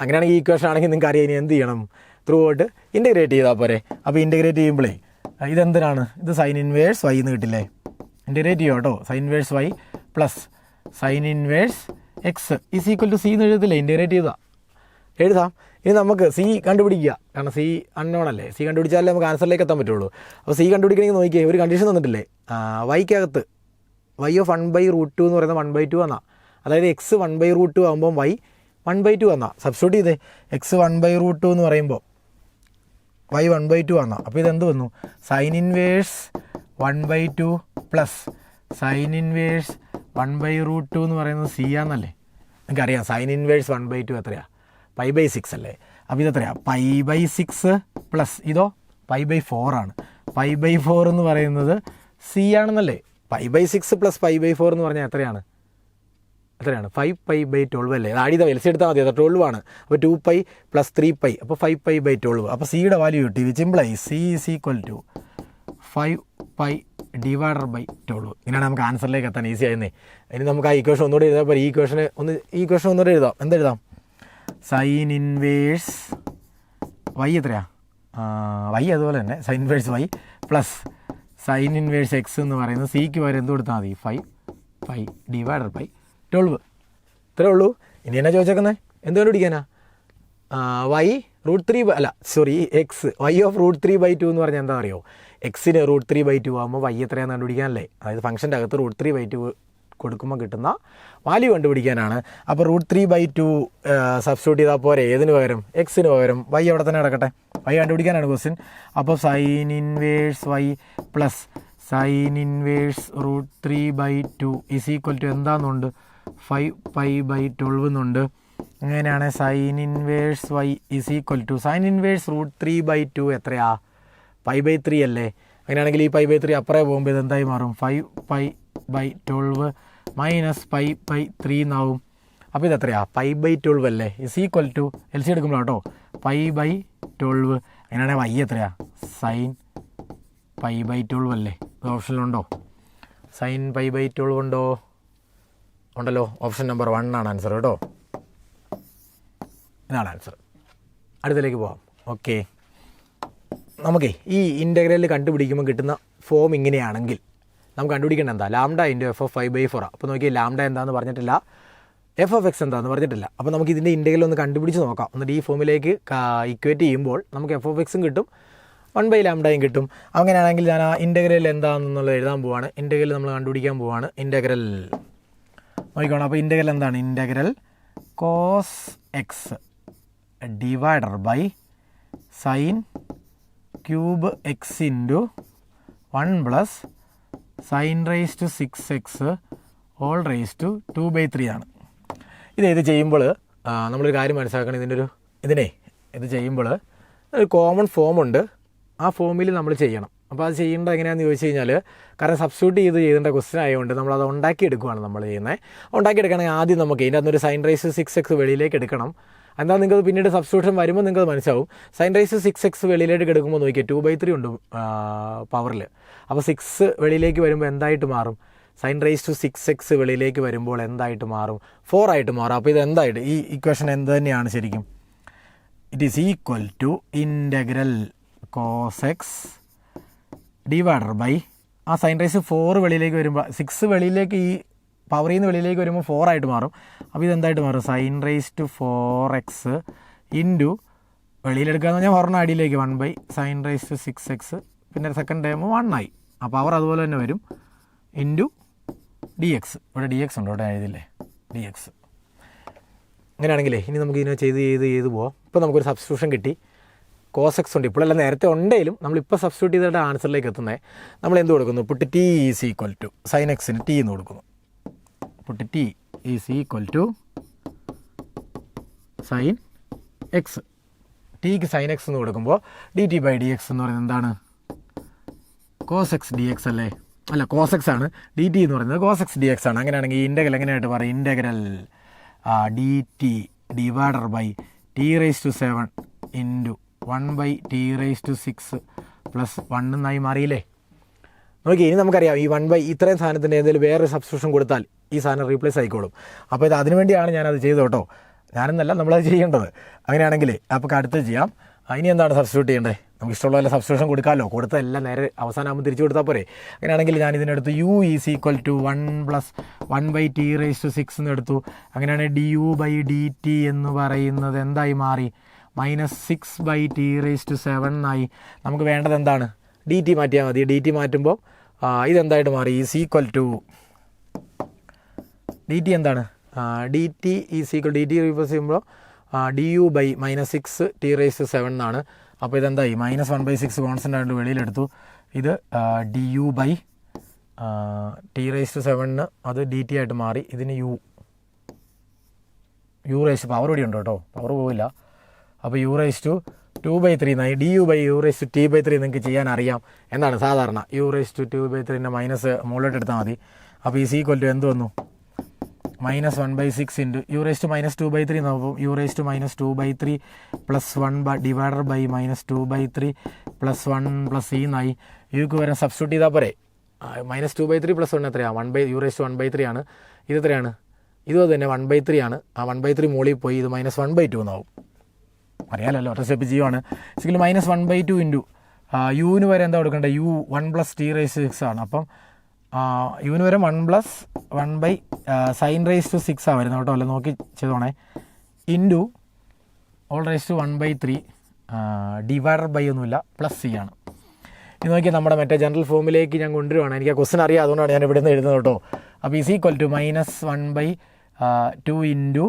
അങ്ങനെയാണെങ്കിൽ ഈ ഇക്വേഷൻ ആണെങ്കിൽ നിങ്ങൾക്ക് അറിയാം ഇനി എന്ത് ചെയ്യണം? ത്രൂ ഔട്ട് ഇൻറ്റഗ്രേറ്റ് ചെയ്താൽ പോരെ. അപ്പോൾ ഇൻറ്റഗ്രേറ്റ് ചെയ്യുമ്പോഴേ ഇതെന്തിനാണ്? ഇത് സൈൻ ഇൻവേഴ്സ് y എന്ന് കിട്ടില്ലേ? ഇൻറ്റഗ്രേറ്റ് ചെയ്യുക കേട്ടോ. Sine inverse y plus sine inverse X is equal to C എന്ന് എഴുതത്തില്ലേ? ഇൻറ്റഗ്രേറ്റ് എഴുതാം. ഇനി നമുക്ക് സി കണ്ടുപിടിക്കുക. കാരണം സി അൺനോൺ അല്ലേ. സി കണ്ടുപിടിച്ചാലേ നമുക്ക് ആൻസറിലേക്ക് എത്താൻ പറ്റുള്ളൂ. അപ്പോൾ സി കണ്ടുപിടിക്കണമെങ്കിൽ നോക്കിയേ ഒരു കണ്ടീഷൻ തന്നിട്ടില്ലേ? വൈക്കകത്ത് y ഓഫ് 1/√2 എന്ന് പറയുന്നത് 1/2 വന്നാൽ, അതായത് എക്സ് 1/√2 ആകുമ്പോൾ y 1/2 വന്നാൽ സബ്സ്റ്റിറ്റ്യൂട്ട് ചെയ്തേ. എക്സ് 1/√2 എന്ന് പറയുമ്പോൾ y 1/2 വന്നാൽ അപ്പോൾ ഇതെന്ത് വന്നു? Sine inverse 1/2 plus sine inverse 1/√2 എന്ന് പറയുന്നത് സി ആണെന്നല്ലേ നിങ്ങൾക്കറിയാം. സൈൻ ഇൻവേഴ്സ് 1/2 എത്രയാണ്? π/6 അല്ലേ. അപ്പോൾ ഇതെത്രയാണ്? π/6 പ്ലസ് ഇതോ π/4 ആണ്. π/4 എന്ന് പറയുന്നത് സി ആണെന്നല്ലേ. π/6 പ്ലസ് π/4 എന്ന് പറഞ്ഞാൽ എത്രയാണ്? 5π/12 അല്ലേ. ആദ്യത്തെ എൽസി എടുത്താൽ മതി. അത് 12 ആണ്. അപ്പോൾ 2π പ്ലസ് 3π അപ്പോൾ 5π/12. അപ്പോൾ സിയുടെ വാല്യൂ കിട്ടി. Which implies c is equal to 5π divided by 12. ഇങ്ങനെയാണ് നമുക്ക് ആൻസറിലേക്ക് എത്താൻ ഈസി ആയിരുന്നേ. ഇനി നമുക്ക് ആ ഇക്വേഷൻ ഒന്നുകൂടെ എഴുതാം. അപ്പോൾ ഈ ഇക്വേഷൻ ഒന്നുകൂടെ എഴുതാം. എന്തെഴുതാം? സൈൻ ഇൻവേഴ്സ് y എത്രയാണ്? y അതുപോലെ തന്നെ sign inverse y plus sine inverse X എന്ന് പറയുന്നത് സിക്ക് വരെ എന്ത് കൊടുത്താൽ മതി? 5π ഡിവൈഡർ ബൈ 12. ഇത്രേ ഉള്ളൂ. ഇനി എന്നാ ചോദിച്ചേക്കുന്നത്? എന്ത് കണ്ടുപിടിക്കാനാ? y √3 അല്ല സോറി എക്സ് y ഓഫ് √3/2 എന്ന് പറഞ്ഞാൽ എന്താ അറിയോ? എക്സിന് √3/2 ആകുമ്പോൾ വൈ എത്രയാണെന്ന് കണ്ടുപിടിക്കാനല്ലേ, അതായത് ഫംഗ്ഷൻ്റെ അകത്ത് √3/2 കൊടുക്കുമ്പോൾ കിട്ടുന്ന വാല്യൂ കണ്ടുപിടിക്കാനാണ്. അപ്പോൾ √3/2 സബ്സ്റ്റിറ്റ്യൂട്ട് ചെയ്താൽ പോരെ, ഏതിന് പകരം എക്സിന് പകരം വൈ അവിടെ തന്നെ കിടക്കട്ടെ, വൈ കണ്ടുപിടിക്കാനാണ് ക്വസ്റ്റ്യൻ. അപ്പോൾ sine inverse Y plus sine inverse √3/2 is equal to എന്താണെന്നുണ്ട് 5π/12 എന്നുണ്ട്. അങ്ങനെയാണ് sine inverse y is equal to sine inverse √3/2 എത്രയാ, π/3 അല്ലേ. അങ്ങനെയാണെങ്കിൽ ഈ π/3 അപ്പുറേ പോകുമ്പോൾ ഇത് എന്തായി മാറും, 5π/12 മൈനസ് π/3 എന്നാവും. അപ്പോൾ ഇത് എത്രയാ, π/12 അല്ലേ, is equal to L C എടുക്കുമ്പോൾ കേട്ടോ π/12. അങ്ങനെയാണെങ്കിൽ വൈ എത്രയാ, സൈൻ π/12 അല്ലേ. ഇത് ഓപ്ഷനിലുണ്ടോ, സൈൻ π/12 ഉണ്ടോ, ഉണ്ടല്ലോ. ഓപ്ഷൻ നമ്പർ 1 ആണ് ആൻസർ കേട്ടോ, ഇതാണ് ആൻസർ. അടുത്തതിലേക്ക് പോവാം. ഓക്കെ, നമുക്ക് ഈ ഇൻ്റഗ്രൽ കണ്ടുപിടിക്കുമ്പോൾ കിട്ടുന്ന ഫോം ഇങ്ങനെയാണെങ്കിൽ നമുക്ക് കണ്ടുപിടിക്കേണ്ട എന്താ, ലാംഡ ഇൻറ്റു f(5/4). അപ്പോൾ നോക്കി, ലാംഡ എന്താണെന്ന് പറഞ്ഞിട്ടില്ല, f(x) എന്താണെന്ന് പറഞ്ഞിട്ടില്ല. അപ്പോൾ നമുക്ക് ഇതിൻ്റെ ഇൻ്റഗ്രൽ ഒന്ന് കണ്ടുപിടിച്ച് നോക്കാം. എന്നിട്ട് ഈ ഫോമിലേക്ക് ഇക്വേറ്റ് ചെയ്യുമ്പോൾ നമുക്ക് f(x)ഉം കിട്ടും 1/λയും കിട്ടും. അങ്ങനെയാണെങ്കിൽ ഞാൻ ആ ഇൻ്റഗ്രൽ എന്താണെന്നുള്ളത് എഴുതാൻ പോവാണ്. ഇൻ്റഗ്രൽ നമ്മൾ കണ്ടുപിടിക്കാൻ പോവാണ്. ഇൻ്റഗ്രൽ നോക്കിക്കോണം. അപ്പോൾ ഇൻ്റഗ്രൽ എന്താണ്, integral cos X divided by sine cube X into 1 plus sine raise to 6x whole raise to 2/3 ആണ്. ഇത് ചെയ്യുമ്പോൾ നമ്മളൊരു കാര്യം മനസ്സിലാക്കണം, ഇത് ചെയ്യുമ്പോൾ ഒരു കോമൺ ഫോമുണ്ട്, ആ ഫോമിൽ നമ്മൾ ചെയ്യണം. അപ്പോൾ അത് ചെയ്യേണ്ടത് എങ്ങനെയാണെന്ന് ചോദിച്ചു കഴിഞ്ഞാൽ, കാരണം സബ്സ്റ്റിറ്റ്യൂട്ട് ചെയ്യേണ്ട ക്വസ്റ്റ്യൻ ആയതുകൊണ്ട് നമ്മളത് ഉണ്ടാക്കിയെടുക്കുകയാണ് നമ്മൾ ചെയ്യുന്നത്. ഉണ്ടാക്കിയെടുക്കണമെങ്കിൽ ആദ്യം നമുക്ക് ഇതിൻ്റെ അകത്തൊരു സൈൻ റേസ് 6x വെളിയിലേക്ക് എടുക്കണം. എന്താ നിങ്ങൾക്ക് പിന്നീട് സബ്സ്റ്റിറ്റ്യൂഷൻ വരുമ്പോൾ നിങ്ങൾക്ക് മനസ്സിലാവും. സൈൻ റേസ് 6x വെളിയിലേക്ക് എടുക്കുമ്പോൾ നോക്കിയാൽ 2/3 ഉണ്ട് പവറിൽ. അപ്പോൾ 6 വെളിയിലേക്ക് വരുമ്പോൾ എന്തായിട്ട് മാറും, സൈൻ റേസ് ടു 6x വെളിയിലേക്ക് വരുമ്പോൾ എന്തായിട്ട് മാറും, 4 ആയിട്ട് മാറും. അപ്പോൾ ഇത് എന്തായിട്ട്, ഈ ഇക്വേഷൻ എന്ത് തന്നെയാണ് ശരിക്കും, it is equal to integral cos X divided by ആ സൈൻ റേസ് 4 വെളിയിലേക്ക് വരുമ്പോൾ 6 വെളിയിലേക്ക്, ഈ പവറിൽ നിന്ന് വെളിയിലേക്ക് വരുമ്പോൾ 4 ആയിട്ട് മാറും. അപ്പോൾ ഇതെന്തായിട്ട് മാറും, sine raise to 4x into വെളിയിലെടുക്കാന്ന് പറഞ്ഞാൽ 4 അടിയിലേക്ക് 1 സൈൻ റേസ് ടു 6x, പിന്നെ സെക്കൻഡ് ടൈം 1 ആയി. ആ പവർ അതുപോലെ തന്നെ വരും ഇൻറ്റു dx. ഇവിടെ dx ഉണ്ട്, ഇവിടെ എഴുതില്ലേ dx. അങ്ങനെയാണെങ്കിലേ ഇനി നമുക്ക് ഇതിനെ ചെയ്ത് പോവാം. ഇപ്പോൾ നമുക്കൊരു സബ്സ്റ്റിറ്റ്യൂഷൻ കിട്ടി, കോസ് എക്സ് ഉണ്ട്. ഇപ്പോഴെല്ലാം നേരത്തെ ഉണ്ടെങ്കിലും നമ്മളിപ്പോൾ സബ്സ്റ്റിറ്റ്യൂട്ട് ചെയ്തിട്ട് ആൻസറിലേക്ക് എത്തുന്നത്. നമ്മൾ എന്ത് കൊടുക്കുന്നു, put T is equal to sine എക്സിന് ടി എന്ന് കൊടുക്കുന്നു. Put T is equal to sine X, ടിക്ക് സൈൻ എക്സ് എന്ന് കൊടുക്കുമ്പോൾ dt/dx എന്ന് പറയുന്നത് എന്താണ്, കോസ് എക്സ് ഡി എക്സ് അല്ലേ, അല്ല കോസ് എക്സ് ആണ്. ഡി ടി എന്ന് പറയുന്നത് കോസ് എക്സ് ഡി എക്സ് ആണ്. അങ്ങനെയാണെങ്കിൽ ഈ ഇൻ്റഗ്രൽ എങ്ങനെയായിട്ട് പറയും, integral D T divided by t⁻⁷ into 1/t⁻⁶ plus 1 എന്നായി മാറിയില്ലേ. നോക്കി, ഇനി നമുക്കറിയാം ഈ 1 ഇത്രയും സാധനത്തിൻ്റെ എന്തെങ്കിലും വേറെ സബ്സ്റ്റിറ്റ്യൂഷൻ കൊടുത്താൽ ഈ സാധനം റീപ്ലേസ് ആയിക്കോളും. അപ്പോൾ ഇത് അതിനു വേണ്ടിയാണ് ഞാനത് ചെയ്തത് കേട്ടോ, ഞാനെന്നല്ല നമ്മളത് ചെയ്യേണ്ടത്. അങ്ങനെയാണെങ്കിൽ അപ്പോൾ അടുത്ത് ചെയ്യാം. ഇനി എന്താണ് സബ്സ്റ്റിറ്റ്യൂട്ട് ചെയ്യേണ്ടത്, നമുക്ക് ഇഷ്ടമുള്ള വല്ല സബ്സ്റ്റിറ്റ്യൂഷൻ കൊടുക്കാമല്ലോ, കൊടുത്ത എല്ലാം നേരെ അവസാനമാകുമ്പോൾ തിരിച്ചു കൊടുത്താൽ പോരെ. അങ്ങനെയാണെങ്കിൽ ഞാൻ ഇതിനെടുത്ത് u is equal to 1 + 1/t⁻⁶ എന്ന് എടുത്തു. അങ്ങനെയാണെങ്കിൽ du/dt എന്ന് പറയുന്നത് എന്തായി മാറി, -6/t⁻⁷ എന്നായി. നമുക്ക് വേണ്ടത് എന്താണ്, ഡി ടി മാറ്റിയാൽ മതി. ഡി ടി മാറ്റുമ്പോൾ ഇതെന്തായിട്ട് മാറി, is equal to d t എന്താണ്, d t is equal d t replace ചെയ്യുമ്പോൾ du/-6t⁻⁷ എന്നാണ്. അപ്പോൾ ഇതെന്തായി, -1/6 കോൺസ്റ്റൻ്റ് ആയിട്ട് വെളിയിലെടുത്തു. ഇത് du/t⁻⁷ അത് ഡി ടി ആയിട്ട് മാറി. ഇതിന് പവർ കൂടി ഉണ്ട് കേട്ടോ, പവർ പോവില്ല. അപ്പോൾ u⁻²/2/3 എന്നായി. du/u⁻t/3 നിങ്ങൾക്ക് ചെയ്യാൻ അറിയാം എന്താണ്, സാധാരണ u⁻²/3 മൈനസ് മുകളിലോട്ട് എടുത്താൽ മതി. അപ്പോൾ ഈസ് ഈക്വൽ ടു എന്ത് വന്നു, -1/6 ഇൻറ്റു u⁻²/3 നോക്കും, u⁻²/3 + 1 ഡിവൈഡർ ബൈ -2/3 + 1 + e എന്നായി. യുക്ക് വരെ സബ്സ്റ്റിറ്റ്യൂട്ട് ചെയ്താൽ പോരെ. -2/3 + 1 എത്രയാണ്, u⁻1/3 ആണ്. ഇത് എത്രയാണ്, ഇതും തന്നെ 1/3 ആണ്. ആ 1/3 മുകളിൽ പോയി ഇത് -1/2 എന്നാവും. അറിയാമല്ലോ, ഒറ്റ സ്റ്റെപ്പ് ചെയ്യുവാണ്. സിക്കൽ -1/2 ഇൻറ്റു യുവിന് വരെ എന്താ കൊടുക്കേണ്ടത്, u 1 + t⁻⁶ ആണ്. അപ്പം യുവിന് വരെ 1 + 1/sin⁻⁶ ആണ് വരുന്നത് കേട്ടോ, അല്ല നോക്കി ചെയ്തോണേ. Into whole raise to 1/3 divided by ഒന്നുമില്ല, പ്ലസ് സി ആണ്. ഇത് നോക്കിയാൽ നമ്മുടെ മറ്റേ ജനറൽ ഫോമിലേക്ക് ഞാൻ കൊണ്ടുവരുവാണ്. എനിക്ക് ആ ക്വസ്റ്റൻ അറിയാം, അതുകൊണ്ടാണ് ഞാൻ ഇവിടെ നിന്ന് എഴുതുന്നത് കേട്ടോ. അപ്പോൾ is equal to -1/2 into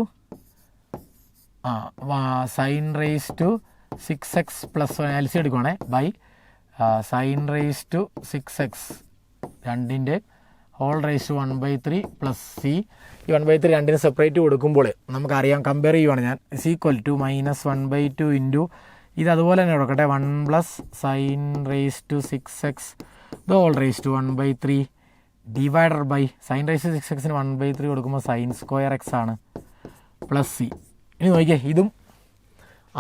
sine raise to 6x plus L C എടുക്കുവാണേ by sine raise to 6x രണ്ടിൻ്റെ whole raise to 1/3 plus c. ഈ 1/3 രണ്ടിന് സെപ്പറേറ്റ് കൊടുക്കുമ്പോൾ നമുക്കറിയാം, കമ്പയർ ചെയ്യുവാണ് ഞാൻ. ഇസ് ഈക്വൽ ടു -1/2 ഇൻറ്റു ഇത് അതുപോലെ തന്നെ കൊടുക്കട്ടെ 1 plus sine raise to 6x the whole raise to 1/3 divided by sine raise to 6xന് 1/3 കൊടുക്കുമ്പോൾ സൈൻ സ്ക്വയർ x ആണ് പ്ലസ് സി. ഇനി നോക്കിയേ, ഇതും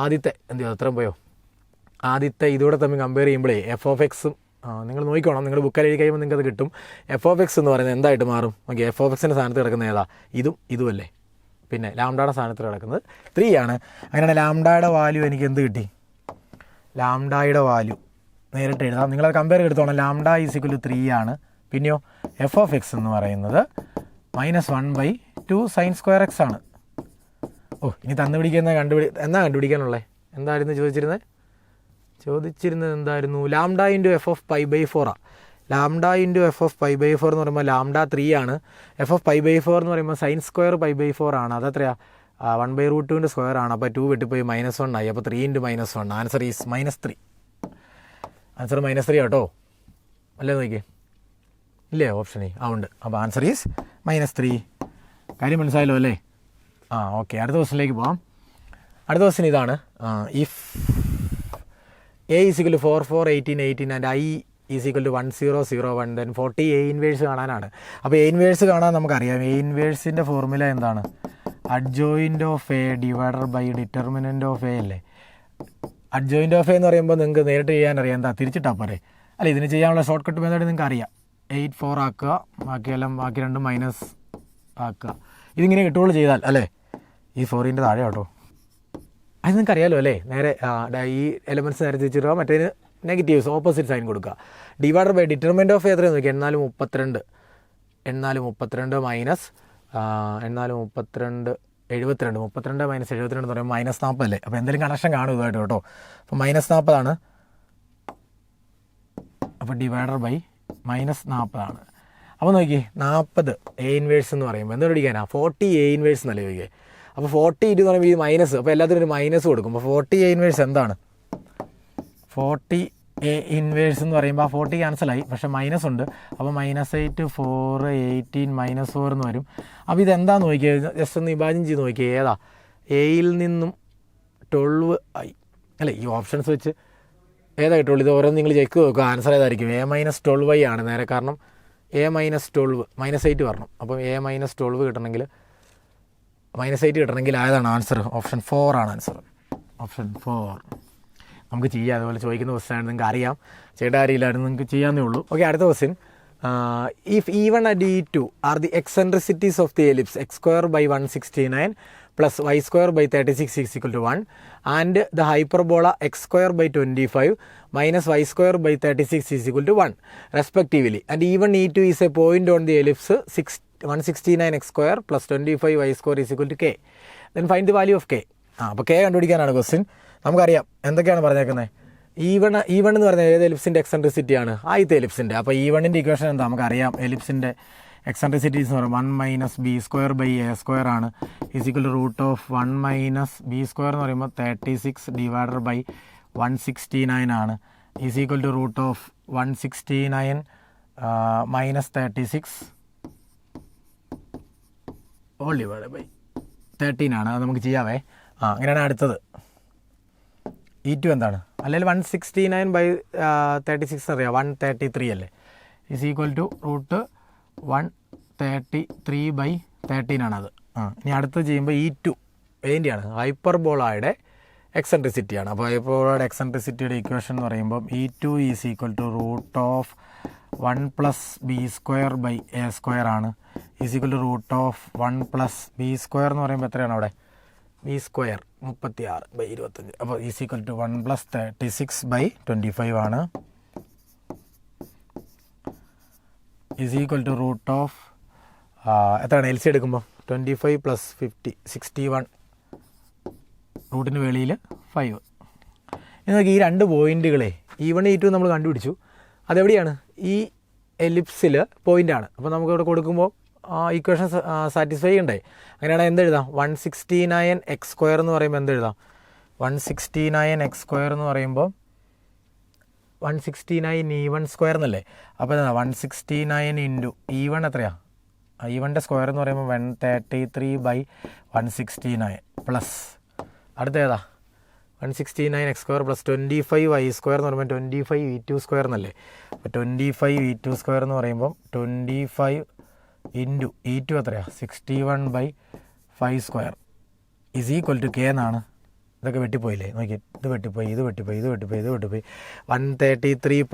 ആദ്യത്തെ അത്രയും പോയോ, ആദ്യത്തെ ഇതോടെ തമ്മിൽ കമ്പയർ ചെയ്യുമ്പോഴേ എഫ് ഓഫ് എക്സും നിങ്ങൾ നോക്കിക്കോണം, നിങ്ങൾ ബുക്കിൽ എഴുതി കഴിയുമ്പോൾ നിങ്ങൾക്ക് അത് കിട്ടും. എഫ് ഓഫ് എക്സ് എന്ന് പറയുന്നത് എന്തായിട്ട് മാറും? ഓക്കെ, എഫ് ഓഫ് എക്സിൻ്റെ സ്ഥാനത്ത് കിടക്കുന്ന ഏതാ? ഇതുമല്ലേ. പിന്നെ ലാംഡയുടെ സ്ഥാനത്ത് കിടക്കുന്നത് 3 ആണ്. അങ്ങനെയാണ് ലാംഡയുടെ വാല്യൂ എനിക്ക് എന്ത് കിട്ടി? ലാംഡയുടെ വാല്യൂ നേരിട്ട് എഴുതാം. നിങ്ങളത് കമ്പയർ എടുത്തോണം. ലാംഡ ഈസ് ഈക്വൽ ടു 3 ആണ്. പിന്നെയോ എഫ് ഓഫ് എക്സ് എന്ന് പറയുന്നത് -1/2 സൈൻ സ്ക്വയർ എക്സ് ആണ്. ഇനി എന്നാ കണ്ടുപിടിക്കാനുള്ളത്? എന്തായിരുന്നു ചോദിച്ചിരുന്നത് എന്തായിരുന്നു? ലാംഡ ഇൻറ്റു എഫ് ഓഫ് π/4 ആണ്. ലാംഡ ഇൻറ്റു എഫ് ഓഫ് π/4 എന്ന് പറയുമ്പോൾ ലാംഡ 3 ആണ്. എഫ് ഓഫ് π/4 എന്ന് പറയുമ്പോൾ സൈൻ സ്ക്വയർ π/4 ആണ്. അതെത്രയാ? 1/√2ൻ്റെ സ്ക്വയർ ആണ്. അപ്പോൾ 2 വെട്ടിപ്പോയി -1 ആയി. അപ്പോൾ 3 × -1 ആൻസർ ഈസ് -3. ആൻസർ -3 കേട്ടോ, അല്ലേ? നോക്കിയേ, ഇല്ലേ ഓപ്ഷനേ? ഉണ്ട്. അപ്പോൾ ആൻസർ ഈസ് -3. കാര്യം മനസ്സിലായല്ലോ അല്ലേ? ഓക്കെ, അടുത്ത ക്വസ്റ്റിനിലേക്ക് പോകാം. അടുത്ത ക്വസ്റ്റ്യൻ ഇതാണ്. If A is equal to 4, 4, 18, 18 and I is equal to 1, 0, 0, 1 then 40 A inverse കാണാനാണ്. അപ്പോൾ എ ഇൻവേഴ്സ് കാണാൻ നമുക്കറിയാം. എ ഇൻവേഴ്സിൻ്റെ ഫോർമുല എന്താണ്? Adjoint of A divided by determinant of A അല്ലേ? അഡ്ജോയിൻ്റ് ഓഫ് എ എന്ന് പറയുമ്പോൾ നിങ്ങൾക്ക് നേരിട്ട് ചെയ്യാൻ അറിയാം. എന്താ, തിരിച്ചിട്ടാ പോരെ? അല്ല, ഇതിന് ചെയ്യാനുള്ള ഷോർട്ട് കട്ട് മെത്തേഡ് നിങ്ങൾക്ക് അറിയാം. 8, 4 ആക്കുക, ബാക്കി രണ്ടും മൈനസ് ആക്കുക. ഇതിങ്ങനെ കിട്ടുകയുള്ളൂ ചെയ്താൽ അല്ലേ? ഈ 4ൻ്റെ താഴെ കേട്ടോ. അത് നിങ്ങൾക്ക് അറിയാമല്ലോ അല്ലേ? നേരെ ഈ എലമെൻറ്റ്സ് നേരെ തിരിച്ചിടുക, മറ്റേതിന് നെഗറ്റീവ്സ് ഓപ്പോസിറ്റ് സൈൻ കൊടുക്കുക. ഡിവൈഡർ ബൈ ഡിറ്റർമിനൻ്റ് ഓഫ് എത്രയാണ് നോക്കി? 42 മൈനസ് 72 മൈനസ് 72 എന്ന് പറയുമ്പോൾ -40 അല്ലേ? അപ്പോൾ എന്തെങ്കിലും കണക്ഷൻ കാണും ഇതായിട്ട് കേട്ടോ. അപ്പോൾ -40 ആണ്. അപ്പോൾ ഡിവൈഡർ ബൈ -40 ആണ്. അപ്പോൾ നോക്കി, 40 എ ഇൻവേഴ്സ് എന്ന് പറയുമ്പോൾ എന്ത് പിടിക്കാനാ? 40 എ ഇൻവേഴ്സ് എന്നല്ലേ ചോദിക്കുക. അപ്പോൾ 40 എന്ന് പറയുമ്പോൾ ഈ മൈനസ്, അപ്പോൾ എല്ലാത്തിനും ഒരു മൈനസ് കൊടുക്കും. അപ്പോൾ 40 എ ഇൻവേഴ്സ് എന്താണ്? 40 എ ഇൻവേഴ്സ് എന്ന് പറയുമ്പോൾ ആ 40 ക്യാൻസലായി, പക്ഷേ മൈനസ് ഉണ്ട്. അപ്പോൾ -8, 4, 18, -4 എന്ന് വരും. അപ്പോൾ ഇതെന്താണെന്ന് നോക്കിയാൽ ജസ്റ്റ് ഒന്ന് ഇമാജിൻ ചെയ്ത് നോക്കിയാൽ ഏതാ? എയിൽ നിന്നും 12 ആയി അല്ലേ? ഈ ഓപ്ഷൻസ് വെച്ച് ഏതാ കിട്ടുള്ളൂ? ഇത് ഓരോന്ന് നിങ്ങൾ ചെക്ക് നോക്കുക, ആൻസർ ഏതായിരിക്കും? A - 12y ആണ് നേരെ. കാരണം A - 12 -8 വരണം. അപ്പം A - 12 കിട്ടണമെങ്കിൽ -8 കിട്ടണമെങ്കിൽ ആയതാണ് ആൻസർ? ഓപ്ഷൻ 4 ആണ് ആൻസർ. ഓപ്ഷൻ 4 നമുക്ക് ചെയ്യാം. അതുപോലെ ചോദിക്കുന്ന ക്വസ്റ്റ്യൻ ആണ്, നിങ്ങൾക്ക് അറിയാം, ചെയ്യേണ്ട കാര്യമില്ലായിരുന്നു, നിങ്ങൾക്ക് ചെയ്യാവുന്നേ ഉള്ളൂ. ഓക്കെ, അടുത്ത question. If E1 and E2 are the eccentricities of the ellipse x² by 169 plus y² by 36 is equal to 1 and the hyperbola x² by 25 minus y² by 36 is equal to 1 respectively, and E1 E2 is a point on the ellipse 169x² plus 25y² is equal to k, then find the value of k. അപ്പോൾ k കണ്ടുപിടിക്കാനാണ് ക്വസ്റ്റ്യൻ. നമുക്കറിയാം എന്തൊക്കെയാണ് പറഞ്ഞേക്കുന്നത്. E1 എന്ന് പറഞ്ഞാൽ ഏത് എലിപ്സിൻ്റെ എക്സെൻട്രിസിറ്റിയാണ്? ആദ്യത്തെ എലിപ്സിൻ്റെ. അപ്പോൾ E1ൻ്റെ ഇക്വേഷൻ എന്താ? നമുക്കറിയാം. എലിപ്സിൻ്റെ എക്സെൻട്രിസിറ്റീസ് എന്ന് പറയുമ്പോൾ 1 - b² by a² ആണ്. ഈസ് ഈക്വൽ ടു √1 - b² എന്ന് പറയുമ്പോൾ 36 ഡിവൈഡർ ബൈ 169 ആണ്. Is equal to √169 - 36 all divide by 13 ആണ്. അത് നമുക്ക് ചെയ്യാവേ. അങ്ങനെയാണ് അടുത്തത്. E2 എന്താണ്? അല്ലെങ്കിൽ 169 by 36 അറിയാം, 133 അല്ലേ? ഈസ് ഈക്വൽ ടു √133 by 13 ആണത്. ഇനി അടുത്ത് ചെയ്യുമ്പോൾ E2 ഏതിൻ്റെയാണ്? ഹൈപ്പർബോളയുടെ എക്സെൻട്രിസിറ്റിയാണ്. അപ്പോൾ ഹൈപ്പർബോളയുടെ എക്സെൻട്രിസിറ്റിയുടെ ഇക്വേഷൻ എന്ന് പറയുമ്പോൾ E2 is equal to √1 + b² by a² ആണ്. ഈസ് ഈക്വൽ ടു √1 + b² എന്ന് പറയുമ്പോൾ എത്രയാണ് അവിടെ? b² 36 by 25. അപ്പോൾ ഈസ് ഈക്വൽ ടു 1 + 36 by 25 ആണ്. ഈസ് ഈക്വൽ ടു എത്രയാണ്? LC എടുക്കുമ്പോൾ 25 + 50 61, റൂട്ടിന് വെളിയിൽ 5. ഇനി നോക്കി, ഈ രണ്ട് പോയിൻറ്റുകളെ E1 E2 നമ്മൾ കണ്ടുപിടിച്ചു. അതെവിടെയാണ്? ഈ എലിപ്സിൽ പോയിൻ്റാണ്. അപ്പോൾ നമുക്കിവിടെ കൊടുക്കുമ്പോൾ ഇക്വേഷൻ സാറ്റിസ്ഫൈ ചെയ്യണ്ടേ? അങ്ങനെയാണെങ്കിൽ എന്തെഴുതാം? 169x² എന്ന് പറയുമ്പോൾ എന്തെഴുതാം? 169x² എന്ന് പറയുമ്പോൾ 169 എന്നല്ലേ? അപ്പോൾ എന്താ 169 ഇൻറ്റു E1 എത്രയാണ്? E1ൻ്റെ സ്ക്വയർ എന്ന് പറയുമ്പോൾ 133/169 പ്ലസ് അടുത്ത ഏതാ? 169x² പ്ലസ് 25y² എന്ന് പറയുമ്പോൾ 25v2² എന്നല്ലേ? അപ്പോൾ 25v2² എന്ന് പറയുമ്പോൾ 25 ഇൻറ്റു E2 എത്രയാണ്? 61/5² ഇസ് ഈക്വൽ ടു കെ എന്നാണ്. ഇതൊക്കെ വെട്ടിപ്പോയില്ലേ? നോക്കി, ഇത് വെട്ടിപ്പോയി, ഇത് വെട്ടിപ്പോയി, ഇത് വെട്ടിപ്പോയി, ഇത് വെട്ടിപ്പോയി. 133 +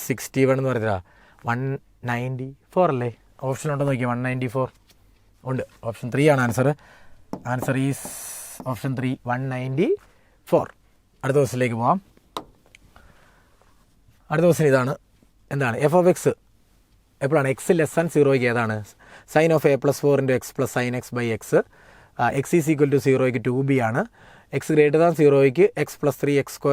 61 എന്ന് പറയുന്നത് 194 അല്ലേ? ഓപ്ഷൻ ഉണ്ടോ നോക്കിയാൽ 194 ഉണ്ട്. ഓപ്ഷൻ 3 ആണ് ആൻസർ. Answer is option 3 194. അടുത്ത ക്വസ്റ്റിലേക്ക് പോവാം. അടുത്ത ക്വസ്റ്റ്യൻ ഇതാണ്. എന്താണ് എഫ് ഓഫ് എക്സ് എപ്പോഴാണ്? എക്സ് ലെസ് ദാൻ 0ക്ക് ഏതാണ്? Sine of a+4 × x + sin x / x. x is equal to 0ക്ക് 2b ആണ്. എക്സ് ഗ്രേറ്റർ ദാൻ 0ക്ക് x + 3x²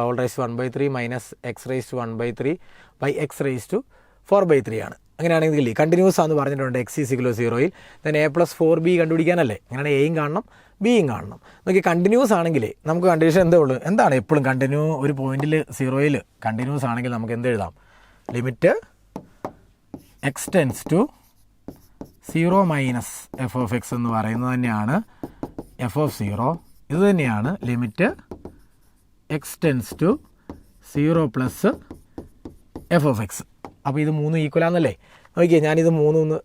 (1/3) മൈനസ് x^1/3/x⁴/3 ആണ്. അങ്ങനെയാണെങ്കിൽ കണ്ടിന്യൂസ് ആണെന്ന് പറഞ്ഞിട്ടുണ്ട് x ഈസ് ഈക്വൽ ടു 0യിൽ. then a+4b കണ്ടുപിടിക്കാനല്ലേ? അങ്ങനെയാണ് എയും കാണണം ബിയും കാണണം. നോക്കി, കണ്ടിന്യൂസ് ആണെങ്കിൽ നമുക്ക് കണ്ടീഷൻ എന്തേ ഉള്ളൂ? എന്താണ് എപ്പോഴും കണ്ടിന്യൂ ഒരു പോയിന്റിൽ 0യിൽ കണ്ടിന്യൂസ് ആണെങ്കിൽ നമുക്ക് എന്ത് എഴുതാം? Limit x tends to 0 minus F of X എന്ന് പറയുന്നത് തന്നെയാണ് എഫ് ഓഫ് 0. ഇത് തന്നെയാണ് limit x tends to 0 plus F of X. അപ്പോൾ ഇത് 3 ഈക്വലാന്നല്ലേ? നോക്കിയേ, ഞാനിത് 3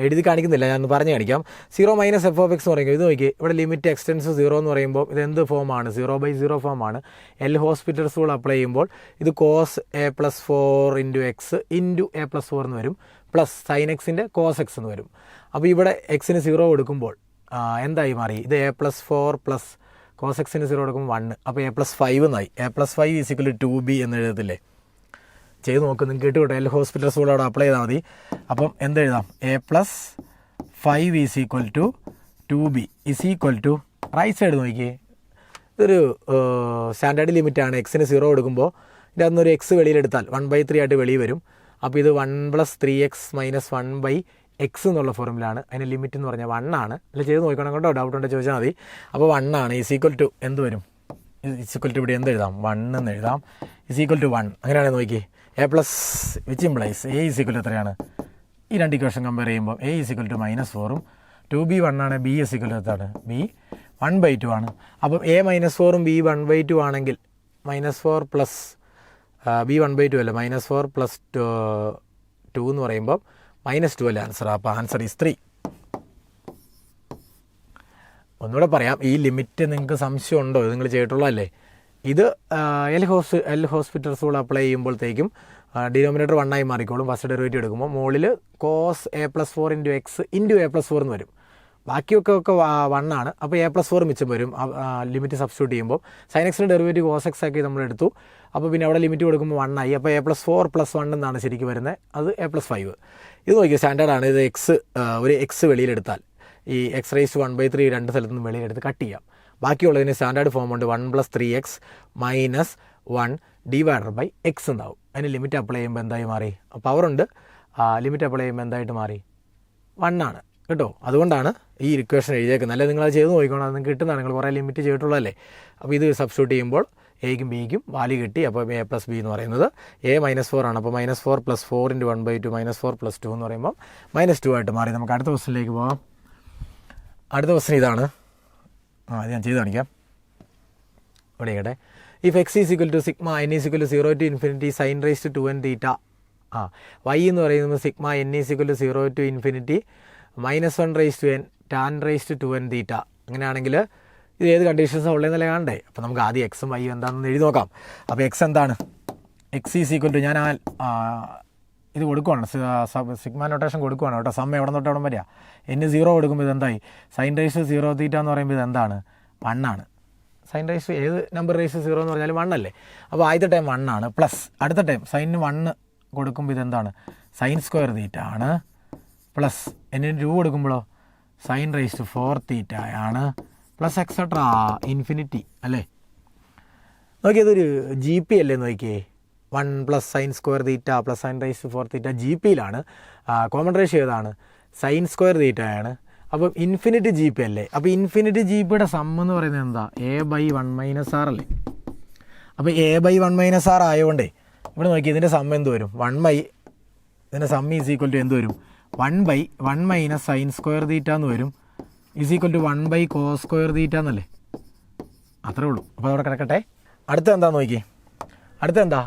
എഴുതി കാണിക്കുന്നില്ല, ഞാൻ പറഞ്ഞു കാണിക്കാം. 0 മൈനസ് എഫ് ഓഫ് എക്സ് എന്ന് പറയുമ്പോൾ ഇത് നോക്കിയേ, ഇവിടെ ലിമിറ്റ് x ടെൻസ് 0 എന്ന് പറയുമ്പോൾ ഇത് എന്ത് ഫോമാണ്? 0/0 ഫോമാണ്. എൽ ഹോസ്പിറ്റൽസ് റൂൾ അപ്ലൈ ചെയ്യുമ്പോൾ ഇത് cos a+4 × x × a+4 എന്ന് വരും, പ്ലസ് സൈൻ എക്സിൻ്റെ cos x എന്ന് വരും. അപ്പോൾ ഇവിടെ എക്സിന് 0 കൊടുക്കുമ്പോൾ എന്തായി മാറി? ഇത് a+4 പ്ലസ് cos x ന് 0 കൊടുക്കുമ്പോൾ 1. അപ്പോൾ a+5 എന്നായി. a+5 is equal to 2b എന്ന് എഴുതത്തില്ലേ? ചെയ്ത് നോക്ക്, നിങ്ങൾക്ക് കിട്ടും കേട്ടോ. എൽ ഹോസ്പിറ്റൽ സ്കൂൾ അവിടെ അപ്ലൈ ചെയ്താൽ മതി. അപ്പം എന്തെഴുതാം? a+5 is equal to 2b is equal to right side നോക്കിയേ. ഇതൊരു സ്റ്റാൻഡേർഡ് ലിമിറ്റാണ്. എക്സിന് 0 കൊടുക്കുമ്പോൾ ഇതിൻ്റെ അന്നൊരു എക്സ് വെളിയിലെടുത്താൽ 1/3 ആയിട്ട് വെളിയിൽ വരും. അപ്പോൾ ഇത് 1 + 3x - 1/x എന്നുള്ള ഫോർമുലാണ്. അതിൻ്റെ ലിമിറ്റ് എന്ന് പറഞ്ഞാൽ 1 ആണ്. അല്ല, ചെയ്ത് നോക്കണം കേട്ടോ, ഡൗട്ട് ഉണ്ടെങ്കിൽ ചോദിച്ചാൽ മതി. അപ്പോൾ 1 ആണ്. ഈസ് ഈക്വൽ ടു എന്ത് വരും? ഈസ് ഈക്വൽ ടു ഇവിടെ എന്ത് എഴുതാം? 1 എന്ന് എഴുതാം. Is equal to 1. അങ്ങനെയാണെങ്കിൽ നോക്കി, a plus which implies a is equal to എത്രയാണ്? ഈ രണ്ട് ഇക്വേഷൻ കമ്പയർ ചെയ്യുമ്പോൾ a ഈസ് ഈക്വൽ ടു -4ഉം 2b 1 ആണ്. b ഈസ് ഈക്വൽ ടു എത്താണ്? b 1/2 ആണ്. അപ്പം a -4ഉം b 1/2 ആണെങ്കിൽ -4 പ്ലസ് b 1/2 അല്ല, -4 പ്ലസ് 2 എന്ന് പറയുമ്പോൾ -2 അല്ലേ ആൻസർ? അപ്പോൾ ആൻസർ ഈസ് 3. ഒന്നുകൂടെ പറയാം, ഈ ലിമിറ്റ് നിങ്ങൾക്ക് സംശയം ഉണ്ടോ? ഇത് നിങ്ങൾ ചെയ്തിട്ടുള്ളതല്ലേ? ഇത് എൽ ഹോസ്പിറ്റൽ റൂൾ അപ്ലൈ ചെയ്യുമ്പോഴത്തേക്കും ഡിനോമിനേറ്റർ 1 ആയി മാറിക്കോളും. ഫസ്റ്റ് ഡെറിവേറ്റീവ് എടുക്കുമ്പോൾ മുകളിൽ cos a+4 × x × a+4 എന്ന് വരും. ബാക്കിയൊക്കെ 1 ആണ്. അപ്പോൾ a+4 മിച്ചം വരും ലിമിറ്റ് സബ്സ്റ്റിറ്റ്യൂട്ട് ചെയ്യുമ്പോൾ. സൈൻ എക്സിൻ്റെ ഡെറിവേറ്റീവ് cos x ആക്കി നമ്മൾ എടുത്തു. അപ്പോൾ പിന്നെ അവിടെ ലിമിറ്റ് കൊടുക്കുമ്പോൾ 1 ആയി. അപ്പോൾ a+4 + 1 എന്നാണ് ശരിക്കും വരുന്നത്. അത് a+5. ഇത് നോക്കിയാൽ സ്റ്റാൻഡേർഡാണ്. ഇത് ഒരു എക്സ് വെളിയിലെടുത്താൽ ഈ x⁻⁴ രണ്ട് സ്ഥലത്തു നിന്നും വെളിയിലെടുത്ത് കട്ട് ചെയ്യാം. ബാക്കിയുള്ളതിന് സ്റ്റാൻഡേർഡ് ഫോം ഉണ്ട്. 1 + 3x - 1 / x എന്നാവും. അതിന് ലിമിറ്റ് അപ്ലൈ ചെയ്യുമ്പോൾ എന്തായി മാറി? പവറുണ്ട്. ലിമിറ്റ് അപ്ലൈ ചെയ്യുമ്പോൾ എന്തായിട്ട് മാറി? 1 ആണ് കേട്ടോ. അതുകൊണ്ടാണ് ഈ ഇക്വേഷൻ എഴുതിയേക്കുന്നത്. അല്ലെ നിങ്ങളത് ചെയ്ത് നോക്കിക്കോണം, അത് നിങ്ങൾക്ക് കിട്ടുന്നതാണ്. നിങ്ങൾ കുറേ ലിമിറ്റ് ചെയ്തിട്ടുള്ളതല്ലേ? അപ്പോൾ ഇത് സബ്സ്റ്റിറ്റ്യൂട്ട് ചെയ്യുമ്പോൾ എയ്ക്കും ബിക്കും വാല്യൂ കിട്ടി. അപ്പോൾ a + b എന്ന് പറയുന്നത് a -4 ആണ്. അപ്പോൾ -4 + 4 × 1/2 -4 + 2 എന്ന് പറയുമ്പോൾ -2 ആയിട്ട് മാറി. നമുക്ക് അടുത്ത ക്വസ്റ്റ്യനിലേക്ക് പോകാം. അടുത്ത ക്വസ്റ്റ്യൻ ഇതാണ്. അത് ഞാൻ ചെയ്ത് കാണിക്കാം. ഇവിടെ കേട്ടെ. If x is equal to σ n is equal to 0 to ∞ sin raised to 2n θ. y എന്ന് പറയുന്നത് σ n is equal to 0 to ∞ -1 raised to n tan raised to 2n θ. അങ്ങനെയാണെങ്കിൽ ഇത് ഏത് കണ്ടീഷൻസാണ് ഉള്ളതെന്നല്ലേ കാണണ്ടേ? അപ്പോൾ നമുക്ക് ആദ്യം എക്സും വൈ എന്താണെന്ന് എഴുതി നോക്കാം. അപ്പോൾ എക്സ് എന്താണ്? എക്സ് ഈസ് ഈക്വൽ ടു, ഞാൻ ഇത് കൊടുക്കുവാണ്, സിഗ്മ നൊട്ടേഷൻ കൊടുക്കുവാണ് കേട്ടോ. സം എവിടെ തൊട്ട് എവിടെ വരിക? n 0 കൊടുക്കുമ്പോൾ ഇതെന്തായി? സൈൻ റേസ് 0 θ എന്ന് പറയുമ്പോൾ ഇതെന്താണ്? 1 ആണ്. സൈൻ റേസ് ഏത് നമ്പർ റേസ് 0 എന്ന് പറഞ്ഞാലും 1 അല്ലേ? അപ്പോൾ ആദ്യത്തെ ടൈം 1 ആണ്. പ്ലസ് അടുത്ത ടൈം സൈനിന് 1 കൊടുക്കുമ്പോൾ ഇതെന്താണ്? sin² θ ആണ്. പ്ലസ് n 2 കൊടുക്കുമ്പോഴോ sin റേസ് 4 θ ആണ്. പ്ലസ് എക്സെട്രാ ഇൻഫിനിറ്റി അല്ലേ? നോക്കിയതൊരു ജി പി അല്ലേ? നോക്കിയേ, 1 plus sine square theta plus sine raise to 4 theta G പിയിലാണ്. കോമൺ റേഷ്യോ ഏതാണ്? സൈൻ സ്ക്വയർ തീറ്റയാണ്. അപ്പം ഇൻഫിനിറ്റ് ജി പി അല്ലേ? അപ്പോൾ ഇൻഫിനിറ്റ് ജി പിയുടെ സം എന്ന് പറയുന്നത് എന്താ? a/1 - r അല്ലേ? അപ്പോൾ a/1 - r ആയതുകൊണ്ടേ ഇവിടെ നോക്കി ഇതിൻ്റെ സം എന്ത് വരും? ഇതിൻ്റെ സം ഈസ് ഈക്വൽ ടു എന്ത് വരും? 1/1 - സൈൻ സ്ക്വയർ തീറ്റ എന്ന് വരും, is equal to 1/cos square theta എന്നല്ലേ? അത്രേ ഉള്ളൂ. അപ്പോൾ അതവിടെ കിടക്കട്ടെ. അടുത്ത എന്താണെന്ന് നോക്കി. അടുത്ത എന്താ?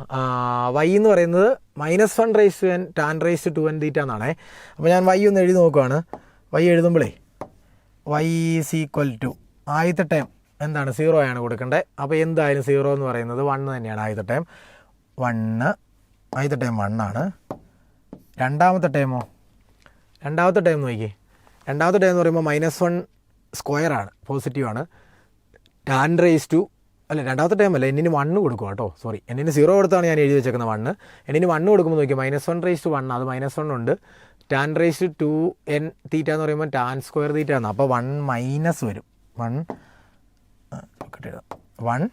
y എന്ന് പറയുന്നത് -1 raise to n tan raise to 2n theta എന്നാണേ. അപ്പോൾ ഞാൻ y ഒന്ന് എഴുതി നോക്കുവാണ്. y എഴുതുമ്പോഴേ y ഈസ് ഈക്വൽ ടു ആദ്യത്തെ ടൈം എന്താണ്? 0 ആണ് കൊടുക്കേണ്ടത്. അപ്പോൾ എന്തായാലും 0 എന്ന് പറയുന്നത് 1 തന്നെയാണ്. ആദ്യത്തെ ടൈം 1, ആദ്യത്തെ ടൈം 1 ആണ്. രണ്ടാമത്തെ ടൈമോ? രണ്ടാമത്തെ ടൈം നോക്കി. രണ്ടാമത്തെ ടൈം എന്ന് പറയുമ്പോൾ -1 സ്ക്വയർ ആണ്, പോസിറ്റീവാണ്. ടാൻ റൈസ് ടു രണ്ടാമത്തെ ടൈം അല്ല, എന്നിന് 1 കൊടുക്കുക കേട്ടോ. സോറി, എന്നിന് 0 കൊടുത്താണ് ഞാൻ എഴുതി വെച്ചേക്കുന്നത് 1. എന്നിന് 1 കൊടുക്കുമ്പോൾ നോക്കി -1 റൈസ് ടു 1, അത് -1 ഉണ്ട്. ടാൻ റൈസ് ടു 2n തീറ്റ എന്ന് പറയുമ്പോൾ ടാൻ സ്ക്വയർ തീറ്റ ആണ്. അപ്പോൾ 1 മൈനസ് വരും. 1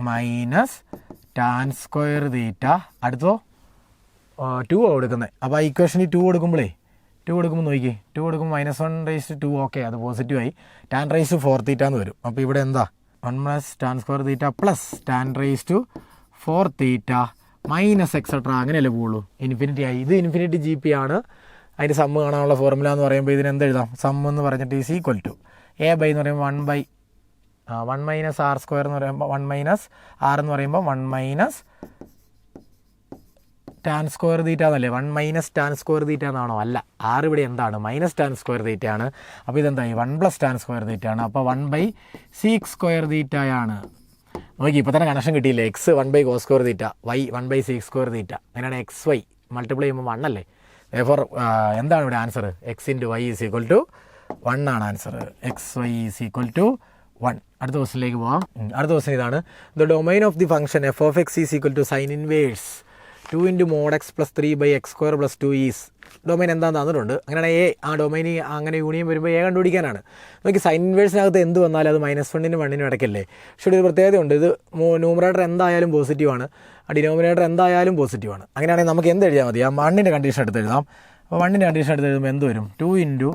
മൈനസ് ടാൻ സ്ക്വയർ തീറ്റ. അടുത്തോ 2 കൊടുക്കുന്നത്. അപ്പോൾ ആ ഇക്വേഷനിൽ 2 കൊടുക്കുമ്പോൾ നോക്കി, 2 കൊടുക്കുമ്പോൾ -1 റൈസ് ടു 2, ഓക്കെ, അത് പോസിറ്റീവായി. ടാൻ റൈസ് ടു 4 തീറ്റ എന്ന് വരും. അപ്പോൾ ഇവിടെ എന്താ? 1 plus tan square theta plus tan raise to 4 theta minus etcetera, അങ്ങനെയല്ലേ പോകുള്ളൂ. ഇൻഫിനിറ്റി ആയി. ഇത് ഇൻഫിനിറ്റി ജി പി ആണ്. അതിൻ്റെ സമ്മ് കാണാനുള്ള ഫോർമുല എന്ന് പറയുമ്പോൾ ഇതിന് എന്ത് എഴുതാം? സമ്മ് എന്ന് പറഞ്ഞിട്ട് ഈസ് ഈക്വൽ ടു a/, എന്ന് പറയുമ്പോൾ 1 മൈനസ് r സ്ക്വയർ എന്ന് പറയുമ്പോൾ 1 മൈനസ് r എന്ന് പറയുമ്പോൾ 1 മൈനസ് ടാൻ സ്ക്വയർ തീറ്റ എന്നല്ലേ? 1 മൈനസ് ടാൻ സ്ക്വയർ തീറ്റ എന്നാണോ? അല്ല, r ഇവിടെ എന്താണ്? മൈനസ് ടാൻ സ്ക്വയർ തീറ്റ ആണ്. അപ്പോൾ ഇതെന്തായി? 1 പ്ലസ് ടാൻ സ്ക്വയർ തീറ്റ ആണ്. അപ്പോൾ 1/sec സ്ക്വയർ തീറ്റയാണ്. നോക്കി, ഇപ്പോൾ തന്നെ കണക്ഷൻ കിട്ടിയില്ലേ? x 1/cos square theta, y 1/sec square theta. അങ്ങനെയാണ് xy മൾട്ടിപ്ലൈ ചെയ്യുമ്പോൾ 1 അല്ലേ? therefore എന്താണ് ഇവിടെ answer? x × y is equal to 1 ആണ് answer. xy is equal to 1. അടുത്ത ക്വസ്റ്റിനിലേക്ക് പോവാം. അടുത്ത ക്വസ്റ്റൻ ഇതാണ്. The domain of the function f(x) is equal to sine inverse 2 × mod x + 3/x² + 2 is. Domain എന്താണെന്ന് തന്നിട്ടുണ്ട്. അങ്ങനെയാണ് ആ ഡൊമൈനി അങ്ങനെ യൂണിയൻ വരുമ്പോൾ കണ്ടുപിടിക്കാനാണ്. നോക്കി, സൈൻ ഇൻവേഴ്സിനകത്ത് എന്ത് വന്നാലും അത് -1 നും 1 നും ഇടയ്ക്കല്ലേ? പക്ഷേ ഒരു പ്രത്യേകതയുണ്ട്. ഇത് ന്യൂമറേറ്റർ എന്തായാലും പോസിറ്റീവാണ്, ഡിനോമിനേറ്റർ എന്തായാലും പോസിറ്റീവാണ്. അങ്ങനെയാണെങ്കിൽ നമുക്ക് എന്ത് എഴുതിയാൽ മതി? ആ 1ൻ്റെ കണ്ടീഷൻ എടുത്ത് എഴുതാം. അപ്പോൾ 1ൻ്റെ കണ്ടീഷൻ എടുത്ത് എഴുതുമ്പോൾ എന്ത് വരും? 2 ×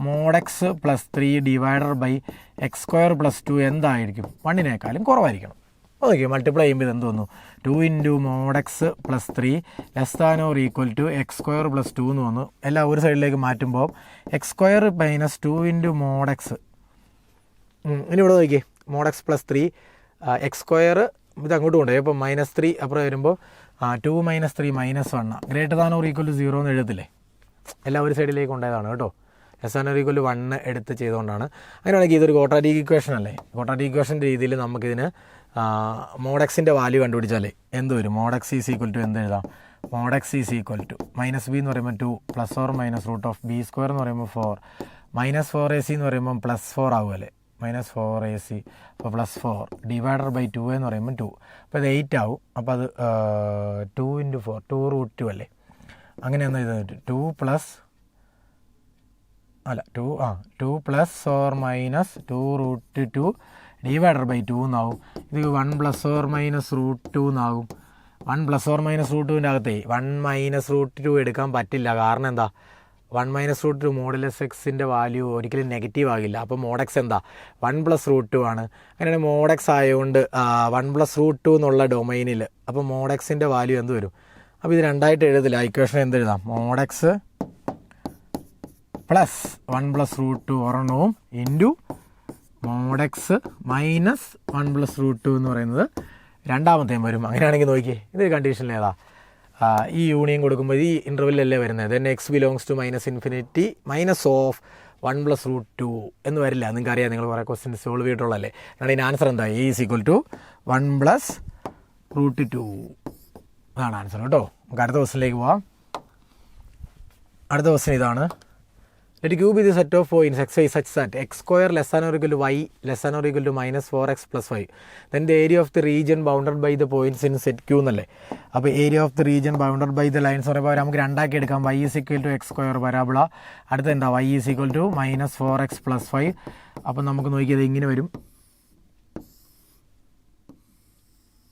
mod x + 3/x² + 2 എന്തായിരിക്കും? 1-നേക്കാളും കുറവായിരിക്കണം. ഓക്കെ, മൾട്ടിപ്ലൈ ചെയ്യുമ്പോൾ ഇത് എന്ത് വന്നു? 2 × mod x + 3 ≤ x² + 2 എന്ന് വന്നു. എല്ലാം ഒരു സൈഡിലേക്ക് മാറ്റുമ്പോൾ x² - 2 × mod x. ഇനി ഇവിടെ നോക്കിയേ, mod x + 3 x² ഇത് അങ്ങോട്ട് കൊണ്ടുപോയി. അപ്പോൾ -3 അപ്പുറം വരുമ്പോൾ 2 - 3 -1 ≥ 0 എന്ന് എഴുതത്തില്ലേ? എല്ലാം ഒരു സൈഡിലേക്ക് കൊണ്ടുപോയതാണ് കേട്ടോ. ≤ 1 എടുത്ത് ചെയ്തുകൊണ്ടാണ്. അങ്ങനെയാണെങ്കിൽ ഇതൊരു ക്വാഡ്രാറ്റിക് ഇക്വേഷൻ അല്ലേ? ക്വാഡ്രാറ്റിക് ഇക്വേഷൻ്റെ രീതിയിൽ നമുക്കിതിന് mod x-ൻ്റെ വാല്യൂ കണ്ടുപിടിച്ചാലേ എന്ത് വരും? mod x is equal to എന്ത് എഴുതാം? mod x is equal to -b എന്ന് പറയുമ്പോൾ 2 ± √b² എന്ന് പറയുമ്പോൾ 4 -4ac എന്ന് പറയുമ്പോൾ +4 ആകുമല്ലേ? -4ac അപ്പോൾ +4 / 2 എന്ന് പറയുമ്പോൾ 2. അപ്പോൾ ഇത് 8 ആവും. അപ്പോൾ അത് 2 × 4 2√2 അല്ലേ? അങ്ങനെ എന്നാൽ ഇത് 2 + ± 2√2 / 2 എന്നാവും. ഇത് 1 ± √2 എന്നാകും. 1 ± √2ൻ്റെ അകത്തേ 1 - √2 എടുക്കാൻ പറ്റില്ല. കാരണം എന്താ? 1 - √2 മോഡുലസ് എക്സിൻ്റെ വാല്യൂ ഒരിക്കലും നെഗറ്റീവ് ആകില്ല. അപ്പോൾ mod x എന്താ? 1 + √2 ആണ്. അങ്ങനെയാണ് mod x ആയതുകൊണ്ട് 1 + √2 എന്നുള്ള ഡൊമൈനിൽ അപ്പോൾ mod x-ൻ്റെ വാല്യൂ എന്ത് വരും? അപ്പോൾ ഇത് രണ്ടായിട്ട് എഴുതില്ല. ഇക്വേഷൻ എന്ത് എഴുതാം? mod x + 1 + √2 ഒരെണ്ണവും into mod x - 1 + √2 എന്ന് പറയുന്നത് രണ്ടാമത്തെയും വരും. അങ്ങനെയാണെങ്കിൽ നോക്കിയേ, ഇതൊരു കണ്ടീഷനിൽ ഏതാ? ഈ യൂണിയൻ കൊടുക്കുമ്പോൾ ഈ ഇൻ്റർവെല്ലല്ലേ വരുന്നത്? ദെൻ x belongs to -∞ -1 + √2 എന്ന് വരില്ല. നിങ്ങൾക്ക് അറിയാം, നിങ്ങൾ കുറേ ക്വസ്റ്റ്യൻ സോൾവ് ചെയ്തിട്ടുള്ളതല്ലേ? കാരണം ഇതിന് ആൻസർ എന്താ? a = 1 + √2 അതാണ് ആൻസർ കേട്ടോ. നമുക്ക് അടുത്ത ക്വസ്റ്റ്യനിലേക്ക് പോവാം. അടുത്ത ക്വസ്റ്റ്യൻ ഇതാണ്. Let Q be the set of points x, y such that x² < y < -4x + 5. Then the area of the region bounded by the points in set Q എന്നല്ലേ? അപ്പോൾ area of the region bounded by the lines പറയുമ്പോൾ നമുക്ക് രണ്ടാക്കി എടുക്കാം. y = x² parabola. അടുത്ത എന്താ? y = -4x + 5. അപ്പം നമുക്ക് നോക്കിയത് ഇങ്ങനെ വരും.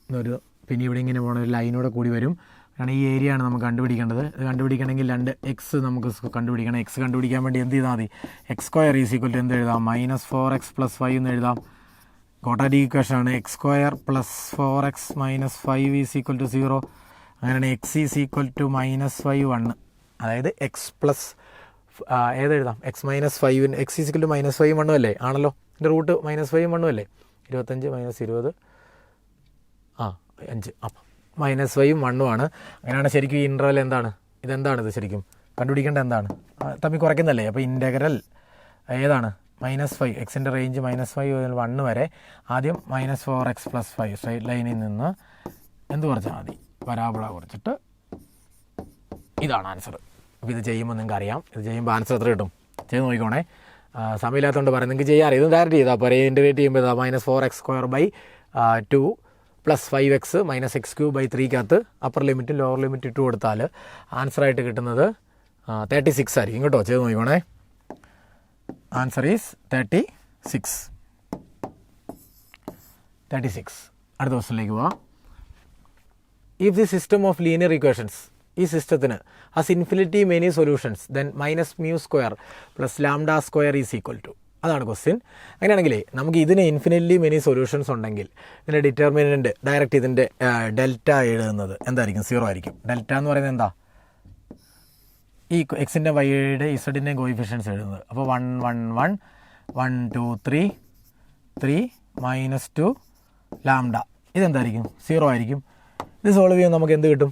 എന്നൊരു പിന്നെ ഇവിടെ ഇങ്ങനെ പോകണ ഒരു ലൈനൂടെ കൂടി വരും. കാരണം ഈ ഏരിയ ആണ് നമുക്ക് കണ്ടുപിടിക്കേണ്ടത്. ഇത് കണ്ടുപിടിക്കണമെങ്കിൽ 2x നമുക്ക് കണ്ടുപിടിക്കണം. എക്സ് കണ്ടുപിടിക്കാൻ വേണ്ടി എന്ത് ചെയ്താൽ മതി? X square is equal to എന്ത് എഴുതാം? -4x + 5 എന്ന് എഴുതാം. ക്വാഡ്രാറ്റിക് ഇക്വേഷനാണ്. X square + 4x - 5 is equal to 0. അങ്ങനെയാണ് എക്സ് ഈസ് ഈക്വൽ ടു -5 1. അതായത് എക്സ് പ്ലസ് ഏതെഴുതാം? X -5 x is equal to -5 1 അല്ലേ? ആണല്ലോ. ഇതിൻ്റെ റൂട്ട് -5 1 അല്ലേ? 25 - 20 5. അപ്പം -5 1 ആണ്. അങ്ങനെയാണ് ശരിക്കും ഈ ഇൻ്റർവൽ എന്താണ്? ഇതെന്താണിത് ശരിക്കും കണ്ടുപിടിക്കേണ്ടത്? എന്താണ്? തമ്മിൽ കുറയ്ക്കുന്നല്ലേ. അപ്പോൾ ഇൻ്റഗ്രൽ ഏതാണ്? -5 എക്സിൻ്റെ റേഞ്ച് -5 മുതൽ 1 വരെ. ആദ്യം -4x + 5 സ്ട്രൈറ്റ് ലൈനിൽ നിന്ന് എന്ത് കുറച്ചാൽ മതി? പരാബോള കുറച്ചിട്ട് ഇതാണ് ആൻസർ. അപ്പോൾ ഇത് ചെയ്യുമ്പോൾ നിങ്ങൾക്ക് അറിയാം. ഇത് ചെയ്യുമ്പോൾ ആൻസർ എത്ര കിട്ടും? ചെയ്ത് നോക്കിക്കോണേ. സമയമില്ലാത്തതുകൊണ്ട് പറയാം, നിങ്ങൾക്ക് ചെയ്യാറ്. ഇത് ഡയറക്റ്റ് ചെയ്താൽ അപ്പോൾ ഇൻ്റഗ്രേറ്റ് ചെയ്യുമ്പോൾ -4x² / 2 + 5x - x³ /3 അപ്പർ ലിമിറ്റും ലോവർ ലിമിറ്റ് ഇട്ട് കൊടുത്താൽ ആൻസറായിട്ട് കിട്ടുന്നത് 36 ആയിരിക്കും കേട്ടോ. ചെയ്ത് നോക്കിക്കോണേ. Answer is 36. അടുത്ത ക്വസ്റ്റ്യനിലേക്ക് പോവാം. If the system of linear equations, ഈ സിസ്റ്റത്തിന് has infinity many solutions, then -μ² + λ² is equal to. അതാണ് ക്വസ്റ്റ്യൻ. അങ്ങനെയാണെങ്കിൽ നമുക്ക് ഇതിന് ഇൻഫിനിറ്റ്ലി മെനി സൊല്യൂഷൻസ് ഉണ്ടെങ്കിൽ ഇതിൻ്റെ ഡിറ്റർമിനൻറ്റ് ഡയറക്റ്റ് ഇതിൻ്റെ ഡെൽറ്റ എഴുതുന്നത് എന്തായിരിക്കും? 0 ആയിരിക്കും. ഡെൽറ്റ എന്ന് പറയുന്നത് എന്താ? ഈ എക്സിൻ്റെ വൈയുടെ ഇസഡിൻ്റെയും കോയിഫിഷ്യൻസ് എഴുതുന്നത്. അപ്പോൾ 1 1 1 1 2 3 3 -2 λ ഇതെന്തായിരിക്കും? 0 ആയിരിക്കും. ഇത് സോൾവ് ചെയ്യുമ്പോൾ നമുക്ക് എന്ത് കിട്ടും?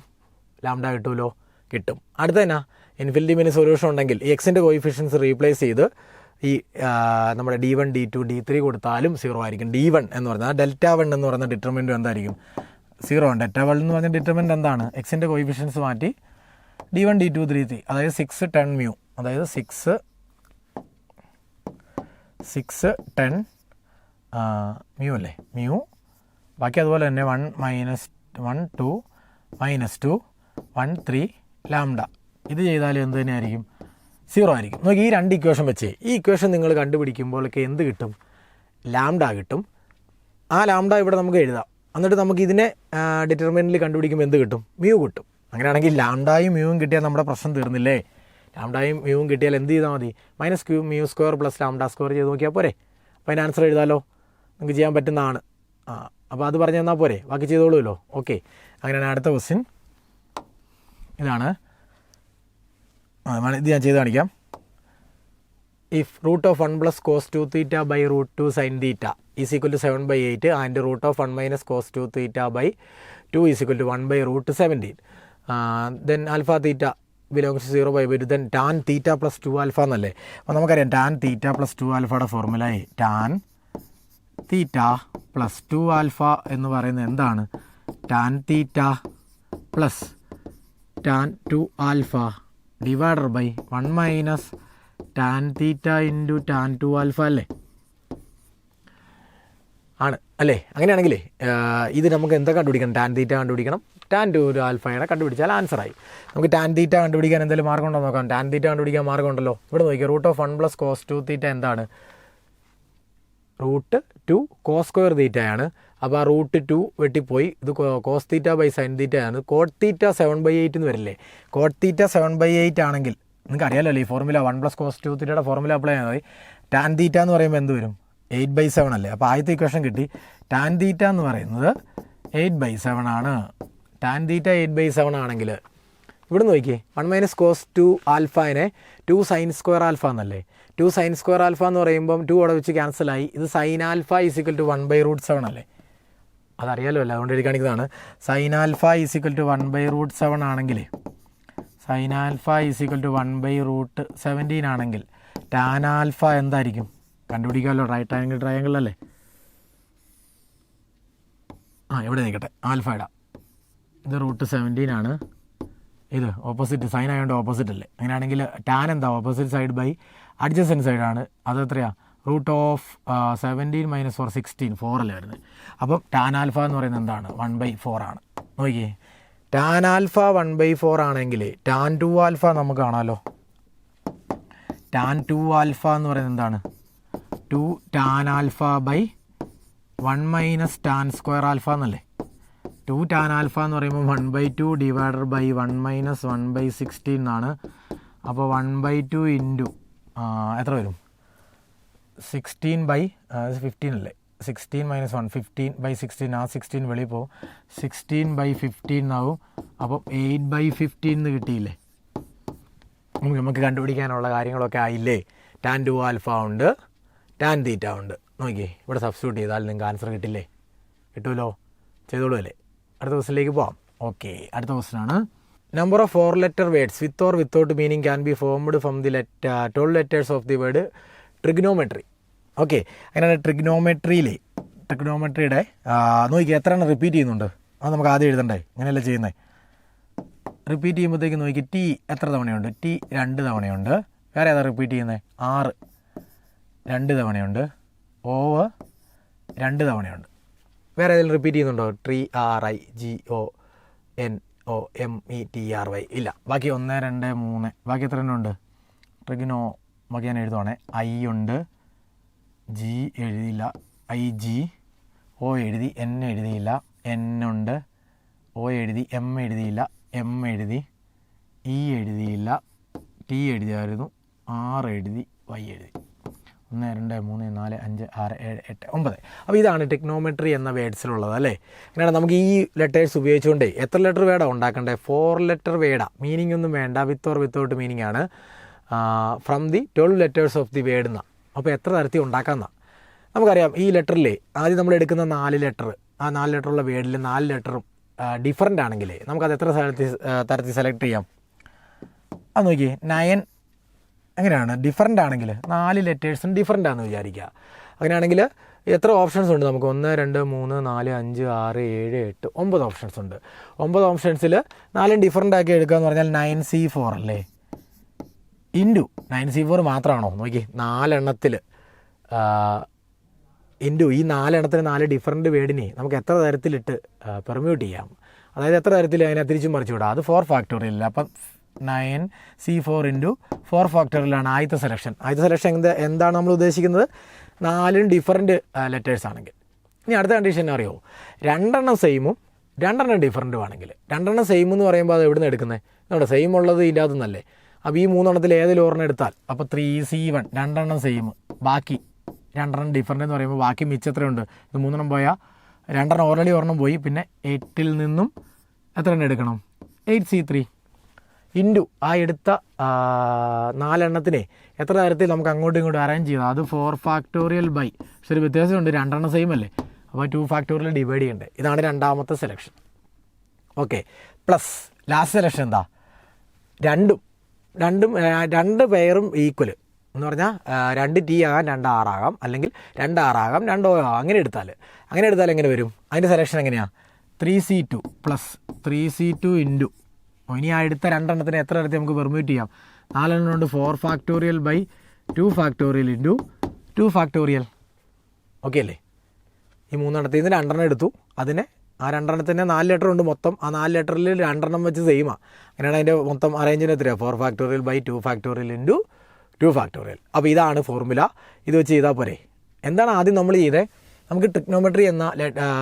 λ കിട്ടുമല്ലോ. കിട്ടും. അടുത്ത തന്നെ ഇൻഫിനിറ്റി മെനി സൊല്യൂഷൻ ഉണ്ടെങ്കിൽ ഈ എക്സിൻ്റെ കോയിഫിഷ്യൻസ് റീപ്ലേസ് ചെയ്ത് ഈ നമ്മുടെ D1 D2 D3 കൊടുത്താലും 0 ആയിരിക്കും. D1 എന്ന് പറഞ്ഞാൽ Δ1 എന്ന് പറയുന്ന ഡിറ്റർമിനൻറ്റ് എന്തായിരിക്കും? 0 ആണ്. Δ1 എന്ന് പറഞ്ഞ ഡിറ്റർമിനൻറ്റ് എന്താണ്? എക്സിൻ്റെ കോയിഫിഷ്യൻസ് മാറ്റി D1 D2 D3, അതായത് 6 10 μ, അതായത് 6 10 μ അല്ലേ? μ. ബാക്കി അതുപോലെ തന്നെ 1 -1 2 -2 1 3 λ. ഇത് ചെയ്താലും എന്ത് തന്നെയായിരിക്കും? 0 ആയിരിക്കും. നോക്കി, ഈ 2 ഇക്വേഷൻ വെച്ച് ഈ ഇക്വേഷൻ നിങ്ങൾ കണ്ടുപിടിക്കുമ്പോഴൊക്കെ എന്ത് കിട്ടും? λ കിട്ടും. ആ λ ഇവിടെ നമുക്ക് എഴുതാം. എന്നിട്ട് നമുക്ക് ഇതിനെ ഡിറ്റർമിനൻറ്റിൽ കണ്ടുപിടിക്കുമ്പോൾ എന്ത് കിട്ടും? μ കിട്ടും. അങ്ങനെയാണെങ്കിൽ λയും μയും കിട്ടിയാൽ നമ്മുടെ പ്രശ്നം തീർന്നില്ലേ? λയും μയും കിട്ടിയാൽ എന്ത് ചെയ്താൽ മതി? -μ² + λ² ചെയ്ത് നോക്കിയാൽ പോരെ? അപ്പോൾ അതിന് ആൻസർ എഴുതാമല്ലോ. നിങ്ങൾക്ക് ചെയ്യാൻ പറ്റുന്നതാണ്. അപ്പോൾ അത് പറഞ്ഞു തന്നാൽ പോരെ? ബാക്കി ചെയ്തോളൂല്ലോ. ഓക്കെ. അങ്ങനെയാണ് അടുത്ത ക്വസ്റ്റ്യൻ. ഇതാണ്. ഇത് ഞാൻ ചെയ്ത് കാണിക്കാം. If √1 + cos 2θ / √2 sin θ is equal to 7/8 and √1 - cos 2θ / 2 is equal to 1/√17, then α θ belongs to 0/2, then tan θ + 2α എന്നല്ലേ? അപ്പോൾ നമുക്കറിയാം tan θ + 2α ഫോർമുല tan θ + 2α എന്ന് പറയുന്നത് എന്താണ്? tan θ + tan 2α divided by 1 - tan θ × tan 2α അല്ലേ? ആണ് അല്ലേ? അങ്ങനെയാണെങ്കിൽ ഇത് നമുക്ക് എന്താ കണ്ടുപിടിക്കണം? tan θ കണ്ടുപിടിക്കണം. tan 2α കണ്ടുപിടിച്ചാൽ ആൻസറായി. നമുക്ക് tan θ കണ്ടുപിടിക്കാൻ എന്തെങ്കിലും മാർഗം ഉണ്ടോ നോക്കാം. tan θ കണ്ടുപിടിക്കാൻ മാർഗം ഉണ്ടല്ലോ. ഇവിടെ നോക്കിയാൽ √1 + cos 2θ എന്താണ്? √2 cos² θ ആണ്. അപ്പോൾ ആ √2 വെട്ടിപ്പോയി. ഇത് cos θ / sin θ ആണ്. cot θ 7/8 എന്ന് വരില്ലേ? cot θ 7/8 ആണെങ്കിൽ നിങ്ങൾക്ക് അറിയാമല്ലോ ഈ ഫോർമുല 1 + cos 2θയുടെ ഫോർമുല അപ്ലൈ ചെയ്യാൻ മതി. tan θ എന്ന് പറയുമ്പോൾ എന്ത് വരും? 8/7 അല്ലേ? അപ്പോൾ ആദ്യത്തെ ഇക്വേഷൻ കിട്ടി. tan θ എന്ന് പറയുന്നത് 8/7 ആണ്. tan θ 8/7 ആണെങ്കിൽ ഇവിടെ നോക്കിയേ, 1 - cos 2α 2 sin² α എന്നല്ലേ? 2 sin² α എന്ന് പറയുമ്പം 2 അവിടെ വെച്ച് ക്യാൻസലായി. ഇത് sin α = 1/√7 അല്ലേ? അതറിയാലോ അല്ലേ? അതുകൊണ്ട് എഴുതി കാണിക്കുന്നതാണ്. sin α = 1/√7 ആണെങ്കിൽ sin α = 1/√17 ആണെങ്കിൽ tan α എന്തായിരിക്കും? കണ്ടുപിടിക്കാമല്ലോ. റൈറ്റ് ആംഗിൾ ട്രയാങ്കിൾ അല്ലേ? ഇവിടെ നിൽക്കട്ടെ, ആൽഫ ഇടാം. ഇത് √17 ആണ്. ഇത് ഓപ്പോസിറ്റ് സൈൻ ആയതുകൊണ്ട് ഓപ്പോസിറ്റ് അല്ലേ? അങ്ങനെയാണെങ്കിൽ ടാൻ എന്താ? ഓപ്പോസിറ്റ് സൈഡ് ബൈ അഡ്ജസൻറ്റ് സൈഡാണ്. അത് എത്രയാണ്? √17 - 4 16 4 അല്ലേ വരുന്നത്? അപ്പം ടാൻ ആൽഫ എന്ന് പറയുന്നത് എന്താണ്? 1/4 ആണ്. നോക്കിയേ, ടാൻ ആൽഫ 1/4 ആണെങ്കിൽ ടാൻ 2α നമുക്ക് കാണാമല്ലോ. ടാൻ 2α എന്ന് പറയുന്നത് എന്താണ്? 2 tan α / 1 - tan² α എന്നല്ലേ? 2 tan alpha എന്ന് പറയുമ്പോൾ 1/2 ഡിവൈഡഡ് ബൈ 1 മൈനസ് 1/16 എന്നാണ്. അപ്പോൾ 1/2 ഇൻറ്റു എത്ര വരും? 16/15 അല്ലേ? 16 മൈനസ് 1 15/16. ആ 16 വെളിയിൽ പോകും. 16/15 എന്നാവും. അപ്പം 8/15 എന്ന് കിട്ടിയില്ലേ? നമുക്ക് കണ്ടുപിടിക്കാനുള്ള കാര്യങ്ങളൊക്കെ ആയില്ലേ? tan 2 ആൽഫ ഉണ്ട്, tan തീറ്റ ഉണ്ട്. നോക്കിയേ, ഇവിടെ സബ്സ്റ്റിറ്റ്യൂട്ട് ചെയ്താൽ നിങ്ങൾക്ക് ആൻസർ കിട്ടില്ലേ? കിട്ടുമല്ലോ, ചെയ്തോളൂ അല്ലേ? അടുത്ത ക്വസ്റ്റിനിലേക്ക് പോവാം. ഓക്കെ, അടുത്ത ക്വസ്റ്റനാണ്. Number of 4 letter words with or without meaning can be formed from the 12 letters of the word trigonometry. Okay, അങ്ങനെയാണ് ട്രിഗ്നോമെട്രിയുടെ നോക്കി എത്ര എണ്ണം റിപ്പീറ്റ് ചെയ്യുന്നുണ്ട് അത് നമുക്ക് ആദ്യം എഴുതണ്ടേ? അങ്ങനെയല്ല ചെയ്യുന്നത്. റിപ്പീറ്റ് ചെയ്യുമ്പോഴത്തേക്ക് നോക്കി ടി എത്ര തവണയുണ്ട്? ടി 2 തവണയുണ്ട്. വേറെ ഏതാ റിപ്പീറ്റ് ചെയ്യുന്നത്? 6 2 തവണയുണ്ട്. ഓവ് 2 തവണയുണ്ട്. വേറെ ഏതെങ്കിലും റിപ്പീറ്റ് ചെയ്യുന്നുണ്ടോ? TRIGONOMETRY ഇല്ല. ബാക്കി 1 2 3 ബാക്കി എത്ര എണ്ണം ഉണ്ട്? ട്രിഗ്നോ ബാക്കി ഞാൻ എഴുതുവാണേ. ഐ ഉണ്ട്, ജി എഴുതിയില്ല, IG, O എഴുതി, N എഴുതിയില്ല, N ഉണ്ട്, O എഴുതി, M എഴുതിയില്ല, M എഴുതി, E എഴുതിയില്ല, T എഴുതിയായിരുന്നു, R എഴുതി, Y എഴുതി. 1 2 3 4 5 6 7 8 9. അപ്പോൾ ഇതാണ് ടെക്നോമെട്രി എന്ന വേർഡ്സിലുള്ളത് അല്ലേ? അങ്ങനെയാണ് നമുക്ക് ഈ ലെറ്റേഴ്സ് ഉപയോഗിച്ചുകൊണ്ടേ എത്ര ലെറ്റർ വേർഡാണ് ഉണ്ടാക്കേണ്ടത്? 4 letter വേർഡാണ്. മീനിങ് ഒന്നും വേണ്ട, വിത്ത് ഓർ വിത്തൗട്ട് മീനിങ് ആണ്. From the 12 letters of the word എന്നാണ്. അപ്പോൾ എത്ര തരത്തിൽ ഉണ്ടാക്കാമെന്നാണ് നമുക്കറിയാം. ഈ ലെറ്ററിലെ ആദ്യം നമ്മൾ എടുക്കുന്ന 4 letter, ആ 4 ലെറ്ററുള്ള വേർഡിൽ 4 ലെറ്ററും ഡിഫറൻ്റ് ആണെങ്കിൽ നമുക്കത് എത്ര തരത്തിൽ സെലക്ട് ചെയ്യാം? അത് നോക്കിയേ, 9 അങ്ങനെയാണ്. ഡിഫറൻ്റ് ആണെങ്കിൽ 4 ലെറ്റേഴ്സും ഡിഫറൻ്റ് ആണെന്ന് വിചാരിക്കുക. അങ്ങനെയാണെങ്കിൽ എത്ര ഓപ്ഷൻസ് ഉണ്ട് നമുക്ക്? 1 2 3 4 5 6 7 8 9 ഓപ്ഷൻസ് ഉണ്ട്. 9 ഓപ്ഷൻസിൽ 4 ഡിഫറൻ്റ് ആക്കി എടുക്കുക എന്ന് പറഞ്ഞാൽ 9C4 അല്ലേ? ഇൻറ്റു 9C4 മാത്രമാണോ? നോക്കി 4 എണ്ണത്തിൽ ഇൻറ്റു ഈ 4 എണ്ണത്തിന് 4 ഡിഫറൻറ്റ് വേർഡിനെ നമുക്ക് എത്ര തരത്തിലിട്ട് പെർമ്യൂട്ട് ചെയ്യാം? അതായത് എത്ര തരത്തിൽ അതിനെ തിരിച്ചും മറിച്ചു വിടാം? അത് 4 ഫാക്ടോറിയൽ. അപ്പം 9C4 ഇൻറ്റു 4 ഫാക്ടോറിയലാണ് ആദ്യത്തെ സെലക്ഷൻ. ആദ്യത്തെ സെലക്ഷൻ എന്താണ് നമ്മൾ ഉദ്ദേശിക്കുന്നത്? 4 ഡിഫറൻറ്റ് ലെറ്റേഴ്സ് ആണെങ്കിൽ. ഇനി അടുത്ത കണ്ടീഷൻ അറിയോ? 2 എണ്ണം സെയിമും 2 എണ്ണം ഡിഫറൻറ്റും ആണെങ്കിൽ. 2 എണ്ണം സെയിം എന്ന് പറയുമ്പോൾ അത് എവിടെ നിന്ന് എടുക്കുന്നത്? നമ്മുടെ സെയിം ഉള്ളത് ഇതിൻ്റെ അകത്തുനിന്നല്ലേ? അപ്പോൾ ഈ 3 എണ്ണത്തിൽ ഏതെങ്കിലും ഒരെണ്ണം എടുത്താൽ അപ്പോൾ 3C1 2 എണ്ണം സെയിം, ബാക്കി 2 എണ്ണം ഡിഫറൻറ്റ് എന്ന് പറയുമ്പോൾ ബാക്കി മിച്ചം എത്രയുണ്ട്? ഇത് 3 എണ്ണം പോയാൽ 2 എണ്ണം ഓൾറെഡി ഒരെണ്ണം പോയി. പിന്നെ 8ൽ നിന്നും എത്ര എണ്ണം എടുക്കണം? 8C3 ഇൻറ്റു ആ എടുത്ത 4 എണ്ണത്തിനെ എത്ര തരത്തിൽ നമുക്ക് അങ്ങോട്ടും ഇങ്ങോട്ടും അറേഞ്ച് ചെയ്താൽ അത് 4 ഫാക്ടോറിയൽ ബൈ. പക്ഷേ ഒരു വ്യത്യാസമുണ്ട്, 2 എണ്ണം സെയിം അല്ലേ? അപ്പോൾ 2 ഫാക്ടോറിയൽ ഡിവൈഡ് ചെയ്യണ്ടേ. ഇതാണ് രണ്ടാമത്തെ selection. Okay, plus last selection എന്താ? രണ്ട് പെയറും ഈക്വൽ എന്ന് പറഞ്ഞാൽ 2 T ആകാം, 2 R ആകാം, അല്ലെങ്കിൽ 2 R ആകാം, 2 O ആകാം. അങ്ങനെ എടുത്താൽ എങ്ങനെ വരും? അതിൻ്റെ സെലക്ഷൻ എങ്ങനെയാണ്? 3C2 പ്ലസ് 3C2 ഇൻറ്റു ഇനി ആ എടുത്ത 2 എണ്ണത്തിന് എത്ര തരത്തിൽ നമുക്ക് പെർമ്യൂട്ട് ചെയ്യാം? 4 എണ്ണം കൊണ്ട് 4 factorial by 2 factorial into 2 factorial. Okay അല്ലേ? ഈ 3 എണ്ണത്തിൽ നിന്ന് 2 എണ്ണം എടുത്തു. അതിനെ ആ 2 എണ്ണത്തിന് 4 ലെറ്റർ ഉണ്ട് മൊത്തം. ആ 4 ലെറ്ററിൽ 2 എണ്ണം വെച്ച് സെയിമാണ്. അങ്ങനെയാണ് അതിൻ്റെ മൊത്തം അറേഞ്ചിന് എത്രയാണ്? 4 factorial by 2 factorial into 2 factorial. അപ്പോൾ ഇതാണ് ഫോർമുല. ഇത് വെച്ച് ചെയ്താൽ പോരെ. എന്താണ് ആദ്യം നമ്മൾ ചെയ്തത്? നമുക്ക് ട്രിഗ്നോമെട്രി എന്ന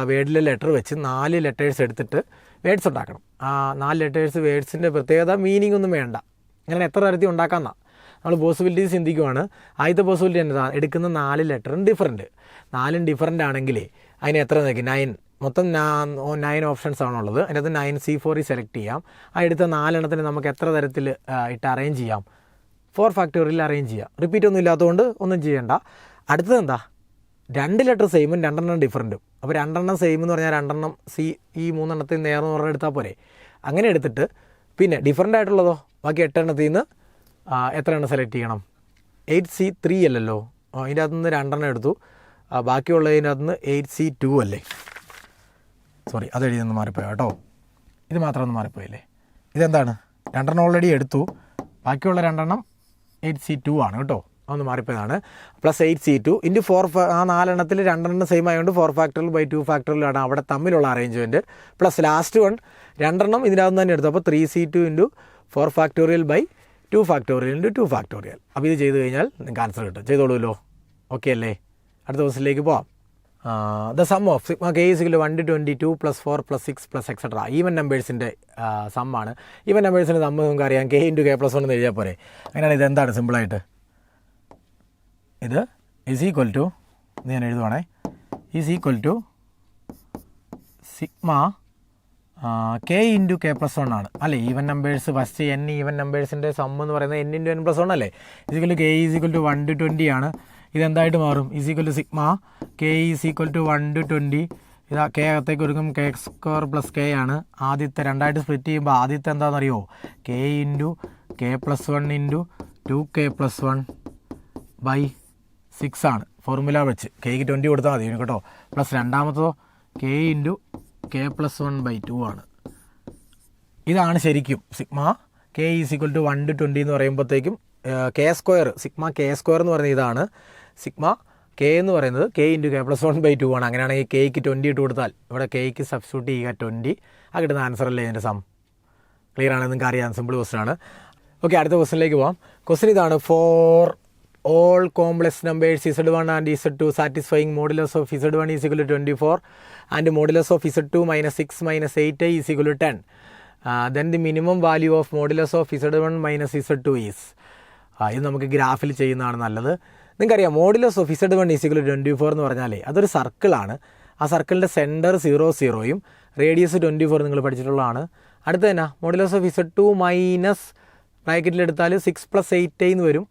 വേർഡിലെ ലെറ്റർ വെച്ച് 4 ലെറ്റേഴ്സ് എടുത്തിട്ട് വേർഡ്സ് ഉണ്ടാക്കണം. ആ 4 ലെറ്റേഴ്സ് വേർഡ്സിൻ്റെ പ്രത്യേകത മീനിങ് ഒന്നും വേണ്ട. അങ്ങനെ എത്ര തരത്തിൽ ഉണ്ടാക്കാമെന്നാണ് നമ്മൾ പോസിബിലിറ്റീസ് ചിന്തിക്കുവാണ്. ആദ്യത്തെ പോസിബിലിറ്റി എന്താ? എടുക്കുന്ന 4 ലെറ്ററും ഡിഫറൻറ്റ്. 4 ഡിഫറൻ്റ് ആണെങ്കിൽ അതിന് എത്ര നോക്കി? 9. മൊത്തം 9 ഓപ്ഷൻസ് ആണുള്ളത്. അതിനകത്ത് 9C4 സെലക്ട് ചെയ്യാം. ആ എടുത്ത 4 എണ്ണത്തിന് നമുക്ക് എത്ര തരത്തിൽ ഇട്ട് അറേഞ്ച് ചെയ്യാം? 4 ഫാക്ടോറിയൽ അറേഞ്ച് ചെയ്യാം. റിപ്പീറ്റ് ഒന്നും ഇല്ലാത്തതുകൊണ്ട് ഒന്നും ചെയ്യേണ്ട. അടുത്തത് എന്താ? 2 ലെറ്റർ സെയിമും 2 എണ്ണം ഡിഫറൻറ്റും. അപ്പോൾ 2 എണ്ണം സെയിം എന്ന് പറഞ്ഞാൽ 2 എണ്ണം ഈ 3 എണ്ണത്തിൽ നേർന്ന് പറഞ്ഞാൽ എടുത്താൽ പോരെ. അങ്ങനെ എടുത്തിട്ട് പിന്നെ ഡിഫറൻ്റ് ആയിട്ടുള്ളതോ ബാക്കി 8 എണ്ണത്തിൽ നിന്ന് എത്ര എണ്ണം സെലക്ട് ചെയ്യണം? 8C3 അല്ലല്ലോ. അതിൻ്റെ അകത്തു നിന്ന് 2 എണ്ണം എടുത്തു. ബാക്കിയുള്ളതിൻ്റെ അകത്തു നിന്ന് 8C2 അല്ലേ? സോറി, അത് എഴുതിയൊന്ന് മാറിപ്പോയോ കേട്ടോ. ഇത് മാത്രം ഒന്ന് മാറിപ്പോയില്ലേ? ഇതെന്താണ്? 2 എണ്ണം ഓൾറെഡി എടുത്തു. ബാക്കിയുള്ള 2 എണ്ണം 8C2 ആണ് കേട്ടോ. അതൊന്ന് മാറിപ്പോയതാണ്. Plus 8C2 into 4. ആ 4 എണ്ണത്തിൽ 2 എണ്ണം സെയിം ആയതുകൊണ്ട് 4 ഫാക്ടോറിയൽ ബൈ 2 ഫാക്ടോറിയലാണ് അവിടെ തമ്മിലുള്ള അറേഞ്ച്മെൻറ്റ്. പ്ലസ് ലാസ്റ്റ് 2 എണ്ണം ഇതിനകത്ത് തന്നെ എടുത്തു. അപ്പോൾ 3C2 into 4 factorial by 2 factorial into 2 factorial. അപ്പോൾ ഇത് ചെയ്ത് കഴിഞ്ഞാൽ നിങ്ങൾക്ക് ആൻസർ കിട്ടും. ചെയ്തോളൂല്ലോ. ഓക്കെ അല്ലേ? അടുത്ത ക്വസ്റ്റിലേക്ക് പോവാം. The sum of sigma k is equal to 1 to 22 + 4 + 6 + etcetera even നമ്പേഴ്സിൻ്റെ സമ്മാണ്. ഈവൻ നമ്പേഴ്സിൻ്റെ സമ്മ് നമുക്കറിയാം k × k+1 എന്ന് എഴുതിയാൽ പോരെ. അങ്ങനെയാണ് ഇതെന്താണ് സിമ്പിളായിട്ട് ഇത് ഈസ് ഈക്വൽ ടു ഞാൻ എഴുതുവാണേ is equal to sigma k × k+1 ആണ് അല്ലേ. Even numbers first n even നമ്പേഴ്സിൻ്റെ സമ്മ് എന്ന് പറയുന്നത് n × n+1 അല്ലേ. Is equal to k is equal to 1 to 20 ആണ്. ഇതെന്തായിട്ട് മാറും is equal to sigma k is equal to 1 to 20. ഇതാ k അകത്തേക്ക് ഒരുക്കും k² + k ആണ്. ആദ്യത്തെ രണ്ടായിട്ട് സ്പ്ലിറ്റ് ചെയ്യുമ്പോൾ ആദ്യത്തെ എന്താണെന്നറിയോ k × k+1 × 2k+1 / 6 ആണ് ഫോർമുല വെച്ച്. kക്ക് 20 കൊടുത്താൽ മതി കേട്ടോ. പ്ലസ് രണ്ടാമത്തതോ k × k+1/2 ആണ്. ഇതാണ് ശരിക്കും sigma k is equal to 1 to 20 എന്ന് പറയുമ്പോഴത്തേക്കും k² സിഗ്മ k² എന്ന് പറയുന്നത് ഇതാണ്. സിഗ്മ k എന്ന് പറയുന്നത് k × k+1/2 ആണ്. അങ്ങനെയാണെങ്കിൽ kക്ക് 20 ഇട്ട് കൊടുത്താൽ ഇവിടെ kക്ക് സബ്സ്റ്റിറ്റ്യൂട്ട് ചെയ്യുക 20. ആ കിട്ടുന്ന ആൻസർ അല്ലേ ഇതിൻ്റെ സം. ക്ലിയർ ആണ്, നിങ്ങൾക്ക് അറിയാം, സിമ്പിൾ ക്വസ്റ്റൻ ആണ്. ഓക്കെ, അടുത്ത ക്വസ്റ്റനിലേക്ക് പോകാം. ക്വസ്റ്റൻ ഇതാണ്: four all complex numbers z1 and z2 satisfying modulus of z1 is equal to 24 and modulus of z2 - 6 - 8 is equal to 10. Then the minimum value of modulus of z1 - z2 is. ഇത് നമുക്ക് ഗ്രാഫിൽ ചെയ്യുന്നതാണ് നല്ലത്. നിങ്ങൾക്കറിയാം modulus of z1 is equal to 24 എന്ന് പറഞ്ഞാലേ അതൊരു സർക്കിളാണ്. ആ സർക്കിളിൻ്റെ സെൻറ്റർ 0 0യും റേഡിയസ് 24 നിങ്ങൾ പഠിച്ചിട്ടുള്ളതാണ്. അടുത്ത് തന്നെ മോഡുലസ് ഓഫ് z2 മൈനസ് ബ്രാക്കറ്റിലെടുത്താൽ 6 + 8 എന്ന് വരും.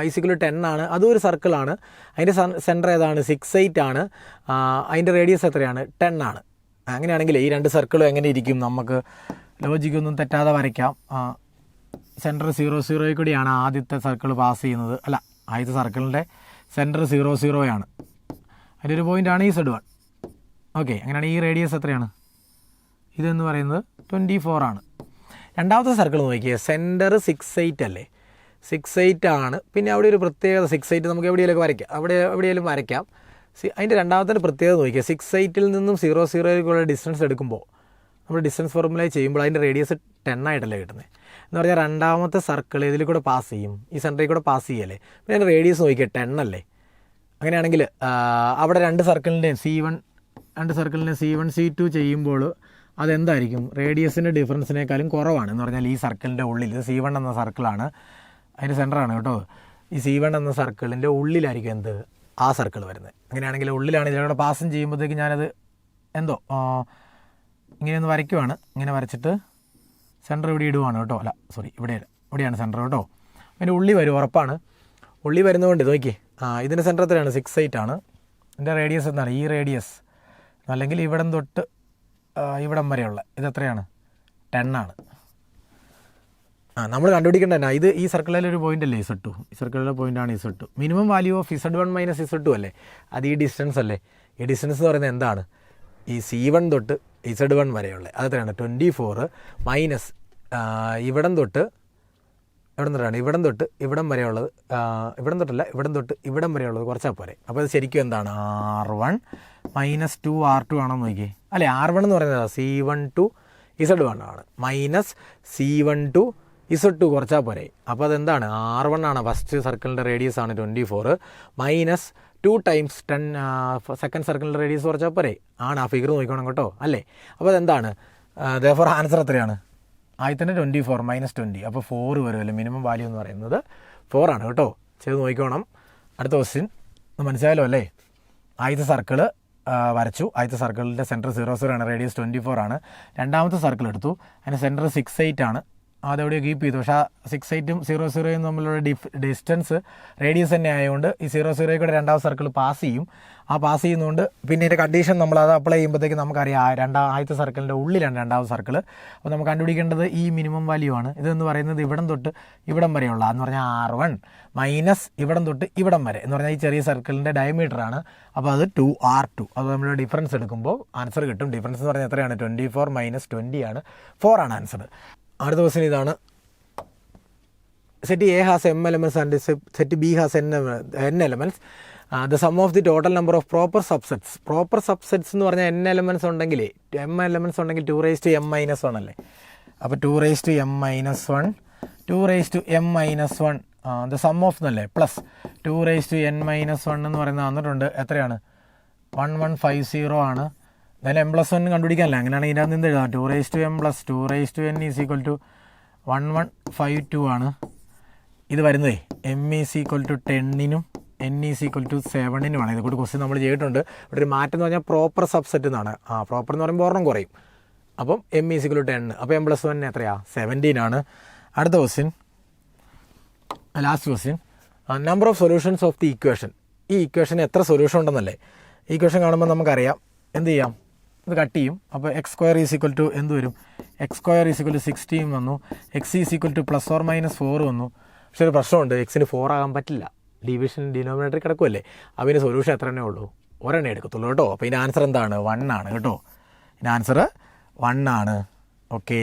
ഈസ് ഈക്വൽ ടു 10 ആണ്. അതും ഒരു സർക്കിളാണ്. അതിൻ്റെ സെൻറ്റർ ഏതാണ് 6 8 ആണ്. അതിൻ്റെ റേഡിയസ് എത്രയാണ് 10 ആണ്. അങ്ങനെയാണെങ്കിൽ ഈ രണ്ട് സർക്കിളും എങ്ങനെ ഇരിക്കും നമുക്ക് ലോജിക്കൊന്നും തെറ്റാതെ വരയ്ക്കാം. സെൻറ്റർ 0 0 കൂടിയാണ് ആദ്യത്തെ സർക്കിൾ പാസ് ചെയ്യുന്നത്. അല്ല, ആദ്യത്തെ സർക്കിളിൻ്റെ സെൻറ്റർ 0 0 ആണ്. അതിൻ്റെ ഒരു പോയിൻ്റാണ് ഈ z1. ഓക്കെ, അങ്ങനെയാണ് ഈ റേഡിയസ് എത്രയാണ് ഇതെന്ന് പറയുന്നത് 24 ആണ്. രണ്ടാമത്തെ സർക്കിൾ നോക്കിയേ, സെൻറ്റർ 6 8 അല്ലേ, 6 8 ആണ്. പിന്നെ അവിടെ ഒരു പ്രത്യേകത 6 8 നമുക്ക് എവിടെയെങ്കിലും വരയ്ക്കാം, എവിടെയെങ്കിലും വരയ്ക്കാം. അതിൻ്റെ രണ്ടാമത്തെ പ്രത്യേകത നോക്കിയാൽ 6 8ൽ നിന്നും 0 0ക്കുള്ള ഡിസ്റ്റൻസ് എടുക്കുമ്പോൾ നമ്മൾ ഡിസ്റ്റൻസ് ഫോർമുല ചെയ്യുമ്പോൾ അതിൻ്റെ റേഡിയസ് 10 ആയിട്ടല്ലേ കിട്ടുന്നത്. എന്ന് പറഞ്ഞാൽ രണ്ടാമത്തെ സർക്കിൾ ഇതിൽ കൂടെ പാസ് ചെയ്യും, ഈ സെൻറ്ററിൽ കൂടെ പാസ് ചെയ്യല്ലേ. പിന്നെ അതിൻ്റെ റേഡിയസ് നോക്കിയാൽ 10 അല്ലേ. അങ്ങനെയാണെങ്കിൽ അവിടെ രണ്ട് സർക്കിളിൻ്റെ C1 C2 ചെയ്യുമ്പോൾ അതെന്തായിരിക്കും റേഡിയസിൻ്റെ ഡിഫറൻസിനേക്കാളും കുറവാണ്. എന്ന് പറഞ്ഞാൽ ഈ സർക്കിളിൻ്റെ ഉള്ളിൽ ഇത് C1 എന്ന സർക്കിളാണ്, അതിൻ്റെ സെൻറ്ററാണ് കേട്ടോ. ഈ C1 എന്ന സർക്കിളിൻ്റെ ഉള്ളിലായിരിക്കും എന്ത് ആ സർക്കിൾ വരുന്നത്. അങ്ങനെയാണെങ്കിൽ ഉള്ളിലാണ് ഇതിലൂടെ പാസും ചെയ്യുമ്പോഴത്തേക്ക് ഞാനത് എന്തോ ഇങ്ങനെയൊന്ന് വരയ്ക്കുവാണ്. ഇങ്ങനെ വരച്ചിട്ട് സെൻറ്റർ ഇവിടെ ഇടുവാണ് കേട്ടോ. അല്ല സോറി, ഇവിടെയാണ് സെൻറ്റർ കേട്ടോ. അതിൻ്റെ ഉള്ളി വരും, ഉറപ്പാണ്. ഉള്ളി വരുന്നതുകൊണ്ട് നോക്കി, ഇതിൻ്റെ സെൻറ്റർ എത്രയാണ് 6 8 ആണ്. ഇതിൻ്റെ റേഡിയസ് എന്താണ് ഈ റേഡിയസ്, അല്ലെങ്കിൽ ഇവിടം തൊട്ട് ഇവിടം വരെയുള്ള ഇതെത്രയാണ് 10 ആണ്. നമ്മൾ കണ്ടുപിടിക്കേണ്ട തന്നെ ഇത് ഈ സർക്കിളിലെ ഒരു പോയിൻ്റ് അല്ലേ Z2. ഈ സർക്കിളിലെ പോയിൻ്റാണ് Z2. Minimum value of z1 - z2 അല്ലേ, അത് ഈ ഡിസ്റ്റൻസ് അല്ലേ. ഈ ഡിസ്റ്റൻസ് എന്ന് പറയുന്നത് എന്താണ് ഈ C1 തൊട്ട് z1 വരെയുള്ള അതെത്രയാണ് 24 മൈനസ് ഇവിടം തൊട്ട് ഇവിടം തൊട്ട് ഇവിടം വരെയുള്ളത്, ഇവിടം തൊട്ട് ഇവിടം വരെയുള്ളത് കുറച്ചാൽ പോരെ. അപ്പോൾ അത് ശരിക്കും എന്താണ് R1 - 2 R2 ആണെന്ന് നോക്കിയേ. അല്ലേ, R1 എന്ന് പറയുന്നത് C1 to z1 ആണ്, മൈനസ് C1 to z2 കുറച്ചാൽ പോരെ. അപ്പോൾ അതെന്താണ് R1 ആണ്, ഫസ്റ്റ് സർക്കിളിൻ്റെ റേഡിയസ് ആണ് 24 മൈനസ് 2 × 10 സെക്കൻഡ് സർക്കിളിൻ്റെ റേഡിയസ് കുറച്ചാൽ പോരെ. ആണ്, ആ ഫിഗർ നോക്കണം കേട്ടോ. അല്ലേ, അപ്പോൾ അതെന്താണ് therefore ആൻസർ എത്രയാണ് ആദ്യത്തന്നെ 24 - 20. അപ്പോൾ 4 വരുമല്ലോ. മിനിമം വാല്യൂ എന്ന് പറയുന്നത് 4 ആണ് കേട്ടോ. ചെയ്ത് നോക്കിക്കോണം. അടുത്ത ക്വസ്റ്റ്യൻ മനസ്സിലായല്ലോ അല്ലേ. ആദ്യത്തെ സർക്കിൾ വരച്ചു. ആദ്യത്തെ സർക്കിളിൻ്റെ സെൻറ്റർ 0 0 ആണ്, റേഡിയസ് 24 ആണ്. രണ്ടാമത്തെ സർക്കിൾ എടുത്തു, അതിൻ്റെ സെൻറ്റർ 6 8 ആണ്. അതെവിടെ കീപ്പ് ചെയ്തു. പക്ഷേ 6 8ഉം 0 0യും തമ്മിലുള്ള ഡിസ്റ്റൻസ് റേഡിയസ് തന്നെ ആയതുകൊണ്ട് ഈ 0 0 കൂടെ രണ്ടാമത്തെ സർക്കിൾ പാസ് ചെയ്യും. ആ പാസ് ചെയ്യുന്നതുകൊണ്ട് പിന്നെ ഇതിൻ്റെ കണ്ടീഷൻ നമ്മൾ അത് അപ്ലൈ ചെയ്യുമ്പോഴത്തേക്ക് നമുക്കറിയാം ആദ്യത്തെ സർക്കിളിൻ്റെ ഉള്ളിലാണ് രണ്ടാമത്തെ സർക്കിൾ. അപ്പോൾ നമുക്ക് കണ്ടുപിടിക്കേണ്ടത് ഈ മിനിമം വാല്യൂ ആണ്. ഇതെന്ന് പറയുന്നത് ഇവിടം തൊട്ട് ഇവിടം വരെയുള്ള എന്ന് പറഞ്ഞാൽ R1 മൈനസ് ഇവിടം തൊട്ട് ഇവിടം വരെ എന്ന് പറഞ്ഞാൽ ഈ ചെറിയ സർക്കിളിൻ്റെ ഡയമീറ്റർ ആണ്. അപ്പോൾ അത് 2R2. അത് നമ്മൾ ഡിഫറൻസ് എടുക്കുമ്പോൾ ആൻസർ കിട്ടും. ഡിഫറൻസ് എന്ന് പറഞ്ഞാൽ എത്രയാണ് 24 - 20 ആണ്, 4 ആണ് ആൻസർ. അടുത്ത ക്വസ്റ്റ്യൻ ഇതാണ്: set A has M elements and set B has N elements. The sum of the total number of proper subsets. Proper subsets എന്ന് പറഞ്ഞാൽ N elements ഉണ്ടെങ്കിൽ M elements ഉണ്ടെങ്കിൽ 2m - 1 അല്ലേ. അപ്പോൾ 2m - 2m - 1 the sum of എന്നല്ലേ, പ്ലസ് 2n - 1 എന്ന് പറയുന്നത് വന്നിട്ടുണ്ട്. എത്രയാണ് 1150 ആണ്. എന്തായാലും m+1 കണ്ടുപിടിക്കാനല്ല, അങ്ങനെയാണെങ്കിൽ ഇതിനകത്ത് നിന്ന് എഴുതാം 2m + 2n = 1152 ആണ്. ഇത് വരുന്നതേ m = 10നും n = 7നുമാണ്. ഇതുകൂടി ക്വസ്റ്റ്യൻ നമ്മൾ ചെയ്തിട്ടുണ്ട്. ഇവിടെ ഒരു മാറ്റം എന്ന് പറഞ്ഞാൽ പ്രോപ്പർ സബ്സെറ്റ് എന്നാണ്. പ്രോപ്പർ എന്ന് പറയുമ്പോൾ ഒരെണ്ണം കുറയും. അപ്പം m = 10. അപ്പോൾ m+1 എത്രയാണ്? 17 ആണ്. അടുത്ത question, last question, number of solutions of the equation. ഈ ഇക്വേഷന് എത്ര സൊല്യൂഷൻ ഉണ്ടെന്നല്ലേ. ഈ ഇക്വേഷൻ കാണുമ്പോൾ നമുക്കറിയാം എന്ത് ചെയ്യാം, ഇത് കട്ട് ചെയ്യും. അപ്പോൾ x² എന്ത് വരും? x² 16 വന്നു. x = +or - 4 വന്നു. പക്ഷെ ഒരു പ്രശ്നമുണ്ട്, എക്സിന് 4 ആകാൻ പറ്റില്ല. ഡിവിഷൻ ഡിനോമിനേറ്റർ കിടക്കുമല്ലേ. അപ്പോൾ ഇതിന് സൊല്യൂഷൻ എത്ര എണ്ണേ ഉള്ളൂ? ഒരെണ്ണേ എടുക്കത്തുള്ളൂ കേട്ടോ. അപ്പോൾ ഇതിൻ്റെ ആൻസർ എന്താണ്? 1 ആണ് കേട്ടോ. ഇതിൻ്റെ ആൻസർ 1 ആണ്. ഓക്കെ,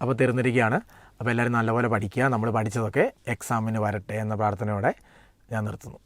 അപ്പോൾ തീർന്നിരിക്കുകയാണ്. അപ്പോൾ എല്ലാവരും നല്ലപോലെ പഠിക്കുക. നമ്മൾ പഠിച്ചതൊക്കെ എക്സാമിന് വരട്ടെ എന്ന പ്രാർത്ഥനയോടെ ഞാൻ നിർത്തുന്നു.